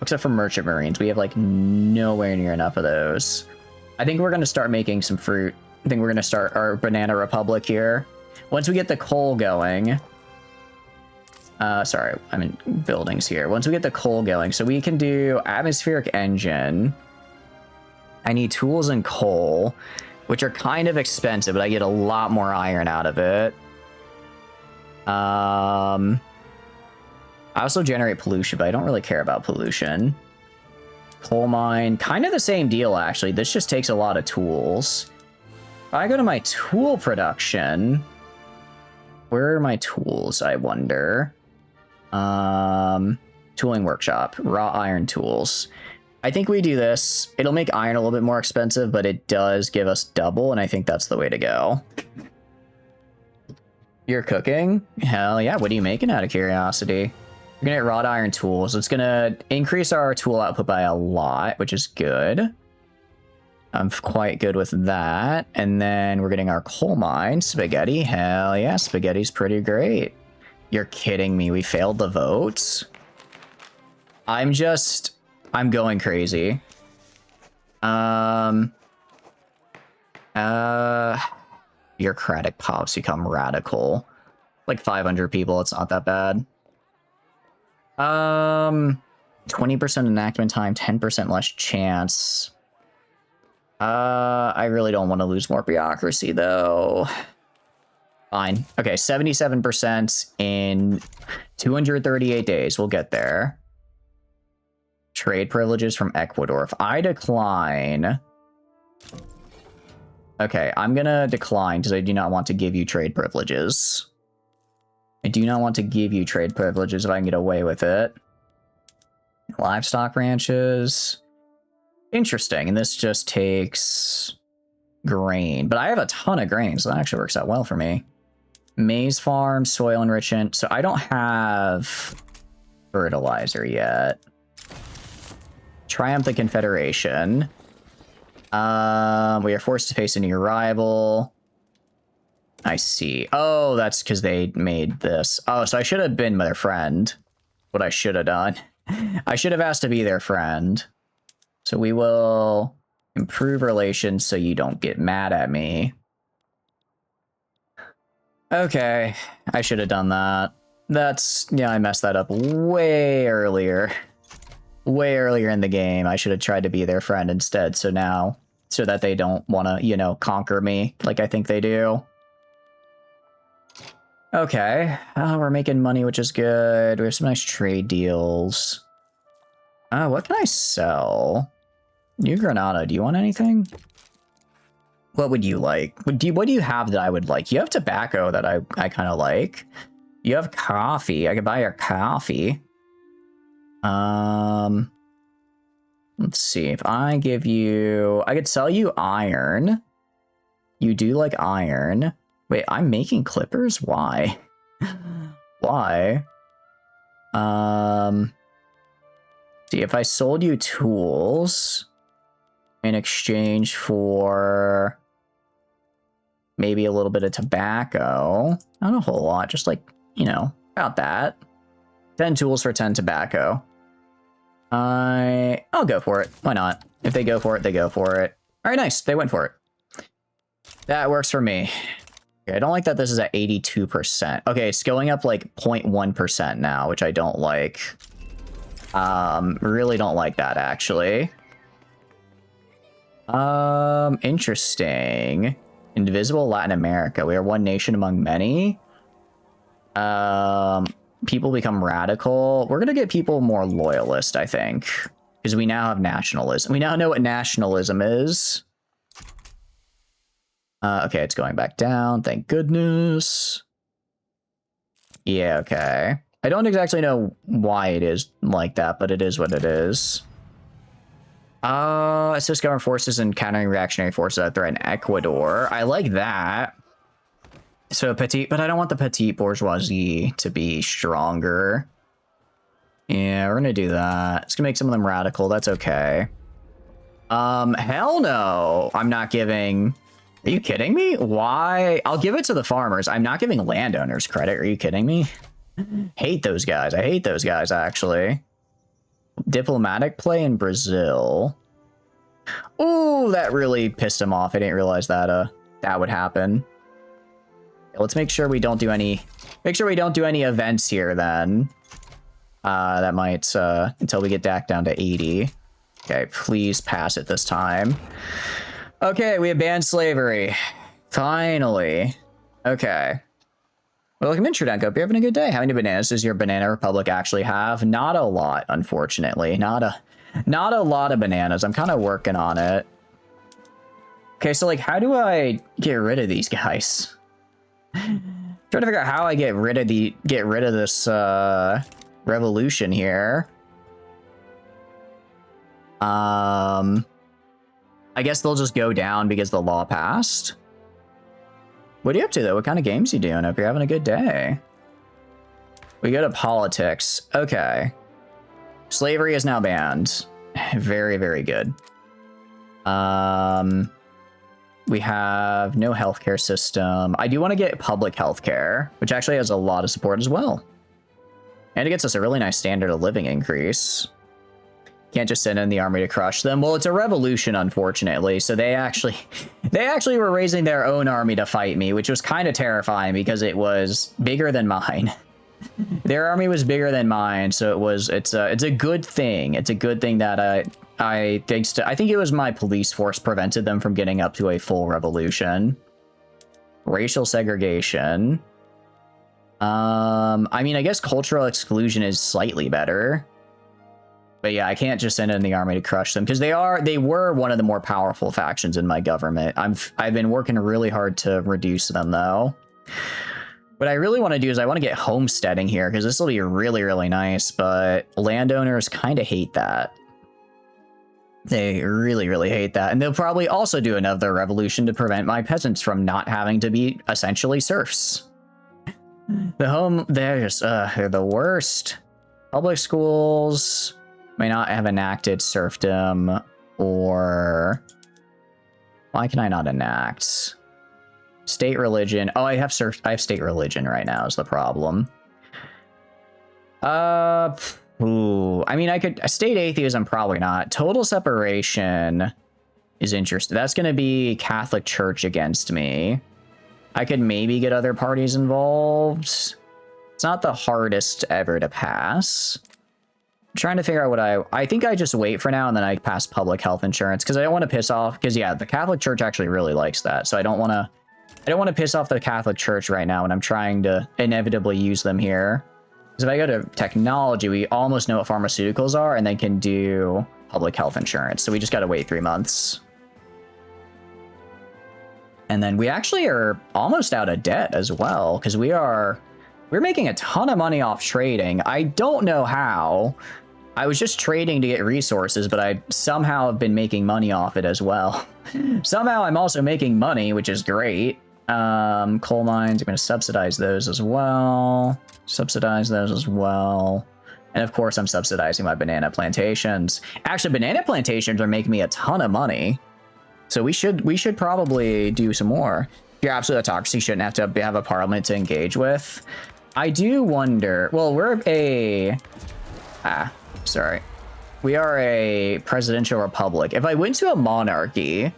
Except for merchant marines. We have like nowhere near enough of those. I think we're going to start making some fruit. I think we're going to start our banana republic here. Once we get the coal going. Sorry, I'm in buildings here. Once we get the coal going, so we can do atmospheric engine. I need tools and coal, which are kind of expensive, but I get a lot more iron out of it. I also generate pollution, but I don't really care about pollution. Coal mine, kind of the same deal, actually. This just takes a lot of tools. If I go to my tool production, where are my tools, I wonder? Tooling workshop, raw iron tools. I think we do this. It'll make iron a little bit more expensive, but it does give us double, and I think that's the way to go. You're cooking? Hell yeah. What are you making, out of curiosity? We're gonna get wrought iron tools. It's gonna increase our tool output by a lot, which is good. I'm quite good with that. And then we're getting our coal mine. Spaghetti. Hell yeah, spaghetti's pretty great. You're kidding me. We failed the votes? I'm going crazy. Bureaucratic pops become radical. Like 500 people, it's not that bad. 20% enactment time, 10% less chance. I really don't want to lose more bureaucracy, though. Fine. Okay, 77% in 238 days. We'll get there. Trade privileges from Ecuador. If I decline... Okay, I'm gonna decline because I do not want to give you trade privileges. I do not want to give you trade privileges if I can get away with it. Livestock ranches. Interesting, and this just takes grain. But I have a ton of grain, so that actually works out well for me. Maize farm, soil enrichment. So I don't have fertilizer yet. Triumph the Confederation. We are forced to face a new rival. I see. Oh, that's because they made this. Oh, so I should have been their friend. What I should have done. I should have asked to be their friend. So we will improve relations so you don't get mad at me. Okay, I should have done that. Yeah, I messed that up way earlier. Way earlier in the game. I should have tried to be their friend instead, so that they don't want to, you know, conquer me like I think they do. Okay, we're making money, which is good. We have some nice trade deals. What can I sell? New Granada, do you want anything? What would you like? What do you have that I would like? You have tobacco that I kind of like. You have coffee. I could buy your coffee. Let's see. If I give you... I could sell you iron. You do like iron. Wait, I'm making clippers? Why? Why? See, if I sold you tools in exchange for maybe a little bit of tobacco. Not a whole lot, just like, you know, about that. 10 tools for 10 tobacco. I'll go for it. Why not? If they go for it, they go for it. All right, nice. They went for it. That works for me. Okay, I don't like that this is at 82%. Okay, it's going up like 0.1% now, which I don't like. Really don't like that, actually. Interesting. Indivisible Latin America. We are one nation among many. People become radical. We're gonna get people more loyalist, I think. Because we now have nationalism. We now know what nationalism is. Okay, it's going back down. Thank goodness. Yeah, okay. I don't exactly know why it is like that, but it is what it is. Assist government forces and countering reactionary forces that threaten Ecuador. I like that. So petite, but I don't want the petite bourgeoisie to be stronger. Yeah, we're gonna do that. It's gonna make some of them radical. That's okay. Hell no. I'm not giving... Are you kidding me? Why? I'll give it to the farmers. I'm not giving landowners credit. Are you kidding me? Hate those guys. I hate those guys, actually. diplomatic play in Brazil. Ooh, that really pissed him off. I didn't realize that that would happen. Let's make sure we don't do any events here then. That might until we get back down to 80. Okay, please pass it this time. Okay, we have banned slavery. Finally. Okay. Welcome in, Trudunk. Hope you're having a good day. How many bananas does your Banana Republic actually have? Not a lot, unfortunately. Not a lot of bananas. I'm kind of working on it. Okay, so like, how do I get rid of these guys? Trying to figure out how I get rid of this revolution here. I guess they'll just go down because the law passed. What are you up to, though? What kind of games you doing? Hope you're having a good day. We go to politics. Okay. Slavery is now banned. Very, very good. We have no healthcare system. I do want to get public healthcare, which actually has a lot of support as well. And it gets us a really nice standard of living increase. Can't just send in the army to crush them. Well, it's a revolution, unfortunately. So they actually were raising their own army to fight me, which was kind of terrifying because it was bigger than mine. Their army was bigger than mine, so it's a good thing. It's a good thing that I think it was my police force prevented them from getting up to a full revolution. Racial segregation. I mean, I guess cultural exclusion is slightly better. But yeah, I can't just send in the army to crush them because they were one of the more powerful factions in my government. I've been working really hard to reduce them though. What I really want to do is I want to get homesteading here because this will be really, really nice, but landowners kind of hate that. They really, really hate that. And they'll probably also do another revolution to prevent my peasants from not having to be essentially serfs. They're just, they're the worst. Public schools may not have enacted serfdom, or why can I not enact? State religion. Oh, I have state religion right now is the problem. Ooh, I mean, I could state atheism, probably not. Total separation is interesting. That's going to be Catholic Church against me. I could maybe get other parties involved. It's not the hardest ever to pass. I'm trying to figure out what I think I just wait for now and then I pass public health insurance because I don't want to piss off, because yeah, the Catholic Church actually really likes that. So I don't want to piss off the Catholic Church right now when I'm trying to inevitably use them here. Because if I go to technology, we almost know what pharmaceuticals are and they can do public health insurance. So we just got to wait 3 months. And then we actually are almost out of debt as well, because we're making a ton of money off trading. I don't know how. I was just trading to get resources, but I somehow have been making money off it as well. Somehow I'm also making money, which is great. Coal mines, I'm going to subsidize those as well. And of course, I'm subsidizing my banana plantations. Actually, banana plantations are making me a ton of money. So we should probably do some more. You're absolute autocracy shouldn't have to have a parliament to engage with. I do wonder, well, we are a presidential republic. If I went to a monarchy,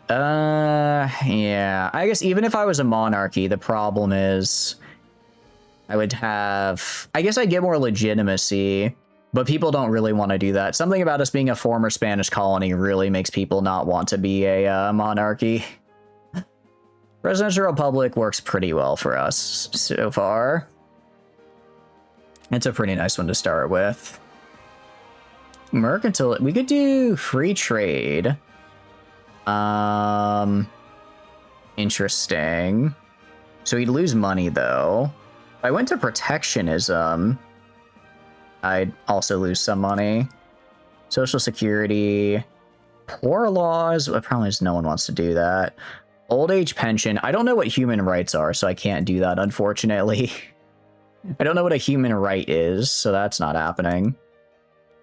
yeah, I guess even if I was a monarchy, the problem is I guess I'd get more legitimacy, but people don't really want to do that. Something about us being a former Spanish colony really makes people not want to be a monarchy. Presidential republic works pretty well for us so far. It's a pretty nice one to start with. Mercantile, we could do free trade. Interesting. So we'd lose money though. If I went to protectionism, I'd also lose some money. Social security, poor laws. The problem is no one wants to do that. Old age pension. I don't know what human rights are, so I can't do that, unfortunately. I don't know what a human right is, so that's not happening.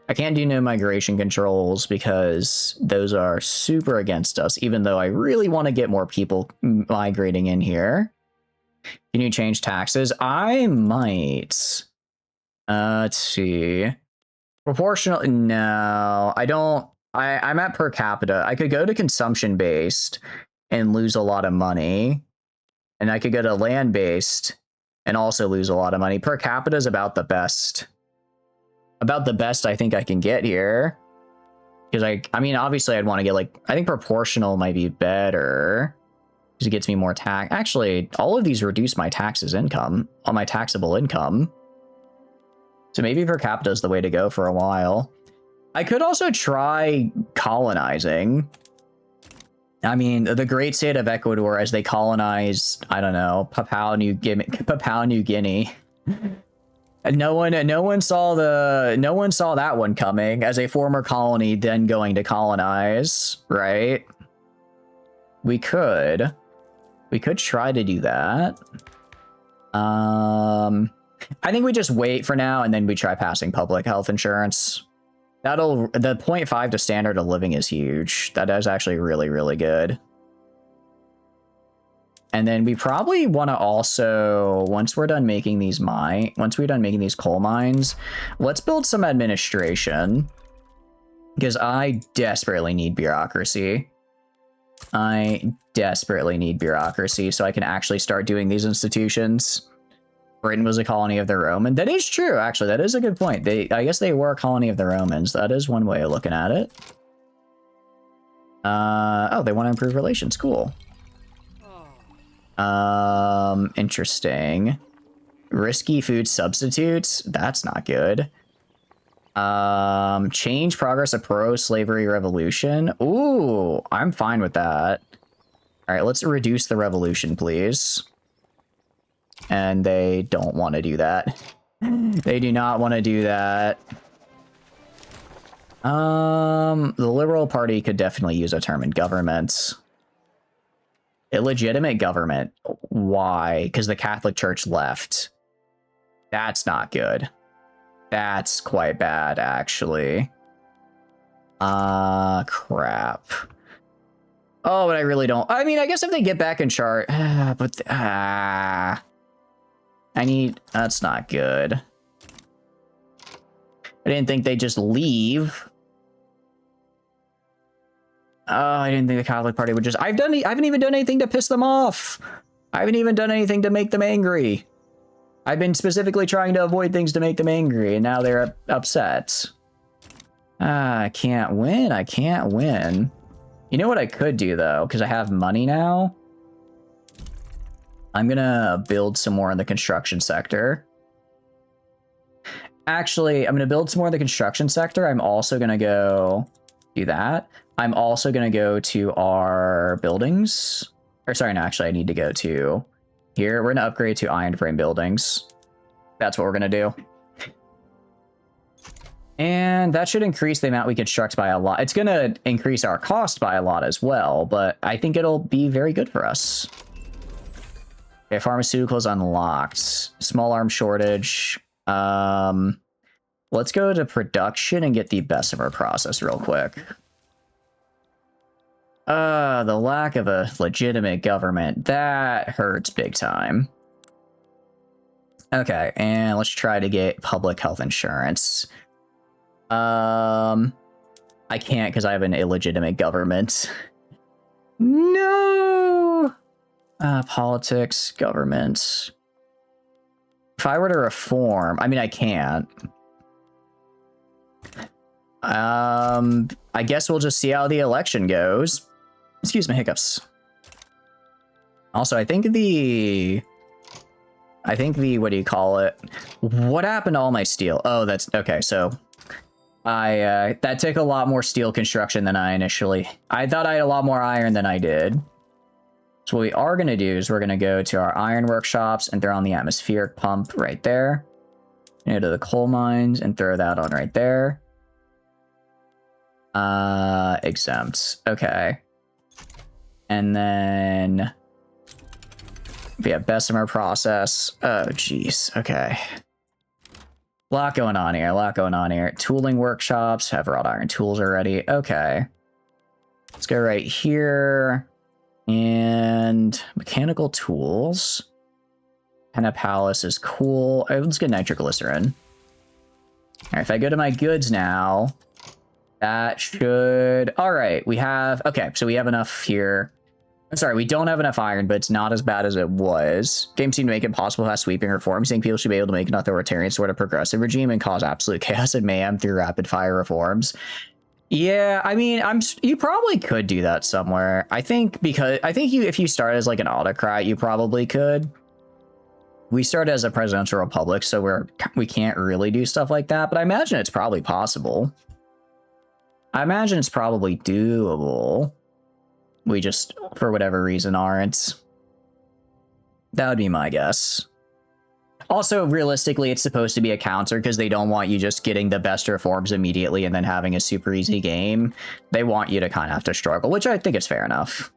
I can't do no migration controls because those are super against us, even though I really want to get more people migrating in here. Can you change taxes? I might. Let's see. Proportional? No, I don't. I'm at per capita. I could go to consumption based and lose a lot of money, and I could go to land based and also lose a lot of money. Per capita is about the best. About the best I think I can get here. Because I mean, obviously I'd want to get like, I think proportional might be better. Because it gets me more tax. Actually, all of these reduce my taxes income, on my taxable income. So maybe per capita is the way to go for a while. I could also try colonizing. I mean, the great state of Ecuador, as they colonize, I don't know, Papua New Guinea. No one saw that one coming. As a former colony, then going to colonize, right? We could try to do that. I think we just wait for now, and then we try passing public health insurance. The 0.5 to standard of living is huge. That is actually really, really good. And then we probably want to also, once we're done making these coal mines, let's build some administration. Because I desperately need bureaucracy. I desperately need bureaucracy so I can actually start doing these institutions. Britain was a colony of the Roman. That is true, actually. That is a good point. I guess they were a colony of the Romans. That is one way of looking at it. Oh, they want to improve relations. Cool. Interesting. Risky food substitutes. That's not good. Change progress of pro-slavery revolution. Ooh, I'm fine with that. All right, let's reduce the revolution, please. And they don't want to do that. They do not want to do that. The Liberal Party could definitely use a term in government. Illegitimate government. Why? Because the Catholic Church left. That's not good. That's quite bad, actually. Crap. Oh, but I really don't. I mean, I guess if they get back in charge, but that's not good. I didn't think they'd just leave. Oh, I didn't think the Catholic Party would just... I haven't even done anything to piss them off. I haven't even done anything to make them angry. I've been specifically trying to avoid things to make them angry, and now they're upset. I can't win. I can't win. You know what I could do, though? Because I have money now. I'm gonna build some more in the construction sector. Actually, I'm gonna build some more in the construction sector. I'm also gonna go do that. I'm also gonna go to our buildings. Or sorry, no, actually I need to go to here. We're gonna upgrade to iron frame buildings. That's what we're gonna do. And that should increase the amount we construct by a lot. It's gonna increase our cost by a lot as well, but I think it'll be very good for us. Okay, pharmaceuticals unlocked. Small arm shortage. Let's go to production and get the Bessemer process real quick. The lack of a legitimate government. That hurts big time. Okay, and let's try to get public health insurance. I can't because I have an illegitimate government. No! Politics, government. If I were to reform, I mean, I can't. I guess we'll just see how the election goes. Excuse my hiccups. Also, I think the, what do you call it? What happened to all my steel? Oh, that's, okay, so that took a lot more steel construction than I thought I had a lot more iron than I did. So what we are going to do is we're going to go to our iron workshops and throw on the atmospheric pump right there. Go to the coal mines and throw that on right there. Exempt. Okay. And then we have Bessemer process. Oh, jeez. Okay. A lot going on here. Tooling workshops. Have wrought iron tools already. Okay. Let's go right here. And mechanical tools. Penna Palace is cool. Let's get nitroglycerin. right, if I go to my goods now, that should... All right, we have... Okay, so we have enough here. I'm sorry, we don't have enough iron, but it's not as bad as it was. Game seemed to make it possible to have sweeping reforms. Saying people should be able to make an authoritarian sort of progressive regime and cause absolute chaos and mayhem through rapid fire reforms. Yeah, I mean, you probably could do that somewhere. I think if you start as like an autocrat, you probably could. We start as a presidential republic, so we can't really do stuff like that, but I imagine it's probably possible. I imagine it's probably doable. We just, for whatever reason, aren't. That would be my guess. Also, realistically, it's supposed to be a counter because they don't want you just getting the best reforms immediately and then having a super easy game. They want you to kind of have to struggle, which I think is fair enough.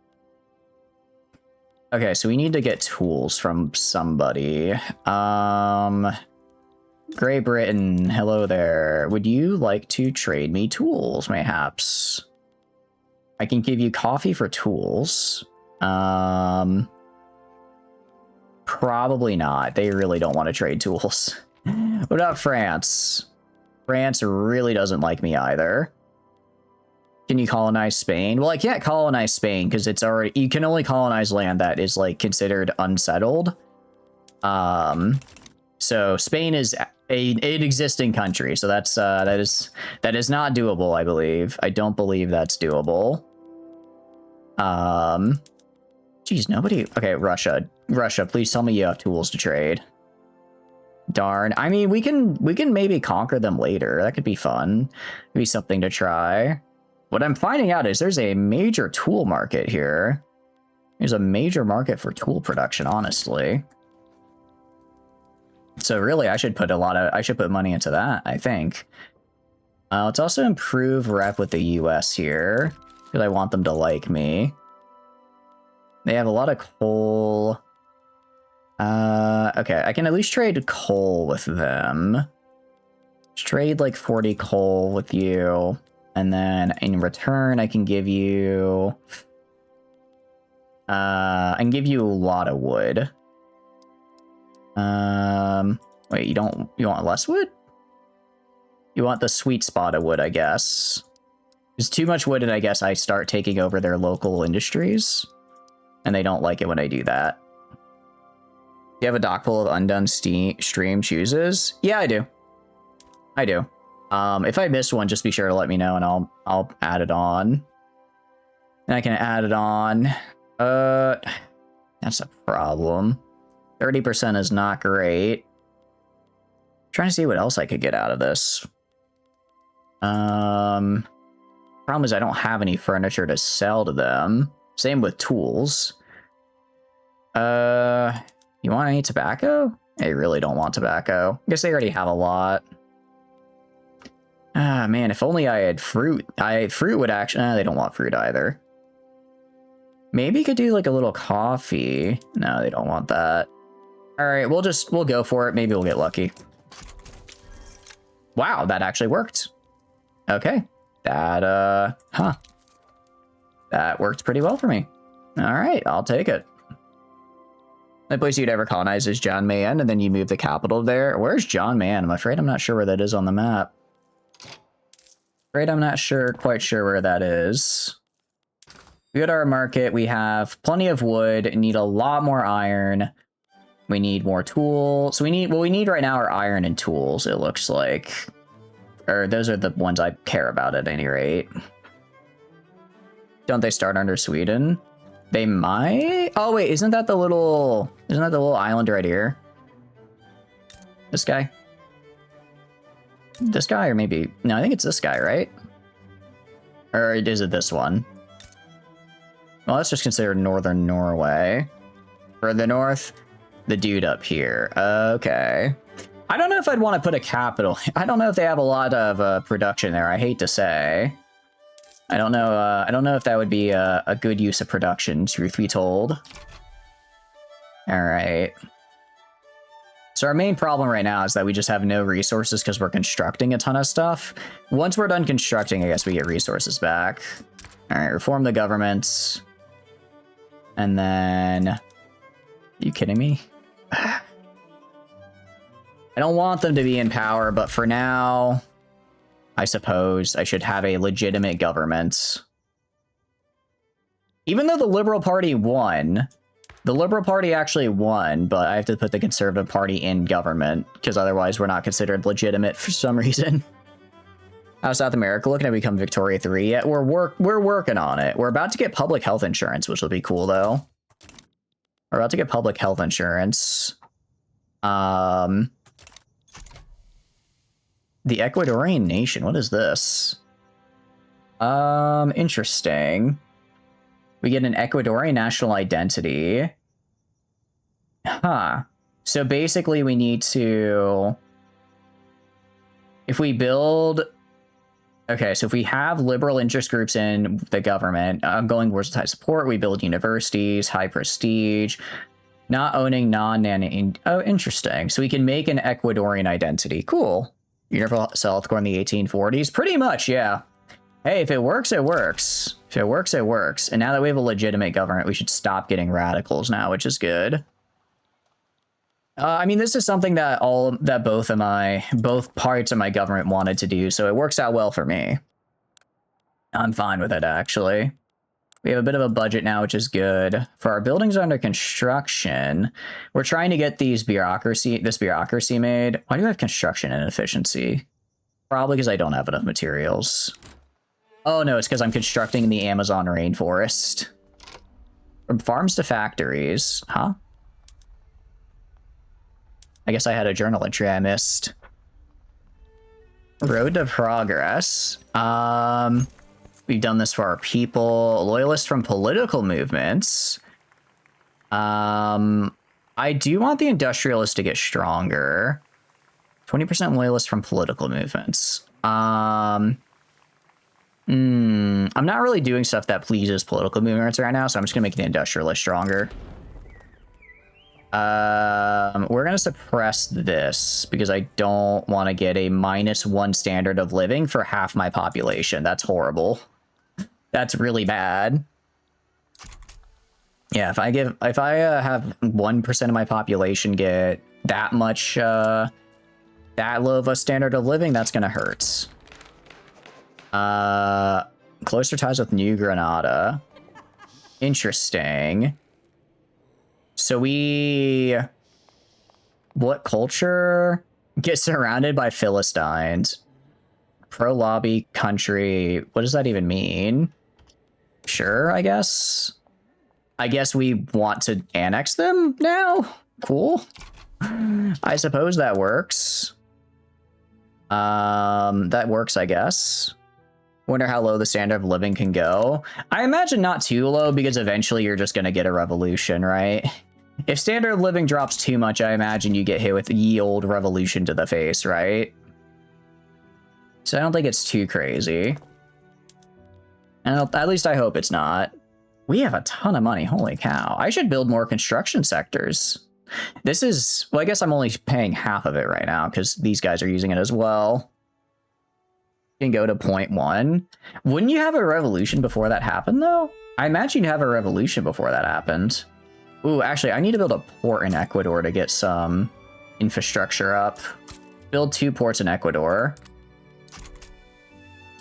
Okay, so we need to get tools from somebody. Great Britain, hello there. Would you like to trade me tools, mayhaps? I can give you coffee for tools. Probably not. They really don't want to trade tools. What about France? France really doesn't like me either. Can you colonize Spain? Well, I can't colonize Spain because it's already... You can only colonize land that is, like, considered unsettled. So Spain is an existing country, so that's that is not doable, I believe. I don't believe that's doable. Geez, nobody... Okay, Russia. Russia, please tell me you have tools to trade. Darn. I mean, we can maybe conquer them later. That could be fun. Maybe something to try. What I'm finding out is there's a major tool market here. There's a major market for tool production, honestly. So really, I should put money into that, I think. Let's also improve rep with the US here, because I want them to like me. They have a lot of coal. Okay, I can at least trade coal with them. Let's trade like 40 coal with you. And then in return, I can give you... I can give you a lot of wood. Wait, you want less wood? You want the sweet spot of wood, I guess. There's too much wood, and I guess I start taking over their local industries. And they don't like it when I do that. Do you have a dock full of undone stream chooses? Yeah, I do. I do. If I miss one, just be sure to let me know, and I'll add it on. And I can add it on. That's a problem. 30% is not great. Trying to see what else I could get out of this. Problem is I don't have any furniture to sell to them. Same with tools. You want any tobacco? They really don't want tobacco. I guess they already have a lot. Ah, man, if only I had fruit. Fruit would actually... they don't want fruit either. Maybe you could do like a little coffee. No, they don't want that. All right, we'll go for it. Maybe we'll get lucky. Wow, that actually worked. Okay. That, that worked pretty well for me. All right, I'll take it. The place you'd ever colonize is John Mayen, and then you move the capital there. Where's John Mayen? I'm afraid I'm not sure where that is on the map. Afraid I'm not quite sure where that is. We go to our market. We have plenty of wood. Need a lot more iron. We need more tools. So we need right now are iron and tools, it looks like. Or those are the ones I care about at any rate. Don't they start under Sweden? They might? Oh wait, isn't that the little island right here? This guy? This guy, or maybe... No, I think it's this guy, right? Or is it this one? Well, that's just considered northern Norway. Further north, the dude up here. Okay. I don't know if I'd want to put a capital. I don't know if they have a lot of production there. I hate to say. I don't know if that would be a good use of production, truth be told. All right. So our main problem right now is that we just have no resources because we're constructing a ton of stuff. Once we're done constructing, I guess we get resources back. All right, reform the government. And then... Are you kidding me? I don't want them to be in power, but for now, I suppose I should have a legitimate government. Even though the Liberal Party won, the Liberal Party actually won, but I have to put the Conservative Party in government, because otherwise we're not considered legitimate for some reason. How's South America looking to become Victoria 3? Yeah, we're working on it. We're about to get public health insurance, which will be cool, though. We're about to get public health insurance. The Ecuadorian nation, what is this? Interesting. We get an Ecuadorian national identity. Huh. So basically we need to... If we build... Okay, so if we have liberal interest groups in the government, ongoing versatile support, we build universities, high prestige, not owning non-nanny... Oh, interesting. So we can make an Ecuadorian identity. Cool. Universal health care in the 1840s? Pretty much, yeah. Hey, if it works, it works. If it works, it works. And now that we have a legitimate government, we should stop getting radicals now, which is good. I mean, this is something that both parts of my government wanted to do, so it works out well for me. I'm fine with it, actually. We have a bit of a budget now, which is good. For our buildings under construction, we're trying to get this bureaucracy made. Why do I have construction inefficiency? Probably because I don't have enough materials. Oh no, it's because I'm constructing in the Amazon rainforest. From farms to factories, huh? I guess I had a journal entry I missed. Road to progress. We've done this for our people. Loyalists from political movements. I do want the industrialists to get stronger. 20% loyalists from political movements. I'm not really doing stuff that pleases political movements right now, so I'm just gonna make the industrialist stronger. We're gonna suppress this because I don't want to get a -1 standard of living for half my population. That's horrible. That's really bad. Yeah, if I have 1% of my population get that much, that low of a standard of living, that's gonna hurt. Closer ties with New Granada. Interesting. So what culture? Get surrounded by Philistines. Pro-lobby country. What does that even mean? Sure, I guess. I guess we want to annex them now? Cool. I suppose that works. That works, I guess. Wonder how low the standard of living can go. I imagine not too low because eventually you're just going to get a revolution, right? If standard of living drops too much, I imagine you get hit with ye old revolution to the face, right? So I don't think it's too crazy. And at least I hope it's not. We have a ton of money, holy cow. I should build more construction sectors. This is, well, I guess I'm only paying half of it right now because these guys are using it as well. You can go to 0.1. Wouldn't you have a revolution before that happened, though? I imagine you'd have a revolution before that happened. Ooh, actually, I need to build a port in Ecuador to get some infrastructure up. Build 2 ports in Ecuador.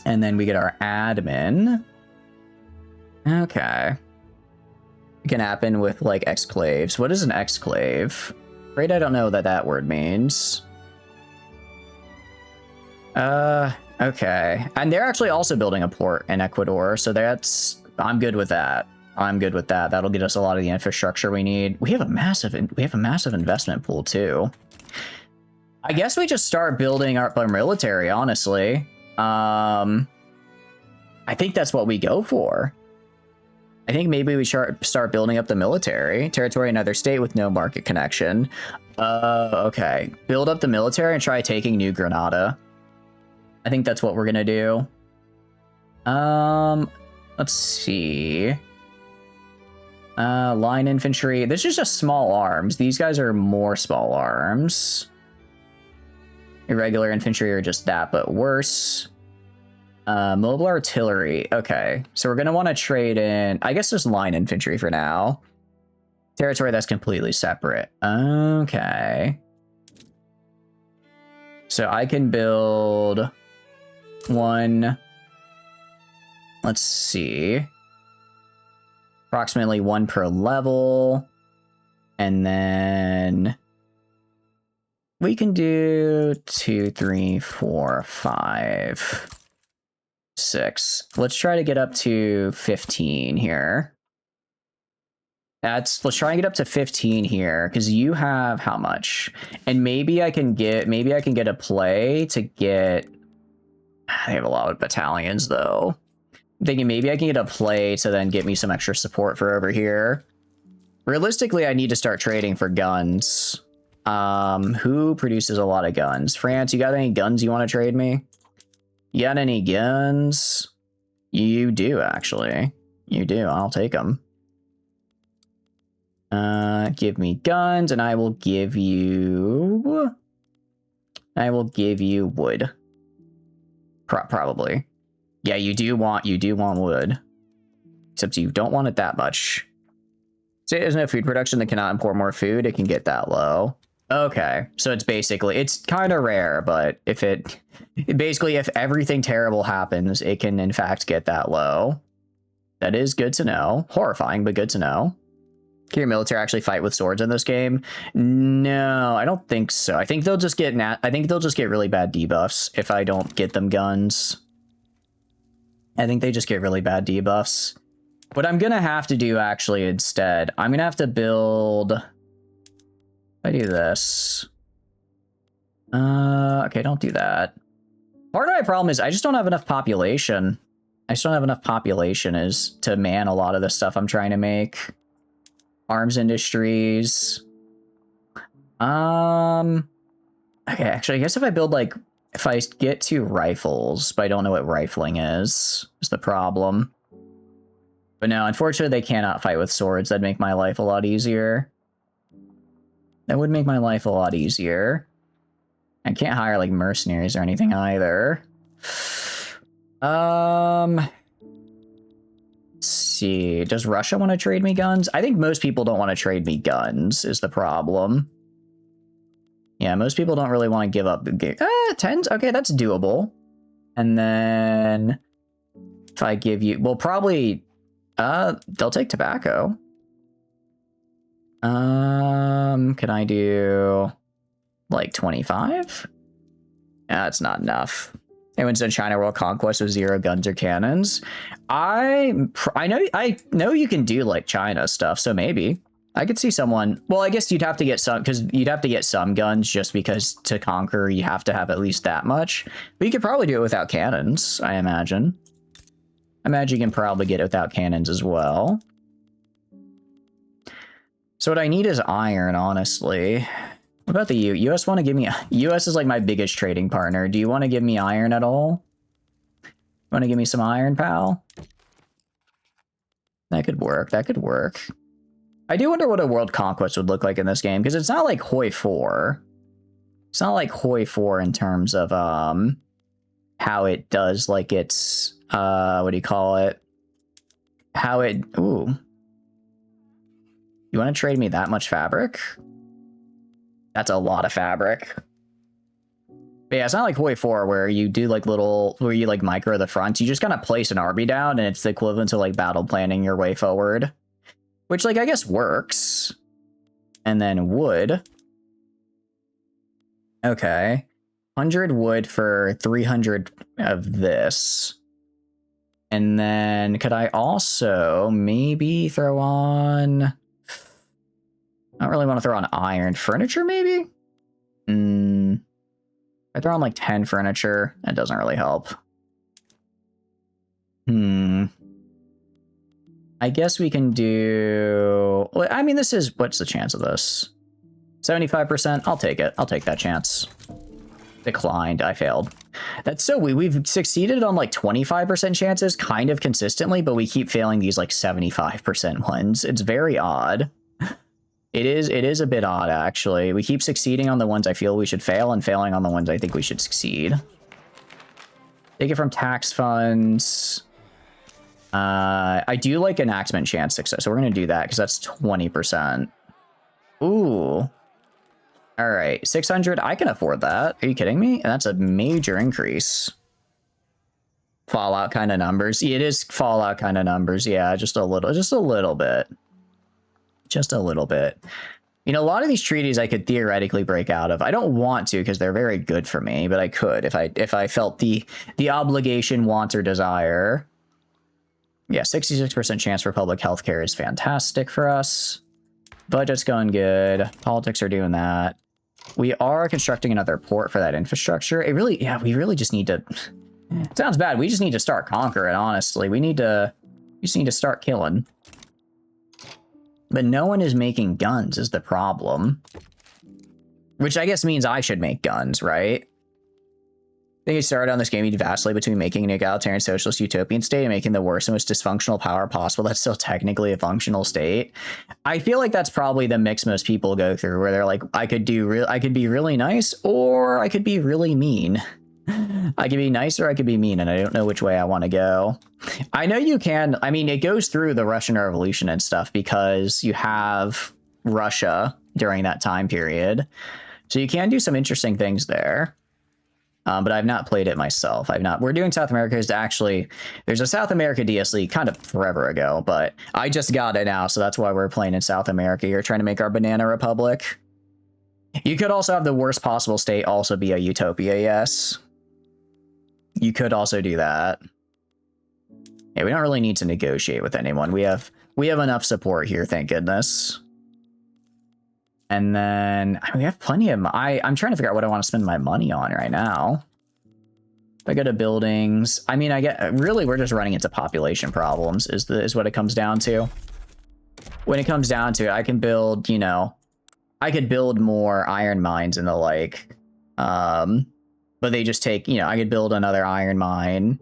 And then we get our admin. Okay. It can happen with, like, exclaves. What is an exclave? Afraid I don't know what that word means. Okay. And they're actually also building a port in Ecuador, so that's... I'm good with that. I'm good with that. That'll get us a lot of the infrastructure we need. We have a massive investment pool too. I guess we just start building our military, honestly. I think that's what we go for. I think maybe we start building up the military. Territory in another state with no market connection. Okay. Build up the military and try taking New Granada. I think that's what we're gonna do. Let's see. Line infantry. This is just small arms. These guys are more small arms. Irregular infantry are just that, but worse. Mobile artillery. Okay, so we're going to want to trade in, I guess, just line infantry for now. Territory that's completely separate. Okay. So I can build one. Let's see. Approximately one per level. And then we can do 2, 3, 4, 5, 6. Let's try to get up to 15 here. Let's try and get up to 15 here, because you have how much? And maybe I can get a play to get. They have a lot of battalions though. I'm thinking maybe I can get a play to then get me some extra support for over here. Realistically, I need to start trading for guns. Who produces a lot of guns? France, you got any guns you want to trade me? You got any guns? You do, actually. You do. I'll take them. Give me guns, and I will give you wood. Probably. Yeah, you do want wood. Except you don't want it that much. Say there's no food production that cannot import more food, it can get that low. Okay, so it's kind of rare, but if if everything terrible happens, it can in fact get that low. That is good to know. Horrifying, but good to know. Can your military actually fight with swords in this game? No, I don't think so. I think they'll just get really bad debuffs if I don't get them guns. I think they just get really bad debuffs. What I'm gonna have to do actually instead, I'm gonna have to build. I do this. Okay, don't do that. Part of my problem is I just don't have enough population. I just don't have enough population to man a lot of the stuff I'm trying to make. Arms industries. Okay, actually, I guess if I get 2 rifles, but I don't know what rifling is the problem. But no, unfortunately, they cannot fight with swords. That'd make my life a lot easier. That would make my life a lot easier. I can't hire, like, mercenaries or anything either. Let's see. Does Russia want to trade me guns? I think most people don't want to trade me guns, is the problem. Yeah, most people don't really want to give up. 10s? Okay, that's doable. And then if I give you, well, probably, they'll take tobacco. Can I do like 25? That's not enough. Anyone said China World Conquest with 0 guns or cannons? I know you can do like China stuff, so maybe. I could see someone. Well, I guess you'd have to get some, because you'd have to get some guns just because to conquer you have to have at least that much. But you could probably do it without cannons, I imagine. I imagine you can probably get it without cannons as well. So what I need is iron, honestly. What about the US want to give me... US is like my biggest trading partner. Do you want to give me iron at all? Want to give me some iron, pal? That could work. That could work. I do wonder what a world conquest would look like in this game, because it's not like Hoi 4. It's not like Hoi 4 in terms of how it does like its what do you call it? How it ooh. You want to trade me that much fabric? That's a lot of fabric. But yeah, it's not like Hoi 4 where you do like where you like micro the fronts. You just kind of place an army down and it's the equivalent to like battle planning your way forward. Which, like, I guess works. And then wood. Okay. 100 wood for 300 of this. And then could I also maybe throw on... I don't really want to throw on iron. Furniture, maybe? I throw on like 10 furniture. That doesn't really help. I guess we can do... Well, I mean, this is... What's the chance of this? 75%? I'll take it. I'll take that chance. Declined. I failed. That's so weird. We've succeeded on like 25% chances kind of consistently, but we keep failing these like 75% ones. It's very odd. It is a bit odd, actually. We keep succeeding on the ones I feel we should fail and failing on the ones I think we should succeed. Take it from tax funds... I do like enactment chance success, so we're gonna do that because that's 20%. Ooh, All right, 600. I can afford that. Are you kidding me? And that's a major increase. Fallout kind of numbers. It is Fallout kind of numbers. Yeah, just a little bit. Just a little bit. You know, a lot of these treaties I could theoretically break out of. I don't want to because they're very good for me, but I could if I felt the obligation, want, or desire. Yeah, 66% chance for public health care is fantastic for us. Budget's going good. Politics are doing that. We are constructing another port for that infrastructure. We really just need to... Sounds bad. We just need to start conquering, honestly. We just need to start killing. But no one is making guns is the problem. Which I guess means I should make guns, right? I think it started on this game vastly between making an egalitarian socialist utopian state and making the worst and most dysfunctional power possible that's still technically a functional state. I feel like that's probably the mix most people go through, where they're like, I could be really nice, or I could be really mean. I could be nice or I could be mean, and I don't know which way I want to go. I know you can. I mean, it goes through the Russian Revolution and stuff because you have Russia during that time period. So you can do some interesting things there. But I've not played it myself. We're doing South America. There's a South America DSL kind of forever ago, but I just got it now. So that's why we're playing in South America. You're trying to make our banana republic. You could also have the worst possible state also be a utopia, yes. You could also do that. Yeah, we don't really need to negotiate with anyone. We have enough support here, thank goodness. And then we have plenty of... I'm trying to figure out what I want to spend my money on right now. If I go to buildings... I mean, really, we're just running into population problems is what it comes down to. When it comes down to it, I can build, you know... I could build more iron mines and the like. But they just take, you know, I could build another iron mine.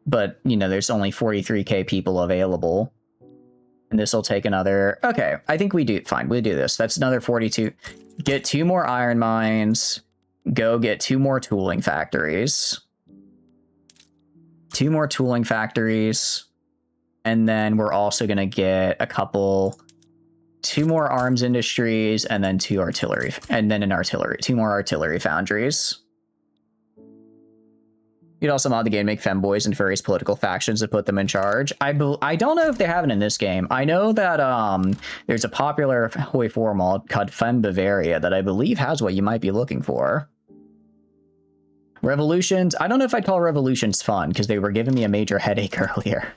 But, you know, there's only 43k people available. And this will take another... Okay, I think we do... Fine, we'll do this. That's another 42. Get 2 more iron mines. Go get 2 more tooling factories. 2 more tooling factories. And then we're also going to get a couple... 2 more arms industries, and then 2 artillery, and then 2 more artillery foundries. You'd also mod the game to make femboys and various political factions and put them in charge. I don't know if they have it in this game. I know that there's a popular Hoi 4 mod called Fem Bavaria that I believe has what you might be looking for. Revolutions. I don't know if I'd call revolutions fun, because they were giving me a major headache earlier.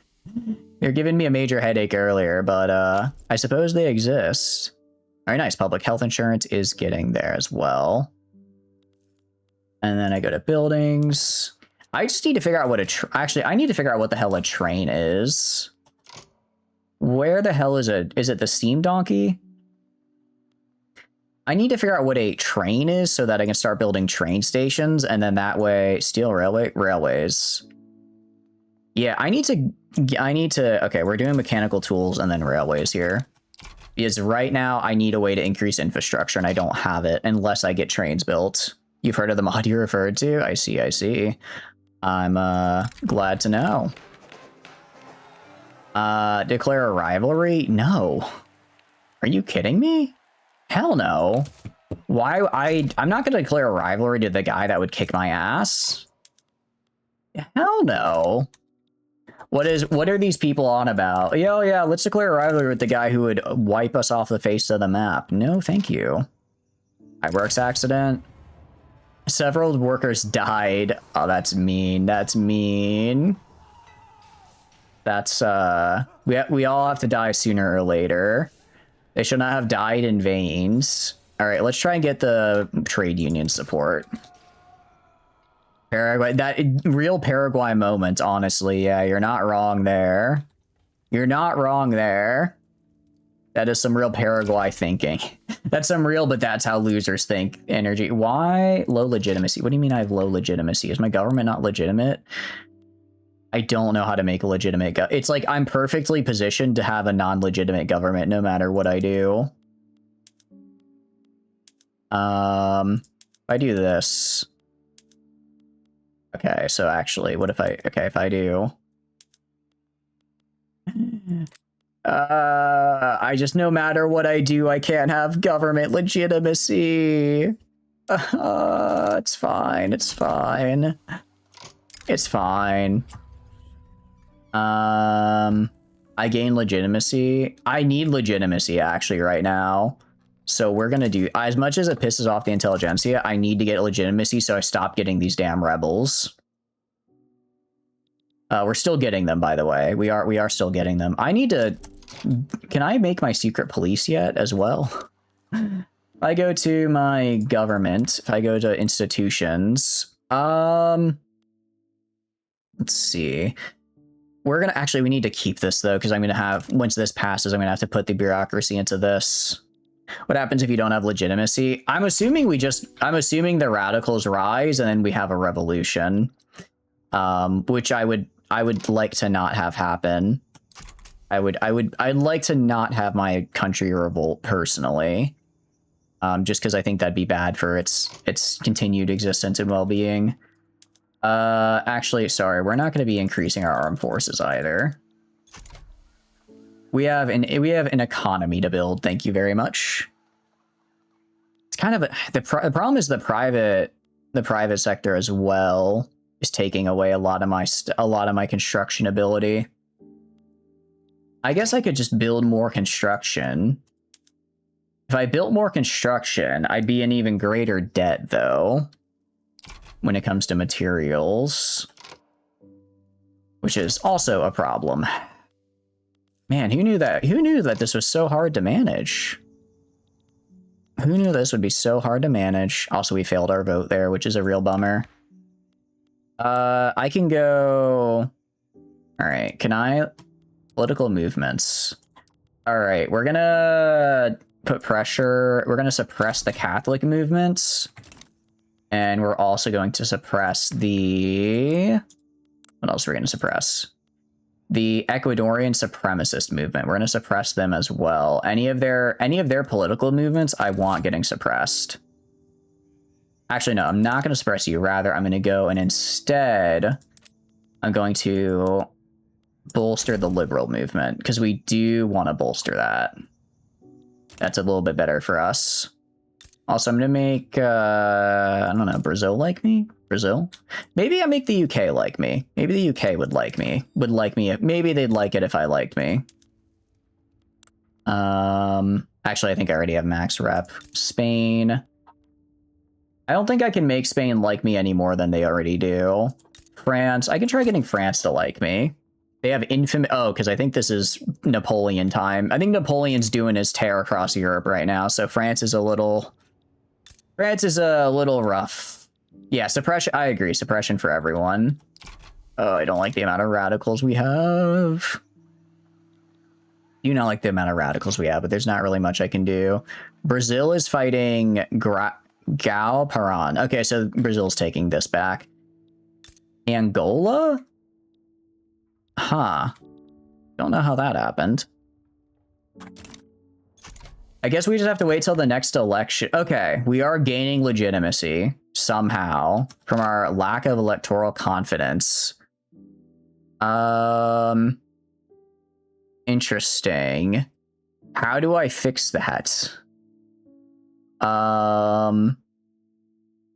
They're giving me a major headache earlier, but I suppose they exist. All right, nice. Public health insurance is getting there as well. And then I go to buildings. I just need to figure out what actually, I need to figure out what the hell a train is. Where the hell is it? Is it the steam donkey? I need to figure out what a train is so that I can start building train stations, and then that way, steel railways. Yeah, I need to, okay, we're doing mechanical tools and then railways here. Because right now I need a way to increase infrastructure and I don't have it unless I get trains built. You've heard of the mod you referred to? I see. I'm glad to know. Declare a rivalry? No. Are you kidding me? Hell no. Why? I'm not gonna declare a rivalry to the guy that would kick my ass. Hell no. What are these people on about? Yo, yeah, let's declare a rivalry with the guy who would wipe us off the face of the map. No, thank you. Works accident. Several workers died. Oh, that's mean. That's mean. That's, we all have to die sooner or later. They should not have died in veins. All right, let's try and get the trade union support. Paraguay, that real Paraguay moment, honestly. Yeah, you're not wrong there. You're not wrong there. That is some real Paraguay thinking. That's some real, but that's how losers think energy. Why low legitimacy? What do you mean I have low legitimacy? Is my government not legitimate? I don't know how to make a legitimate it's like I'm perfectly positioned to have a non-legitimate government no matter what I do. If I do this. Okay, so actually, what if I... Okay, if I do... I just, no matter what I do, I can't have government legitimacy. It's fine. It's fine. It's fine. I gain legitimacy. I need legitimacy actually right now. So we're gonna do, as much as it pisses off the intelligentsia, I need to get legitimacy so I stop getting these damn rebels. We're still getting them, by the way. We are still getting them. I need to, can I make my secret police yet as well? If I go to my government, if I go to institutions, let's see. We're gonna, actually, we need to keep this though, because I'm gonna have, once this passes, I'm gonna have to put the bureaucracy into this. What happens if you don't have legitimacy? I'm assuming the radicals rise and then we have a revolution. Which I would like to not have happen. I'd like to not have my country revolt personally. Just because I think that'd be bad for its continued existence and well-being. Actually, sorry, we're not going to be increasing our armed forces either. We have an economy to build. Thank you very much. It's kind of the problem is the private sector as well is taking away a lot of my construction ability. I guess I could just build more construction. If I built more construction, I'd be in even greater debt though when it comes to materials, which is also a problem. Man, who knew that? Who knew that this was so hard to manage? Who knew this would be so hard to manage? Also, we failed our vote there, which is a real bummer. I can go... All right, can I... Political movements. All right, we're gonna put pressure. We're gonna suppress the Catholic movements. And we're also going to suppress the... What else are we gonna suppress? The Ecuadorian supremacist movement. We're going to suppress them as well. Any of their political movements I want getting suppressed. Actually, no, I'm not going to suppress you. Rather, I'm going to go and instead I'm going to bolster the liberal movement because we do want to bolster that. That's a little bit better for us. Also, I'm going to make, I don't know, Brazil like me? Brazil? Maybe I make the UK like me. Maybe the UK would like me. Maybe they'd like it if I liked me. Actually, I think I already have max rep. Spain. I don't think I can make Spain like me any more than they already do. France. I can try getting France to like me. They have infamous... Oh, because I think this is Napoleon time. I think Napoleon's doing his tear across Europe right now, so France is a little rough. Yeah, suppression. I agree. Suppression for everyone. Oh, I don't like the amount of radicals we have. You not like the amount of radicals we have, but there's not really much I can do. Brazil is fighting Gao Paran. Okay, so Brazil's taking this back. Angola? Huh. Don't know how that happened. I guess we just have to wait till the next election. Okay, we are gaining legitimacy somehow from our lack of electoral confidence. Interesting. How do I fix that?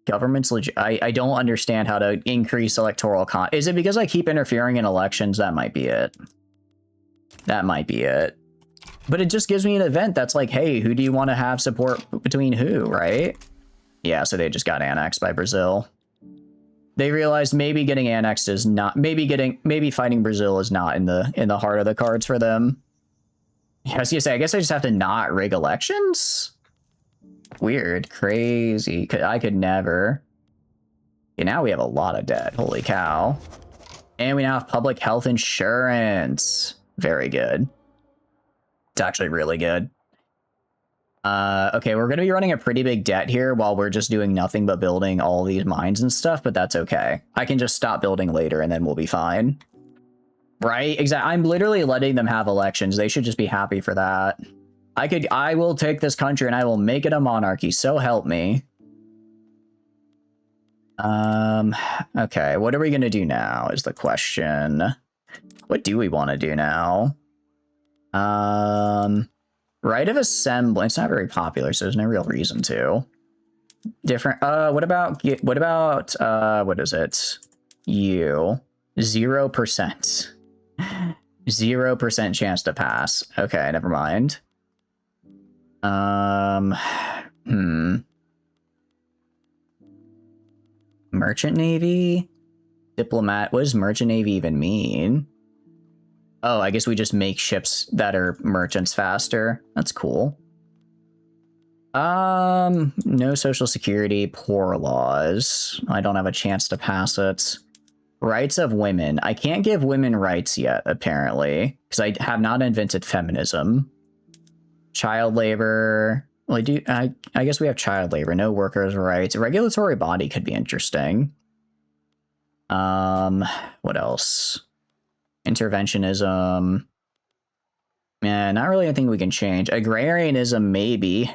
Government's legit. I don't understand how to increase electoral Is it because I keep interfering in elections? That might be it. That might be it. But it just gives me an event that's like, hey, who do you want to have support between who, right? Yeah, so they just got annexed by Brazil. They realized maybe getting annexed is not, maybe fighting Brazil is not in the heart of the cards for them. Yeah, I was gonna say, I guess I just have to not rig elections? Weird, crazy. I could never. Okay, now we have a lot of debt. Holy cow. And we now have public health insurance. Very good. It's actually really good. Okay, we're going to be running a pretty big debt here while we're just doing nothing but building all these mines and stuff, but that's okay. I can just stop building later and then we'll be fine. Right? Exactly. I'm literally letting them have elections. They should just be happy for that. I will take this country and I will make it a monarchy, so help me. Okay, what are we going to do now is the question. What do we want to do now? Right of assembly. It's not very popular, so there's no real reason to. Different. What about what is it? You 0%. 0% chance to pass. Okay, never mind. Merchant Navy? Diplomat. What does Merchant Navy even mean? Oh, I guess we just make ships that are merchants faster. That's cool. No social security, poor laws. I don't have a chance to pass it. Rights of women. I can't give women rights yet, apparently, because I have not invented feminism. Child labor. Well, I guess we have child labor. No workers' rights. A regulatory body could be interesting. What else? Interventionism. Yeah, not really anything we can change. Agrarianism, maybe.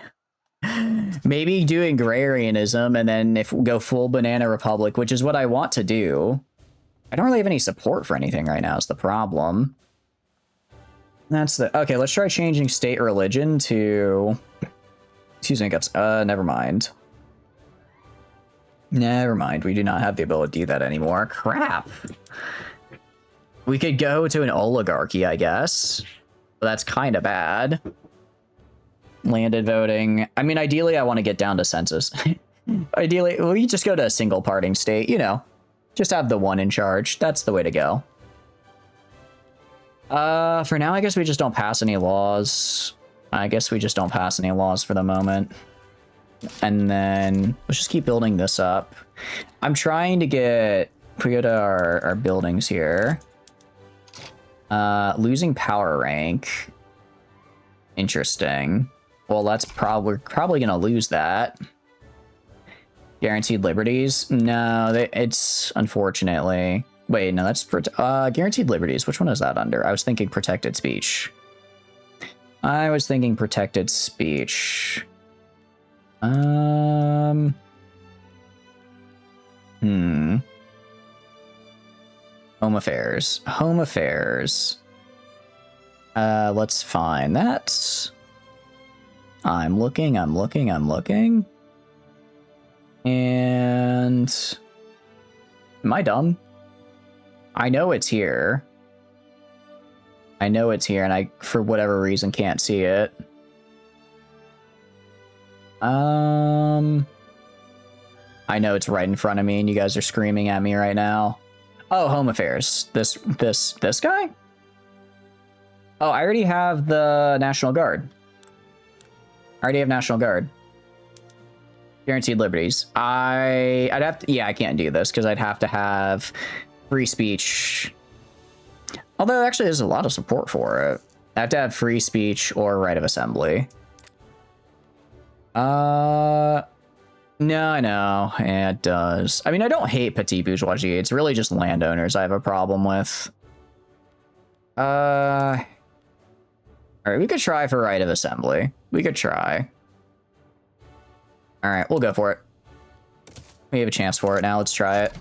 Maybe do agrarianism and then if we go full banana republic, which is what I want to do. I don't really have any support for anything right now is the problem. That's the... Okay, let's try changing state religion to... Excuse me, guts. Never mind. Never mind, we do not have the ability to do that anymore. Crap. We could go to an oligarchy, I guess. But that's kind of bad. Landed voting. I mean, ideally, I want to get down to census. Ideally, we just go to a single parting state, you know. Just have the one in charge. That's the way to go. For now, I guess we just don't pass any laws. I guess we just don't pass any laws for the moment. And then let's just keep building this up. I'm trying to get... If we go to our buildings here. Losing power rank. Interesting. Well, that's we're probably going to lose that. Guaranteed liberties? No, it's unfortunately... Wait, no, that's... guaranteed liberties. Which one is that under? I was thinking protected speech. Home affairs. Let's find that. I'm looking. And... Am I dumb? I know it's here. And I, for whatever reason, can't see it. I know it's right in front of me, and you guys are screaming at me right now. Oh, home affairs. This guy? Oh, I already have the National Guard. Guaranteed liberties. I'd have to... Yeah, I can't do this, because I'd have to have free speech... Although, actually, there's a lot of support for it. I have to have free speech or right of assembly. No, I know. Yeah, it does. I mean, I don't hate petite bourgeoisie. It's really just landowners I have a problem with. Alright, we could try for right of assembly. We could try. Alright, we'll go for it. We have a chance for it now. Let's try it.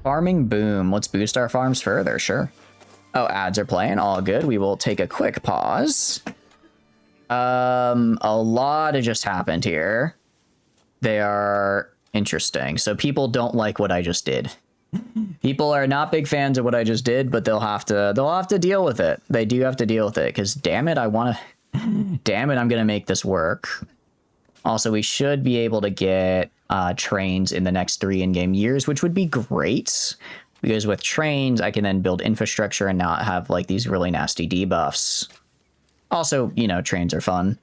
Farming boom. Let's boost our farms further, sure. Oh, ads are playing. All good. We will take a quick pause. A lot has just happened here. They are interesting. So people don't like what I just did. People are not big fans of what I just did, but they'll have to deal with it. They do have to deal with it because damn it, I'm gonna make this work. Also, we should be able to get trains in the next 3 in-game years, which would be great. Because with trains, I can then build infrastructure and not have like these really nasty debuffs. Also, you know, trains are fun.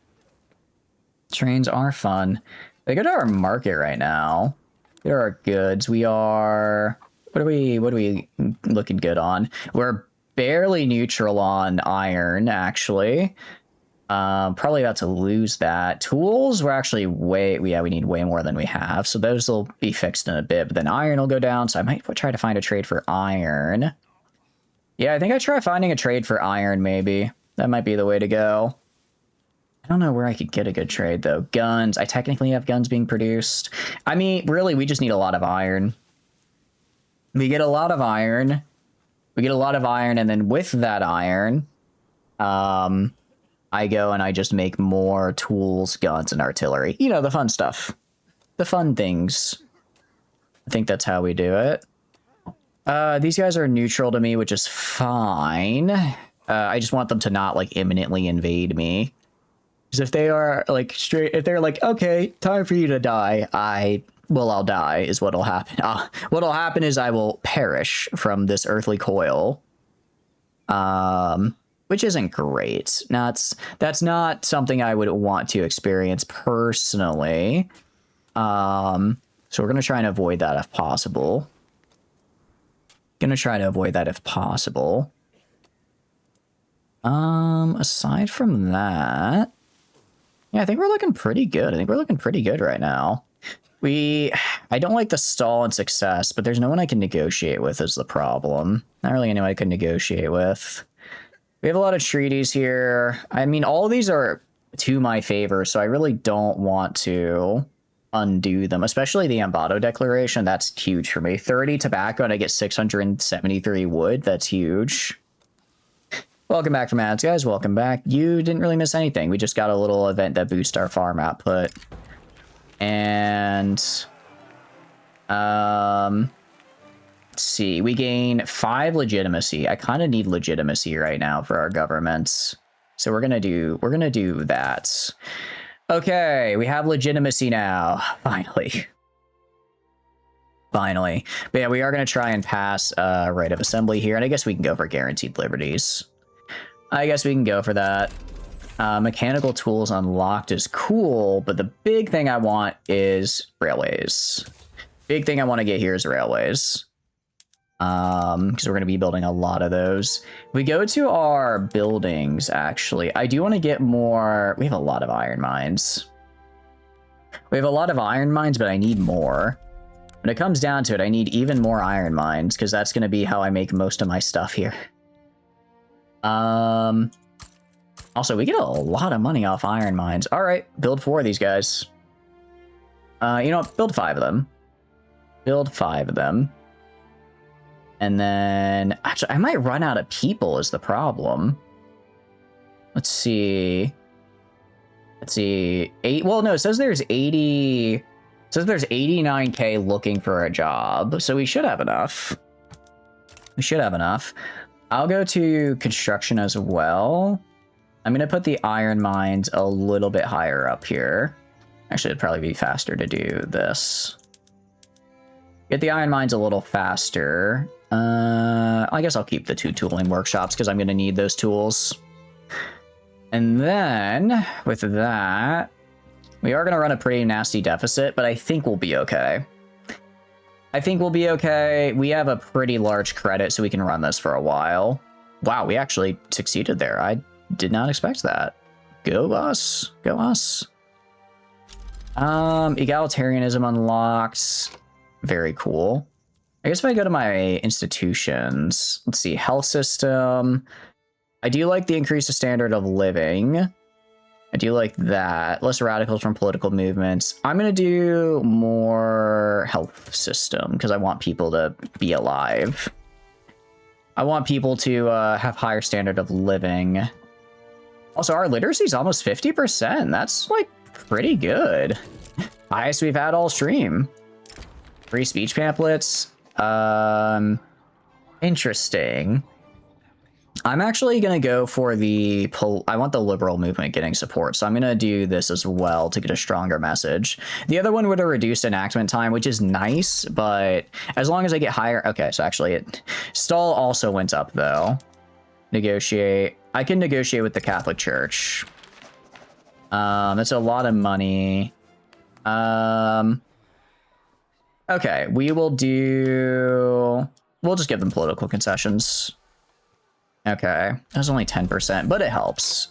They go to our market right now. There are goods. We are... What are we looking good on? We're barely neutral on iron, actually. Probably about to lose that. Tools, we're actually we need way more than we have. So those will be fixed in a bit. But then iron will go down. So I might try to find a trade for iron. Yeah, I think I try finding a trade for iron, maybe. That might be the way to go. I don't know where I could get a good trade, though. Guns. I technically have guns being produced. I mean, really, we just need a lot of iron. We get a lot of iron. We get a lot of iron, and then with that iron, I go and I just make more tools, guns, and artillery. You know, the fun stuff. The fun things. I think that's how we do it. These guys are neutral to me, which is fine. I just want them to not, like, imminently invade me. Because if they are, like, if they're like, okay, time for you to die, I'll die, is what'll happen. What'll happen is I will perish from this earthly coil. Which isn't great. That's not something I would want to experience personally. So we're going to try and avoid that if possible. Aside from that, yeah, I think we're looking pretty good. Right now. I don't like the stall and success, but there's no one I can negotiate with is the problem. Not really anyone I can negotiate with. We have a lot of treaties here. I mean, all of these are to my favor, so I really don't want to undo them, especially the Ambato Declaration. That's huge for me. 30 tobacco and I get 673 wood. That's huge. Welcome back from ads, guys. Welcome back. You didn't really miss anything. We just got a little event that boosts our farm output. And let's see, we gain 5 legitimacy. I kind of need legitimacy right now for our governments. So we're gonna do that. Okay, we have legitimacy now. Finally. But yeah, we are gonna try and pass right of assembly here, and I guess we can go for guaranteed liberties. I guess we can go for that. Mechanical tools unlocked is cool, but the big thing I want is railways. Big thing I want to get here is railways. Because we're going to be building a lot of those. If we go to our buildings, actually, I do want to get more. We have a lot of iron mines. But I need more. When it comes down to it, I need even more iron mines, because that's going to be how I make most of my stuff here. Also, we get a lot of money off iron mines. All right, build 4 of these guys. You know what? Build 5 of them. And then, actually, I might run out of people is the problem. Let's see. 8. Well, no, it says there's 80. It says there's 89k looking for a job, so we should have enough. I'll go to construction as well. I'm going to put the iron mines a little bit higher up here. Actually, it'd probably be faster to do this. Get the iron mines a little faster. I guess I'll keep the 2 tooling workshops because I'm going to need those tools. And then, with that, we are going to run a pretty nasty deficit, but I think we'll be okay. We have a pretty large credit, so we can run this for a while. Wow, we actually succeeded there. I did not expect that. Go us. Egalitarianism unlocked. Very cool. I guess if I go to my institutions, let's see, health system. I do like the increase of standard of living. I do like that. Less radicals from political movements. I'm going to do more health system because I want people to be alive. I want people to have higher standard of living. Also, our literacy is almost 50%. That's, like, pretty good. Highest we've had all stream. Free speech pamphlets. Interesting. I'm actually going to go for I want the liberal movement getting support, so I'm going to do this as well to get a stronger message. The other one would have reduced enactment time, which is nice, but as long as I get higher... Okay, so actually stall also went up, though. Negotiate. I can negotiate with the Catholic Church. That's a lot of money. Okay, we'll just give them political concessions. Okay, that was only 10%, but it helps.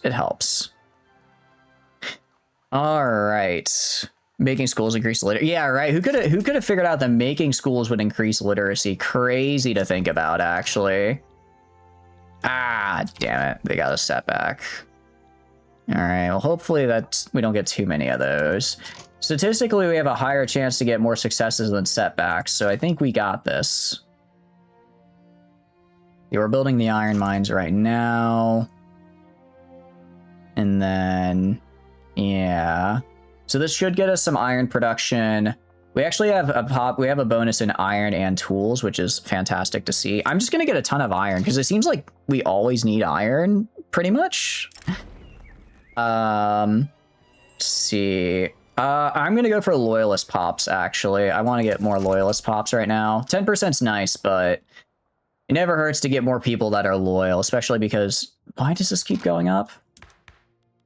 All right. Making schools increase literacy. Yeah, right. Who could have figured out that making schools would increase literacy? Crazy to think about, actually. Ah, damn it. They got a setback. All right. Well, hopefully we don't get too many of those. Statistically, we have a higher chance to get more successes than setbacks, so I think we got this. Yeah, we're building the iron mines right now. And then, yeah. So this should get us some iron production. We actually have a bonus in iron and tools, which is fantastic to see. I'm just gonna get a ton of iron because it seems like we always need iron, pretty much. Let's see. I'm gonna go for loyalist pops, actually. I want to get more loyalist pops right now. 10%'s nice, but it never hurts to get more people that are loyal, especially because... Why does this keep going up?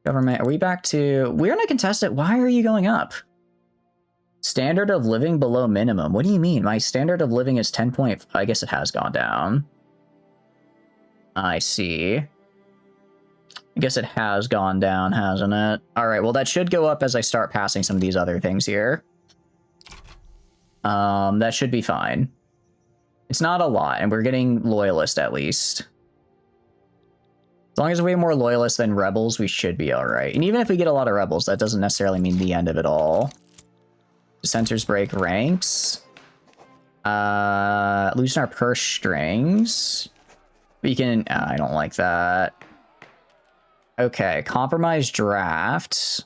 Government, are we back to... We're in a contestant. Why are you going up? Standard of living below minimum. What do you mean? My standard of living is 10 point... I guess it has gone down. I see. I guess it has gone down, hasn't it? Alright, well that should go up as I start passing some of these other things here. That should be fine. It's not a lot, and we're getting loyalist at least. As long as we have more loyalists than rebels, we should be alright. And even if we get a lot of rebels, that doesn't necessarily mean the end of it all. Dissenters break ranks. Loosen our purse strings. We can... I don't like that. Okay, compromise draft.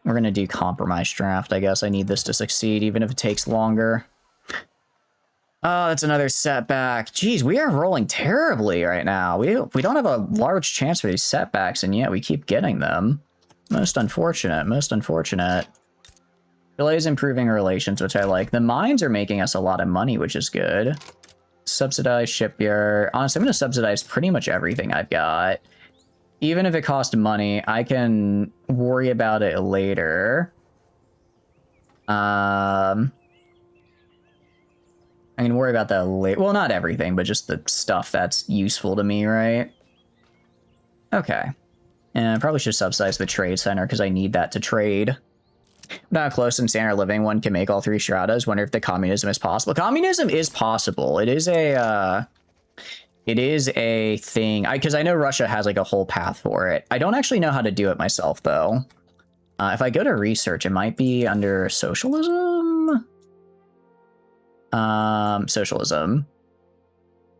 We're gonna do compromise draft, I guess. I need this to succeed, even if it takes longer. Oh, that's another setback. Jeez, we are rolling terribly right now. We don't have a large chance for these setbacks, and yet we keep getting them. Most unfortunate, most unfortunate. Delays improving relations, which I like. The mines are making us a lot of money, which is good. Subsidized shipyard. Honestly, I'm going to subsidize pretty much everything I've got. Even if it costs money, I can worry about it later. I can worry about that later. Well, not everything, but just the stuff that's useful to me, right? Okay. And I probably should subsidize the trade center because I need that to trade. Not close in standard living. One can make all three stratas. Wonder if the communism is possible. Communism is possible. It is a thing. Because I know Russia has like a whole path for it. I don't actually know how to do it myself, though. If I go to research, it might be under socialism. Socialism.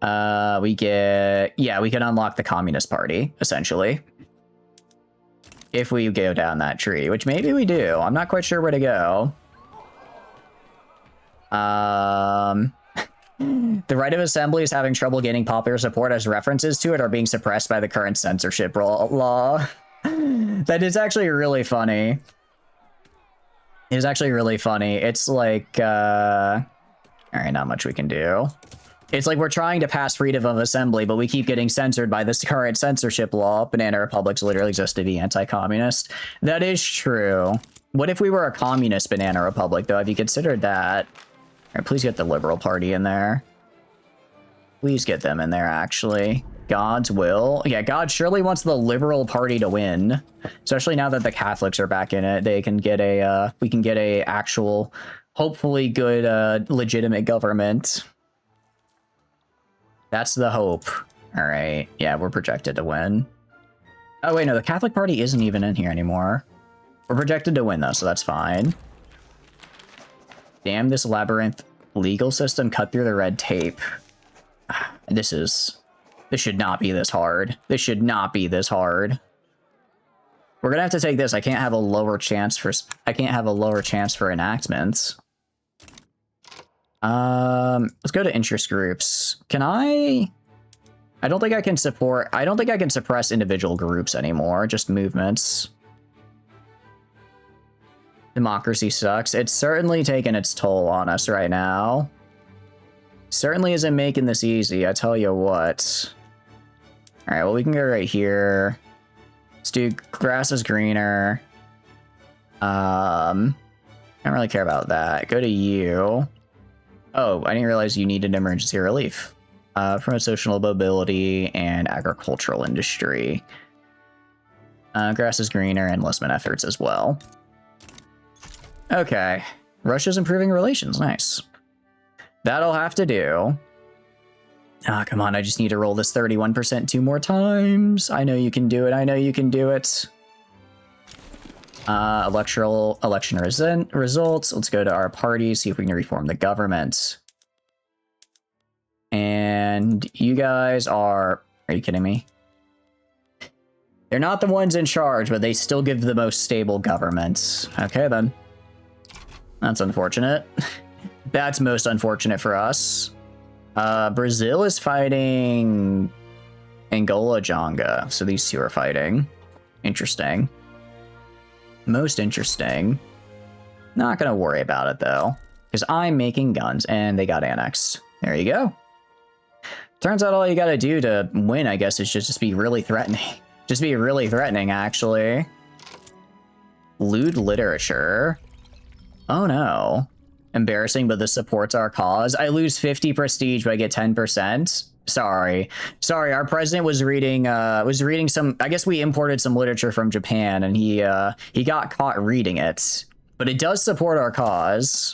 We can unlock the Communist Party, essentially. If we go down that tree, which maybe we do. I'm not quite sure where to go. The right of assembly is having trouble getting popular support as references to it are being suppressed by the current censorship law. That is actually really funny. It is actually really funny. It's like, all right, not much we can do. It's like we're trying to pass freedom of assembly, but we keep getting censored by this current censorship law. Banana republics literally exist to be anti-communist. That is true. What if we were a communist banana republic, though? Have you considered that? All right, please get the Liberal Party in there. Please get them in there, actually. God's will. Yeah, God surely wants the Liberal Party to win. Especially now that the Catholics are back in it. They can get a, we can get a actual, hopefully good, legitimate government. That's the hope. All right. Yeah, we're projected to win. Oh, wait, no, the Catholic Party isn't even in here anymore. We're projected to win, though, so that's fine. Damn, this labyrinth legal system cut through the red tape. This should not be this hard. This should not be this hard. We're gonna have to take this. I can't have a lower chance for enactments. Let's go to interest groups. Can I don't think I can suppress individual groups anymore, just movements. Democracy sucks. It's certainly taken its toll on us right now. Certainly isn't making this easy, I tell you what. Alright, well, we can go right here. Let's do grass is greener. I don't really care about that. Go to you. Oh, I didn't realize you needed emergency relief. Promote social mobility and agricultural industry. Grass is greener, enlistment efforts as well. Okay. Russia's improving relations. Nice. That'll have to do. Ah, come on. I just need to roll this 31% 2 more times. I know you can do it. I know you can do it. Election results. Let's go to our party, see if we can reform the government. And and you guys are you kidding me? They're not the ones in charge, but they still give the most stable governments. Okay, then. That's unfortunate. That's most unfortunate for us. Brazil is fighting Angola Jonga, so these two are fighting. Interesting. Most interesting. Not gonna worry about it, though, because I'm making guns, and they got annexed. There you go. Turns out all you gotta do to win, I guess, is just be really threatening. Just be really threatening, actually. Lewd literature. Oh no. Embarrassing, but this supports our cause. I lose 50 prestige, but I get 10%. Sorry. Sorry, our president was reading some, I guess we imported some literature from Japan, and he got caught reading it. But it does support our cause.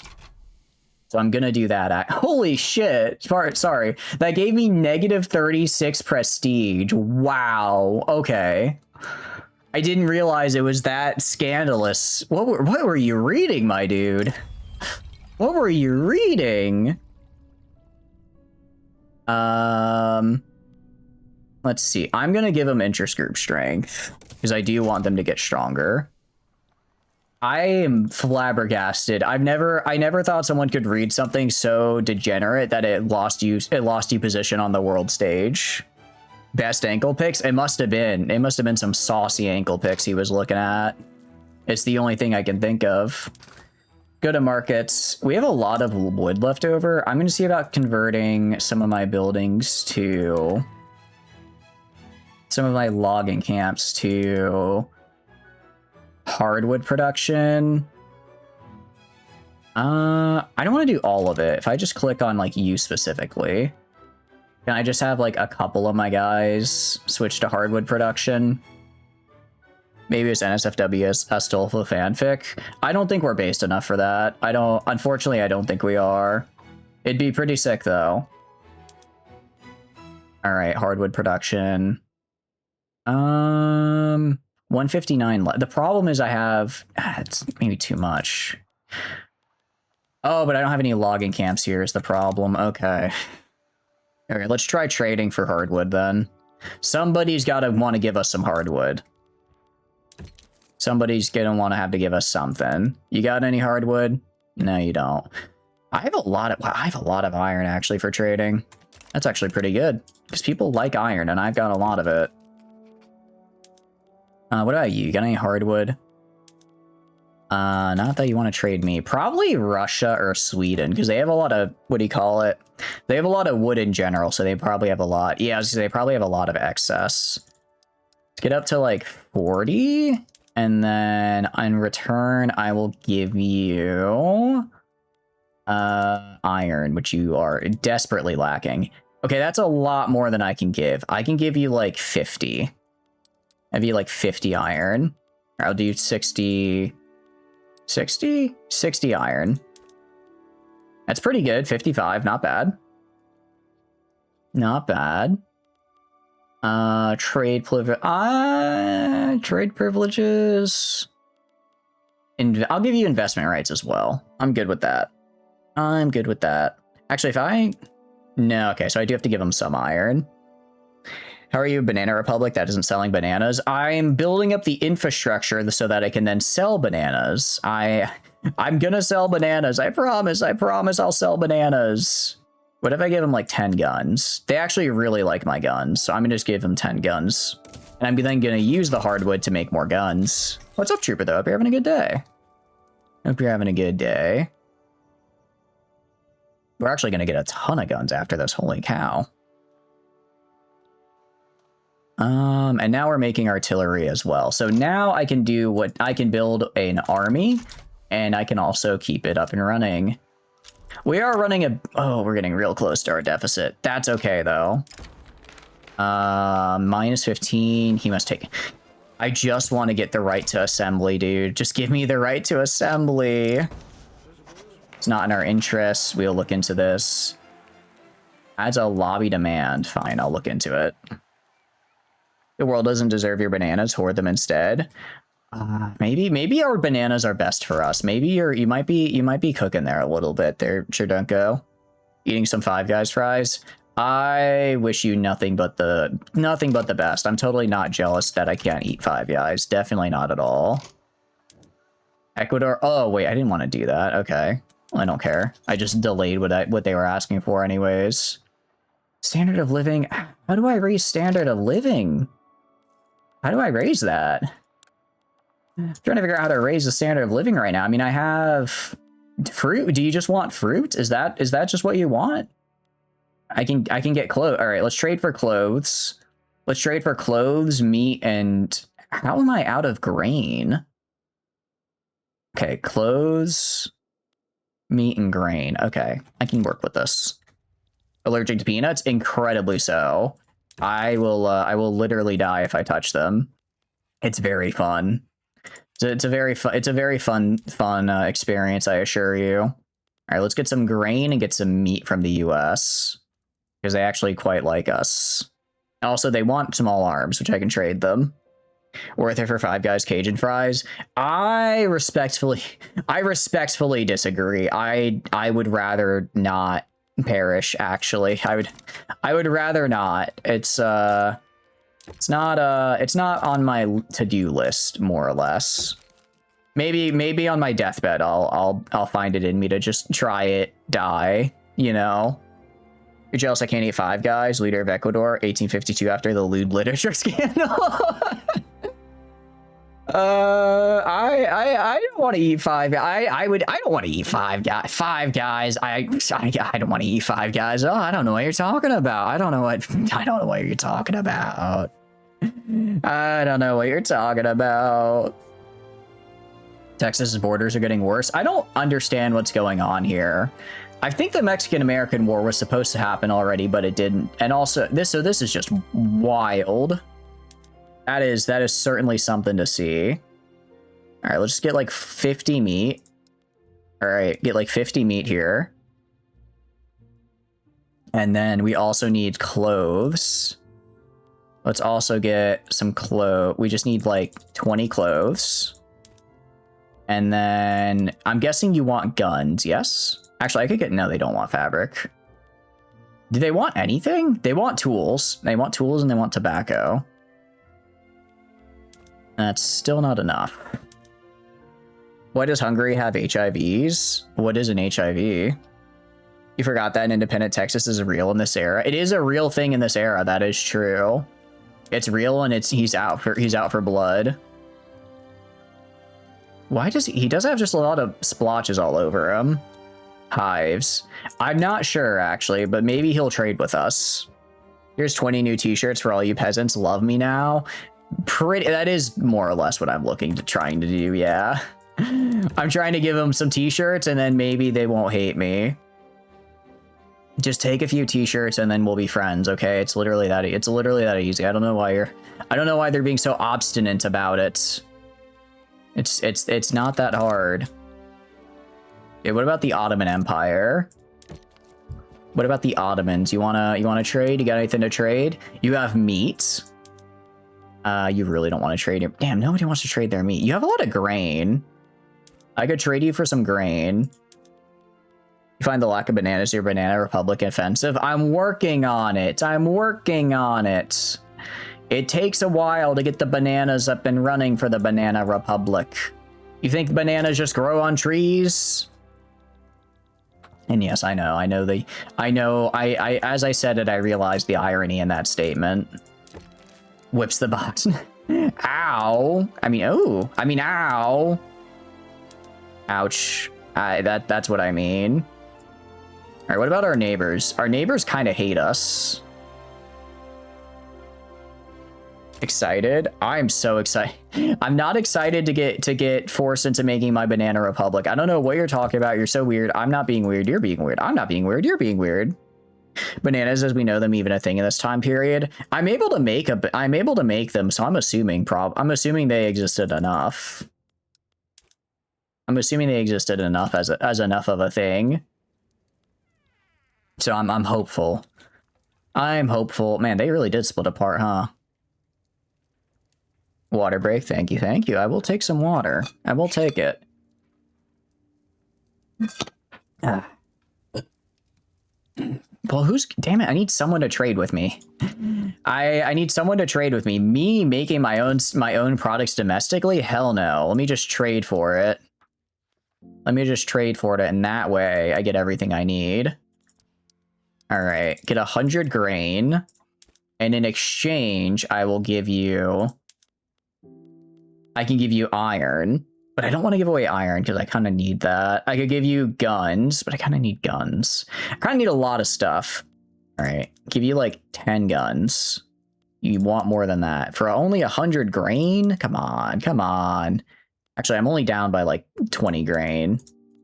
So I'm gonna do that. Holy shit. Sorry. That gave me negative 36 prestige. Wow. Okay. I didn't realize it was that scandalous. What were you reading, my dude? What were you reading? Let's see. I'm gonna give them interest group strength because I do want them to get stronger. I am flabbergasted. I never thought someone could read something so degenerate that it lost you position on the world stage. Best ankle picks? It must have been some saucy ankle picks he was looking at. It's the only thing I can think of. Go to markets. We have a lot of wood left over. I'm going to see about converting some of my buildings to some of my logging camps to hardwood production. I don't want to do all of it. If I just click on like you specifically, can I just have like a couple of my guys switch to hardwood production? Maybe it's NSFW Astolfo fanfic. I don't think we're based enough for that. Unfortunately, I don't think we are. It'd be pretty sick though. All right, hardwood production. 159 left. The problem is I have, it's maybe too much. Oh, but I don't have any logging camps here is the problem. Okay. Okay, let's try trading for hardwood then. Somebody's got to want to give us some hardwood. Somebody's going to want to have to give us something. You got any hardwood? No, you don't. I have a lot of iron actually for trading. That's actually pretty good because people like iron and I've got a lot of it. What about you? You got any hardwood? Not that you want to trade me. Probably Russia or Sweden, because they have a lot of, what do you call it? They have a lot of wood in general, so they probably have a lot. Yeah, they probably have a lot of excess. Let's get up to like 40, and then in return, I will give you iron, which you are desperately lacking. Okay, that's a lot more than I can give. I can give you like 50. I'll give you like 50 iron. I'll do 60 iron. That's pretty good. 55, not bad. Not bad. Trade privileges. I'll give you investment rights as well. I'm good with that. I'm good with that. Actually, no, okay, so I do have to give them some iron. How are you, Banana Republic? That isn't selling bananas. I'm building up the infrastructure so that I can then sell bananas. I'm gonna sell bananas. I promise I'll sell bananas. What if I give them like 10 guns? They actually really like my guns, so I'm gonna just give them 10 guns. And I'm then gonna use the hardwood to make more guns. What's up, Trooper, though? Hope you're having a good day. Hope you're having a good day. We're actually gonna get a ton of guns after this, holy cow. And now we're making artillery as well. So now I can build an army, and I can also keep it up and running. We are running we're getting real close to our deficit. That's okay though. Minus 15, he must take, I just want to get the right to assembly, dude. Just give me the right to assembly. It's not in our interests. We'll look into this. Adds a lobby demand. Fine, I'll look into it. The world doesn't deserve your bananas. Hoard them instead. Maybe our bananas are best for us. Maybe you might be cooking there a little bit there, Cherdunko. Eating some Five Guys fries. I wish you nothing but the best. I'm totally not jealous that I can't eat Five Guys. Definitely not at all. Ecuador. Oh wait, I didn't want to do that. Okay, well, I don't care. I just delayed what they were asking for anyways. Standard of living. How do I raise standard of living? How do I raise that? I'm trying to figure out how to raise the standard of living right now. I mean, I have fruit. Do you just want fruit? Is that just what you want? I can get clothes. All right, let's trade for clothes. Let's trade for clothes, meat, and how am I out of grain? Okay, clothes, meat, and grain. Okay, I can work with this. Allergic to peanuts? Incredibly so. I will literally die if I touch them. It's very fun. It's a very fun experience, I assure you. All right, let's get some grain and get some meat from the U.S. because they actually quite like us. Also, they want small arms, which I can trade them. Worth it for Five Guys Cajun fries. I respectfully disagree. I would rather not perish. Actually, I would rather not. It's not on my to-do list, more or less. Maybe on my deathbed I'll find it in me to just try it, die, you know. You're jealous I can't eat Five Guys? Leader of Ecuador, 1852 after the lewd literature scandal. I don't want to eat Five Guys. I don't want to eat Five Guys. Five Guys. I don't want to eat Five Guys. Oh, I don't know what you're talking about. I don't know what you're talking about. I don't know what you're talking about. Texas's borders are getting worse. I don't understand what's going on here. I think the Mexican-American War was supposed to happen already, but it didn't. And also, this is just wild. That is certainly something to see. All right, let's just get like 50 meat. All right, get like 50 meat here. And then we also need clothes. Let's also get some clothes. We just need like 20 clothes. And then I'm guessing you want guns, yes? Actually, I could get, no, they don't want fabric. Do they want anything? They want tools. They want tools and they want tobacco. That's still not enough. Why does Hungary have HIVs? What is an HIV? You forgot that independent Texas is real in this era. It is a real thing in this era. That is true. It's real, and he's out for blood. Why does he does have just a lot of splotches all over him? Hives. I'm not sure actually, but maybe he'll trade with us. Here's 20 new t-shirts for all you peasants. Love me now. That is more or less what I'm trying to do, yeah. I'm trying to give them some t-shirts and then maybe they won't hate me. Just take a few t-shirts and then we'll be friends, okay? It's literally that easy. I don't know why they're being so obstinate about it. It's not that hard. Okay, what about the Ottoman Empire? What about the Ottomans? You wanna trade? You got anything to trade? You have meat. You really don't want to trade your... Damn, nobody wants to trade their meat. You have a lot of grain. I could trade you for some grain. You find the lack of bananas to your Banana Republic offensive? I'm working on it. It takes a while to get the bananas up and running for the Banana Republic. You think bananas just grow on trees? And yes, I know. As I said it, I realized the irony in that statement. Whips the box. Ow. I mean, oh. I mean, ow. Ouch. That's what I mean. All right, what about our neighbors? Our neighbors kind of hate us. Excited? I'm so excited. I'm not excited to get forced into making my Banana Republic. I don't know what you're talking about. You're so weird. I'm not being weird. You're being weird. I'm not being weird. You're being weird. Bananas as we know them even a thing in this time period. I'm able to make them, so I'm assuming they existed enough. I'm assuming they existed enough as enough of a thing. So I'm hopeful. I'm hopeful. Man, they really did split apart, huh? Water break. Thank you. Thank you. I will take some water. I will take it. Well, damn it, I need someone to trade with me. I need someone to trade with me. Me making my own products domestically? Hell no. Let me just trade for it. Let me just trade for it, and that way I get everything I need. All right, get 100 grain, and in exchange, I can give you iron, but I don't want to give away iron because I kind of need that. I could give you guns, but I kind of need guns. I kind of need a lot of stuff. All right, give you like 10 guns. You want more than that for only 100 grain? Come on, come on. Actually, I'm only down by like 20 grain.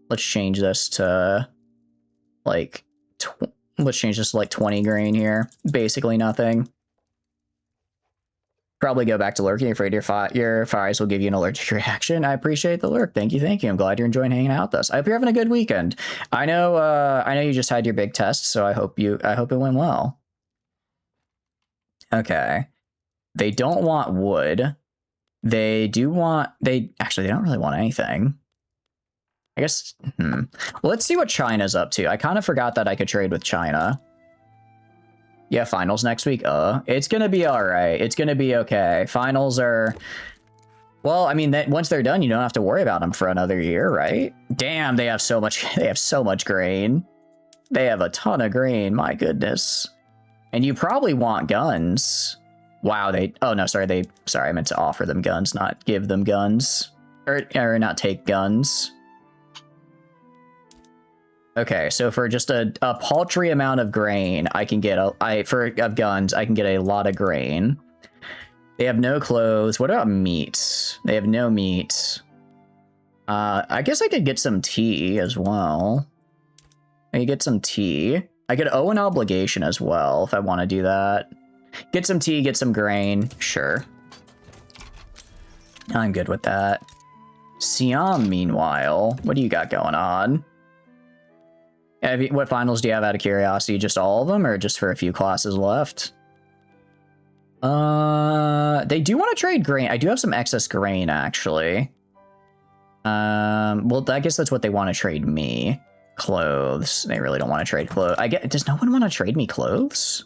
Let's change this to like 20 grain here. Basically nothing. Probably go back to lurking, afraid your fires will give you an allergic reaction. I appreciate the lurk. Thank you, thank you. I'm glad you're enjoying hanging out with us. I hope you're having a good weekend. I know you just had your big test, so I hope it went well. Okay. They don't want wood. They don't really want anything. I guess, Well, let's see what China's up to. I kind of forgot that I could trade with China. Yeah, finals next week. It's gonna be all right. It's gonna be okay. Finals are, well, I mean, once they're done, you don't have to worry about them for another year, right? Damn, they have so much. They have so much grain. They have a ton of grain. My goodness. And you probably want guns. Wow. Oh no, sorry. I meant to offer them guns, not give them guns, or not take guns. Okay, so for just a paltry amount of grain, I can get of guns, I can get a lot of grain. They have no clothes. What about meat? They have no meat. I guess I could get some tea as well. I could get some tea. I could owe an obligation as well if I want to do that. Get some tea, get some grain. Sure. I'm good with that. Siam, meanwhile, what do you got going on? What finals do you have out of curiosity? Just all of them, or just for a few classes left? They do want to trade grain. I do have some excess grain, actually. Well, I guess that's what they want to trade me. Clothes. They really don't want to trade clothes. Does no one want to trade me clothes?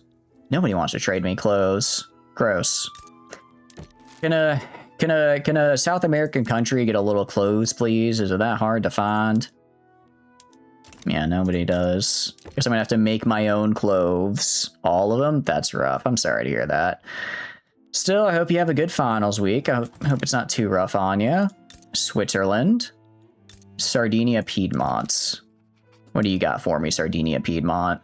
Nobody wants to trade me clothes. Gross. Can a South American country get a little clothes, please? Is it that hard to find? Yeah, nobody does. Guess I'm gonna have to make my own clothes. All of them? That's rough. I'm sorry to hear that. Still, I hope you have a good finals week. I hope it's not too rough on you. Switzerland. Sardinia, Piedmont. What do you got for me, Sardinia, Piedmont?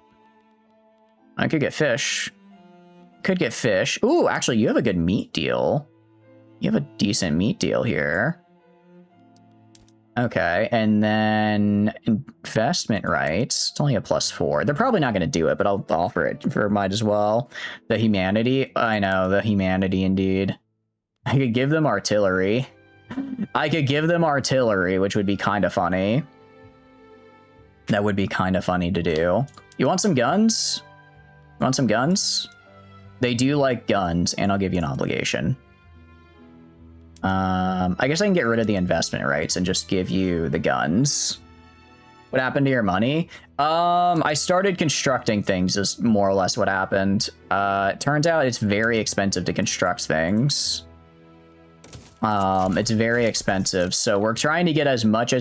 I could get fish. Could get fish. Ooh, actually, you have a good meat deal. You have a decent meat deal here. Okay, and then investment rights. It's only a +4. They're probably not going to do it, but I'll offer it for might as well. The humanity. I know, the humanity indeed. I could give them artillery. I could give them artillery, which would be kind of funny. That would be kind of funny to do. You want some guns? You want some guns? They do like guns, and I'll give you an obligation. I guess I can get rid of the investment rights and just give you the guns. What happened to your money? I started constructing things is more or less what happened. It turns out it's very expensive to construct things. It's very expensive, so we're trying to get as much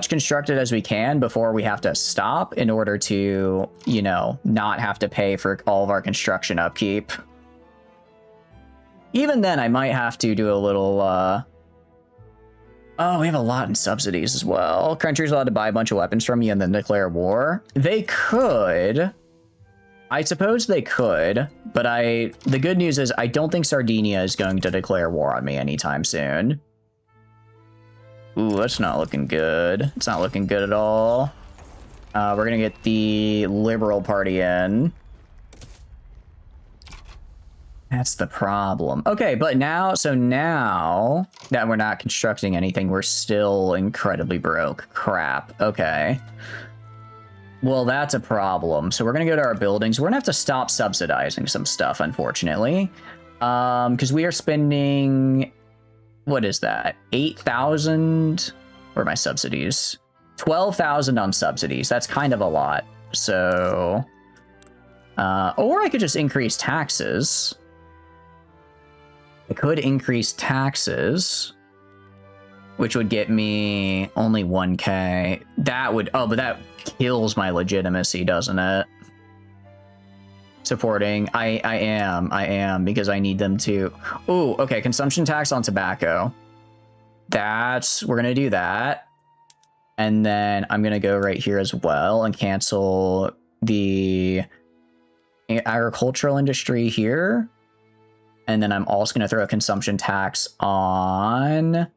constructed as we can before we have to stop in order to, you know, not have to pay for all of our construction upkeep. Even then, I might have to do a little, Oh, we have a lot in subsidies as well. Countries allowed to buy a bunch of weapons from you and then declare war. They could. I suppose they could, but the good news is I don't think Sardinia is going to declare war on me anytime soon. Ooh, that's not looking good. It's not looking good at all. We're gonna get the Liberal Party in. That's the problem. Okay, but now that we're not constructing anything, we're still incredibly broke. Crap. Okay. Well, that's a problem. So we're going to go to our buildings. We're going to have to stop subsidizing some stuff, unfortunately. Because we are spending... What is that? 8,000? Where are my subsidies? 12,000 on subsidies. That's kind of a lot. So, or I could just increase taxes. I could increase taxes, which would get me only 1K. That would, oh, but that kills my legitimacy, doesn't it? Supporting, I am, because I need them to. Oh, okay, consumption tax on tobacco. We're gonna do that. And then I'm gonna go right here as well and cancel the agricultural industry here. And then I'm also gonna throw a consumption tax on.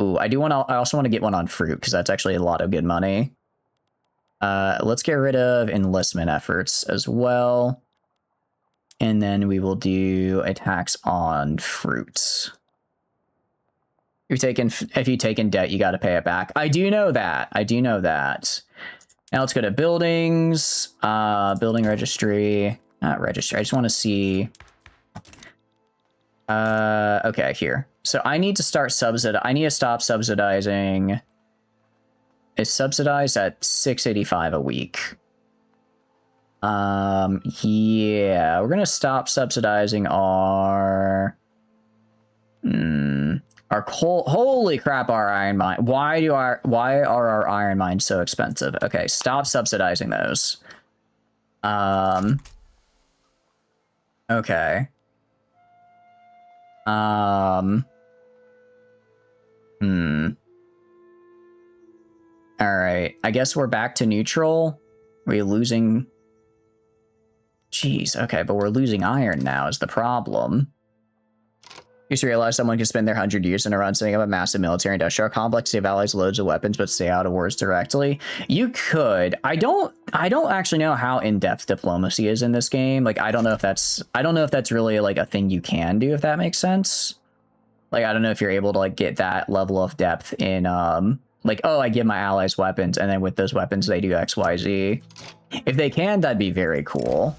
Ooh, I also want to get one on fruit because that's actually a lot of good money. Let's get rid of enlistment efforts as well. And then we will do a tax on fruits. If you've taken debt, you got to pay it back. I do know that. Now let's go to buildings, building registry, not registry. I just want to see. Okay, here. So I need to stop subsidizing. It's subsidized at $6.85 a week. Yeah, we're gonna stop subsidizing our coal. Holy crap, our iron mine. Why are our iron mines so expensive? Okay, stop subsidizing those. Okay. All right, I guess we're back to neutral. We're losing. Jeez, okay, but we're losing iron now is the problem. Used to realize someone could spend their 100 years in a run setting up a massive military industrial complex, save allies loads of weapons, but stay out of wars directly. You could. I don't actually know how in-depth diplomacy is in this game. Like, I don't know if that's really like a thing you can do, if that makes sense. Like, I don't know if you're able to like get that level of depth in like, oh, I give my allies weapons, and then with those weapons they do XYZ. If they can, that'd be very cool.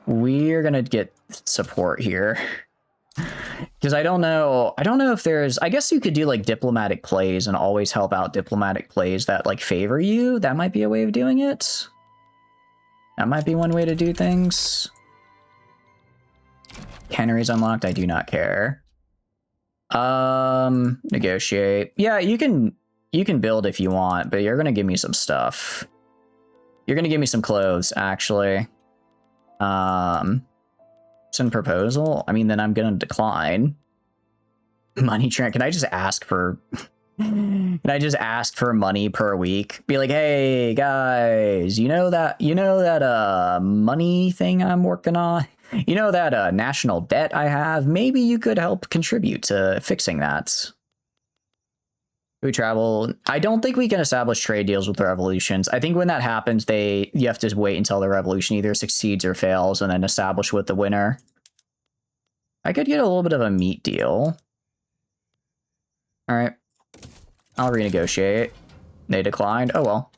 We're gonna get support here because I don't know if there's. I guess you could do like diplomatic plays and always help out diplomatic plays that like favor you. That might be a way of doing it. That might be one way to do things. Canneries unlocked. I do not care. Negotiate. Yeah, you can build if you want, but you're gonna give me some stuff. You're gonna give me some clothes, actually. Some proposal. I mean, then I'm gonna decline. Money trend. Can I just ask for? Can I just ask for money per week? Be like, hey guys, you know that money thing I'm working on. You know that national debt I have. Maybe you could help contribute to fixing that. We travel. I don't think we can establish trade deals with the revolutions. I think when that happens, you have to wait until the revolution either succeeds or fails and then establish with the winner. I could get a little bit of a meat deal. All right. I'll renegotiate. They declined. Oh, well.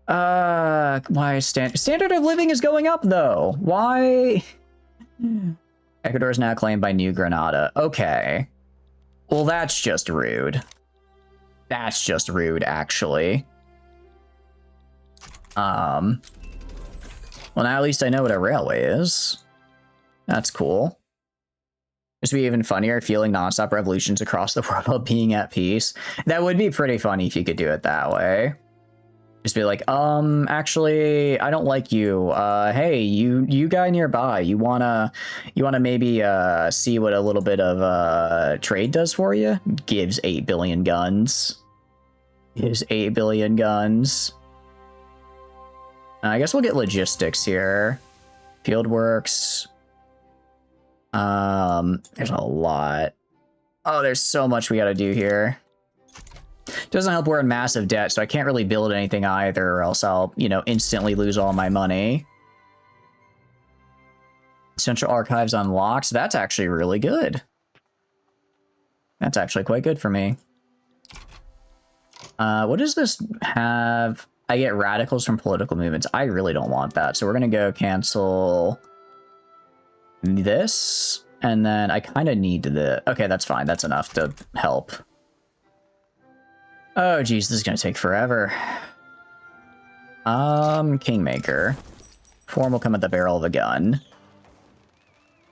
Why standard of living is going up, though? Why? Ecuador is now claimed by New Granada. Okay. Well, that's just rude. That's just rude, actually. Well, now at least I know what a railway is. That's cool. This would be even funnier, feeling nonstop revolutions across the world while being at peace. That would be pretty funny if you could do it that way. Just be like, actually, I don't like you. Hey, you guy nearby, you wanna maybe see what a little bit of trade does for you? Gives 8 billion guns. Gives 8 billion guns. I guess we'll get logistics here. Field works. There's a lot. Oh, there's so much we gotta do here. Doesn't help we're in massive debt, so I can't really build anything either, or else I'll, instantly lose all my money. Central Archives unlocked. So that's actually really good. That's actually quite good for me. What does this have? I get radicals from political movements. I really don't want that, so we're gonna go cancel this, and then I kind of need the. Okay, that's fine. That's enough to help. Oh, geez, this is gonna take forever. Kingmaker. Form will come at the barrel of a gun.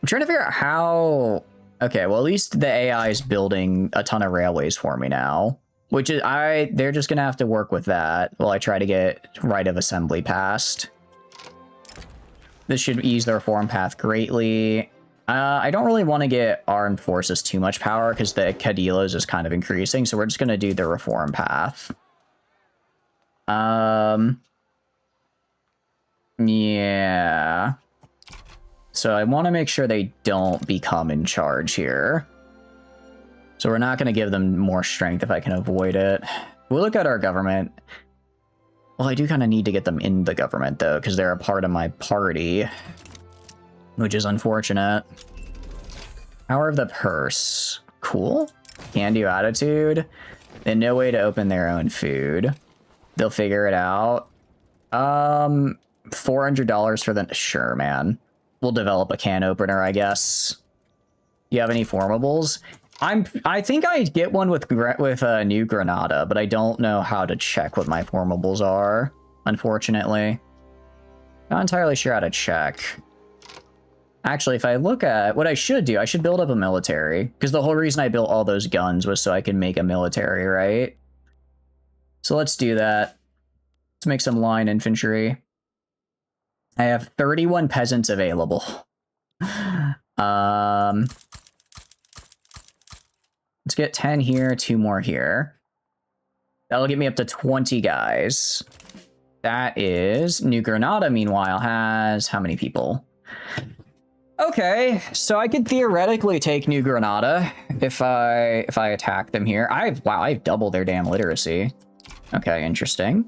I'm trying to figure out how... Okay, well, at least the AI is building a ton of railways for me now. Which is... They're just gonna have to work with that while I try to get right of assembly passed. This should ease the reform path greatly. I don't really want to get armed forces too much power because the Cadilos is kind of increasing, so we're just going to do the reform path. Yeah. So I want to make sure they don't become in charge here. So we're not going to give them more strength if I can avoid it. We'll look at our government. Well, I do kind of need to get them in the government, though, because they're a part of my party. Which is unfortunate. Power of the purse. Cool. Can-do attitude. And no way to open their own food. They'll figure it out. $400 for the... Sure, man. We'll develop a can opener, I guess. You have any formables? I think I get one with New Granada, but I don't know how to check what my formables are, unfortunately. Not entirely sure how to check. Actually, if I look at what I should do, I should build up a military. Because the whole reason I built all those guns was so I could make a military, right? So let's do that. Let's make some line infantry. I have 31 peasants available. Let's get 10 here, 2 more here. That'll get me up to 20 guys. That is... New Granada, meanwhile, has... How many people? Okay, so I could theoretically take New Granada if I attack them here. I've doubled their damn literacy. Okay, interesting.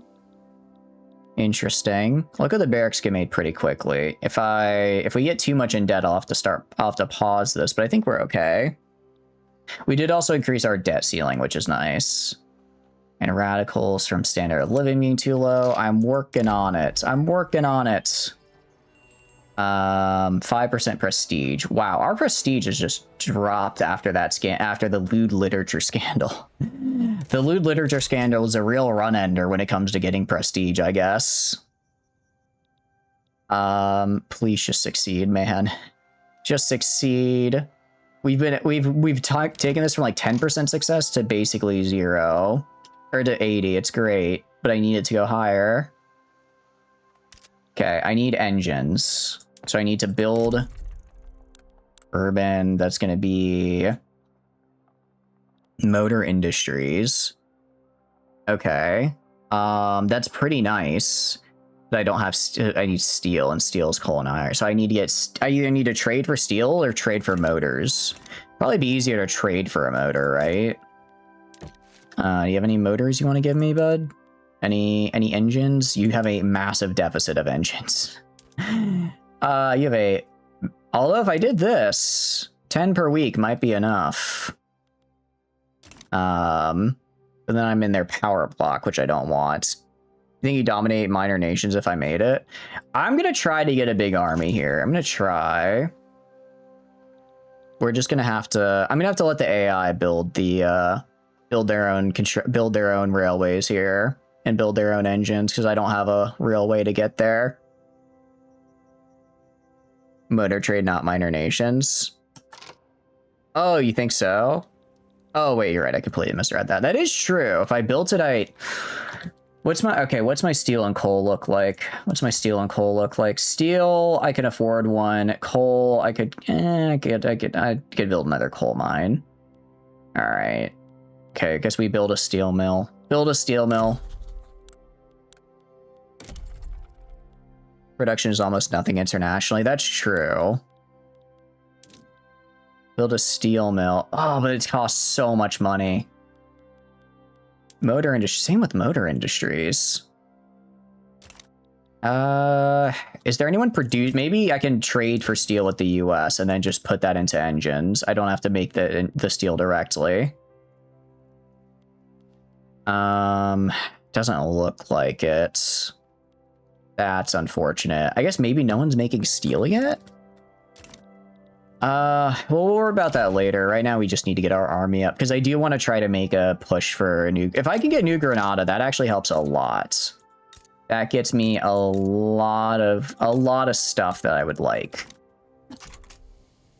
Interesting. Look at the barracks get made pretty quickly. If we get too much in debt, I'll have to pause this, but I think we're okay. We did also increase our debt ceiling, which is nice. And radicals from standard of living being too low. I'm working on it. I'm working on it. 5% prestige. Wow, our prestige has just dropped after that after the lewd literature scandal. The lewd literature scandal is a real run ender when it comes to getting prestige, I guess. Please just succeed, man. Just succeed. We've taken this from like 10% success to basically 0. Or to 80. It's great, but I need it to go higher. Okay, I need engines. So I need to build urban. That's going to be motor industries. Okay. That's pretty nice. But I don't have... I need steel, and steel is coal and iron. So I need to get... I either need to trade for steel or trade for motors. Probably be easier to trade for a motor, right? Do you have any motors you want to give me, bud? Any engines? You have a massive deficit of engines. You have a... Although if I did this, 10 per week might be enough. But then I'm in their power block, which I don't want. You think you dominate minor nations if I made it? I'm going to try to get a big army here. I'm going to try. We're just going to have to... I'm going to have to let the AI build the... build their own railways here. And build their own engines, because I don't have a real way to get there. Motor trade, not minor nations. Oh, you think so? Oh, wait, you're right. I completely misread that. That is true. If I built it, what's my steel and coal look like? What's my steel and coal look like? Steel, I can afford one. Coal, I could build another coal mine. All right. Okay, I guess we build a steel mill. Build a steel mill. Production is almost nothing internationally. That's true. Build a steel mill. Oh, but it costs so much money. Motor industry. Same with motor industries. Is there anyone produce? Maybe I can trade for steel with the US and then just put that into engines. I don't have to make the steel directly. Doesn't look like it. That's unfortunate. I guess maybe no one's making steel yet? We'll worry about that later. Right now, we just need to get our army up because I do want to try to make a push for a new. If I can get New Granada, that actually helps a lot. That gets me a lot of stuff that I would like.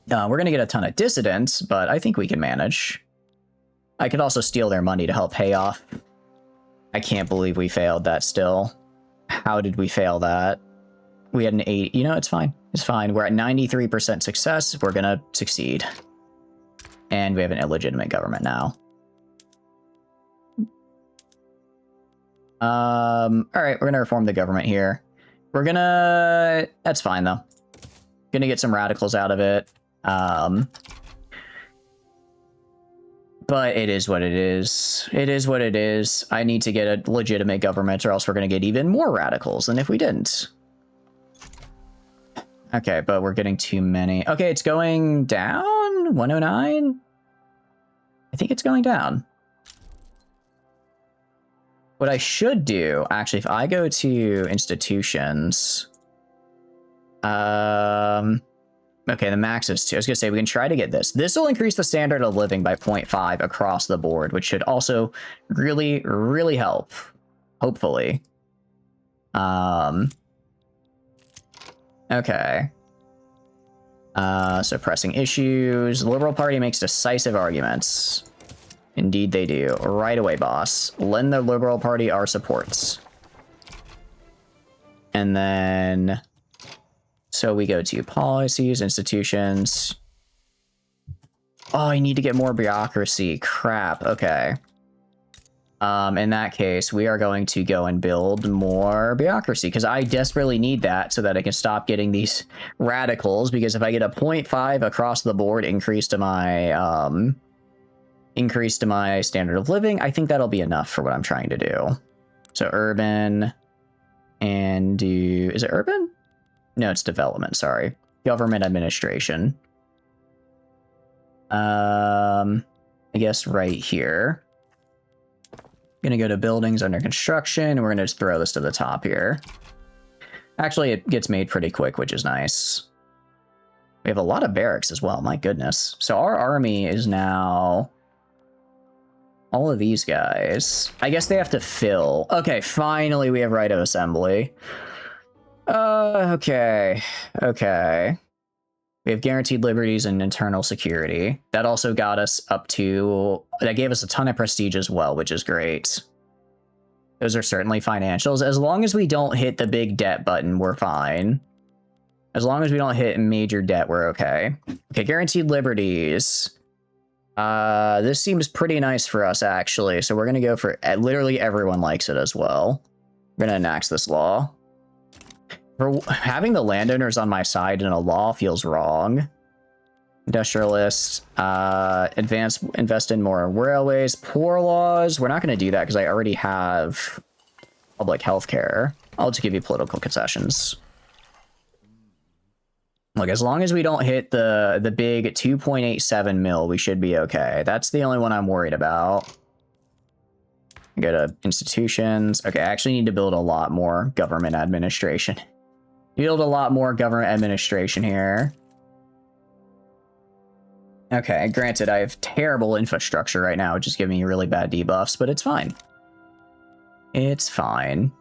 We're gonna get a ton of dissidents, but I think we can manage. I could also steal their money to help pay off. I can't believe we failed that still. How did we fail that? We had an 8. You know, it's fine. It's fine. We're at 93% success. We're going to succeed. And we have an illegitimate government now. All right, we're going to reform the government here. We're going to... That's fine, though. Going to get some radicals out of it. But it is what it is. It is what it is. I need to get a legitimate government or else we're going to get even more radicals than if we didn't. Okay, but we're getting too many. Okay, it's going down? 109? I think it's going down. What I should do, actually, if I go to institutions... Okay, the max is 2. I was going to say, we can try to get this. This will increase the standard of living by 0.5 across the board, which should also really, really help. Hopefully. Okay. So pressing issues. The Liberal Party makes decisive arguments. Indeed they do. Right away, boss. Lend the Liberal Party our supports. And then... So we go to policies, institutions. Oh, I need to get more bureaucracy. Crap. Okay. In that case, we are going to go and build more bureaucracy because I desperately need that so that I can stop getting these radicals. Because if I get a 0.5 across the board increase to my standard of living, I think that'll be enough for what I'm trying to do. So urban and do... Is it urban? No, it's development, sorry. Government administration. I guess right here. Gonna go to buildings under construction, and we're gonna just throw this to the top here. Actually, it gets made pretty quick, which is nice. We have a lot of barracks as well, my goodness. So our army is now... all of these guys. I guess they have to fill. Okay, finally we have right of assembly. Okay. We have guaranteed liberties and internal security. That also got us up to... That gave us a ton of prestige as well, which is great. Those are certainly financials. As long as we don't hit the big debt button, we're fine. As long as we don't hit major debt, we're okay. Okay, guaranteed liberties. This seems pretty nice for us, actually. So we're going to go for... Literally everyone likes it as well. We're going to enact this law. For having the landowners on my side in a law feels wrong. Industrialists, invest in more railways, poor laws. We're not going to do that because I already have public health care. I'll just give you political concessions. Look, as long as we don't hit the big 2.87 mil, we should be okay. That's the only one I'm worried about. Go to institutions. Okay, I actually need to build a lot more government administration. Build a lot more government administration here. Okay, granted, I have terrible infrastructure right now, which is giving me really bad debuffs, but it's fine. It's fine.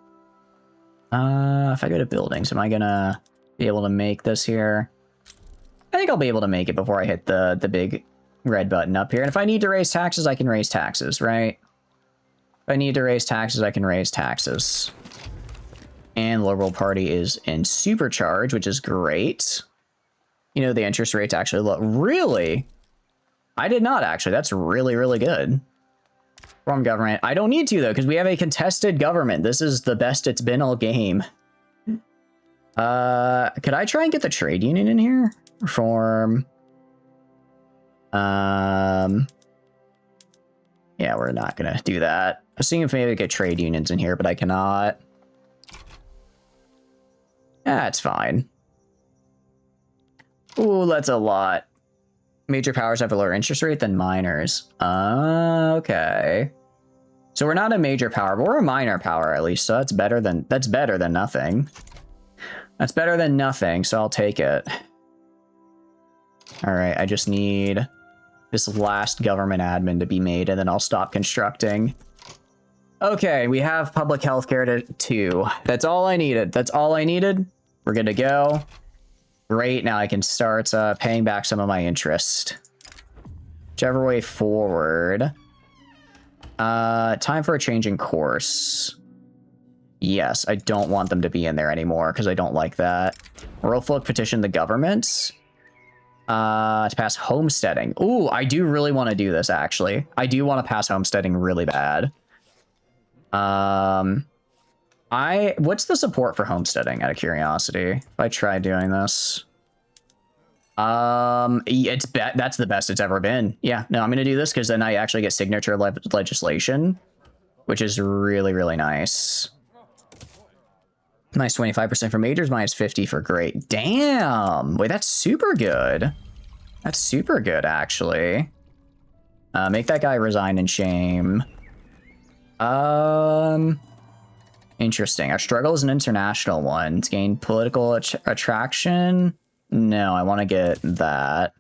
If I go to buildings, am I gonna be able to make this here? I think I'll be able to make it before I hit the big red button up here. And if I need to raise taxes, I can raise taxes, right? If I need to raise taxes, I can raise taxes. And Liberal Party is in supercharge, which is great. You know, the interest rates actually look... Really? I did not, actually. That's really, really good. Reform government. I don't need to, though, because we have a contested government. This is the best it's been all game. Could I try and get the trade union in here? Reform. Yeah, we're not going to do that. I was seeing if maybe we get trade unions in here, but I cannot. That's fine. Ooh, that's a lot. Major powers have a lower interest rate than minors. Okay. So we're not a major power, but we're a minor power at least. So that's better than nothing. That's better than nothing, so I'll take it. All right, I just need this last government admin to be made, and then I'll stop constructing. Okay, we have public health care to 2. That's all I needed. That's all I needed. We're good to go. Great, now I can start paying back some of my interest. Whichever way forward. Time for a change in course. Yes, I don't want them to be in there anymore because I don't like that. Royal Folk petition the government to pass homesteading. Ooh, I do really want to do this, actually. I do want to pass homesteading really bad. What's the support for homesteading, out of curiosity? If I try doing this. That's the best it's ever been. Yeah, no, I'm gonna do this because then I actually get signature legislation, which is really, really nice. Minus 25% for majors, minus 50 for great. Damn! Wait, that's super good. That's super good, actually. Make that guy resign in shame. Interesting. Our struggle is an international one. To gain political attraction. No, I want to get that.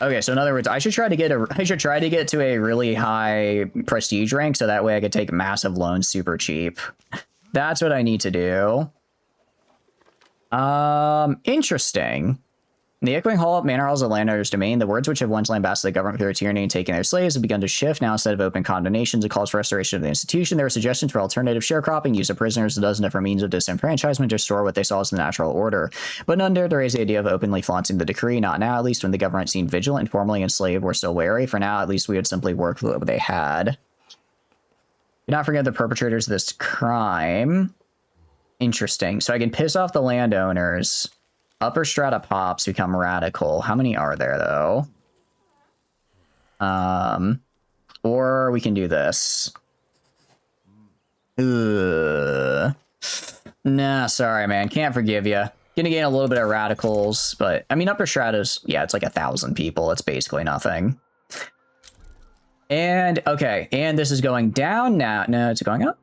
Okay, so in other words, I should try to get to a really high prestige rank, so that way I could take massive loans super cheap. That's what I need to do. Interesting. The echoing hall up manor halls of landowner's domain, the words which have once lambasted the government through tyranny and taken their slaves have begun to shift. Now, instead of open condemnations and calls for restoration of the institution, there are suggestions for alternative sharecropping, use of prisoners, a dozen different means of disenfranchisement to restore what they saw as the natural order. But none dared to raise the idea of openly flaunting the decree, not now, at least when the government seemed vigilant and formerly enslaved were still wary. For now, at least we would simply work with what they had. Do not forget the perpetrators of this crime. Interesting. So I can piss off the landowners. Upper strata pops become radical. How many are there, though? Or we can do this. Ugh. Nah, sorry, man. Can't forgive you. Gonna gain a little bit of radicals, but I mean, upper stratas, yeah, it's like 1,000 people. It's basically nothing. And, okay, and this is going down now. No, it's going up.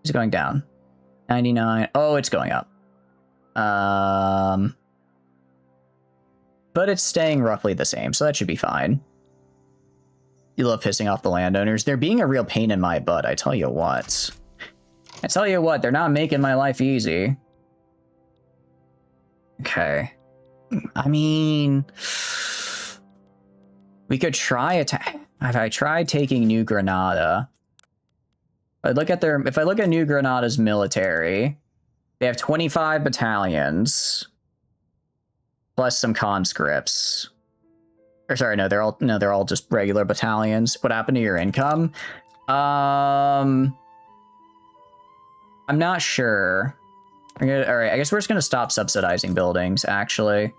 Is it going down? 99. Oh, it's going up. But it's staying roughly the same, so that should be fine. You love pissing off the landowners. They're being a real pain in my butt, I tell you what. I tell you what, they're not making my life easy. Okay. I mean... we could try if I tried taking New Granada... if I look at New Granada's military, they have 25 battalions plus some conscripts. Or sorry, no, they're all just regular battalions. What happened to your income? I'm not sure. All right, I guess we're just gonna stop subsidizing buildings. Actually,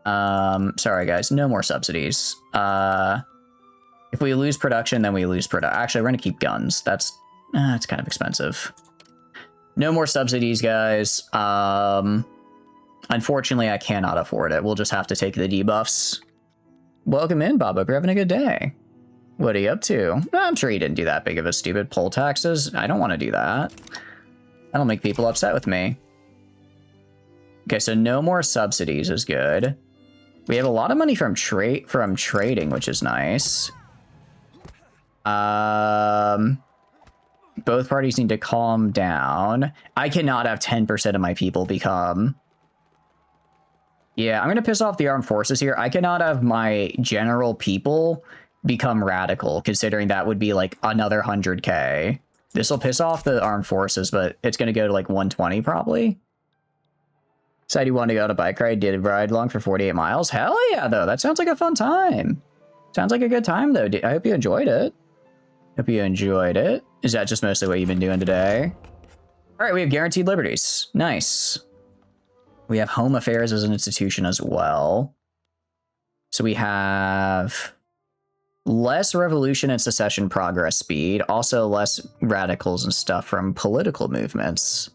sorry guys, no more subsidies. If we lose production, then we lose production. Actually, we're gonna keep guns. That's kind of expensive. No more subsidies, guys. Unfortunately, I cannot afford it. We'll just have to take the debuffs. Welcome in, Bob. Hope you're having a good day. What are you up to? I'm sure you didn't do that big of a stupid poll taxes. I don't want to do that. That'll make people upset with me. Okay, so no more subsidies is good. We have a lot of money from trading, which is nice. Both parties need to calm down. I cannot have 10% of my people become... Yeah, I'm going to piss off the armed forces here. I cannot have my general people become radical, considering that would be like another 100k. This will piss off the armed forces, but it's going to go to like 120 probably. Said you want to go on a bike ride, did a ride along for 48 miles. Hell yeah, though. That sounds like a fun time. Sounds like a good time, though. I hope you enjoyed it. Hope you enjoyed it. Is that just mostly what you've been doing today? All right, we have guaranteed liberties. Nice. We have home affairs as an institution as well. So we have less revolution and secession progress speed, also less radicals and stuff from political movements.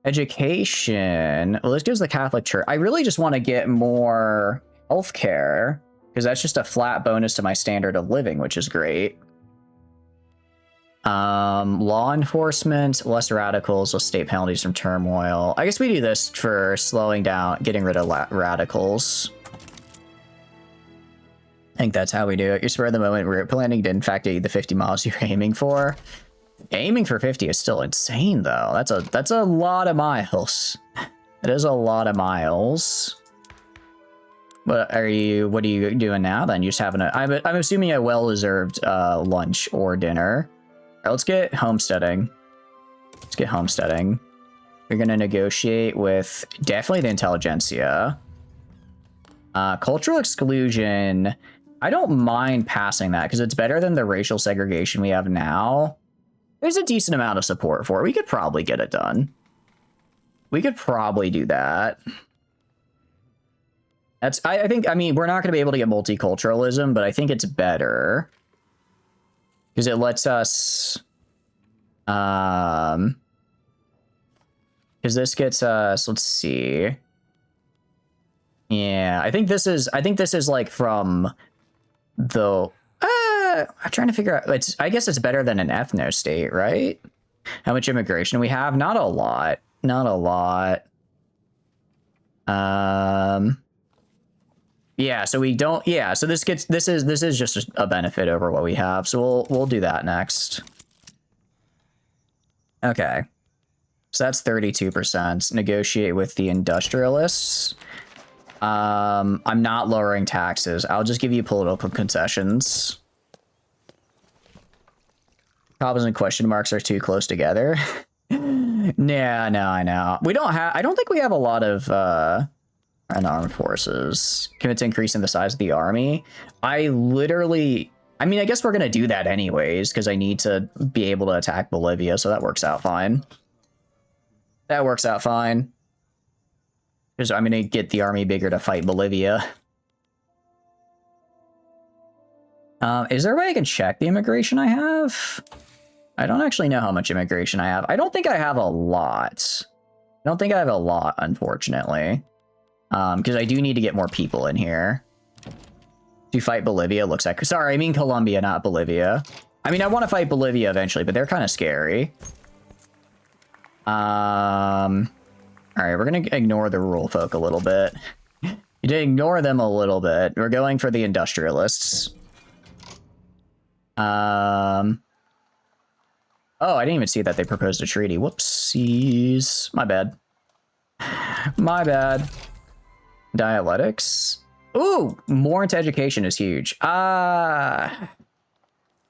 Education. Well, this gives the Catholic Church. I really just want to get more healthcare because that's just a flat bonus to my standard of living, which is great. Law enforcement, less radicals, less state penalties from turmoil. I guess we do this for slowing down, getting rid of radicals. I think that's how we do it. You're spur of the moment. We're planning to, in fact, the 50 miles you're aiming for. Aiming for 50 is still insane, though. That's a lot of miles. It is a lot of miles. What are you doing now? Then you're just having I'm assuming a well-deserved lunch or dinner. All right, let's get homesteading. Let's get homesteading. We're gonna negotiate with definitely the intelligentsia. Cultural exclusion. I don't mind passing that because it's better than the racial segregation we have now. There's a decent amount of support for it. We could probably get it done. We could probably do that. I think, I mean, we're not going to be able to get multiculturalism, but I think it's better. Because it lets us... Because this gets us, let's see. Yeah, I think this is like from the... I'm trying to figure out... I guess it's better than an ethno-state, right? How much immigration we have? Not a lot. Not a lot. Yeah, so we don't... Yeah, so this is just a benefit over what we have. So we'll do that next. Okay. So that's 32%. Negotiate with the industrialists. I'm not lowering taxes. I'll just give you political concessions. Problems and question marks are too close together. Yeah, no, I know. We don't have... I don't think we have a lot of unarmed forces. Commit to increasing the size of the army. I mean, I guess we're going to do that anyways, because I need to be able to attack Bolivia, so that works out fine. That works out fine. Because I'm going to get the army bigger to fight Bolivia. Is there a way I can check the immigration I have? I don't actually know how much immigration I have. I don't think I have a lot. I don't think I have a lot, unfortunately. Because I do need to get more people in here. To fight Bolivia, looks like... Sorry, I mean Colombia, not Bolivia. I mean, I want to fight Bolivia eventually, but they're kind of scary. Alright, we're going to ignore the rural folk a little bit. You did ignore them a little bit. We're going for the industrialists. Oh, I didn't even see that they proposed a treaty. Whoopsies. My bad. My bad. Dialectics. Ooh, more into education is huge. I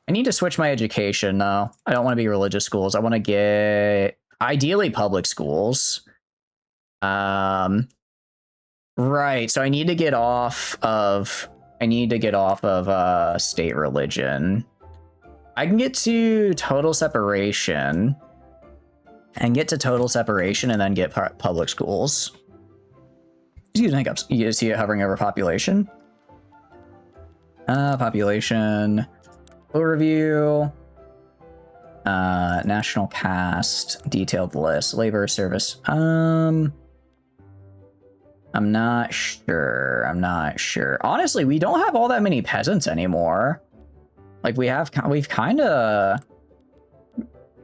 need to switch my education, though. I don't want to be religious schools. I want to get, ideally, public schools. Right, so I need to get off of... state religion. I can get to total separation. And get to total separation and then get public schools. Excuse me, you see it hovering over population. Population. Overview. National cast. Detailed list. Labor service. I'm not sure. I'm not sure. Honestly, we don't have all that many peasants anymore. Like, we've kind of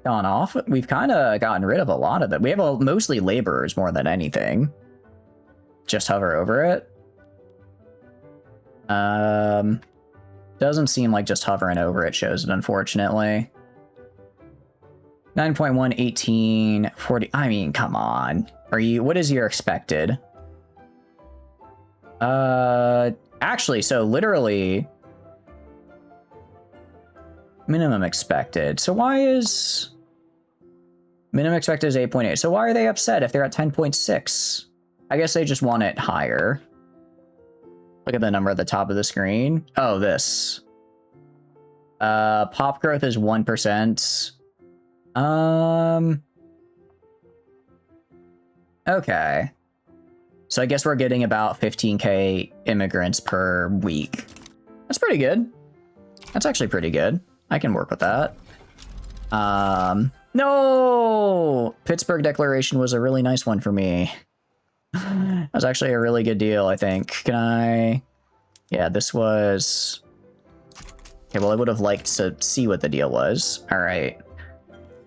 gone off. We've kind of gotten rid of a lot of them. We have mostly laborers more than anything. Just hover over it. Doesn't seem like just hovering over it shows it, unfortunately. 9.1, 18, 40. I mean, come on. What is your expected? Actually, so literally minimum expected. So why is minimum expected is 8.8? So why are they upset if they're at 10.6? I guess they just want it higher. Look at the number at the top of the screen. Oh, this. Pop growth is 1%. Okay. So I guess we're getting about 15k immigrants per week. That's pretty good. That's actually pretty good. I can work with that. No! Pittsburgh Declaration was a really nice one for me. That was actually a really good deal, I think. Can I... Yeah, this was... Okay, well, I would have liked to see what the deal was. All right.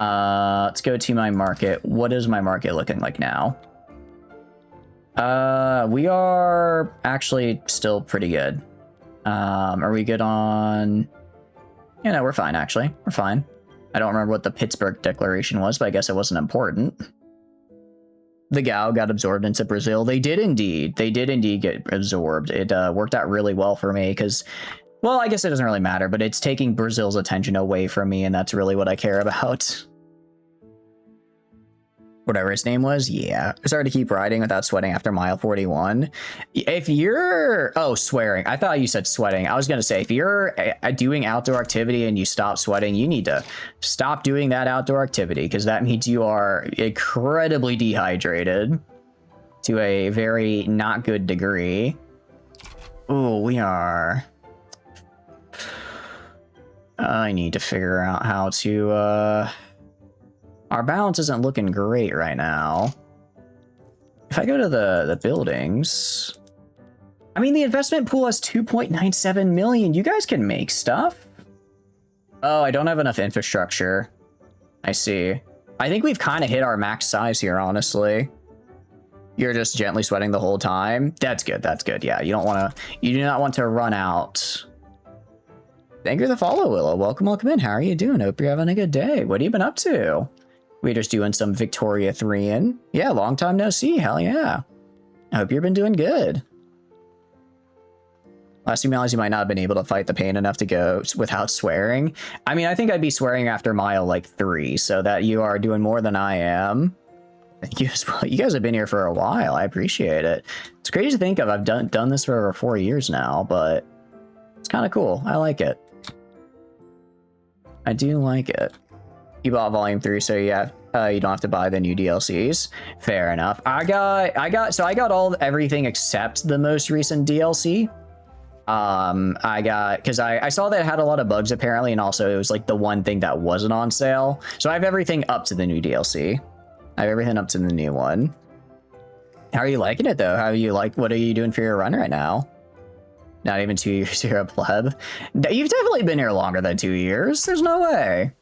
Let's go to my market. What is my market looking like now? We are actually still pretty good. Are we good on... Yeah, no, we're fine, actually. We're fine. I don't remember what the Pittsburgh Declaration was, but I guess it wasn't important. The Gao got absorbed into Brazil. They did indeed. They did indeed get absorbed. It worked out really well for me because, well, I guess it doesn't really matter, but it's taking Brazil's attention away from me, and that's really what I care about. Whatever his name was, yeah. Sorry to keep riding without sweating after mile 41. If you're... Oh, swearing. I thought you said sweating. I was going to say, if you're doing outdoor activity and you stop sweating, you need to stop doing that outdoor activity, because that means you are incredibly dehydrated to a very not good degree. Oh, we are... I need to figure out how to... Our balance isn't looking great right now. If I go to the buildings... I mean, the investment pool has 2.97 million. You guys can make stuff. Oh, I don't have enough infrastructure. I see. I think we've kind of hit our max size here, honestly. You're just gently sweating the whole time. That's good. That's good. Yeah, you do not want to run out. Thank you for the follow, Willow. Welcome, welcome in. How are you doing? Hope you're having a good day. What have you been up to? We're just doing some Victoria 3-in. Yeah, long time no see. Hell yeah. I hope you've been doing good. Last few miles, you might not have been able to fight the pain enough to go without swearing. I mean, I think I'd be swearing after mile like 3, so that you are doing more than I am. Thank you as well. You guys have been here for a while. I appreciate it. It's crazy to think of. I've done this for over 4 years now, but it's kind of cool. I like it. I do like it. You bought Volume 3, so yeah, you don't have to buy the new DLCs. Fair enough. I got everything except the most recent DLC. Because I saw that it had a lot of bugs apparently, and also it was like the one thing that wasn't on sale. So I have everything up to the new DLC. I have everything up to the new one. How are you liking it though? What are you doing for your run right now? Not even 2 years, you're a pleb. You've definitely been here longer than 2 years. There's no way.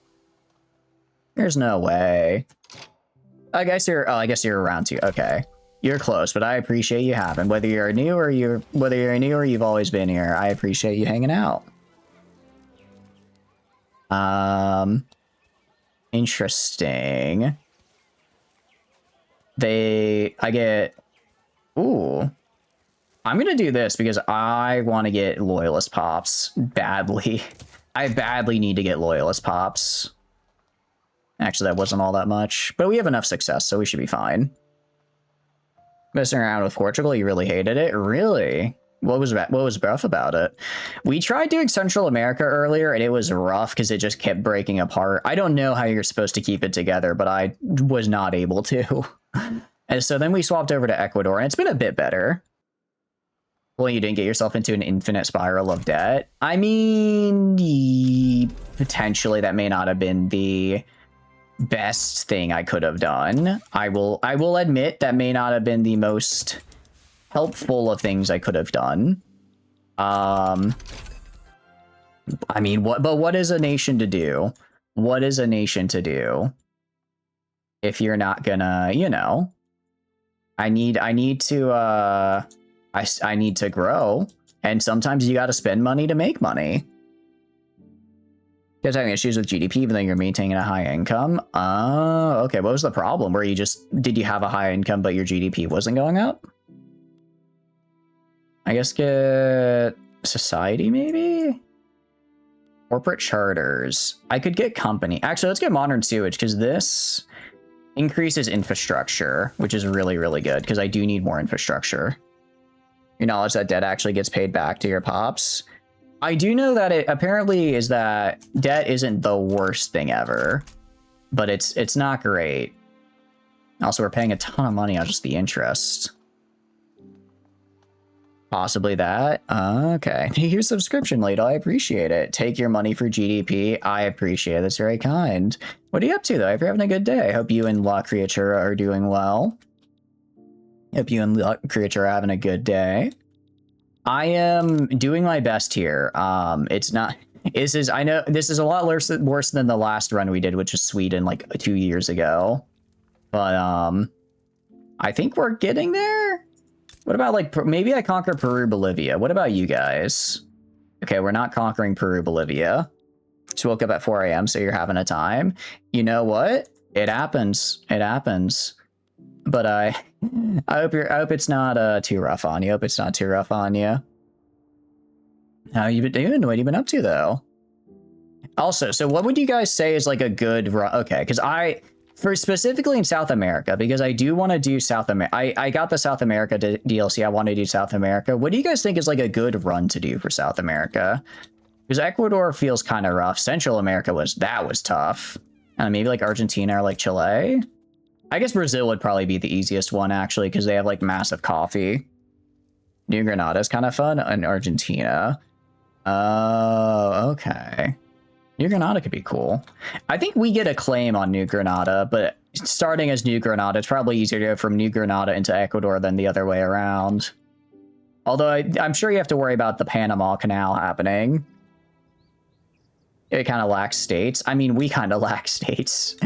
There's no way. I guess you're around 2. Okay. You're close, but I appreciate you having. Whether you're new or you've always been here, I appreciate you hanging out. Interesting. Ooh. I'm gonna do this because I want to get loyalist pops badly. I badly need to get loyalist pops. Actually, that wasn't all that much, but we have enough success, so we should be fine. Messing around with Portugal, you really hated it? Really? What was rough about it? We tried doing Central America earlier, and it was rough because it just kept breaking apart. I don't know how you're supposed to keep it together, but I was not able to. And so then we swapped over to Ecuador, and it's been a bit better. Well, you didn't get yourself into an infinite spiral of debt. I mean, potentially that may not have been the best thing I could have done. I will admit that may not have been the most helpful of things I could have done. I mean, what is a nation to do? What is a nation to do if you're not gonna, you know, I need to grow, and sometimes you got to spend money to make money. You guys having issues with GDP even though you're maintaining a high income? Oh, okay. What was the problem? Did you have a high income but your GDP wasn't going up? I guess get society maybe? Corporate charters. I could get company. Actually, let's get modern sewage because this increases infrastructure, which is really, really good because I do need more infrastructure. Your knowledge that debt actually gets paid back to your pops. I do know that it apparently is that debt isn't the worst thing ever, but it's not great. Also, we're paying a ton of money on just the interest. Possibly that. Okay. Here's subscription, Ladle. I appreciate it. Take your money for GDP. I appreciate it. That's very kind. What are you up to, though? I hope you're having a good day. I hope you and La Creatura are doing well. Hope you and La Creatura are having a good day. I am doing my best here. It's not I know this is a lot worse than the last run we did, which is Sweden like 2 years ago. But I think we're getting there. What about like maybe I conquer Peru, Bolivia? What about you guys? Okay, we're not conquering Peru, Bolivia. Just woke up at 4 a.m. so you're having a time. You know what? It happens. It happens. But I hope it's not too rough on you. I hope it's not too rough on you. How you been doing? What have you been up to though? Also, so what would you guys say is like a good run? Okay, because for specifically in South America, because I do want to do South America. I got the South America DLC. I want to do South America. What do you guys think is like a good run to do for South America? Because Ecuador feels kind of rough. Central America was tough. Maybe like Argentina or like Chile. I guess Brazil would probably be the easiest one actually, because they have like massive coffee. New Granada is kind of fun, and Argentina. Oh, okay. New Granada could be cool. I think we get a claim on New Granada, but starting as New Granada, it's probably easier to go from New Granada into Ecuador than the other way around. Although I'm sure you have to worry about the Panama Canal happening. It kind of lacks states. I mean, we kind of lack states.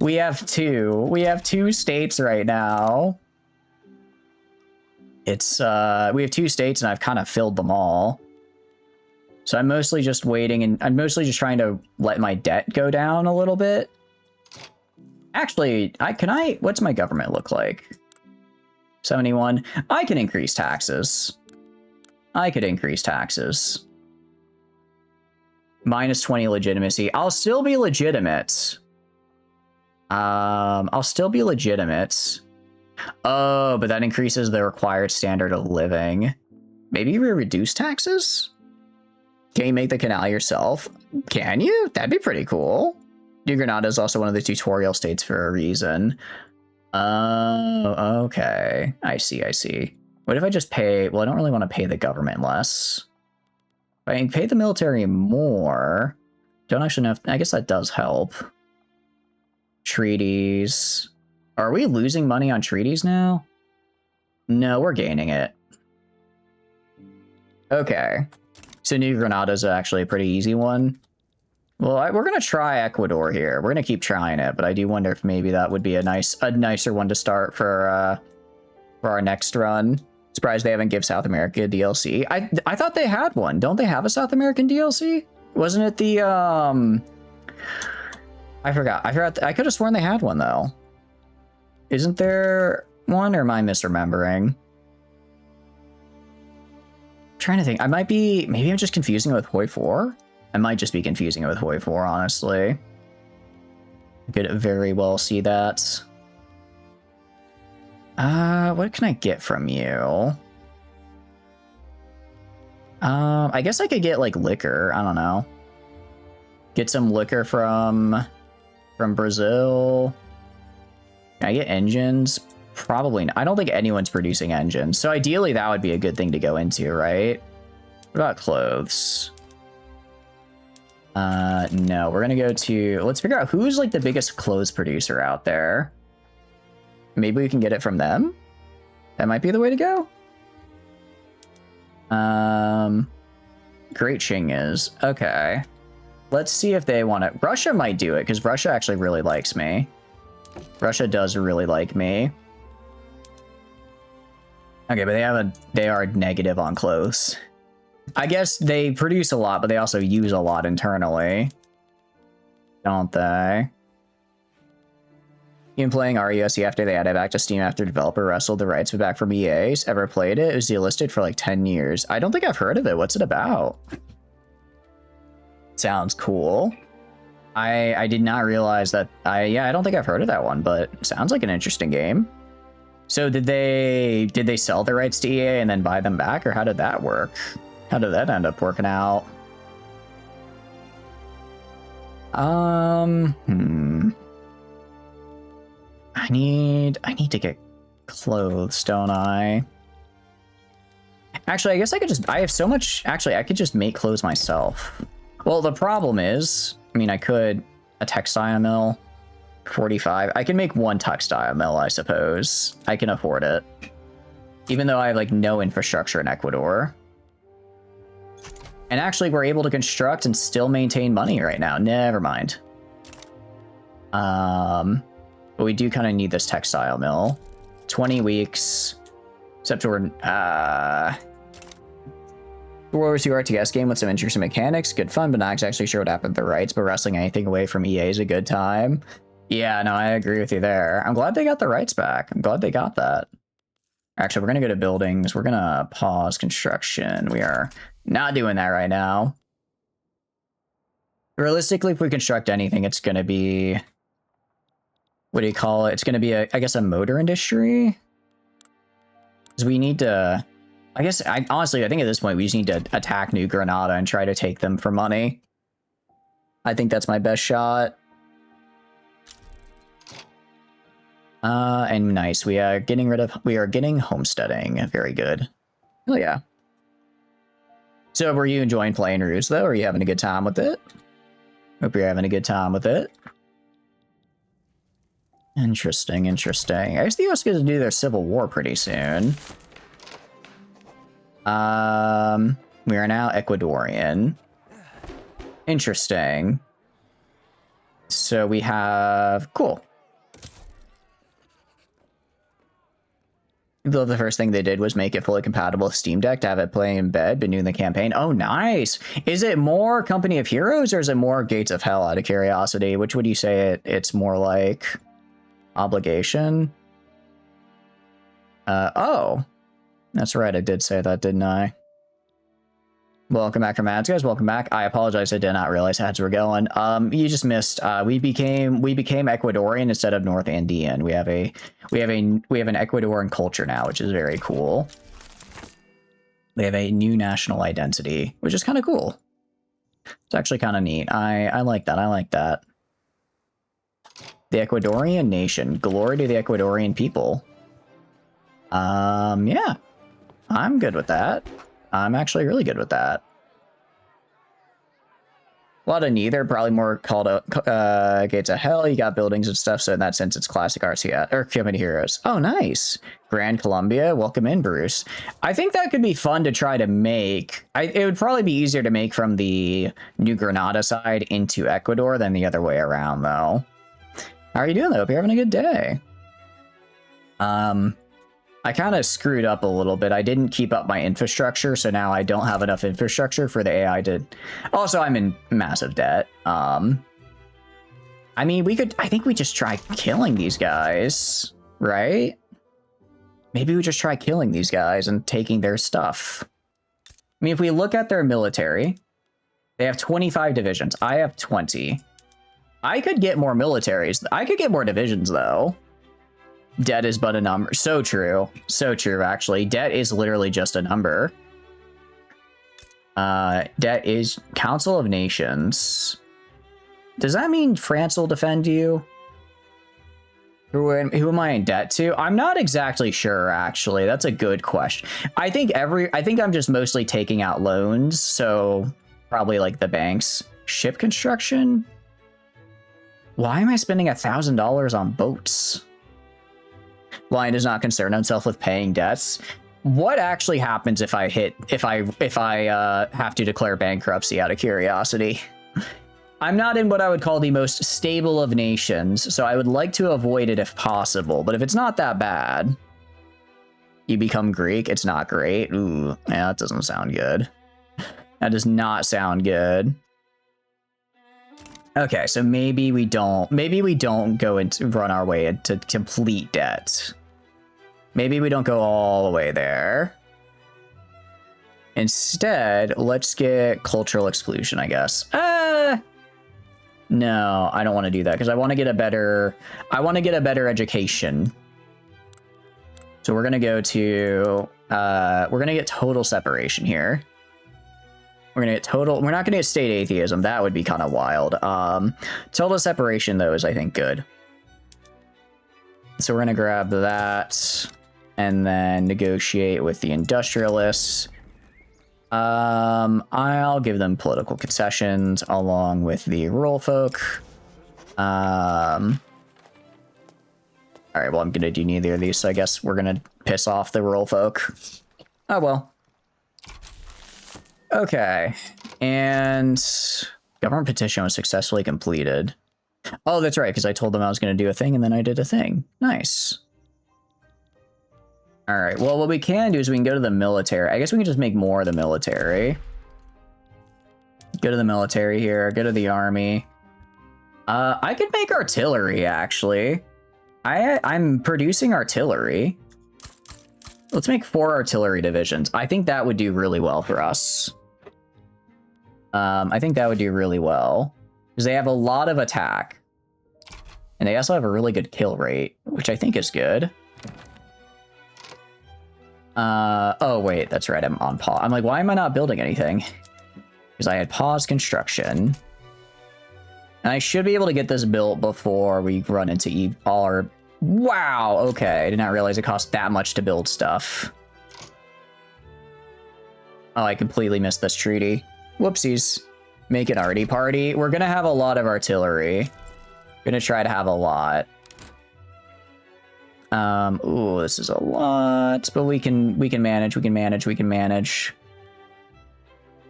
We have two. We have 2 states right now. We have 2 states and I've kind of filled them all. So I'm mostly just waiting, and I'm mostly just trying to let my debt go down a little bit. Actually, what's my government look like? 71. I can increase taxes. I could increase taxes. Minus 20 legitimacy. I'll still be legitimate. I'll still be legitimate. Oh, but that increases the required standard of living. Maybe we reduce taxes? Can you make the canal yourself? Can you? That'd be pretty cool. New Granada is also one of the tutorial states for a reason. Oh, okay. I see, I see. What if I just pay... Well, I don't really want to pay the government less. If I can pay the military more... Don't actually know if... I guess that does help. Treaties. Are we losing money on treaties now? No, we're gaining it. Okay. So New Granada is actually a pretty easy one. Well, we're going to try Ecuador here. We're going to keep trying it, but I do wonder if maybe that would be a nicer one to start for our next run. Surprised they haven't give South America a DLC. I thought they had one. Don't they have a South American DLC? Wasn't it the I forgot. I could have sworn they had one though. Isn't there one, or am I misremembering? Trying to think. Maybe I'm just confusing it with Hoi 4? I might just be confusing it with Hoi 4, honestly. I could very well see that. What can I get from you? I guess I could get, like, liquor. I don't know. Get some liquor from Brazil. Can I get engines? Probably not. I don't think anyone's producing engines. So ideally, that would be a good thing to go into, right? What about clothes? No, we're gonna go to... Let's figure out who's, like, the biggest clothes producer out there. Maybe we can get it from them? That might be the way to go. Great Ching is. Okay. Let's see if they want it. Russia might do it, because Russia actually really likes me. Russia does really like me. Okay, but they are negative on clothes. I guess they produce a lot, but they also use a lot internally. Don't they? Even playing RESE after they added back to Steam after developer wrestled the rights back from EA's. Ever played it? It was delisted for like 10 years. I don't think I've heard of it. What's it about? Sounds cool. I did not realize that. I don't think I've heard of that one, but sounds like an interesting game. So did they sell the rights to EA and then buy them back, or how did that work? How did that end up working out? I need to get clothes, don't I? Actually, I guess I have so much. Actually, I could just make clothes myself. Well, the problem is, I mean, I could a textile mill. 45. I can make one textile mill, I suppose. I can afford it. Even though I have, like, no infrastructure in Ecuador. And actually, we're able to construct and still maintain money right now. Never mind. But we do kind of need this textile mill. 20 weeks. Except we're, World War II RTS game with some interesting mechanics. Good fun, but not exactly sure what happened to the rights. But wrestling anything away from EA is a good time. Yeah, no, I agree with you there. I'm glad they got the rights back. I'm glad they got that. Actually, we're going to go to buildings. We're going to pause construction. We are not doing that right now. Realistically, if we construct anything, it's going to be... What do you call it? It's going to be, I guess, a motor industry? Because we need to... honestly, I think at this point, we just need to attack New Granada and try to take them for money. I think that's my best shot. And nice. We are getting homesteading. Very good. Oh yeah. So were you enjoying playing Ruse though? Are you having a good time with it? Hope you're having a good time with it. Interesting, interesting. I guess the US gets to do their civil war pretty soon. We are now Ecuadorian. Interesting. So we have... Cool. The first thing they did was make it fully compatible with Steam Deck to have it play in bed, but doing the campaign. Oh, nice. Is it more Company of Heroes or is it more Gates of Hell out of curiosity? Which would you say it's more like? Obligation? Oh. That's right, I did say that, didn't I? Welcome back from ads, guys. Welcome back. I apologize, I did not realize ads were going. You just missed. We became Ecuadorian instead of North Andean. We have an Ecuadorian culture now, which is very cool. We have a new national identity, which is kind of cool. It's actually kind of neat. I like that. I like that. The Ecuadorian nation. Glory to the Ecuadorian people. Yeah. I'm good with that. I'm actually really good with that. A lot of neither, probably more called Gates of Hell. You got buildings and stuff, so in that sense, it's classic RCS or Company Heroes. Oh, nice. Grand Columbia, welcome in, Bruce. I think that could be fun to try to make. It would probably be easier to make from the New Granada side into Ecuador than the other way around, though. How are you doing, though? Hope you're having a good day. I kind of screwed up a little bit. I didn't keep up my infrastructure, so now I don't have enough infrastructure for the AI to... Also, I'm in massive debt. I mean, I think we just try killing these guys, right? Maybe we just try killing these guys and taking their stuff. I mean, if we look at their military, they have 25 divisions. I have 20. I could get more militaries. I could get more divisions, though. Debt is but a number. So true. So true, actually. Debt is literally just a number. Debt is Council of Nations. Does that mean France will defend you? Who am I in debt to? I'm not exactly sure, actually. That's a good question. I think I'm just mostly taking out loans, so probably like the banks. Ship construction? Why am I spending $1,000 on boats? Lion does not concern himself with paying debts. What actually happens if I have to declare bankruptcy out of curiosity? I'm not in what I would call the most stable of nations, so I would like to avoid it if possible. But if it's not that bad, you become Greek. It's not great. Ooh, yeah, that doesn't sound good. That does not sound good. Okay, so maybe we don't go into run our way into complete debt. Maybe we don't go all the way there. Instead, let's get cultural exclusion, I guess. No, I don't want to do that because I want to get a better education. So we're gonna go to we're gonna get total separation here. We're gonna get total. We're not gonna get state atheism. That would be kind of wild. Total separation though is, I think, good. So we're gonna grab that and then negotiate with the industrialists. I'll give them political concessions along with the rural folk. All right. Well, I'm gonna do neither of these, so I guess we're gonna piss off the rural folk. Oh well. Okay. And government petition was successfully completed. Oh, that's right, because I told them I was going to do a thing, and then I did a thing. Nice. All right, well, what we can do is we can go to the military. I guess we can just make more of the military. Go to the military here, go to the army. I could make artillery, actually. I'm producing artillery. Let's make 4 artillery divisions. I think that would do really well for us. I think that would do really well. Because they have a lot of attack. And they also have a really good kill rate, which I think is good. Oh, wait, that's right. I'm on pause. I'm like, why am I not building anything? Because I had paused construction. And I should be able to get this built before we run into all our... Wow, okay. I did not realize it cost that much to build stuff. Oh, I completely missed this treaty. Whoopsies. Make an arty party. We're gonna have a lot of artillery. Gonna try to have a lot. Ooh, this is a lot, but we can manage.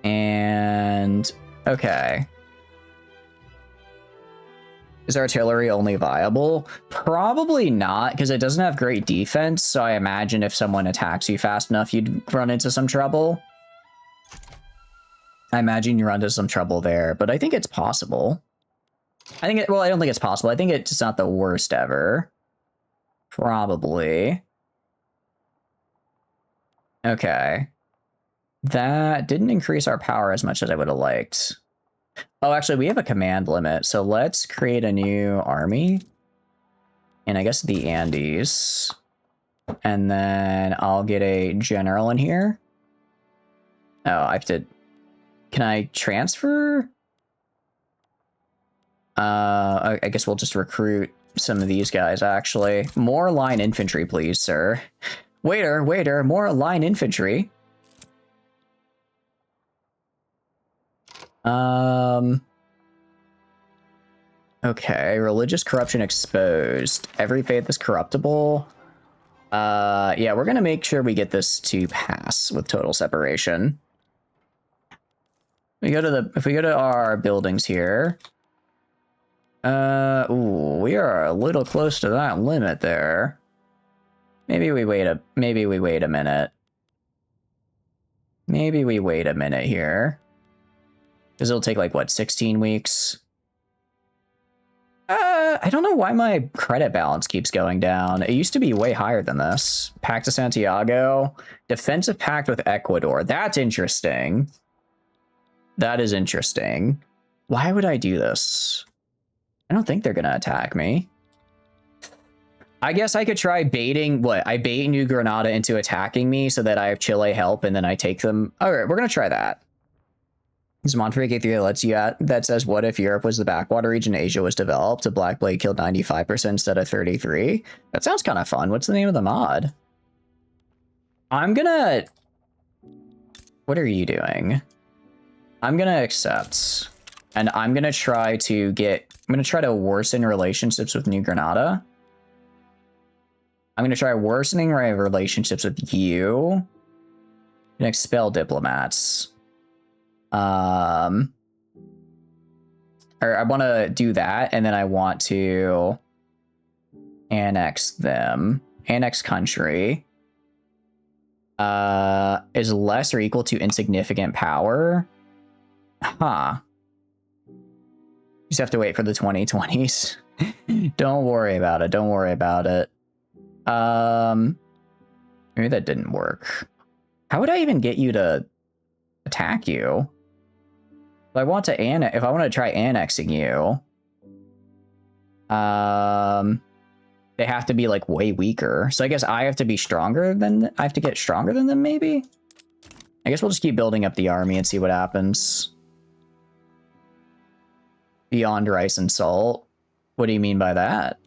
And okay. Is artillery only viable? Probably not, because it doesn't have great defense, so I imagine if someone attacks you fast enough, you'd run into some trouble. I imagine you run into some trouble there, but I think it's possible. Well, I don't think it's possible. I think it's not the worst ever. Probably. Okay. That didn't increase our power as much as I would have liked. Oh, actually, we have a command limit, so let's create a new army. And I guess the Andes. And then I'll get a general in here. Oh, I have to... Can I transfer? I guess we'll just recruit some of these guys, actually. More line infantry, please, sir. Waiter, more line infantry. Okay, religious corruption exposed. Every faith is corruptible. Yeah, we're gonna make sure we get this to pass with total separation. If we go to our buildings here. Ooh, we are a little close to that limit there. Maybe we wait a minute. Maybe we wait a minute here. Because it'll take like, what, 16 weeks? I don't know why my credit balance keeps going down. It used to be way higher than this. Pact of Santiago. Defensive pact with Ecuador. That's interesting. That is interesting. Why would I do this? I don't think they're going to attack me. I guess I could try baiting... What? I bait New Granada into attacking me so that I have Chile help and then I take them... Alright, we're going to try that. This Monterey K3 lets you at that says, what if Europe was the backwater region and Asia was developed? A Black Blade killed 95% instead of 33%. That sounds kind of fun. What's the name of the mod? I'm gonna... What are you doing? I'm gonna accept. And I'm gonna try to get... I'm gonna try to worsen relationships with New Granada. I'm gonna try worsening my relationships with you. And expel diplomats. Or I want to do that, and then I want to annex them. Annex country. Is less or equal to insignificant power. Huh. You just have to wait for the 2020s. Don't worry about it. Don't worry about it. Maybe that didn't work. How would I even get you to attack you? If I want to if I want to try annexing you, they have to be like way weaker. So I guess I have to be stronger than I have to get stronger than them. Maybe. I guess we'll just keep building up the army and see what happens. Beyond rice and salt. What do you mean by that?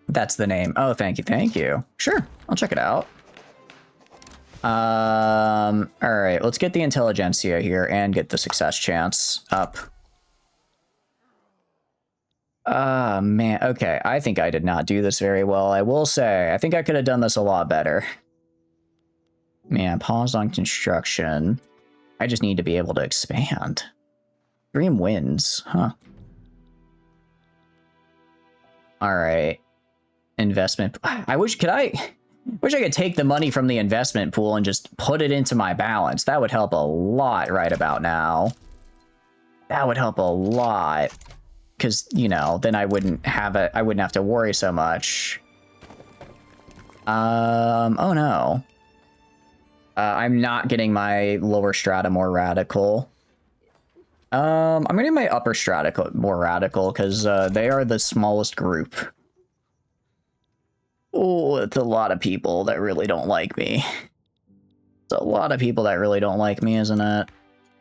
That's the name. Oh, thank you, thank you. Sure, I'll check it out. All right, let's get the intelligentsia here and get the success chance up. Man, okay, I think I did not do this very well. I will say, I think I could have done this a lot better. Man, pause on construction. I just need to be able to expand. Dream wins, huh? Alright. Investment. I wish I could take the money from the investment pool and just put it into my balance. That would help a lot right about now. That would help a lot. Because, you know, then I wouldn't have to worry so much. Oh no. I'm not getting my lower strata more radical. I'm getting my upper strata more radical because they are the smallest group. Oh, it's a lot of people that really don't like me. It's a lot of people that really don't like me, isn't it?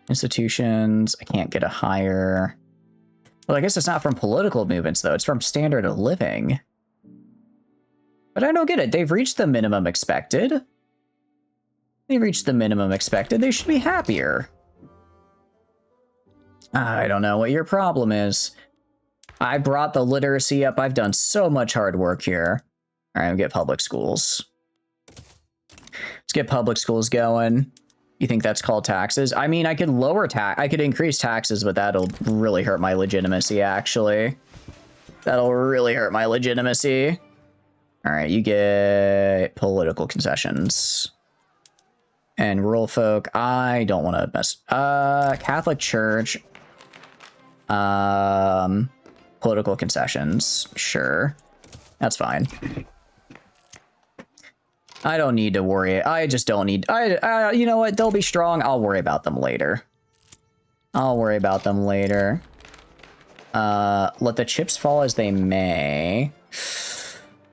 Institutions, I can't get a higher. Well, I guess it's not from political movements, though. It's from standard of living. But I don't get it. They've reached the minimum expected. They reached the minimum expected. They should be happier. I don't know what your problem is. I brought the literacy up. I've done so much hard work here. All right, we'll get public schools. Let's get public schools going. You think that's called taxes? I mean, I could I could increase taxes, but that'll really hurt my legitimacy, actually. That'll really hurt my legitimacy. All right, you get political concessions. And rural folk, I don't want to mess. Catholic Church. Political concessions, sure. That's fine. I don't need to worry. I just don't need. You know what? They'll be strong. I'll worry about them later. I'll worry about them later. Let the chips fall as they may.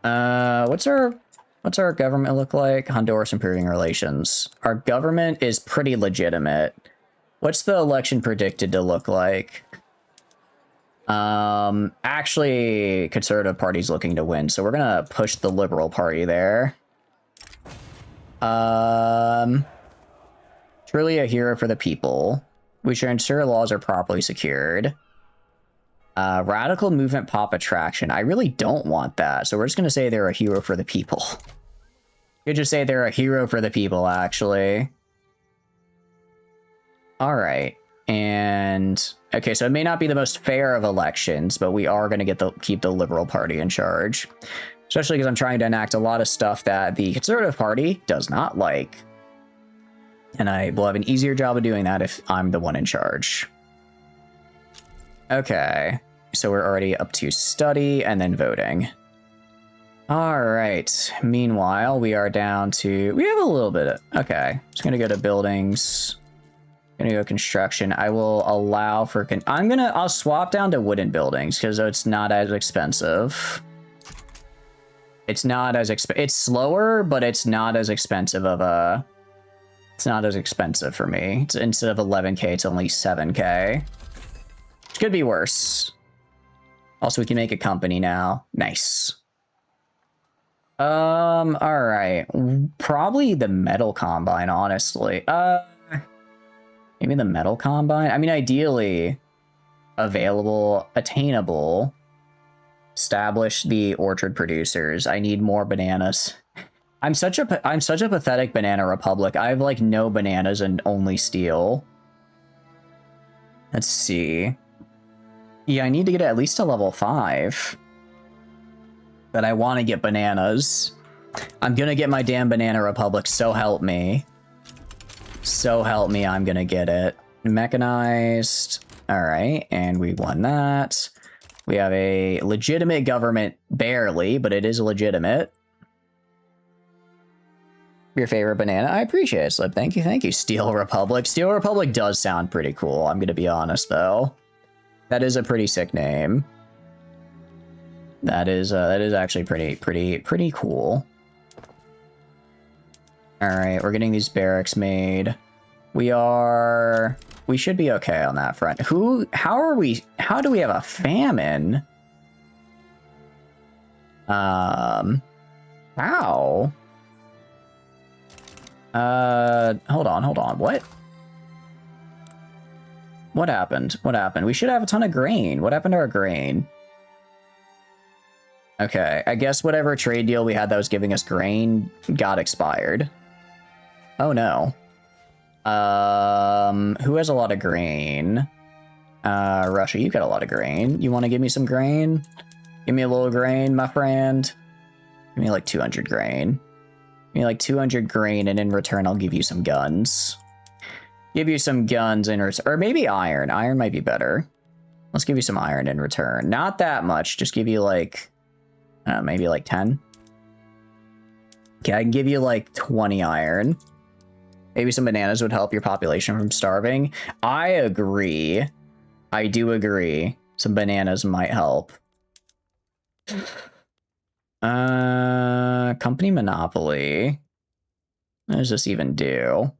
What's our government look like? Honduras improving relations. Our government is pretty legitimate. What's the election predicted to look like? Actually, Conservative Party's looking to win, so we're gonna push the Liberal Party there. Truly a hero for the people. We should ensure laws are properly secured. Radical movement pop attraction. I really don't want that, so we're just gonna say they're a hero for the people. You could just say they're a hero for the people, actually. Alright. And okay, so it may not be the most fair of elections, but we are going to keep the Liberal Party in charge. Especially because I'm trying to enact a lot of stuff that the Conservative Party does not like. And I will have an easier job of doing that if I'm the one in charge. Okay, so we're already up to study and then voting. Alright, meanwhile, we are down to... We have a little bit of... Okay, just going to go to buildings... Gonna go construction. I will allow for I'll swap down to wooden buildings because it's not as expensive. It's not as it's slower, but it's not as expensive of a. It's not as expensive for me. It's, instead of 11K, it's only 7K. Which could be worse. Also, we can make a company now. Nice. All right. Probably the metal combine, honestly. Maybe the metal combine? I mean, ideally, available, attainable, establish the orchard producers. I need more bananas. I'm such a pathetic banana republic. I have, like, no bananas and only steel. Let's see. Yeah, I need to get at least to level 5. But I want to get bananas. I'm gonna get my damn banana republic, so help me. So help me, I'm gonna get it. Mechanized. Alright, and we won that. We have a legitimate government, barely, but it is legitimate. Your favorite banana? I appreciate it, Slip. Thank you, thank you. Steel Republic. Steel Republic does sound pretty cool, I'm gonna be honest, though. That is a pretty sick name. That is actually pretty cool. Alright, we're getting these barracks made. We should be okay on that front. How do we have a famine? How? Hold on, what? What happened? We should have a ton of grain. What happened to our grain? Okay, I guess whatever trade deal we had that was giving us grain got expired. Oh no. Who has a lot of grain? Russia, you got a lot of grain. You want to give me some grain? Give me a little grain, my friend. Give me like 200 grain. Give me like 200 grain, and in return, I'll give you some guns. Give you some guns in return. Or maybe iron. Iron might be better. Let's give you some iron in return. Not that much. Just give you like, maybe like 10. Okay, I can give you like 20 iron. Maybe some bananas would help your population from starving. I agree. I do agree. Some bananas might help. Company monopoly. What does this even do?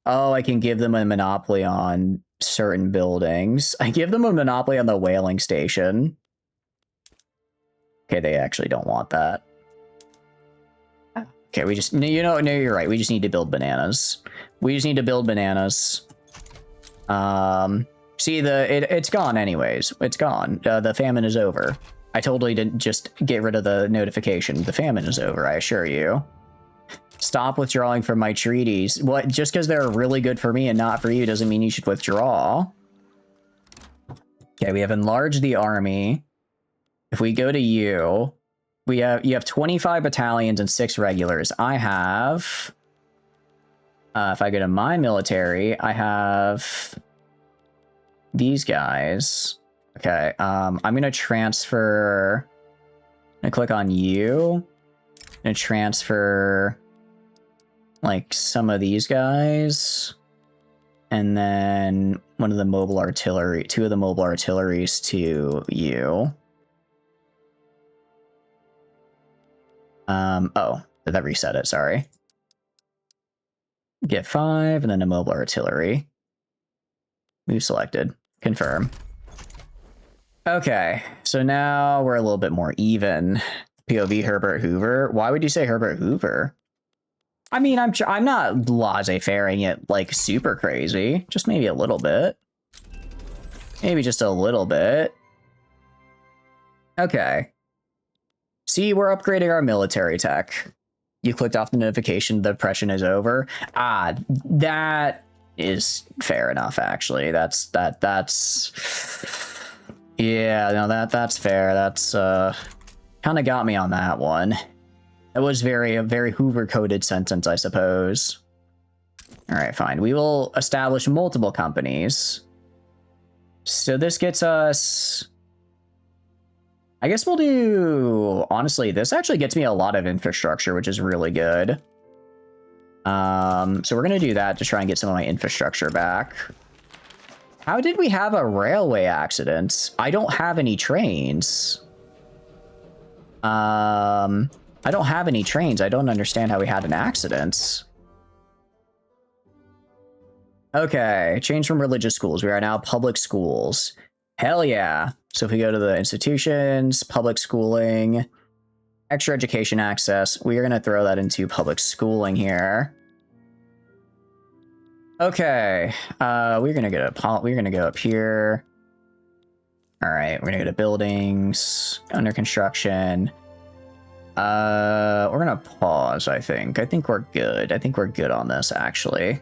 Oh, I can give them a monopoly on certain buildings. I give them a monopoly on the whaling station. Okay, they actually don't want that. Okay, we just, no, you're right. We just need to build bananas. We just need to build bananas. See, it's gone anyways. It's gone. The famine is over. I totally didn't just get rid of the notification. The famine is over, I assure you. Stop withdrawing from my treaties. What? Just because they're really good for me and not for you doesn't mean you should withdraw. Okay, we have enlarged the army. If we go to you, you have 25 battalions and 6 regulars. I have, if I go to my military, I have these guys. Okay, I'm gonna transfer. I'm gonna click on you. I'm gonna transfer like some of these guys, and then one of the mobile artillery, 2 of the mobile artilleries to you. Oh, did that reset it? Sorry. Get 5, and then a mobile artillery. Move selected. Confirm. Okay, so now we're a little bit more even. POV Herbert Hoover. Why would you say Herbert Hoover? I mean, I'm not laissez-fairing it like super crazy. Just maybe a little bit. Maybe just a little bit. Okay. See, we're upgrading our military tech. You clicked off the notification, the depression is over. Ah, that is fair enough, actually. That's yeah, no, that's fair. That's kind of got me on that one. It was a very Hoover-coded sentence, I suppose. All right, fine. We will establish multiple companies. So this gets us, I guess we'll do, honestly, this actually gets me a lot of infrastructure, which is really good. So we're going to do that to try and get some of my infrastructure back. How did we have a railway accident? I don't have any trains. I don't have any trains. I don't understand how we had an accident. Okay, change from religious schools. We are now public schools. Hell yeah. So if we go to the institutions, public schooling, extra education access, we are going to throw that into public schooling here. Okay, we're going to go up here. All right, we're going to go to buildings, under construction. We're gonna pause, I think. I think we're good. I think we're good on this, actually.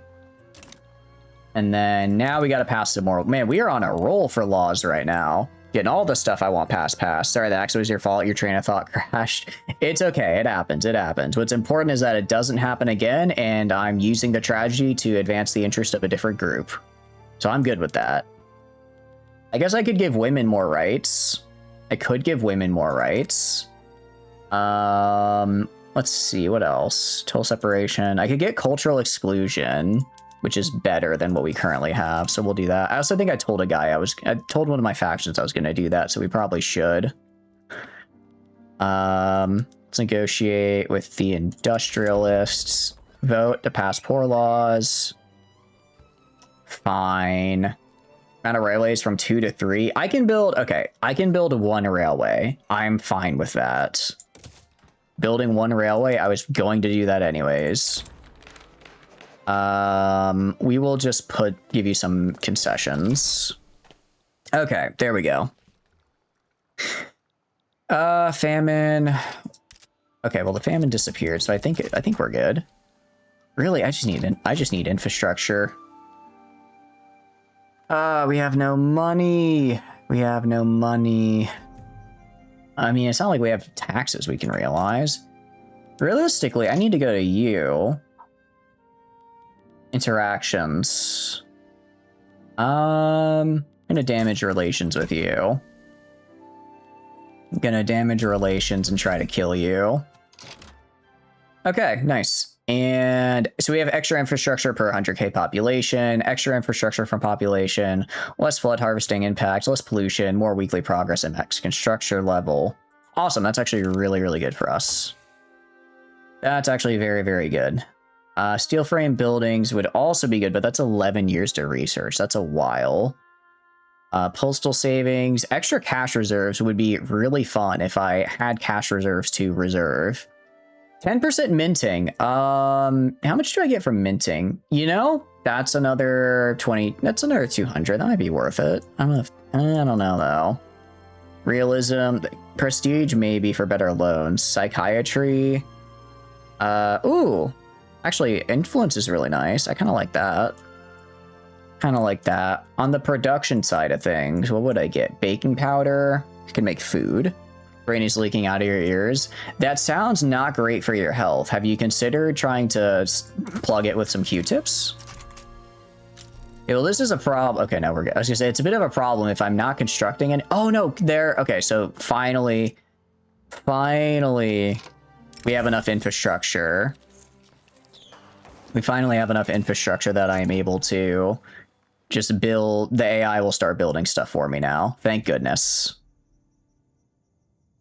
And then now we gotta pass some more. Man, we are on a roll for laws right now. Getting all the stuff I want passed. Sorry, that actually was your fault. Your train of thought crashed. It's okay. It happens. It happens. What's important is that it doesn't happen again, and I'm using the tragedy to advance the interest of a different group. So I'm good with that. I guess I could give women more rights. I could give women more rights. Let's see, what else? Total separation. I could get cultural exclusion, which is better than what we currently have, so we'll do that. I also think I told a guy I told one of my factions I was going to do that, so we probably should. Let's negotiate with the industrialists. Vote to pass poor laws. Fine. Amount of railways from 2 to 3. I can build 1 railway. I'm fine with that. Building 1 railway, I was going to do that anyways. We will just give you some concessions. Okay, there we go. Famine. Okay, well the famine disappeared, so I think we're good. Really, I just need infrastructure. We have no money. We have no money. I mean, it's not like we have taxes we can realize. Realistically, I need to go to you. Interactions. I'm gonna damage relations with you. I'm gonna damage relations and try to kill you. Okay, nice. And so we have extra infrastructure per 100k population, extra infrastructure from population, less flood harvesting impact, less pollution, more weekly progress and max construction level. Awesome, that's actually really, really good for us. That's actually very, very good. Steel frame buildings would also be good, but that's 11 years to research. That's a while. Postal savings, extra cash reserves would be really fun if I had cash reserves to reserve. 10% minting. How much do I get from minting? You know, that's another 20. That's another 200. That might be worth it. I don't know though. Realism, prestige maybe for better loans. Psychiatry. Ooh, actually, influence is really nice. I kind of like that. Kind of like that. On the production side of things, what would I get? Baking powder. I can make food. Brain is leaking out of your ears. That sounds not great for your health. Have you considered trying to plug it with some Q-tips? Yeah, well, this is a problem. Okay, no, we're good. I was gonna say it's a bit of a problem if I'm not constructing any. Oh no, there. Okay, so finally, we have enough infrastructure. We finally have enough infrastructure that I am able to just build. The AI will start building stuff for me now. Thank goodness.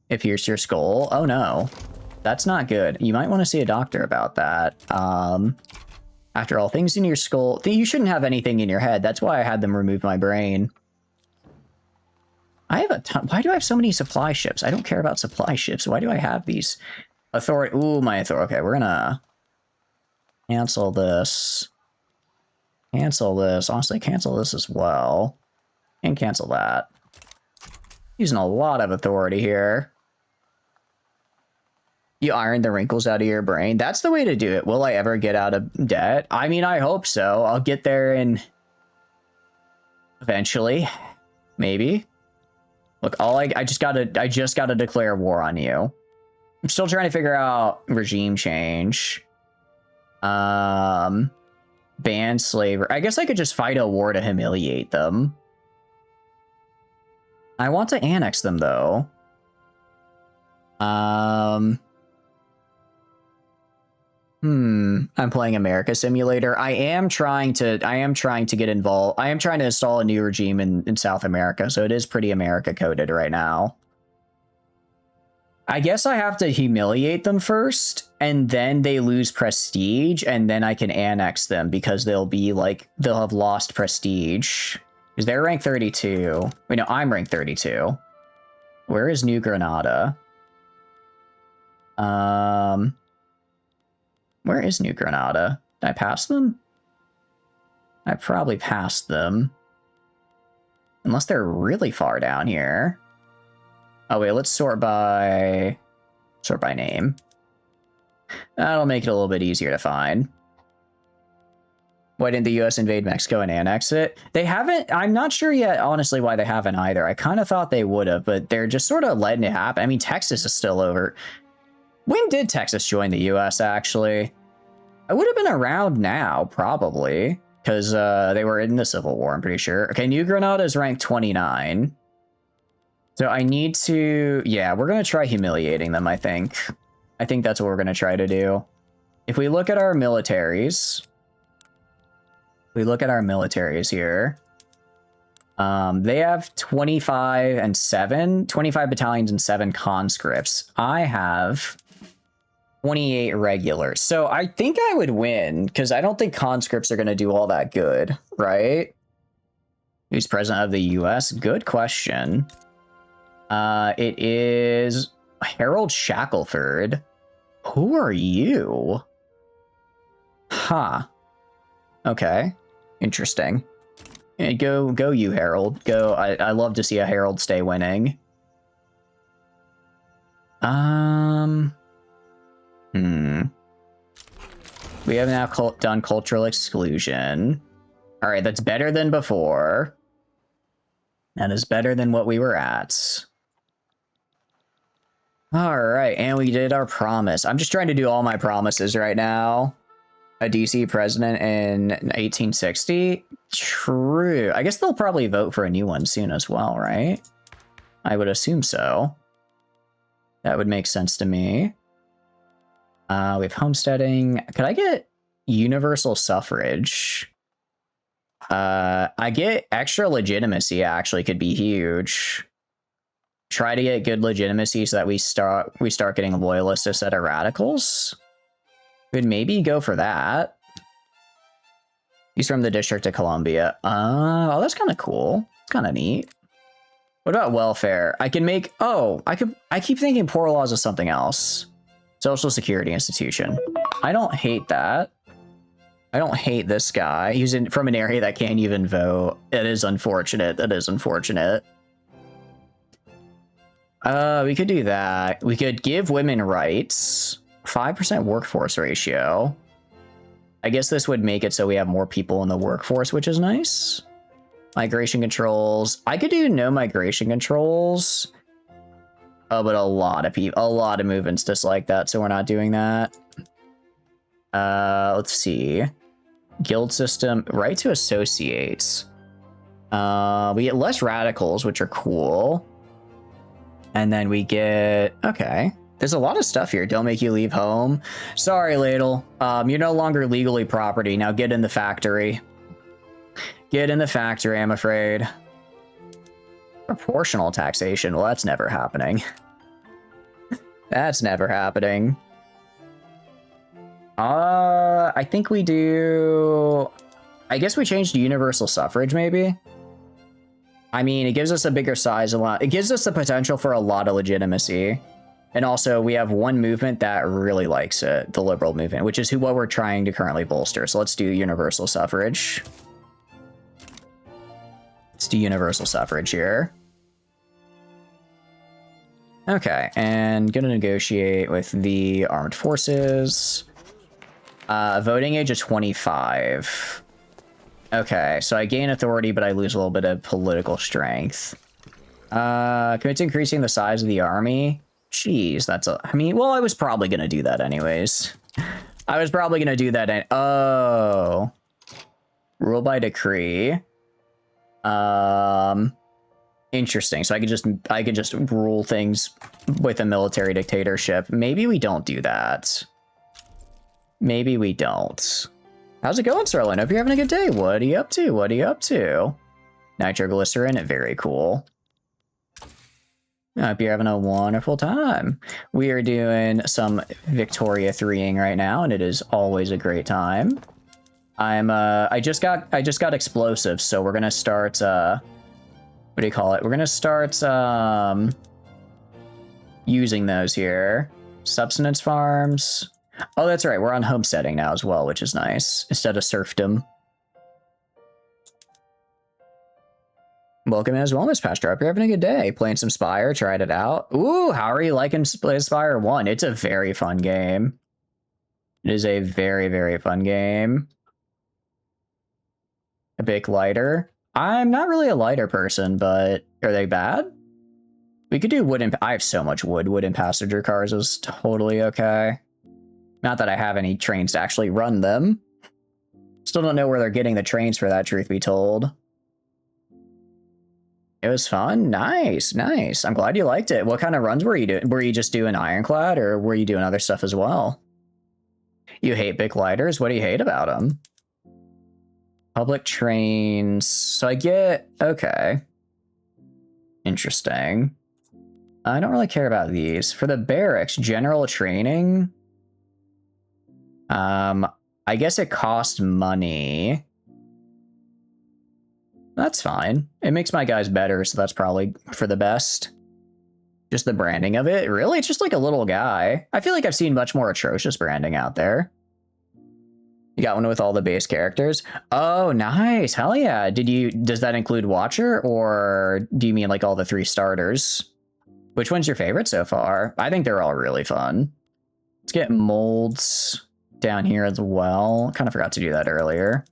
If here's your skull. Oh no, that's not good. You might want to see a doctor about that. After all, things in your skull, you shouldn't have anything in your head. That's why I had them remove my brain. I have a ton. Why do I have so many supply ships? I don't care about supply ships. Why do I have these? Authority. Ooh, my authority. Okay, we're gonna cancel this. Cancel this. Honestly, cancel this as well. And cancel that. Using a lot of authority here. You iron the wrinkles out of your brain. That's the way to do it. Will I ever get out of debt? I mean, I hope so. I'll get there eventually. Maybe. Look, I just gotta declare war on you. I'm still trying to figure out regime change. Ban slavery. I guess I could just fight a war to humiliate them. I want to annex them though. I'm playing America Simulator. I am trying to get involved. I am trying to install a new regime in South America, so it is pretty America coded right now. I guess I have to humiliate them first, and then they lose prestige, and then I can annex them because they'll have lost prestige. Because they're rank 32. Wait, no, I'm rank 32. Where is New Granada? Where is New Granada? Did I pass them? I probably passed them. Unless they're really far down here. Oh wait, let's sort by name. That'll make it a little bit easier to find. Why didn't the US invade Mexico and annex it? They haven't. I'm not sure yet, honestly, why they haven't either. I kind of thought they would have, but they're just sort of letting it happen. I mean, Texas is still over. When did Texas join the US, actually? I would have been around now, probably, because they were in the Civil War, I'm pretty sure. Okay, New Granada is ranked 29. So I need to... Yeah, we're going to try humiliating them, I think. I think that's what we're going to try to do. If we look at our militaries... here. They have 25 battalions and 7 conscripts. I have 28 regulars. So I think I would win, because I don't think conscripts are going to do all that good, right? Who's president of the US? Good question. It is Harold Shackelford. Who are you? Huh. Okay. Interesting. Go you, Harold. Go. I love to see a Harold stay winning. We We have now done cultural exclusion. All right, that's better than before. That is better than what we were at. All right, and we did our promise. I'm just trying to do all my promises right now. A DC president in 1860? True. I guess they'll probably vote for a new one soon as well, right? I would assume so. That would make sense to me. We have homesteading. Could I get universal suffrage? I get extra legitimacy, actually, could be huge. Try to get good legitimacy so that we start getting loyalists instead of radicals. Could maybe go for that. He's from the District of Columbia. Oh, that's kind of cool. It's kind of neat. What about welfare? I can make... Oh, I keep thinking poor laws is something else. Social Security Institution. I don't hate that. I don't hate this guy. He's from an area that can't even vote. It is unfortunate. That is unfortunate. We could do that. We could give women rights. 5% workforce ratio. I guess this would make it so we have more people in the workforce, which is nice. Migration controls. I could do no migration controls. Oh, but a lot of movements dislike that, so we're not doing that. Let's see. Guild system. Right to associate. We get less radicals, which are cool. And then we get... Okay. There's a lot of stuff here. Don't make you leave home. Sorry, Ladle. You're no longer legally property. Now get in the factory. Get in the factory, I'm afraid. Proportional taxation. Well, that's never happening. That's never happening. I think we do... I guess we changed to universal suffrage, maybe? I mean, it gives us a bigger size a lot. It gives us the potential for a lot of legitimacy. And also, we have one movement that really likes it, the liberal movement, which is what we're trying to currently bolster. So let's do universal suffrage. Let's do universal suffrage here. Okay, and gonna negotiate with the armed forces. Voting age of 25. Okay, so I gain authority, but I lose a little bit of political strength. Commit to increasing the size of the army. Jeez, that's a... I mean, well, I was probably going to do that anyways. I was probably going to do that. Oh. Rule by decree. Interesting. So I could just rule things with a military dictatorship. Maybe we don't do that. Maybe we don't. How's it going, Sterling? Hope you're having a good day. What are you up to? What are you up to? Nitroglycerin. Very cool. I hope you're having a wonderful time. We are doing some Victoria 3ing right now, and it is always a great time. I just got explosives, so we're gonna start what do you call it? We're gonna start using those here. Subsistence farms. Oh, that's right, we're on homesteading now as well, which is nice. Instead of serfdom. Welcome as well, Miss Pastor. Hope you're having a good day. Playing some Spire, tried it out. Ooh, how are you liking Spire 1? It's a very fun game. It is a very, very fun game. A bit lighter. I'm not really a lighter person, but are they bad? We could do wooden... I have so much wood. Wooden passenger cars is totally okay. Not that I have any trains to actually run them. Still don't know where they're getting the trains for that, truth be told. It was fun. Nice, nice. I'm glad you liked it. What kind of runs were you doing? Were you just doing Ironclad, or were you doing other stuff as well? You hate big lighters? What do you hate about them? Public trains. So I get... Okay. Interesting. I don't really care about these. For the barracks, general training... I guess it costs money. That's fine. It makes my guys better, so that's probably for the best. Just the branding of it. Really? It's just like a little guy. I feel like I've seen much more atrocious branding out there. You got one with all the base characters? Oh, nice. Hell yeah. Does that include Watcher, or do you mean like all the 3 starters? Which one's your favorite so far? I think they're all really fun. Let's get molds. down here as well. Kind of forgot to do that earlier.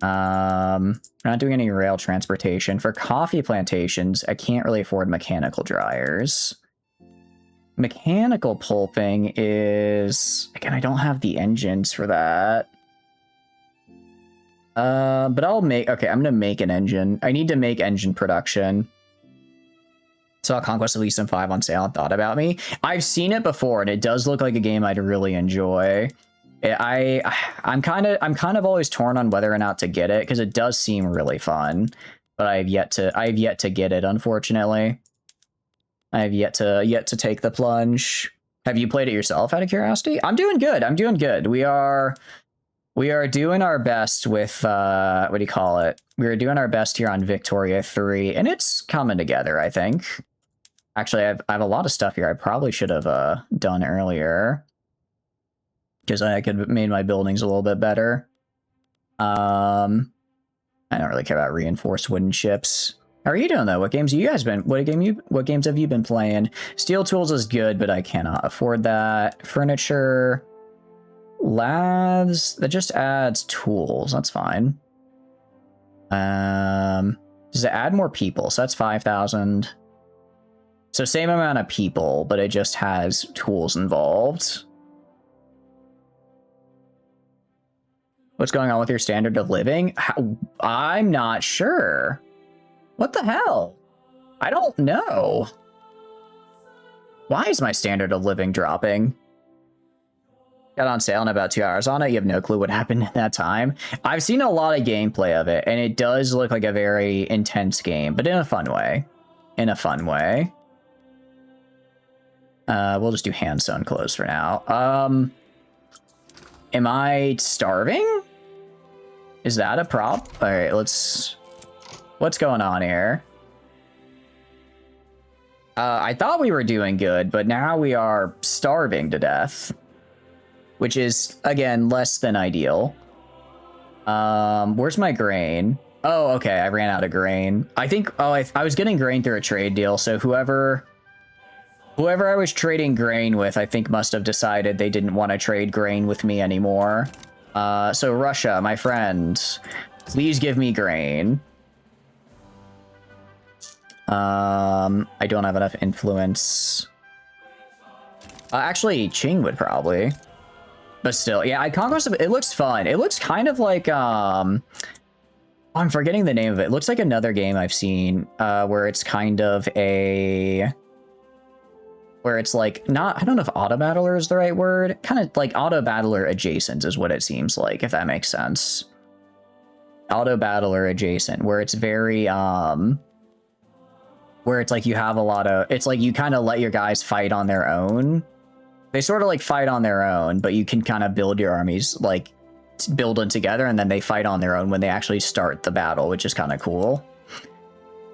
We're not doing any rail transportation. For coffee plantations, I can't really afford mechanical dryers. Mechanical pulping is... Again, I don't have the engines for that. But I'll make... Okay, I'm gonna make an engine. I need to make engine production. Saw Conquest of Elysium 5 on sale and thought about me. I've seen it before, and it does look like a game I'd really enjoy. I'm kind of always torn on whether or not to get it, because it does seem really fun. But I have yet to get it, unfortunately. I have yet to take the plunge. Have you played it yourself, out of curiosity? I'm doing good. I'm doing good. We are doing our best with what do you call it? We are doing our best here on Victoria 3, and it's coming together, I think. Actually, I have a lot of stuff here I probably should have done earlier, because I could have made my buildings a little bit better. I don't really care about reinforced wooden ships. How are you doing though? What games have you guys been? What games have you been playing? Steel tools is good, but I cannot afford that. Furniture, laths. That just adds tools. That's fine. Does it add more people? So that's 5,000. So same amount of people, but it just has tools involved. What's going on with your standard of living? I'm not sure. What the hell? I don't know. Why is my standard of living dropping? Got on sale in about 2 hours on it. You have no clue what happened in that time. I've seen a lot of gameplay of it, and it does look like a very intense game, but in a fun way. In a fun way. We'll just do hand-sewn clothes for now. Am I starving? Is that a prop? All right, let's... What's going on here? I thought we were doing good, but now we are starving to death. Which is, again, less than ideal. Where's my grain? Oh, okay, I ran out of grain. I think, I was getting grain through a trade deal, so whoever I was trading grain with, I think must have decided they didn't want to trade grain with me anymore. So Russia, my friend, please give me grain. I don't have enough influence. Actually, Qing would probably. But still, yeah, Conquest of... It looks fun. It looks kind of like, I'm forgetting the name of it. It looks like another game I've seen, where it's kind of a... Where it's like, not... I don't know if Auto Battler is the right word. Kind of like Auto Battler adjacent is what it seems like, if that makes sense. Auto Battler adjacent, where it's very, where it's like you have a lot of... It's like you kind of let your guys fight on their own. They sort of like fight on their own, but you can kind of build your armies, like, build them together, and then they fight on their own when they actually start the battle, which is kind of cool.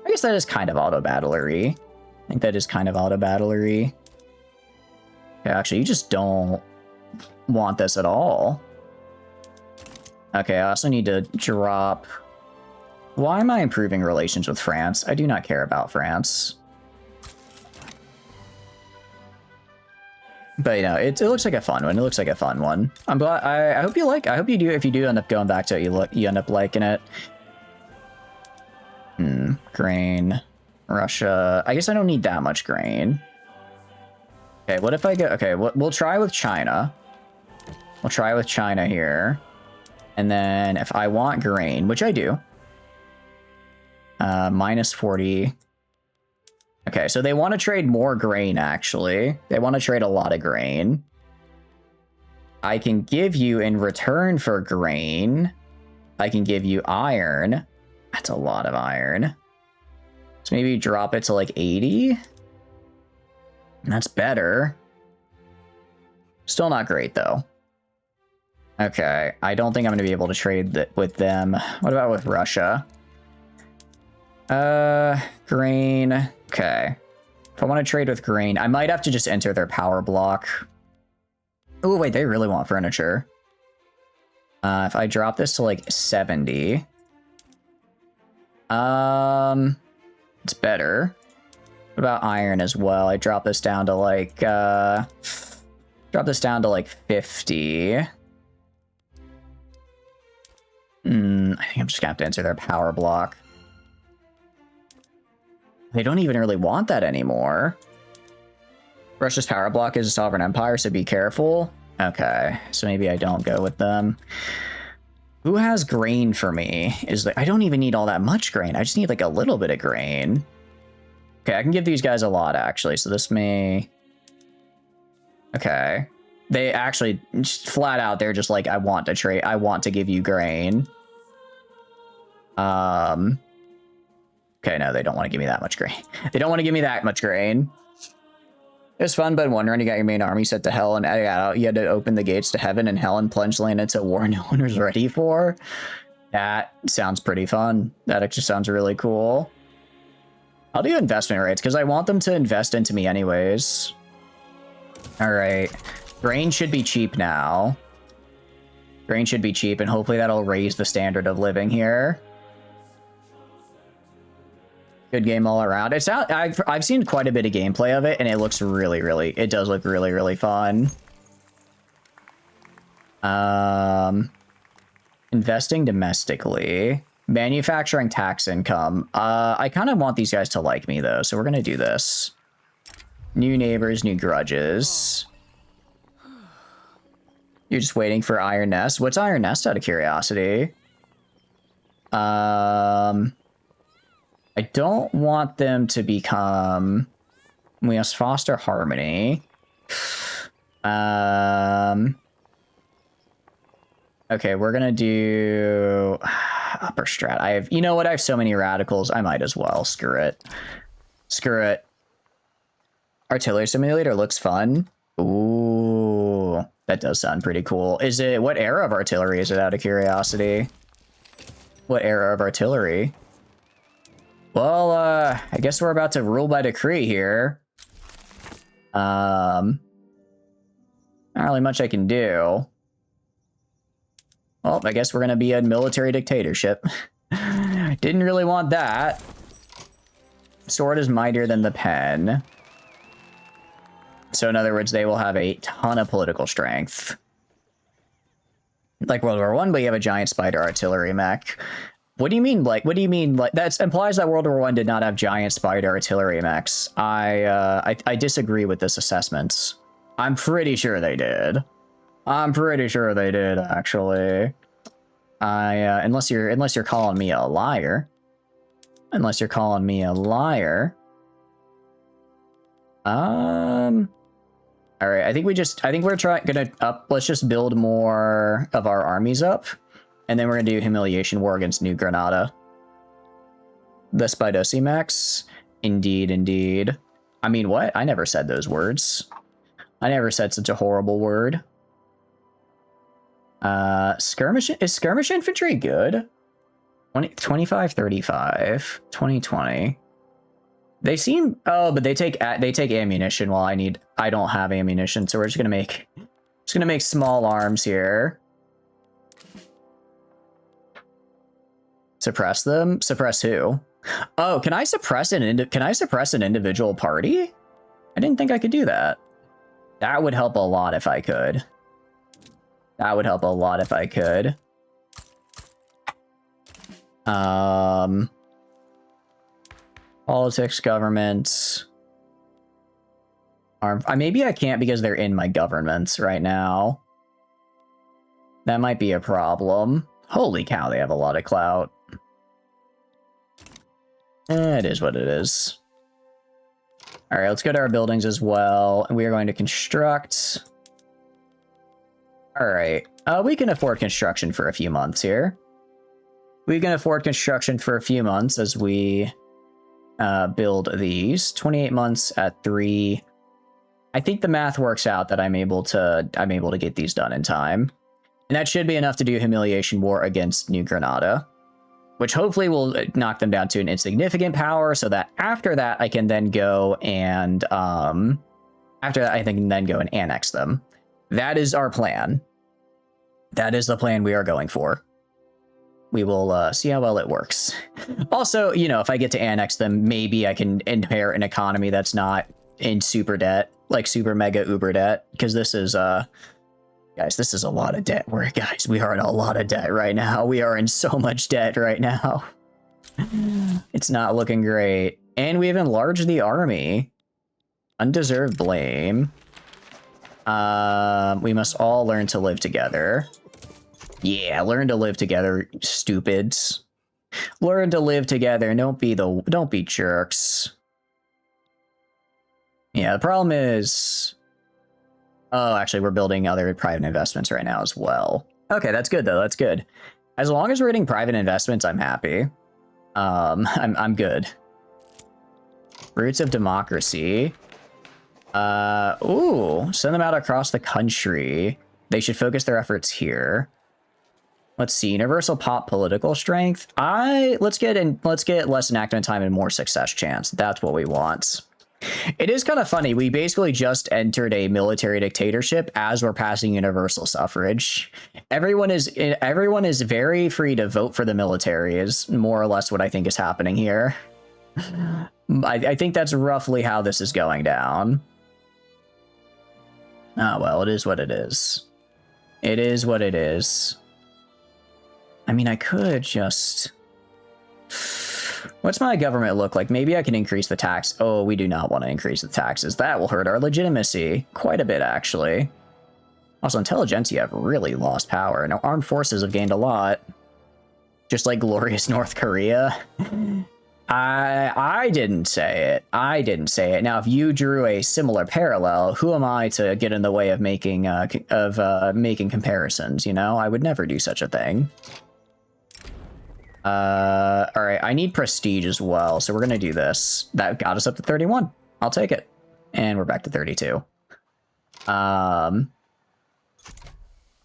I guess that is kind of auto-battlery. I think that is kind of auto-battlery. Yeah, actually, you just don't want this at all. Okay, I also need to drop... Why am I improving relations with France? I do not care about France. But, you know, it looks like a fun one. It looks like a fun one. I'm glad. I hope you like. I hope you do. If you do end up going back to it, you end up liking it. Grain, Russia. I guess I don't need that much grain. Okay, what if I go? Okay, we'll try with China. We'll try with China here, and then if I want grain, which I do, minus 40. Okay, so they want to trade more grain, actually. They want to trade a lot of grain. I can give you, in return for grain, I can give you iron. That's a lot of iron. So maybe drop it to like 80. That's better. Still not great, though. Okay, I don't think I'm going to be able to trade with them. What about with Russia? Grain. Okay. If I want to trade with grain, I might have to just enter their power block. Oh, wait, they really want furniture. If I drop this to like 70. It's better. What about iron as well? I drop this down to like, Drop this down to like 50. I think I'm just gonna have to answer their power block. They don't even really want that anymore. Russia's power block is a sovereign empire, so be careful. Okay, so maybe I don't go with them. Who has grain for me? I don't even need all that much grain. I just need like a little bit of grain. Okay, I can give these guys a lot actually, so this may... Okay. They actually, just flat out, they're just like, I want to trade, I want to give you grain. Okay, no, they don't want to give me that much grain. They don't want to give me that much grain. It was fun, but wondering you got your main army set to hell and you had to open the gates to heaven and hell and plunge land into a war no one was ready for. That sounds pretty fun. That actually sounds really cool. I'll do investment rates because I want them to invest into me anyways. All right. Grain should be cheap now. Grain should be cheap, and hopefully that'll raise the standard of living here. Good game all around. It's out. I've seen quite a bit of gameplay of it, and it looks really, it does look really fun. Investing domestically. Manufacturing tax income. I kind of want these guys to like me, though, so we're going to do this. New neighbors, new grudges. You're just waiting for Iron Nest. What's Iron Nest, out of curiosity? I don't want them to become... We must foster harmony. Okay, we're gonna do... Upper strat. You know what? I have so many radicals. I might as well. Screw it. Screw it. Artillery simulator looks fun. Ooh, that does sound pretty cool. Is it... What era of artillery is it, out of curiosity? What era of artillery? Well, I guess we're about to rule by decree here. Not really much I can do. Well, I guess we're gonna be a military dictatorship. Didn't really want that. Sword is mightier than the pen. So in other words, they will have a ton of political strength. Like World War I, but you have a giant spider artillery mech. What do you mean, like, that implies that World War I did not have giant spider artillery mechs. I disagree with this assessment. I'm pretty sure they did. I'm pretty sure they did, actually. Unless you're calling me a liar. Unless you're calling me a liar. Alright, I think we're let's just build more of our armies up. And then we're gonna do humiliation war against New Granada. The Spidosi Max? Indeed, indeed. I mean, what? I never said those words. I never said such a horrible word. Skirmish... Is skirmish infantry good? 25, 35, 2020. They seem... Oh, but they take ammunition while I don't have ammunition, so we're just gonna make small arms here. Suppress them? Suppress who? Oh, can I suppress an individual party? I didn't think I could do that. That would help a lot if I could. That would help a lot if I could. Politics, government. Maybe I can't because they're in my governments right now. That might be a problem. Holy cow, they have a lot of clout. It is what it is. All right, let's go to our buildings as well. We are going to construct. All right, we can afford construction for a few months here. We can afford construction for a few months as we build these. 28 months at 3. I think the math works out that I'm able to get these done in time. And that should be enough to do humiliation war against New Granada, which hopefully will knock them down to an insignificant power, so that after that I can then go and annex them. That is our plan. That is the plan we are going for. We will see how well it works. Also, you know, if I get to annex them, maybe I can inherit an economy that's not in super debt. like super mega uber debt, because this is guys, this is a lot of debt. We are in a lot of debt right now. We are in so much debt right now. It's not looking great. And we've enlarged the army. Undeserved blame. We must all learn to live together. Yeah, learn to live together, stupids. Learn to live together. Don't be jerks. Yeah, the problem is... Oh, actually, we're building other private investments right now as well. Okay, that's good, though. That's good. As long as we're getting private investments, I'm happy. I'm good. Roots of democracy. Ooh, send them out across the country. They should focus their efforts here. Let's see, universal pop political strength. Let's get less enactment time and more success chance. That's what we want. It is kind of funny. We basically just entered a military dictatorship as we're passing universal suffrage. Everyone is very free to vote for the military is more or less what I think is happening here. I think that's roughly how this is going down. Oh, well, it is what it is. It is what it is. I mean, I could just... What's my government look like? Maybe I can increase the tax. Oh, we do not want to increase the taxes. That will hurt our legitimacy. Quite a bit, actually. Also, intelligentsia have really lost power. Now, armed forces have gained a lot. Just like glorious North Korea. I didn't say it. I didn't say it. Now, if you drew a similar parallel, who am I to get in the way of making comparisons, you know? I would never do such a thing. All right, I need prestige as well, so we're gonna do this. That got us up to 31. I'll take it. And we're back to 32.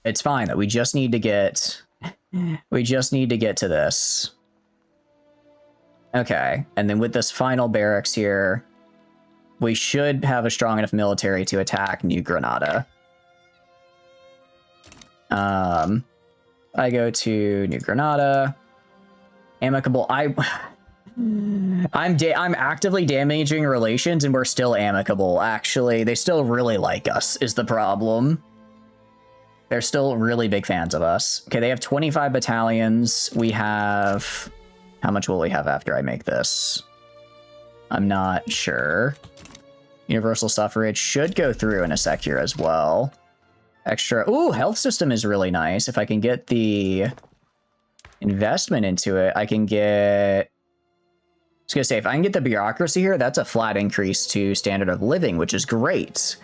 It's fine, though. We just need to get to this. Okay, and then with this final barracks here, we should have a strong enough military to attack New Granada. I go to New Granada. Amicable. I'm actively damaging relations, and we're still amicable. Actually, they still really like us. Is the problem? They're still really big fans of us. Okay, they have 25 battalions. We have... How much will we have after I make this? I'm not sure. Universal suffrage should go through in a sec here as well. Extra... Ooh, health system is really nice. If I can get the investment into it, I can get... I was gonna say, if I can get the bureaucracy here, that's a flat increase to standard of living, which is great.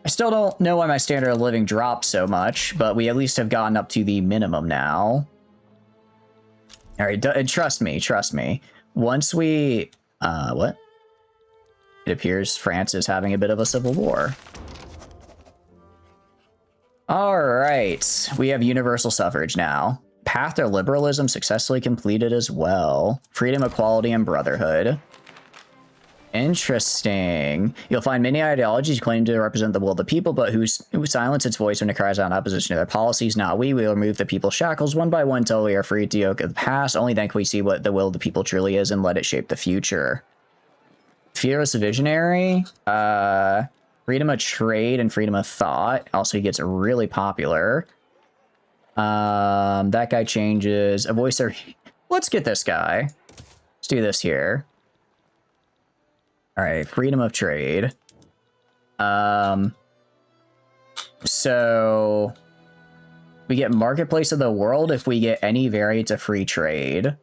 I still don't know why my standard of living dropped so much, but we at least have gotten up to the minimum now. All right, trust me. Once we... what? It appears France is having a bit of a civil war. All right, we have universal suffrage now. Path to liberalism successfully completed as well. Freedom, equality, and brotherhood. Interesting. You'll find many ideologies claim to represent the will of the people, but who silence its voice when it cries out in opposition to their policies. Not we. We will remove the people's shackles one by one until we are free to yoke of the past. Only then can we see what the will of the people truly is and let it shape the future. Fearless visionary. Freedom of trade and freedom of thought. Also, he gets really popular. That guy changes. A voice of... Let's get this guy. Let's do this here. All right, freedom of trade. So we get marketplace of the world if we get any variant of free trade.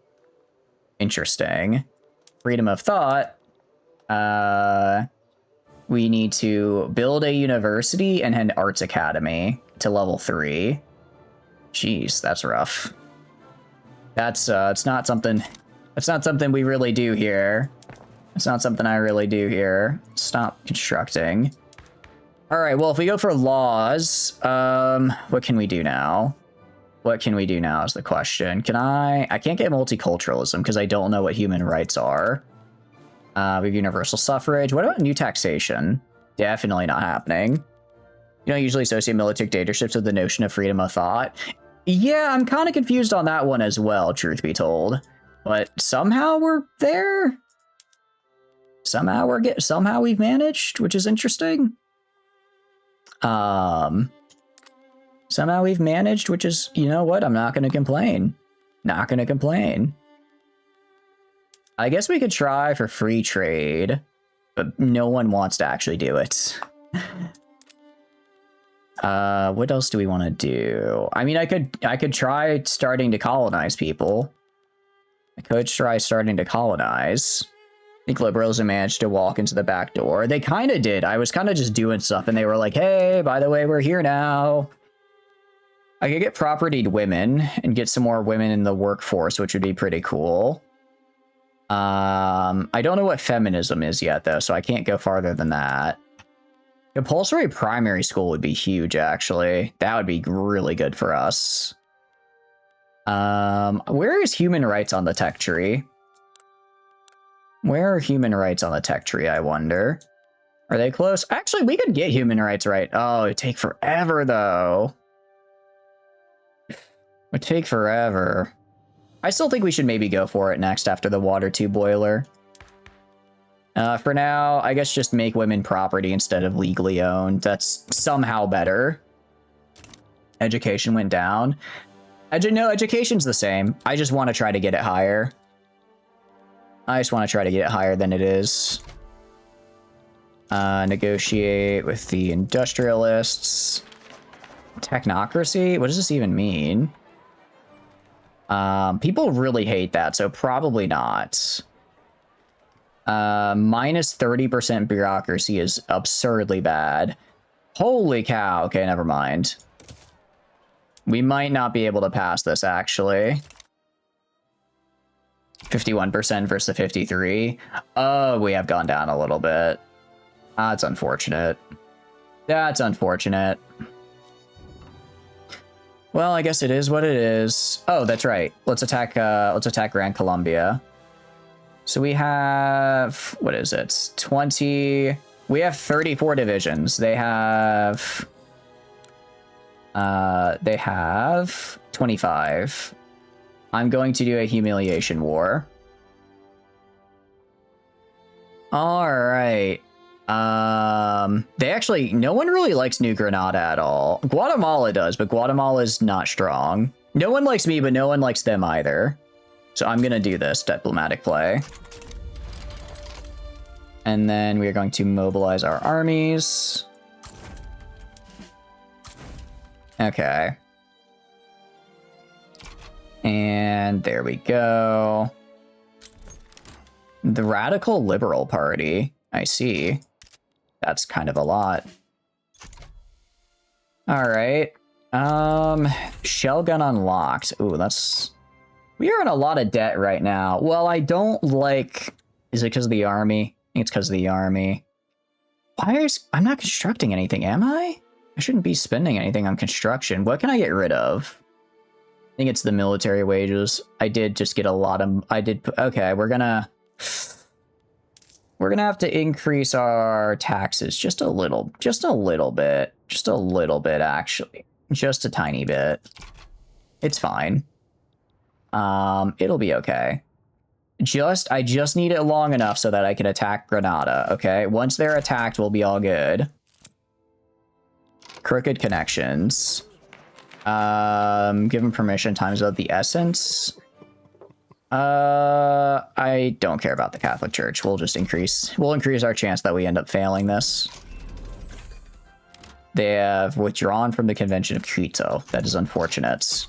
Interesting. Freedom of thought. We need to build a university and an arts academy to level 3. Jeez, that's rough. That's it's not something we really do here. It's not something I really do here. Stop constructing. All right, well, if we go for laws, what can we do now? What can we do now is the question. I can't get multiculturalism because I don't know what human rights are. We have universal suffrage. What about new taxation? Definitely not happening. You don't usually associate military dictatorships with the notion of freedom of thought. Yeah, I'm kind of confused on that one as well, truth be told. But somehow we're there. Somehow we've managed, which is interesting. Somehow we've managed, which is, you know what? I'm not going to complain. Not going to complain. I guess we could try for free trade, but no one wants to actually do it. What else do we want to do? I mean, I could try starting to colonize people. I could try starting to colonize. I think liberals have managed to walk into the back door. They kind of did. I was kind of just doing stuff, and they were like, hey, by the way, we're here now. I could get propertied women and get some more women in the workforce, which would be pretty cool. I don't know what feminism is yet, though, so I can't go farther than that. Compulsory primary school would be huge, actually. That would be really good for us. Where is human rights on the tech tree? Where are human rights on the tech tree, I wonder? Are they close? Actually, we could get human rights right. Oh, it'd take forever, though. Would take forever. I still think we should maybe go for it next after the water tube boiler. For now, I guess just make women property instead of legally owned. That's somehow better. Education went down. No, education's the same. I just want to try to get it higher. I just want to try to get it higher than it is. Negotiate with the industrialists. Technocracy? What does this even mean? People really hate that, so probably not. Minus 30% bureaucracy is absurdly bad. Holy cow. Okay, never mind. We might not be able to pass this, actually. 51% versus 53. Oh, we have gone down a little bit. That's unfortunate. That's unfortunate. Well, I guess it is what it is. Oh, that's right. Let's attack Gran Colombia. So we have, what is it? 20. We have 34 divisions. They have 25. I'm going to do a humiliation war. All right. They actually, no one really likes New Granada at all. Guatemala does, but Guatemala is not strong. No one likes me, but no one likes them either. So I'm going to do this diplomatic play. And then we are going to mobilize our armies. Okay. And there we go. The Radical Liberal Party. I see. That's kind of a lot. All right. Shell gun unlocked. Ooh, that's... We are in a lot of debt right now. Well, I don't like... Is it because of the army? I think it's because of the army. Why is... I'm not constructing anything, am I? I shouldn't be spending anything on construction. What can I get rid of? I think it's the military wages. I did just get a lot of... Okay, we're gonna have to increase our taxes just a little bit. Just a little bit, actually. Just a tiny bit. It's fine. It'll be okay. I just need it long enough so that I can attack Granada, okay? Once they're attacked, we'll be all good. Crooked connections. Give them permission, times out the essence. I don't care about the Catholic Church. We'll increase our chance that we end up failing this. They have withdrawn from the Convention of Quito. That is unfortunate.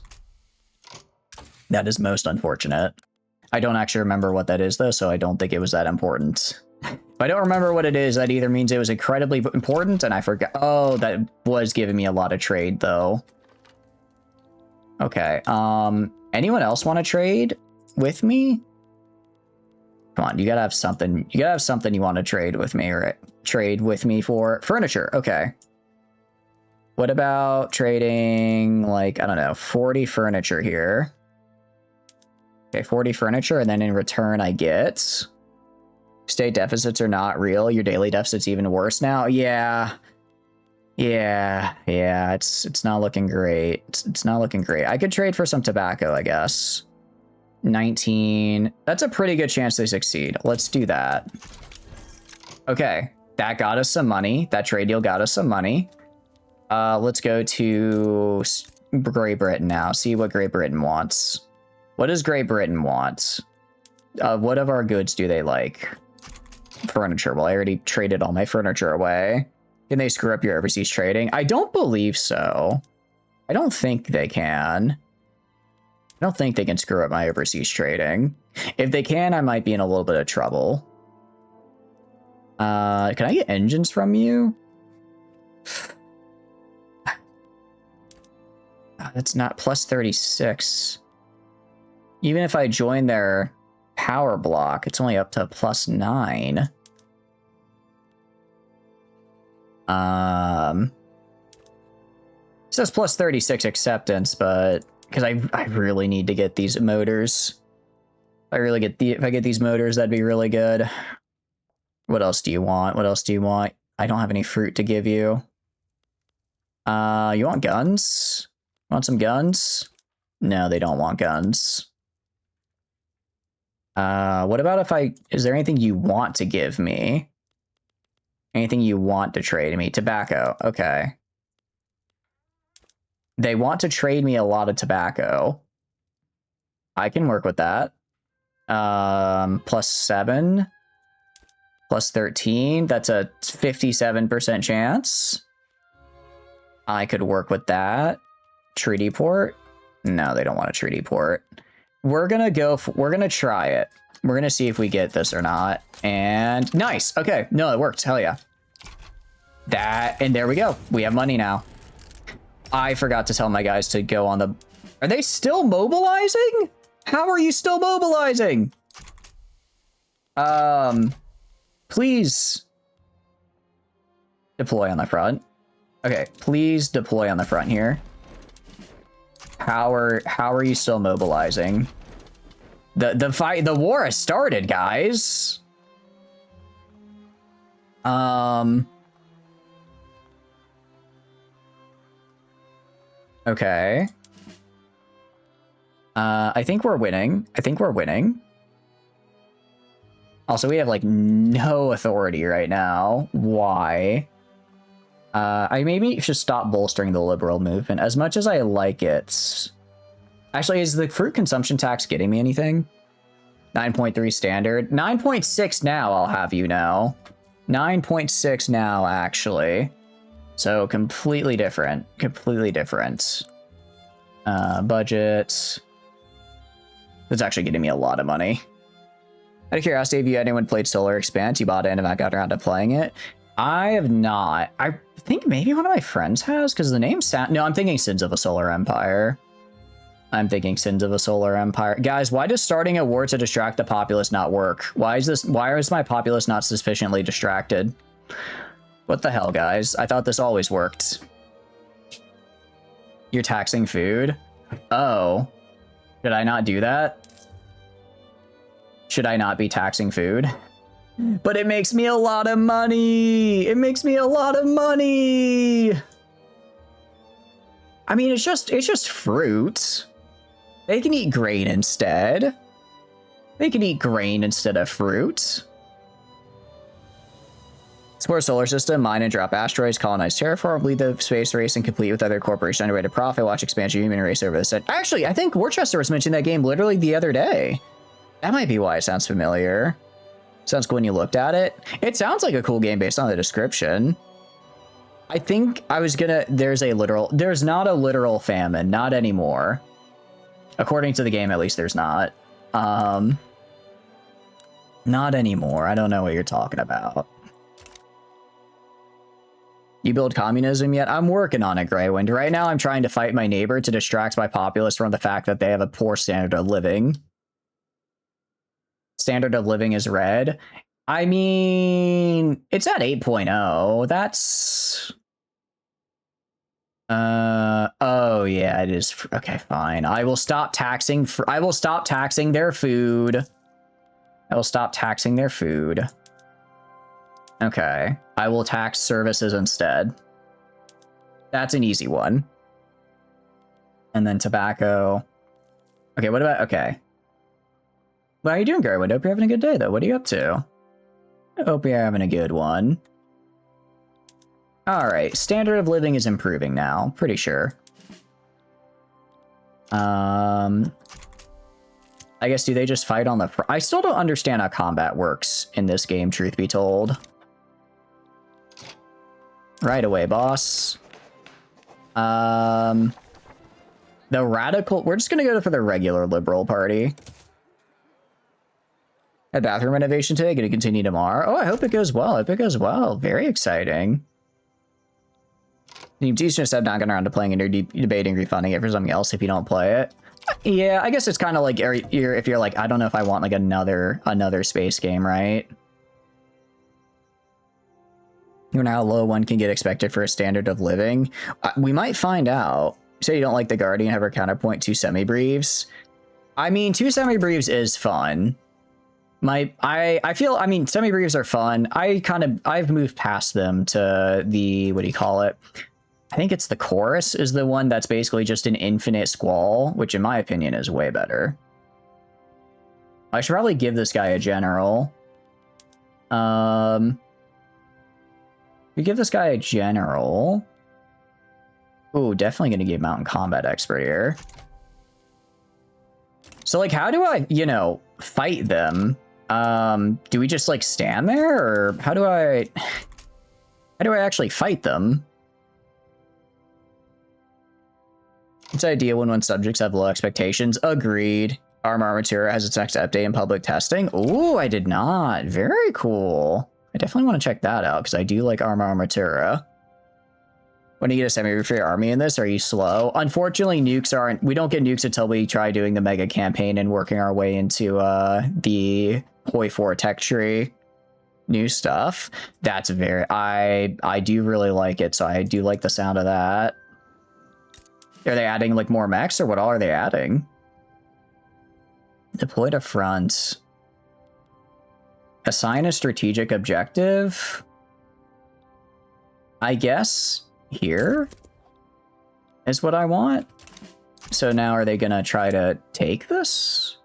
That is most unfortunate. I don't actually remember what that is, though, so I don't think it was that important. If I don't remember what it is, that either means it was incredibly important, and I forgot. Oh, that was giving me a lot of trade, though. Okay, anyone else want to trade with me? Come on, you gotta have something. You gotta have something you want to trade with me, or trade with me for furniture. Okay. What about trading, like, I don't know, 40 furniture here? Okay, 40 furniture, and then in return I get... State deficits are not real. Your daily deficit's even worse now. Yeah. It's not looking great. It's not looking great. I could trade for some tobacco, I guess. 19. That's a pretty good chance they succeed. Let's do that. Okay, that got us some money. That trade deal got us some money. Let's go to Great Britain now. See what Great Britain wants. What does Great Britain want? What of our goods do they like? Furniture. Well, I already traded all my furniture away. Can they screw up your overseas trading? I don't believe so. I don't think they can. I don't think they can screw up my overseas trading. If they can, I might be in a little bit of trouble. Can I get engines from you? That's not plus 36. Even if I join their power block, it's only up to plus 9. It says plus 36 acceptance, but because I really need to get these motors. If I get these motors, that'd be really good. What else do you want? What else do you want? I don't have any fruit to give you. You want guns? Want some guns? No, they don't want guns. What about if is there anything you want to give me? Anything you want to trade me? Tobacco. Okay. They want to trade me a lot of tobacco. I can work with that. Plus 7. Plus 13. That's a 57% chance. I could work with that. Treaty port? No, they don't want a treaty port. We're gonna try it. We're gonna see if we get this or not. And nice. Okay. No, it worked. Hell yeah. And there we go. We have money now. I forgot to tell my guys to go on the... Are they still mobilizing? How are you still mobilizing? Please deploy on the front. Okay, please deploy on the front here. How are you still mobilizing? The war has started, guys. Okay. I think we're winning. Also, we have like no authority right now. Why? I maybe should stop bolstering the liberal movement as much as I like it. Actually, is the fruit consumption tax getting me anything? 9.3 standard. 9.6 now, I'll have you know. 9.6 now, actually. So completely different. Budget. That's actually getting me a lot of money. Out of curiosity, have you anyone played Solar Expanse? You bought it and have got around to playing it? I have not. I think maybe one of my friends has, because the name sound... No, I'm thinking Sins of a Solar Empire. Guys, why does starting a war to distract the populace not work? Why is my populace not sufficiently distracted? What the hell, guys? I thought this always worked. You're taxing food? Oh. Should I not do that? Should I not be taxing food? But it makes me a lot of money! I mean, it's just fruit. They can eat grain instead. Of fruit. Explore solar system, mine and drop asteroids, colonize terraform, lead the space race, and compete with other corporations underway to profit, watch expansion human race over the set. Actually, I think Worcester was mentioning that game literally the other day. That might be why it sounds familiar. Sounds cool when you looked at it. It sounds like a cool game based on the description. I think I was gonna... There's not a literal famine. Not anymore. According to the game, at least there's not. Not anymore. I don't know what you're talking about. You build communism yet? I'm working on it, Greywind. Right now, I'm trying to fight my neighbor to distract my populace from the fact that they have a poor standard of living. Standard of living is red. I mean, it's at 8.0. That's... oh yeah, it is. Okay, fine. I will stop taxing their food. Okay. I will tax services instead. That's an easy one. And then tobacco. Okay, what about... Okay. Well, how are you doing, Garwood? Hope you're having a good day, though. What are you up to? I hope you're having a good one. All right, standard of living is improving now. Pretty sure. I guess, do they just fight on the front? I still don't understand how combat works in this game, truth be told. Right away, boss. The radical... We're just gonna go for the regular Liberal Party. A bathroom renovation today, gonna continue tomorrow. Oh, I hope it goes well. I hope it goes well. Very exciting. You just said not going around to playing and you're debating refunding it for something else if you don't play it. Yeah, I guess it's kind of like if you're like, I don't know if I want like another space game, right? You know how low one can get expected for a standard of living. We might find out. Say you don't like the Guardian, have her counterpoint 2 semi-briefs. I mean, 2 semi-briefs is fun. I feel, I mean, semi-briefs are fun. I've moved past them to the, what do you call it? I think it's the chorus is the one that's basically just an infinite squall, which in my opinion is way better. I should probably give this guy a general. We give this guy a general. Ooh, definitely gonna give Mountain Combat Expert here. So like, how do I, you know, fight them? Do we just like stand there, or how do I actually fight them? It's ideal when subjects have low expectations. Agreed. Armor Armatura has its next update in public testing. Ooh, I did not. Very cool. I definitely want to check that out because I do like Armor Armatura. When you get a semi for your army in this, are you slow? Unfortunately, nukes aren't. We don't get nukes until we try doing the mega campaign and working our way into the Hoi 4 tech tree. New stuff. That's very. I do really like it, so I do like the sound of that. Are they adding like more mechs, or what all are they adding? Deploy to front. Assign a strategic objective. I guess here is what I want. So now are they gonna try to take this?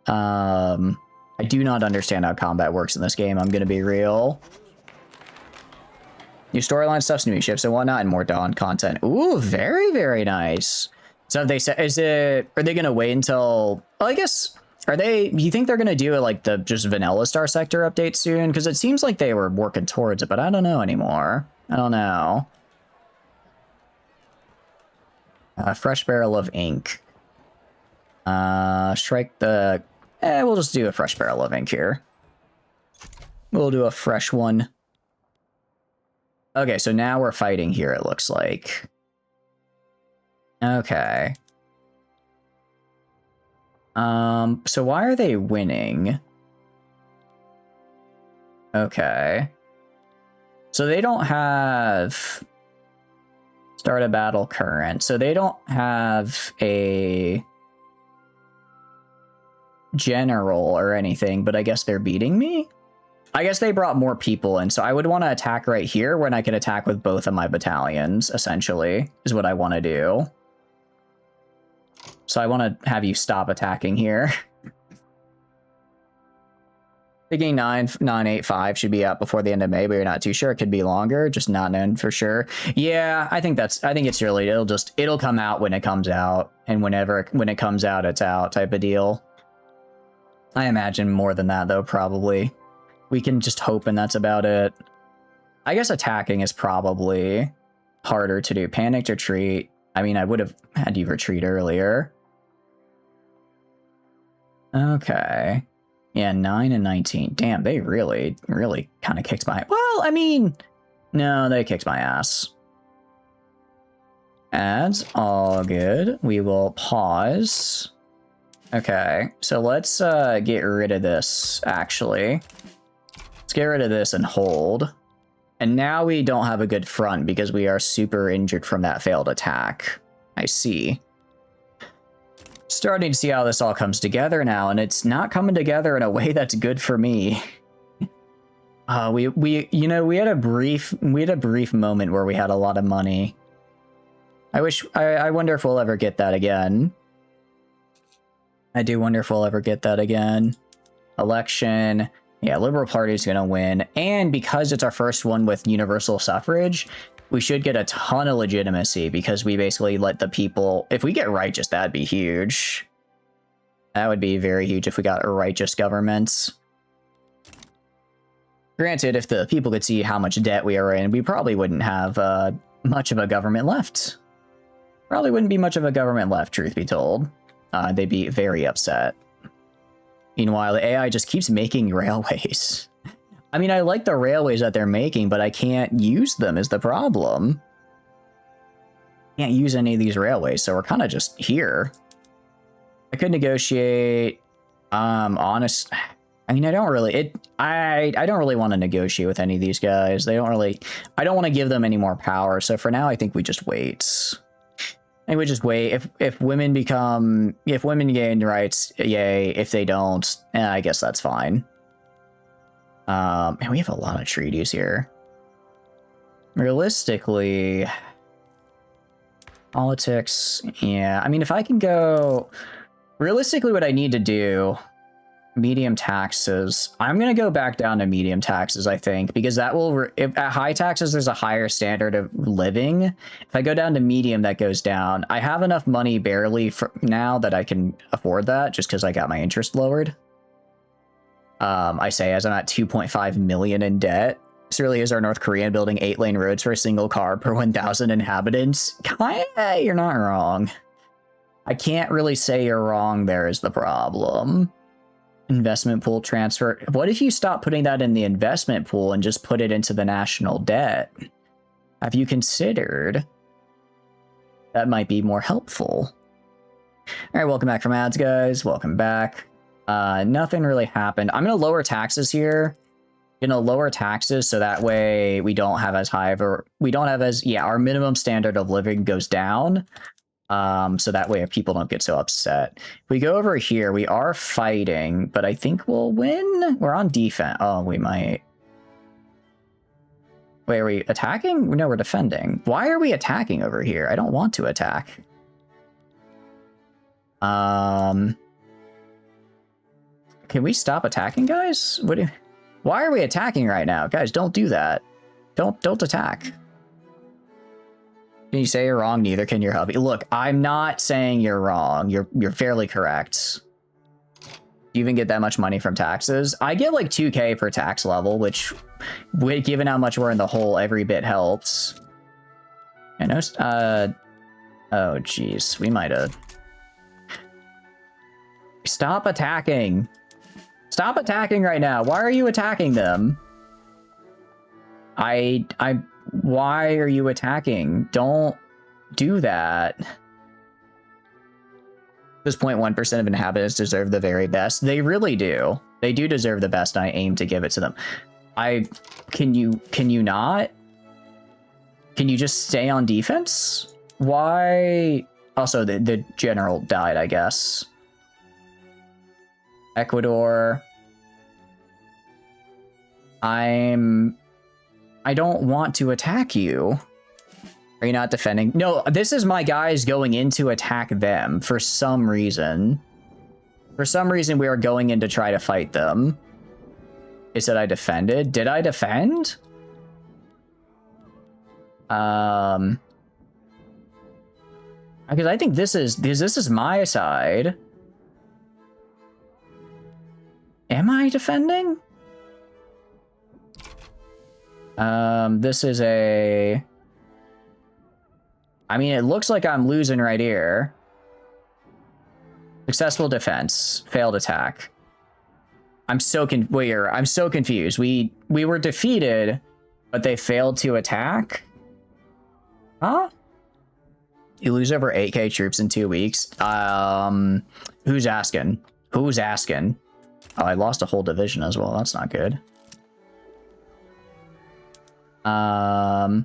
I do not understand how combat works in this game, I'm gonna be real. New storyline stuffs, new ships and whatnot, and more Dawn content. Ooh, very, very nice. So if they said, are they gonna wait until, well, I guess, you think they're gonna do like the just vanilla Star Sector update soon? Because it seems like they were working towards it, but I don't know anymore. I don't know. Fresh barrel of ink. Strike the, we'll just do a fresh barrel of ink here. We'll do a fresh one. Okay, so now we're fighting here, it looks like. Okay. So why are they winning? Okay. So they don't have start a battle current. So they don't have a general or anything, but I guess they're beating me? I guess they brought more people in, so I would want to attack right here when I can attack with both of my battalions, essentially, is what I want to do. So I want to have you stop attacking here. Thinking 985 should be up before the end of May, but you're not too sure. It could be longer, just not known for sure. Yeah, I think it's really, it'll come out when it comes out, and when it comes out, it's out type of deal. I imagine more than that though, probably. We can just hope and that's about it. I guess attacking is probably harder to do. Panicked retreat. I mean, I would have had you retreat earlier. Okay. Yeah, 9 and 19. Damn, they really, really kind of kicked my... Well, I mean... No, they kicked my ass. Ads, all good. We will pause. Okay, so let's get rid of this, actually. Let's get rid of this and hold. And now we don't have a good front because we are super injured from that failed attack. I see. Starting to see how this all comes together now, and it's not coming together in a way that's good for me. You know, we had a brief moment where we had a lot of money. I wonder if we'll ever get that again. I do wonder if we'll ever get that again. Election. Yeah, Liberal Party is going to win. And because it's our first one with universal suffrage, we should get a ton of legitimacy because we basically let the people... If we get righteous, that'd be huge. That would be very huge if we got a righteous government. Granted, if the people could see how much debt we are in, we probably wouldn't have much of a government left. Probably wouldn't be much of a government left, truth be told. They'd be very upset. Meanwhile, the AI just keeps making railways. I mean, I like the railways that they're making, but I can't use them is the problem. Can't use any of these railways, so we're kind of just here. I could negotiate. Honest. I mean, I don't really. I don't really want to negotiate with any of these guys. They don't really. I don't want to give them any more power. So for now, I think we just wait. I would just wait. If women gain rights, yay. If they don't, I guess that's fine. And we have a lot of treaties here. Realistically, politics, yeah. I mean, if I can go... Realistically, what I need to do... Medium taxes. I'm going to go back down to medium taxes, I think, because that will... at high taxes, there's a higher standard of living. If I go down to medium, that goes down. I have enough money barely for now that I can afford that, just because I got my interest lowered. I say as I'm at 2.5 million in debt. This really is our North Korean building 8-lane roads for a single car per 1,000 inhabitants. Kinda, you're not wrong. I can't really say you're wrong there is the problem. Investment pool transfer. What if you stop putting that in the investment pool and just put it into the national debt? Have you considered? That might be more helpful. All right, welcome back from ads, guys. Welcome back. Nothing really happened. I'm going to lower taxes here. Lower taxes so that way we don't have as high of a... We don't have as... Yeah, our minimum standard of living goes down. So that way people don't get so upset. If we go over here, we are fighting, but I think we'll win. We're on defense. Oh, we might. Wait, are we attacking? No, we're defending. Why are we attacking over here? I don't want to attack. Can we stop attacking, guys? Why are we attacking right now? Guys, don't do that. Don't attack. Can you say you're wrong? Neither can your hubby. Look, I'm not saying you're wrong. You're fairly correct. You even get that much money from taxes. I get like 2K per tax level, which, given how much we're in the hole, every bit helps. I know. Oh, jeez, we might have. Stop attacking. Stop attacking right now. Why are you attacking them? Why are you attacking? Don't do that. This 0.1% of inhabitants deserve the very best. They really do. They do deserve the best, and I aim to give it to them. Can you not? Can you just stay on defense? Why? Also, the general died, I guess. Ecuador. I don't want to attack you. Are you not defending? No, this is my guys going in to attack them for some reason. For some reason, we are going in to try to fight them. It said I defended. Did I defend? Because I think this is my side. Am I defending? This is a... I mean, it looks like I'm losing right here. Successful defense. Failed attack. I'm so confused. We were defeated, but they failed to attack? Huh? You lose over 8k troops in 2 weeks? Who's asking? Who's asking? Oh, I lost a whole division as well. That's not good. I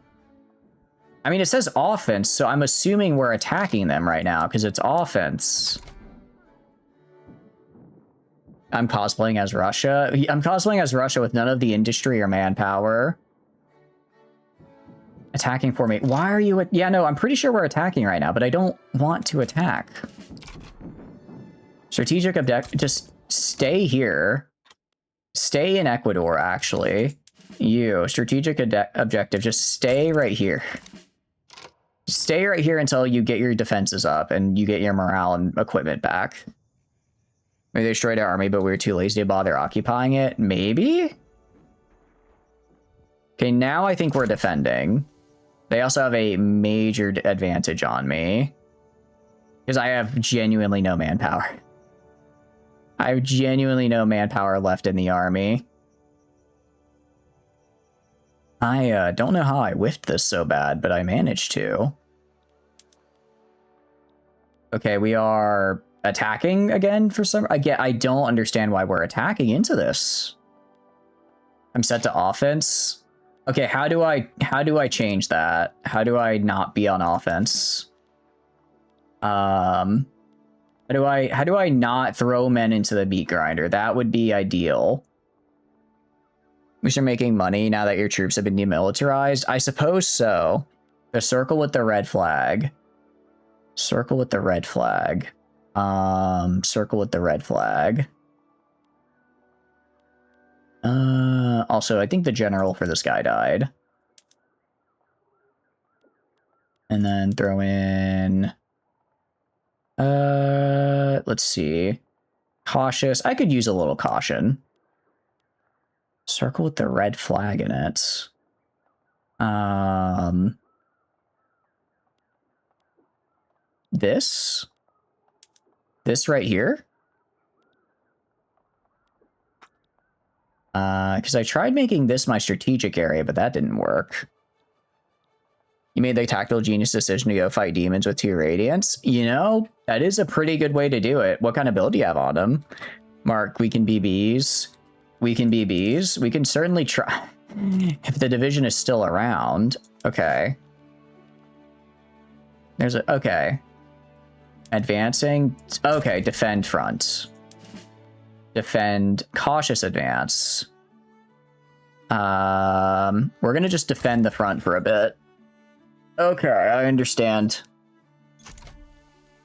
mean, it says offense, so I'm assuming we're attacking them right now because it's offense. I'm cosplaying as Russia. I'm cosplaying as Russia with none of the industry or manpower. Attacking for me. Why are you... Yeah, no, I'm pretty sure we're attacking right now, but I don't want to attack. Strategic objective. Just stay here. Stay in Ecuador, actually. You, strategic objective, just stay right here. Stay right here until you get your defenses up and you get your morale and equipment back. Maybe they destroyed our army, but we were too lazy to bother occupying it. Maybe? Okay, now I think we're defending. They also have a major advantage on me. Because I have genuinely no manpower. I have genuinely no manpower left in the army. I don't know how I whiffed this so bad, but I managed to. Okay, we are attacking again for some... I don't understand why we're attacking into this. I'm set to offense. Okay, how do I change that? How do I not be on offense? How do I not throw men into the meat grinder? That would be ideal. We start making money now that your troops have been demilitarized? I suppose so. The circle with the red flag. Circle with the red flag. Circle with the red flag. Also, I think the general for this guy died. And then throw in... let's see. Cautious. I could use a little caution. Circle with the red flag in it. This right here. Because I tried making this my strategic area, but that didn't work. You made the tactical genius decision to go fight demons with 2 radiants. You know, that is a pretty good way to do it. What kind of build do you have on them? Mark, we can be bees. We can be bees. We can certainly try. If the division is still around. Okay. There's a... Okay. Advancing. Okay, defend front. Defend. Cautious advance. We're gonna just defend the front for a bit. Okay, I understand.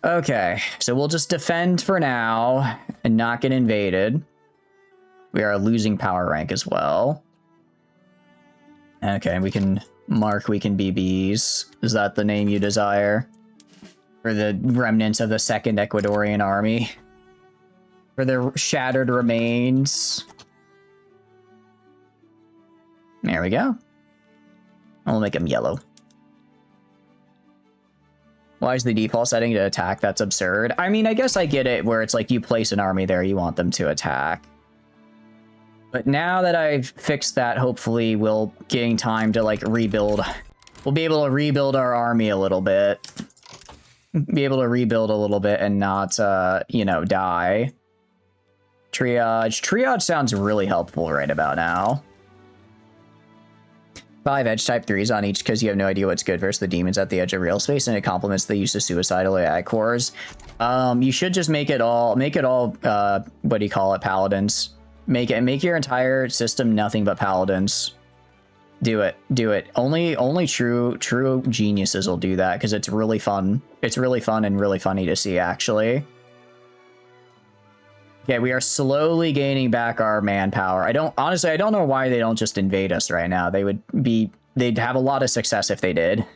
Okay, so we'll just defend for now and not get invaded. We are losing power rank as well. Okay, we can mark we can be bees. Is that the name you desire? For the remnants of the second Ecuadorian army. For the shattered remains. There we go. I'll make them yellow. Why is the default setting to attack? That's absurd. I mean, I guess I get it where it's like you place an army there, you want them to attack. But now that I've fixed that, hopefully we'll gain time to like rebuild. We'll be able to rebuild our army a little bit. Be able to rebuild a little bit and not, you know, die. Triage. Triage sounds really helpful right about now. 5 edge type 3s on each because you have no idea what's good versus the demons at the edge of real space, and it complements the use of suicidal AI cores. You should just make it all, what do you call it, paladins. Make your entire system nothing but paladins. Do it. Do it. Only true geniuses will do that because it's really fun. It's really fun and really funny to see, actually. Okay, we are slowly gaining back our manpower. Honestly, I don't know why they don't just invade us right now. They'd have a lot of success if they did.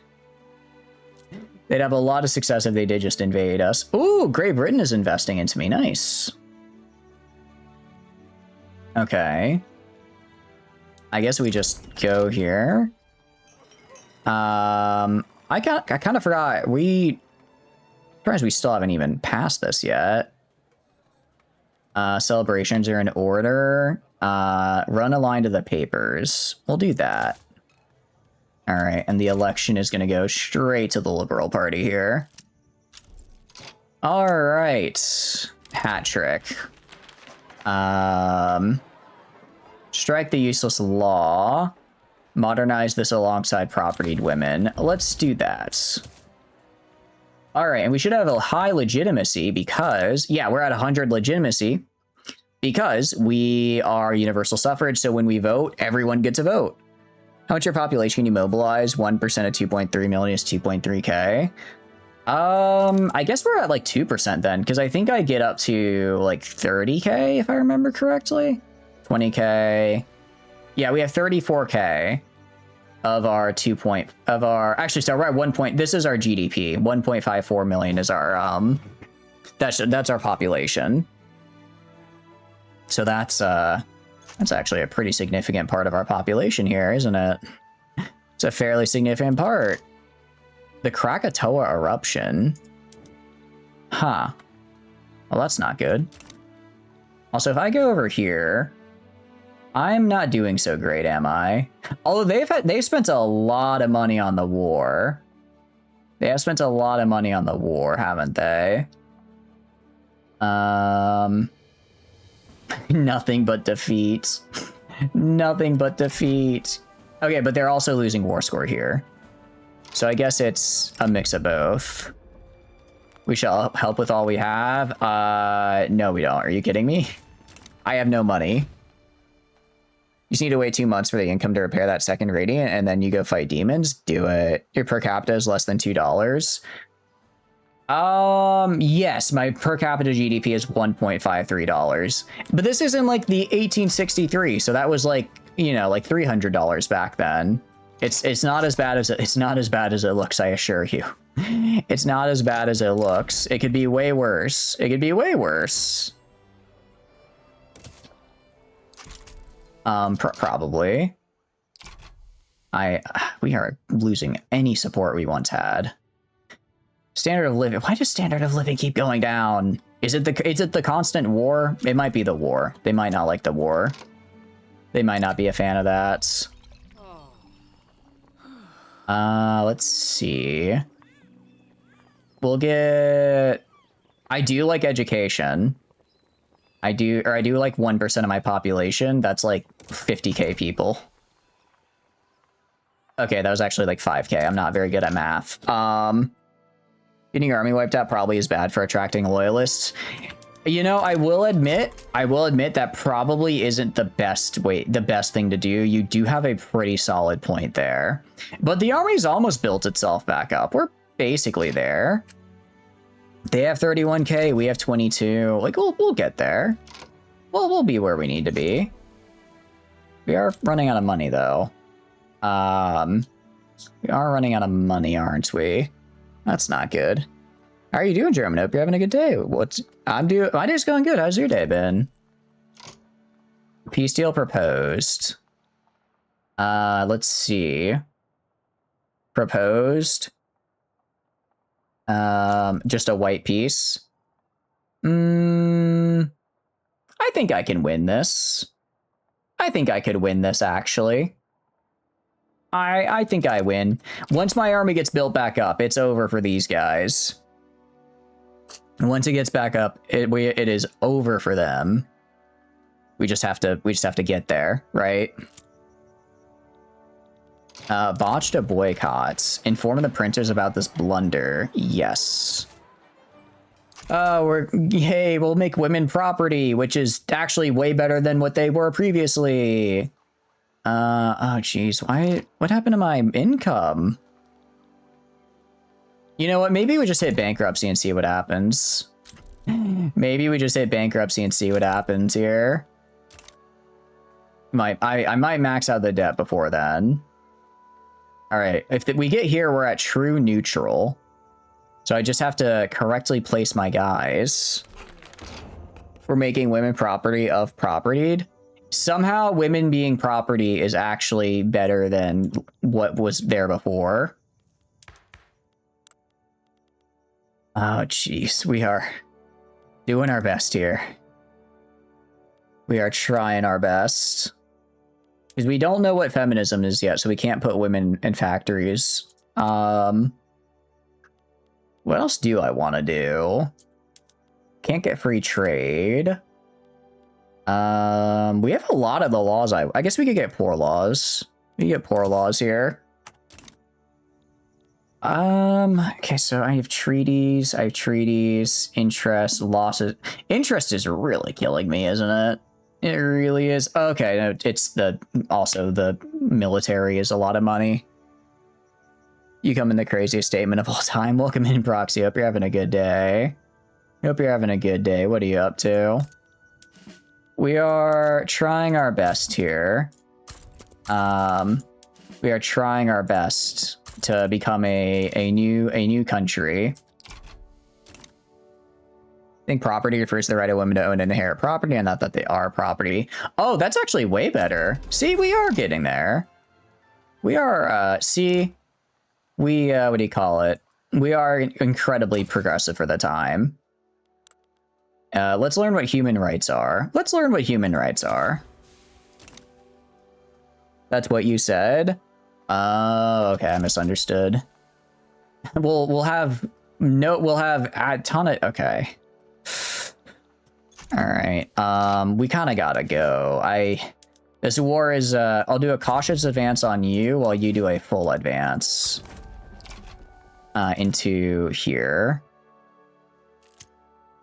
They'd have a lot of success if they did just invade us. Ooh, Great Britain is investing into me. Nice. Okay. I guess we just go here. I kind of forgot. Surprised we still haven't even passed this yet. Celebrations are in order. Run a line to the papers. We'll do that. All right, and the election is going to go straight to the Liberal Party here. All right, hat trick. Strike the useless law. Modernize this alongside propertied women. Let's do that. All right, and we should have a high legitimacy because, yeah, we're at 100 legitimacy because we are universal suffrage. So when we vote, everyone gets a vote. How much your population can you mobilize? 1% of 2.3 million is 2.3k. I guess we're at like 2% then, because I think I get up to like 30k if I remember correctly. 20k. Yeah, we have 34k of our actually, so we're at 1 point. This is our GDP. 1.54 million is our that's our population. So that's actually a pretty significant part of our population here, isn't it? It's a fairly significant part. The Krakatoa eruption. Huh. Well, that's not good. Also, if I go over here, I'm not doing so great, am I? Although they've spent a lot of money on the war. They have spent a lot of money on the war, haven't they? Nothing but defeat. Nothing but defeat. Okay, but they're also losing war score here. So I guess it's a mix of both. We shall help with all we have. No, we don't. Are you kidding me? I have no money. You just need to wait 2 months for the income to repair that second radiant, and then you go fight demons. Do it. Your per capita is less than $2. Yes, my per capita GDP is $1.53. But this isn't like the 1863, so that was like, you know, like $300 back then. It's not as bad as it looks, I assure you. It's not as bad as it looks. It could be way worse. It could be way worse. Probably. We are losing any support we once had. Standard of living. Why does standard of living keep going down? Is it the constant war? It might be the war. They might not like the war. They might not be a fan of that. Let's see. We'll get... I do like education. I do like 1% of my population. That's like 50k people. Okay, that was actually like 5k. I'm not very good at math. Getting your army wiped out probably is bad for attracting loyalists. You know, I will admit that probably isn't the best thing to do. You do have a pretty solid point there. But the army's almost built itself back up. We're basically there. They have 31k, we have 22. Like, we'll get there. We'll be where we need to be. We are running out of money, though. We are running out of money, aren't we? That's not good. How are you doing, German? Hope you're having a good day. My day's going good. How's your day been? Peace deal proposed. Let's see. Proposed. Just a white piece. I think I can win this. I think I could win this, actually. I think I win. Once my army gets built back up, it's over for these guys. Once it gets back up, it is over for them. We just have to get there, right? Botched a boycott. Inform the printers about this blunder. Yes. We'll make women property, which is actually way better than what they were previously. Oh geez, what happened to my income? You know what, maybe we just hit bankruptcy and see what happens. Maybe we just hit bankruptcy and see what happens here. I might max out the debt before then. Alright, if we get here, we're at true neutral. So I just have to correctly place my guys. We're making women property of propertied. Somehow women being property is actually better than what was there before. Oh, jeez. We are doing our best here. We are trying our best. Because we don't know what feminism is yet, so we can't put women in factories. What else do I want to do? Can't get free trade. We have a lot of the laws. I guess we could get poor laws. We get poor laws here. Okay, so I have treaties, interest, losses. Interest is really killing me, isn't it? It really is. Okay, no, it's also the military is a lot of money. You come in the craziest statement of all time. Welcome in, Proxy. Hope you're having a good day. Hope you're having a good day. What are you up to? We are trying our best here. We are trying our best to become a new country. I think property refers to the right of women to own and inherit property, and not that they are property. Oh, that's actually way better. See, we are getting there. We are, see, we, what do you call it? We are incredibly progressive for the time. Let's learn what human rights are. Let's learn what human rights are. That's what you said? Oh, okay, I misunderstood. We'll have a ton of, okay. All right, we kind of gotta go. This war is, I'll do a cautious advance on you while you do a full advance into here.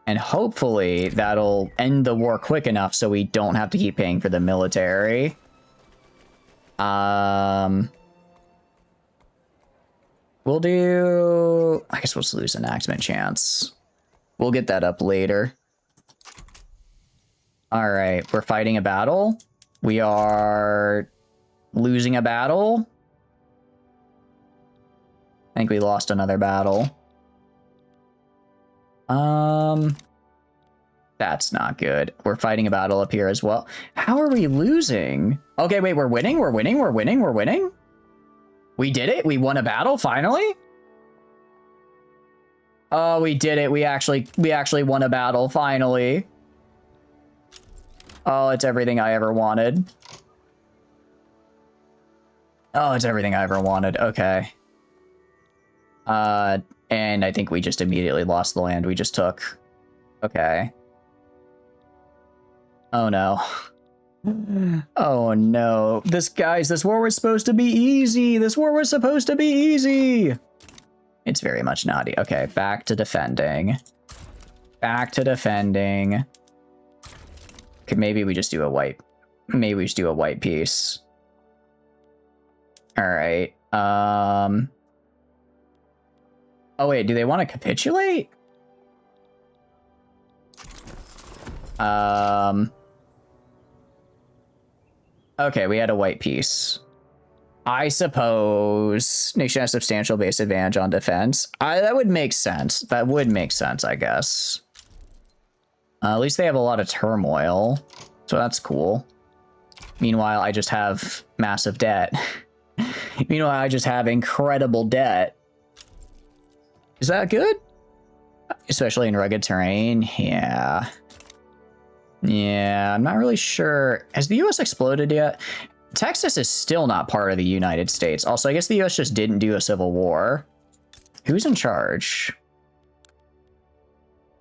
And hopefully that'll end the war quick enough so we don't have to keep paying for the military. We'll do, I guess we'll lose enactment chance. We'll get that up later. All right, we're fighting a battle. We are losing a battle. I think we lost another battle. That's not good. We're fighting a battle up here as well. How are we losing? Okay, wait, we're winning, we're winning, we're winning, we're winning. We did it, we won a battle, finally? Oh, we did it, we actually won a battle, finally. Oh, it's everything I ever wanted. Oh, it's everything I ever wanted, okay. And I think we just immediately lost the land we just took. Okay. Oh no. Oh no. This war was supposed to be easy. This war was supposed to be easy. It's very much naughty. Okay, back to defending. Back to defending. Okay, maybe we just do a white. Maybe we just do a white piece. All right. Oh wait, do they want to capitulate? Okay, we had a white piece. I suppose nation has substantial base advantage on defense. That would make sense. That would make sense, I guess. At least they have a lot of turmoil, so that's cool. Meanwhile, I just have massive debt. Meanwhile, I just have incredible debt. Is that good? Especially in rugged terrain? Yeah. Yeah, I'm not really sure. Has the US exploded yet? Texas is still not part of the United States. Also, I guess the US just didn't do a civil war. Who's in charge?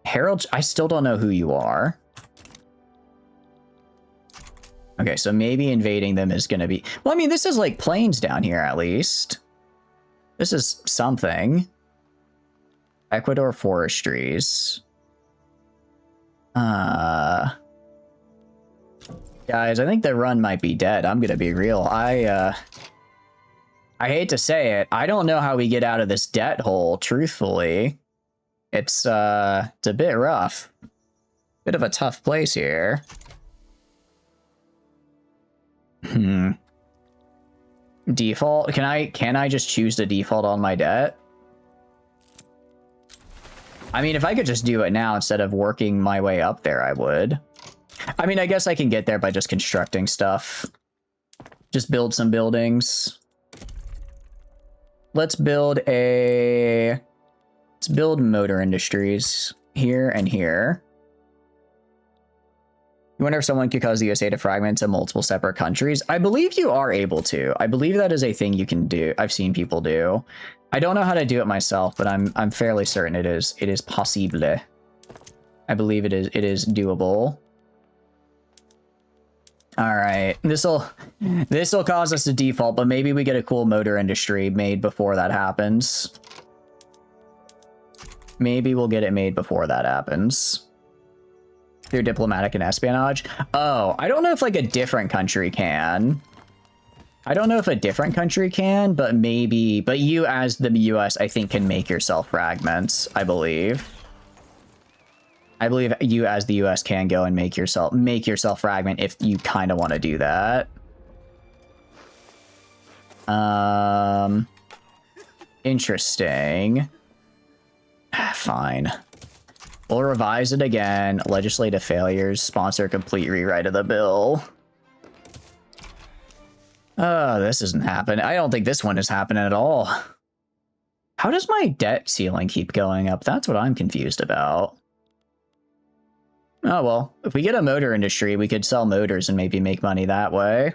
Harold, I still don't know who you are. Okay, so maybe invading them is going to be... Well, I mean, this is like plains down here, at least. This is something. Ecuador forestries. Guys, I think the run might be dead. I'm gonna be real. I hate to say it. I don't know how we get out of this debt hole, truthfully. It's a bit rough. Bit of a tough place here. Default? Can I just choose to default on my debt? I mean, if I could just do it now instead of working my way up there, I would. I mean, I guess I can get there by just constructing stuff. Just build some buildings. Let's build motor industries here and here. You wonder if someone could cause the USA to fragment into multiple separate countries? I believe you are able to. I believe that is a thing you can do. I've seen people do. I don't know how to do it myself, but I'm fairly certain it is possible. I believe it is doable. All right, this'll cause us to default, but maybe we get a cool motor industry made before that happens. Maybe we'll get it made before that happens. Through diplomatic and espionage. Oh, I don't know if like a different country can. I don't know if a different country can, but maybe, but you as the US, I think, can make yourself fragments, I believe. I believe you as the US can go and make yourself fragment if you kind of want to do that. Interesting. Fine. We'll revise it again. Legislative failures. Sponsor a complete rewrite of the bill. Oh, this isn't happening. I don't think this one is happening at all. How does my debt ceiling keep going up? That's what I'm confused about. Oh, well, if we get a motor industry, we could sell motors and maybe make money that way.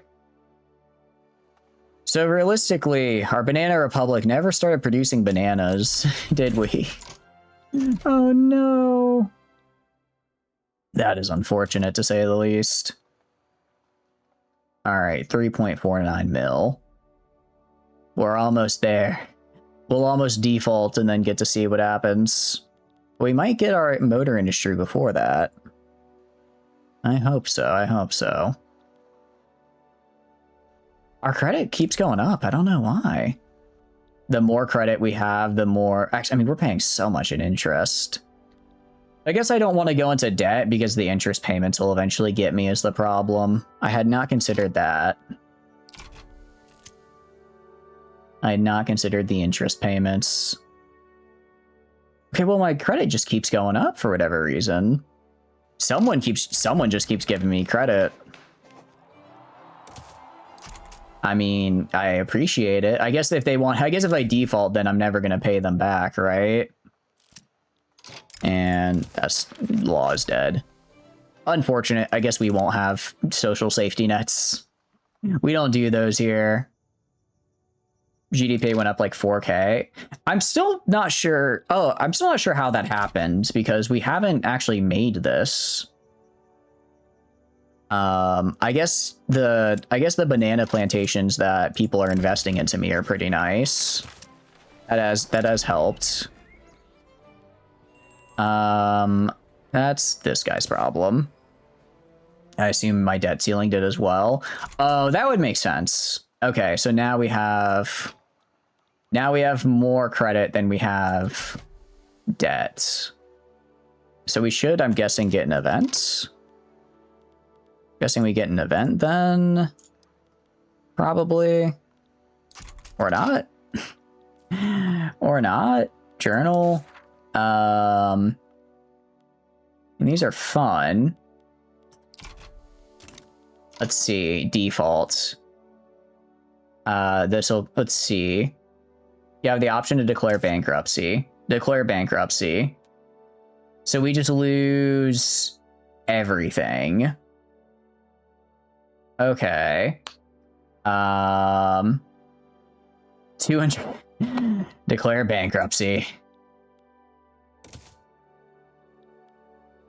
So realistically, our Banana Republic never started producing bananas, did we? Oh no. That is unfortunate to say the least. All right, 3.49 mil. We're almost there. We'll almost default and then get to see what happens. We might get our motor industry before that. I hope so, I hope so. Our credit keeps going up. I don't know why. The more credit we have, the more... Actually, I mean, we're paying so much in interest. I guess I don't want to go into debt because the interest payments will eventually get me is the problem. I had not considered that. I had not considered the interest payments. Okay, well, my credit just keeps going up for whatever reason. Someone just keeps giving me credit. I mean, I appreciate it. I guess if I default, then I'm never going to pay them back, right? And that's law is dead. Unfortunate. I guess we won't have social safety nets. We don't do those here. GDP went up like 4K. I'm still not sure. Oh, I'm still not sure how that happened because we haven't actually made this. I guess the banana plantations that people are investing into me are pretty nice. That has helped. That's this guy's problem. I assume my debt ceiling did as well. Oh, that would make sense. Okay, so now we have more credit than we have debt. So we should, I'm guessing, get an event. Guessing we get an event then. Probably. Or not. Or not. Journal. And these are fun. Let's see. Default. Let's see. You have the option to declare bankruptcy. Declare bankruptcy. So we just lose everything. Okay. 200. Declare bankruptcy.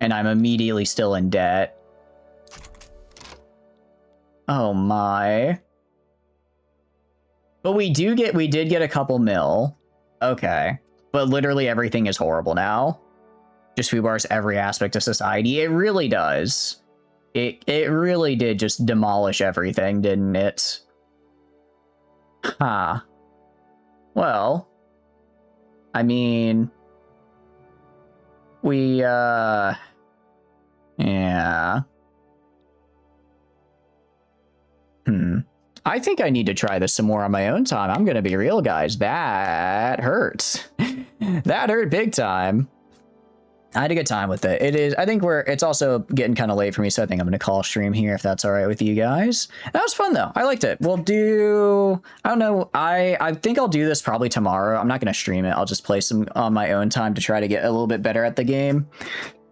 And I'm immediately still in debt. Oh my. But we did get a couple mil. Okay. But literally everything is horrible now. Just foobar's every aspect of society. It really does. It really did just demolish everything, didn't it? Huh. Well. I mean... Yeah. I think I need to try this some more on my own time. I'm gonna be real, guys. That hurts. That hurt big time. I had a good time with it. It's also getting kind of late for me, so I think I'm going to call stream here if that's all right with you guys. That was fun, though. I liked it. I don't know. I think I'll do this probably tomorrow. I'm not going to stream it. I'll just play some on my own time to try to get a little bit better at the game.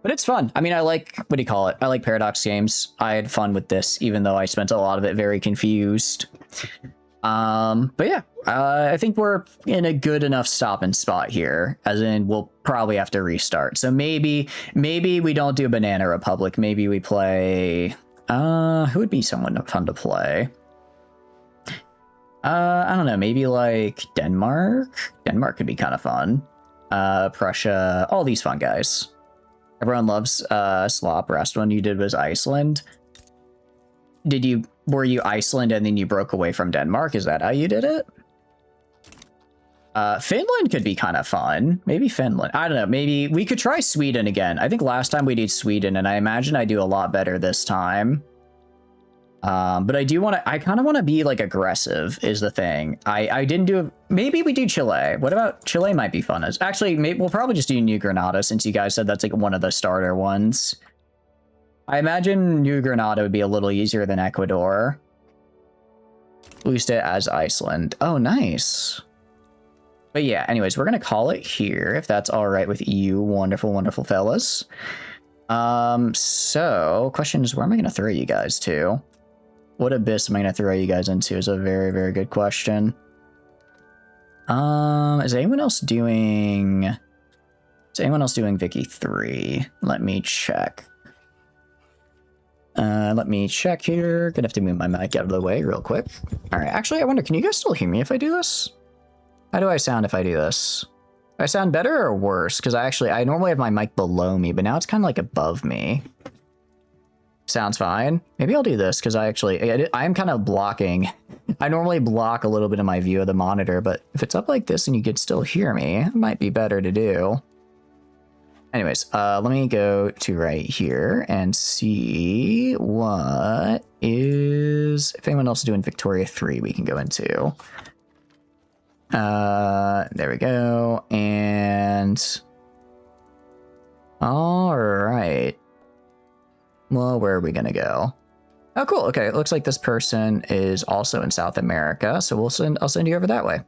But it's fun. I mean, I like, what do you call it? I like Paradox games. I had fun with this, even though I spent a lot of it very confused. But yeah, I think we're in a good enough stopping spot here, as in we'll probably have to restart. So maybe we don't do Banana Republic. Maybe we play, who would be someone fun to play? I don't know, maybe like Denmark? Denmark could be kind of fun. Prussia, all these fun guys. Everyone loves Slop. Last one you did was Iceland. Were you Iceland and then you broke away from Denmark? Is that how you did it? Finland could be kind of fun. Maybe Finland. I don't know. Maybe we could try Sweden again. I think last time we did Sweden, and I imagine I do a lot better this time. But I do want to, I kind of want to be like aggressive is the thing. I didn't do, maybe we do Chile. What about Chile might be fun. Actually, maybe we'll probably just do New Granada since you guys said that's like one of the starter ones. I imagine New Granada would be a little easier than Ecuador. Boost it as Iceland. Oh, nice. But yeah, anyways, we're going to call it here if that's all right with you wonderful, wonderful fellas. So question is, where am I going to throw you guys to? What abyss am I going to throw you guys into is a very, very good question. Is anyone else doing Vicky 3? Let me check. Let me check here. Gonna have to move my mic out of the way real quick. All right, actually, I wonder, can you guys still hear me if I do this? How do I sound if I do this? Do I sound better or worse? Because I normally have my mic below me, but now it's kind of like above me. Sounds fine. Maybe I'll do this because I'm kind of blocking. I normally block a little bit of my view of the monitor, but if it's up like this and you could still hear me, it might be better to do. Anyways, let me go to right here and see what is, if anyone else is doing Victoria 3, we can go into. There we go. And all right. Well, where are we gonna go? Oh, cool. Okay, it looks like this person is also in South America, so I'll send you over that way.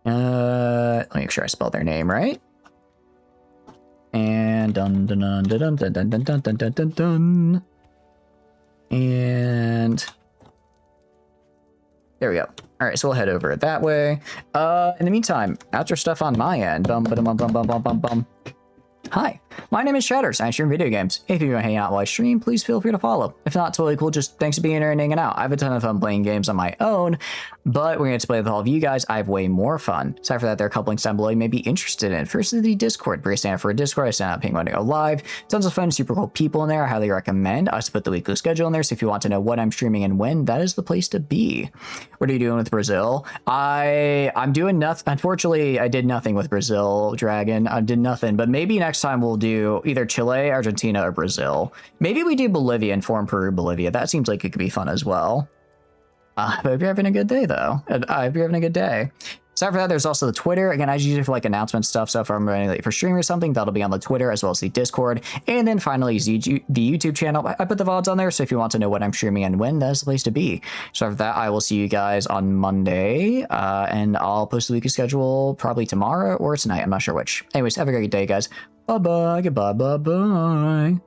Let me make sure I spelled their name right. And dun dun dun dun dun dun dun dun dun dun dun dun. And there we go. All right, so we'll head over that way. In the meantime, outro stuff on my end. Bum bum bum bum bum bum bum. Hi, my name is Shatters, and I stream video games. If you want to hang out while I stream, please feel free to follow. If not, totally cool, just thanks for being here and hanging out. I have a ton of fun playing games on my own, but we're going to play with all of you guys. I have way more fun. Aside for that, there are a couple links down below you may be interested in. First is the Discord. Break stand for a Discord. I stand up ping when I go live. Tons of fun, super cool people in there. I highly recommend. I also put the weekly schedule in there, so if you want to know what I'm streaming and when, that is the place to be. What are you doing with Brazil? I'm doing nothing. Unfortunately, I did nothing with Brazil, Dragon. I did nothing, but maybe next time we'll do either Chile, Argentina, or Brazil. Maybe we do Bolivia and form Peru, Bolivia. That seems like it could be fun as well. I hope you're having a good day, though. I hope you're having a good day. Aside for that, there's also the Twitter. Again, I just use it for like announcement stuff. So if I'm running late for stream or something, that'll be on the Twitter as well as the Discord. And then finally, the YouTube channel. I put the VODs on there. So if you want to know what I'm streaming and when, that's the place to be. So after that, I will see you guys on Monday. And I'll post the weekly schedule probably tomorrow or tonight. I'm not sure which. Anyways, have a great day, guys. Bye-bye. Goodbye. Bye-bye.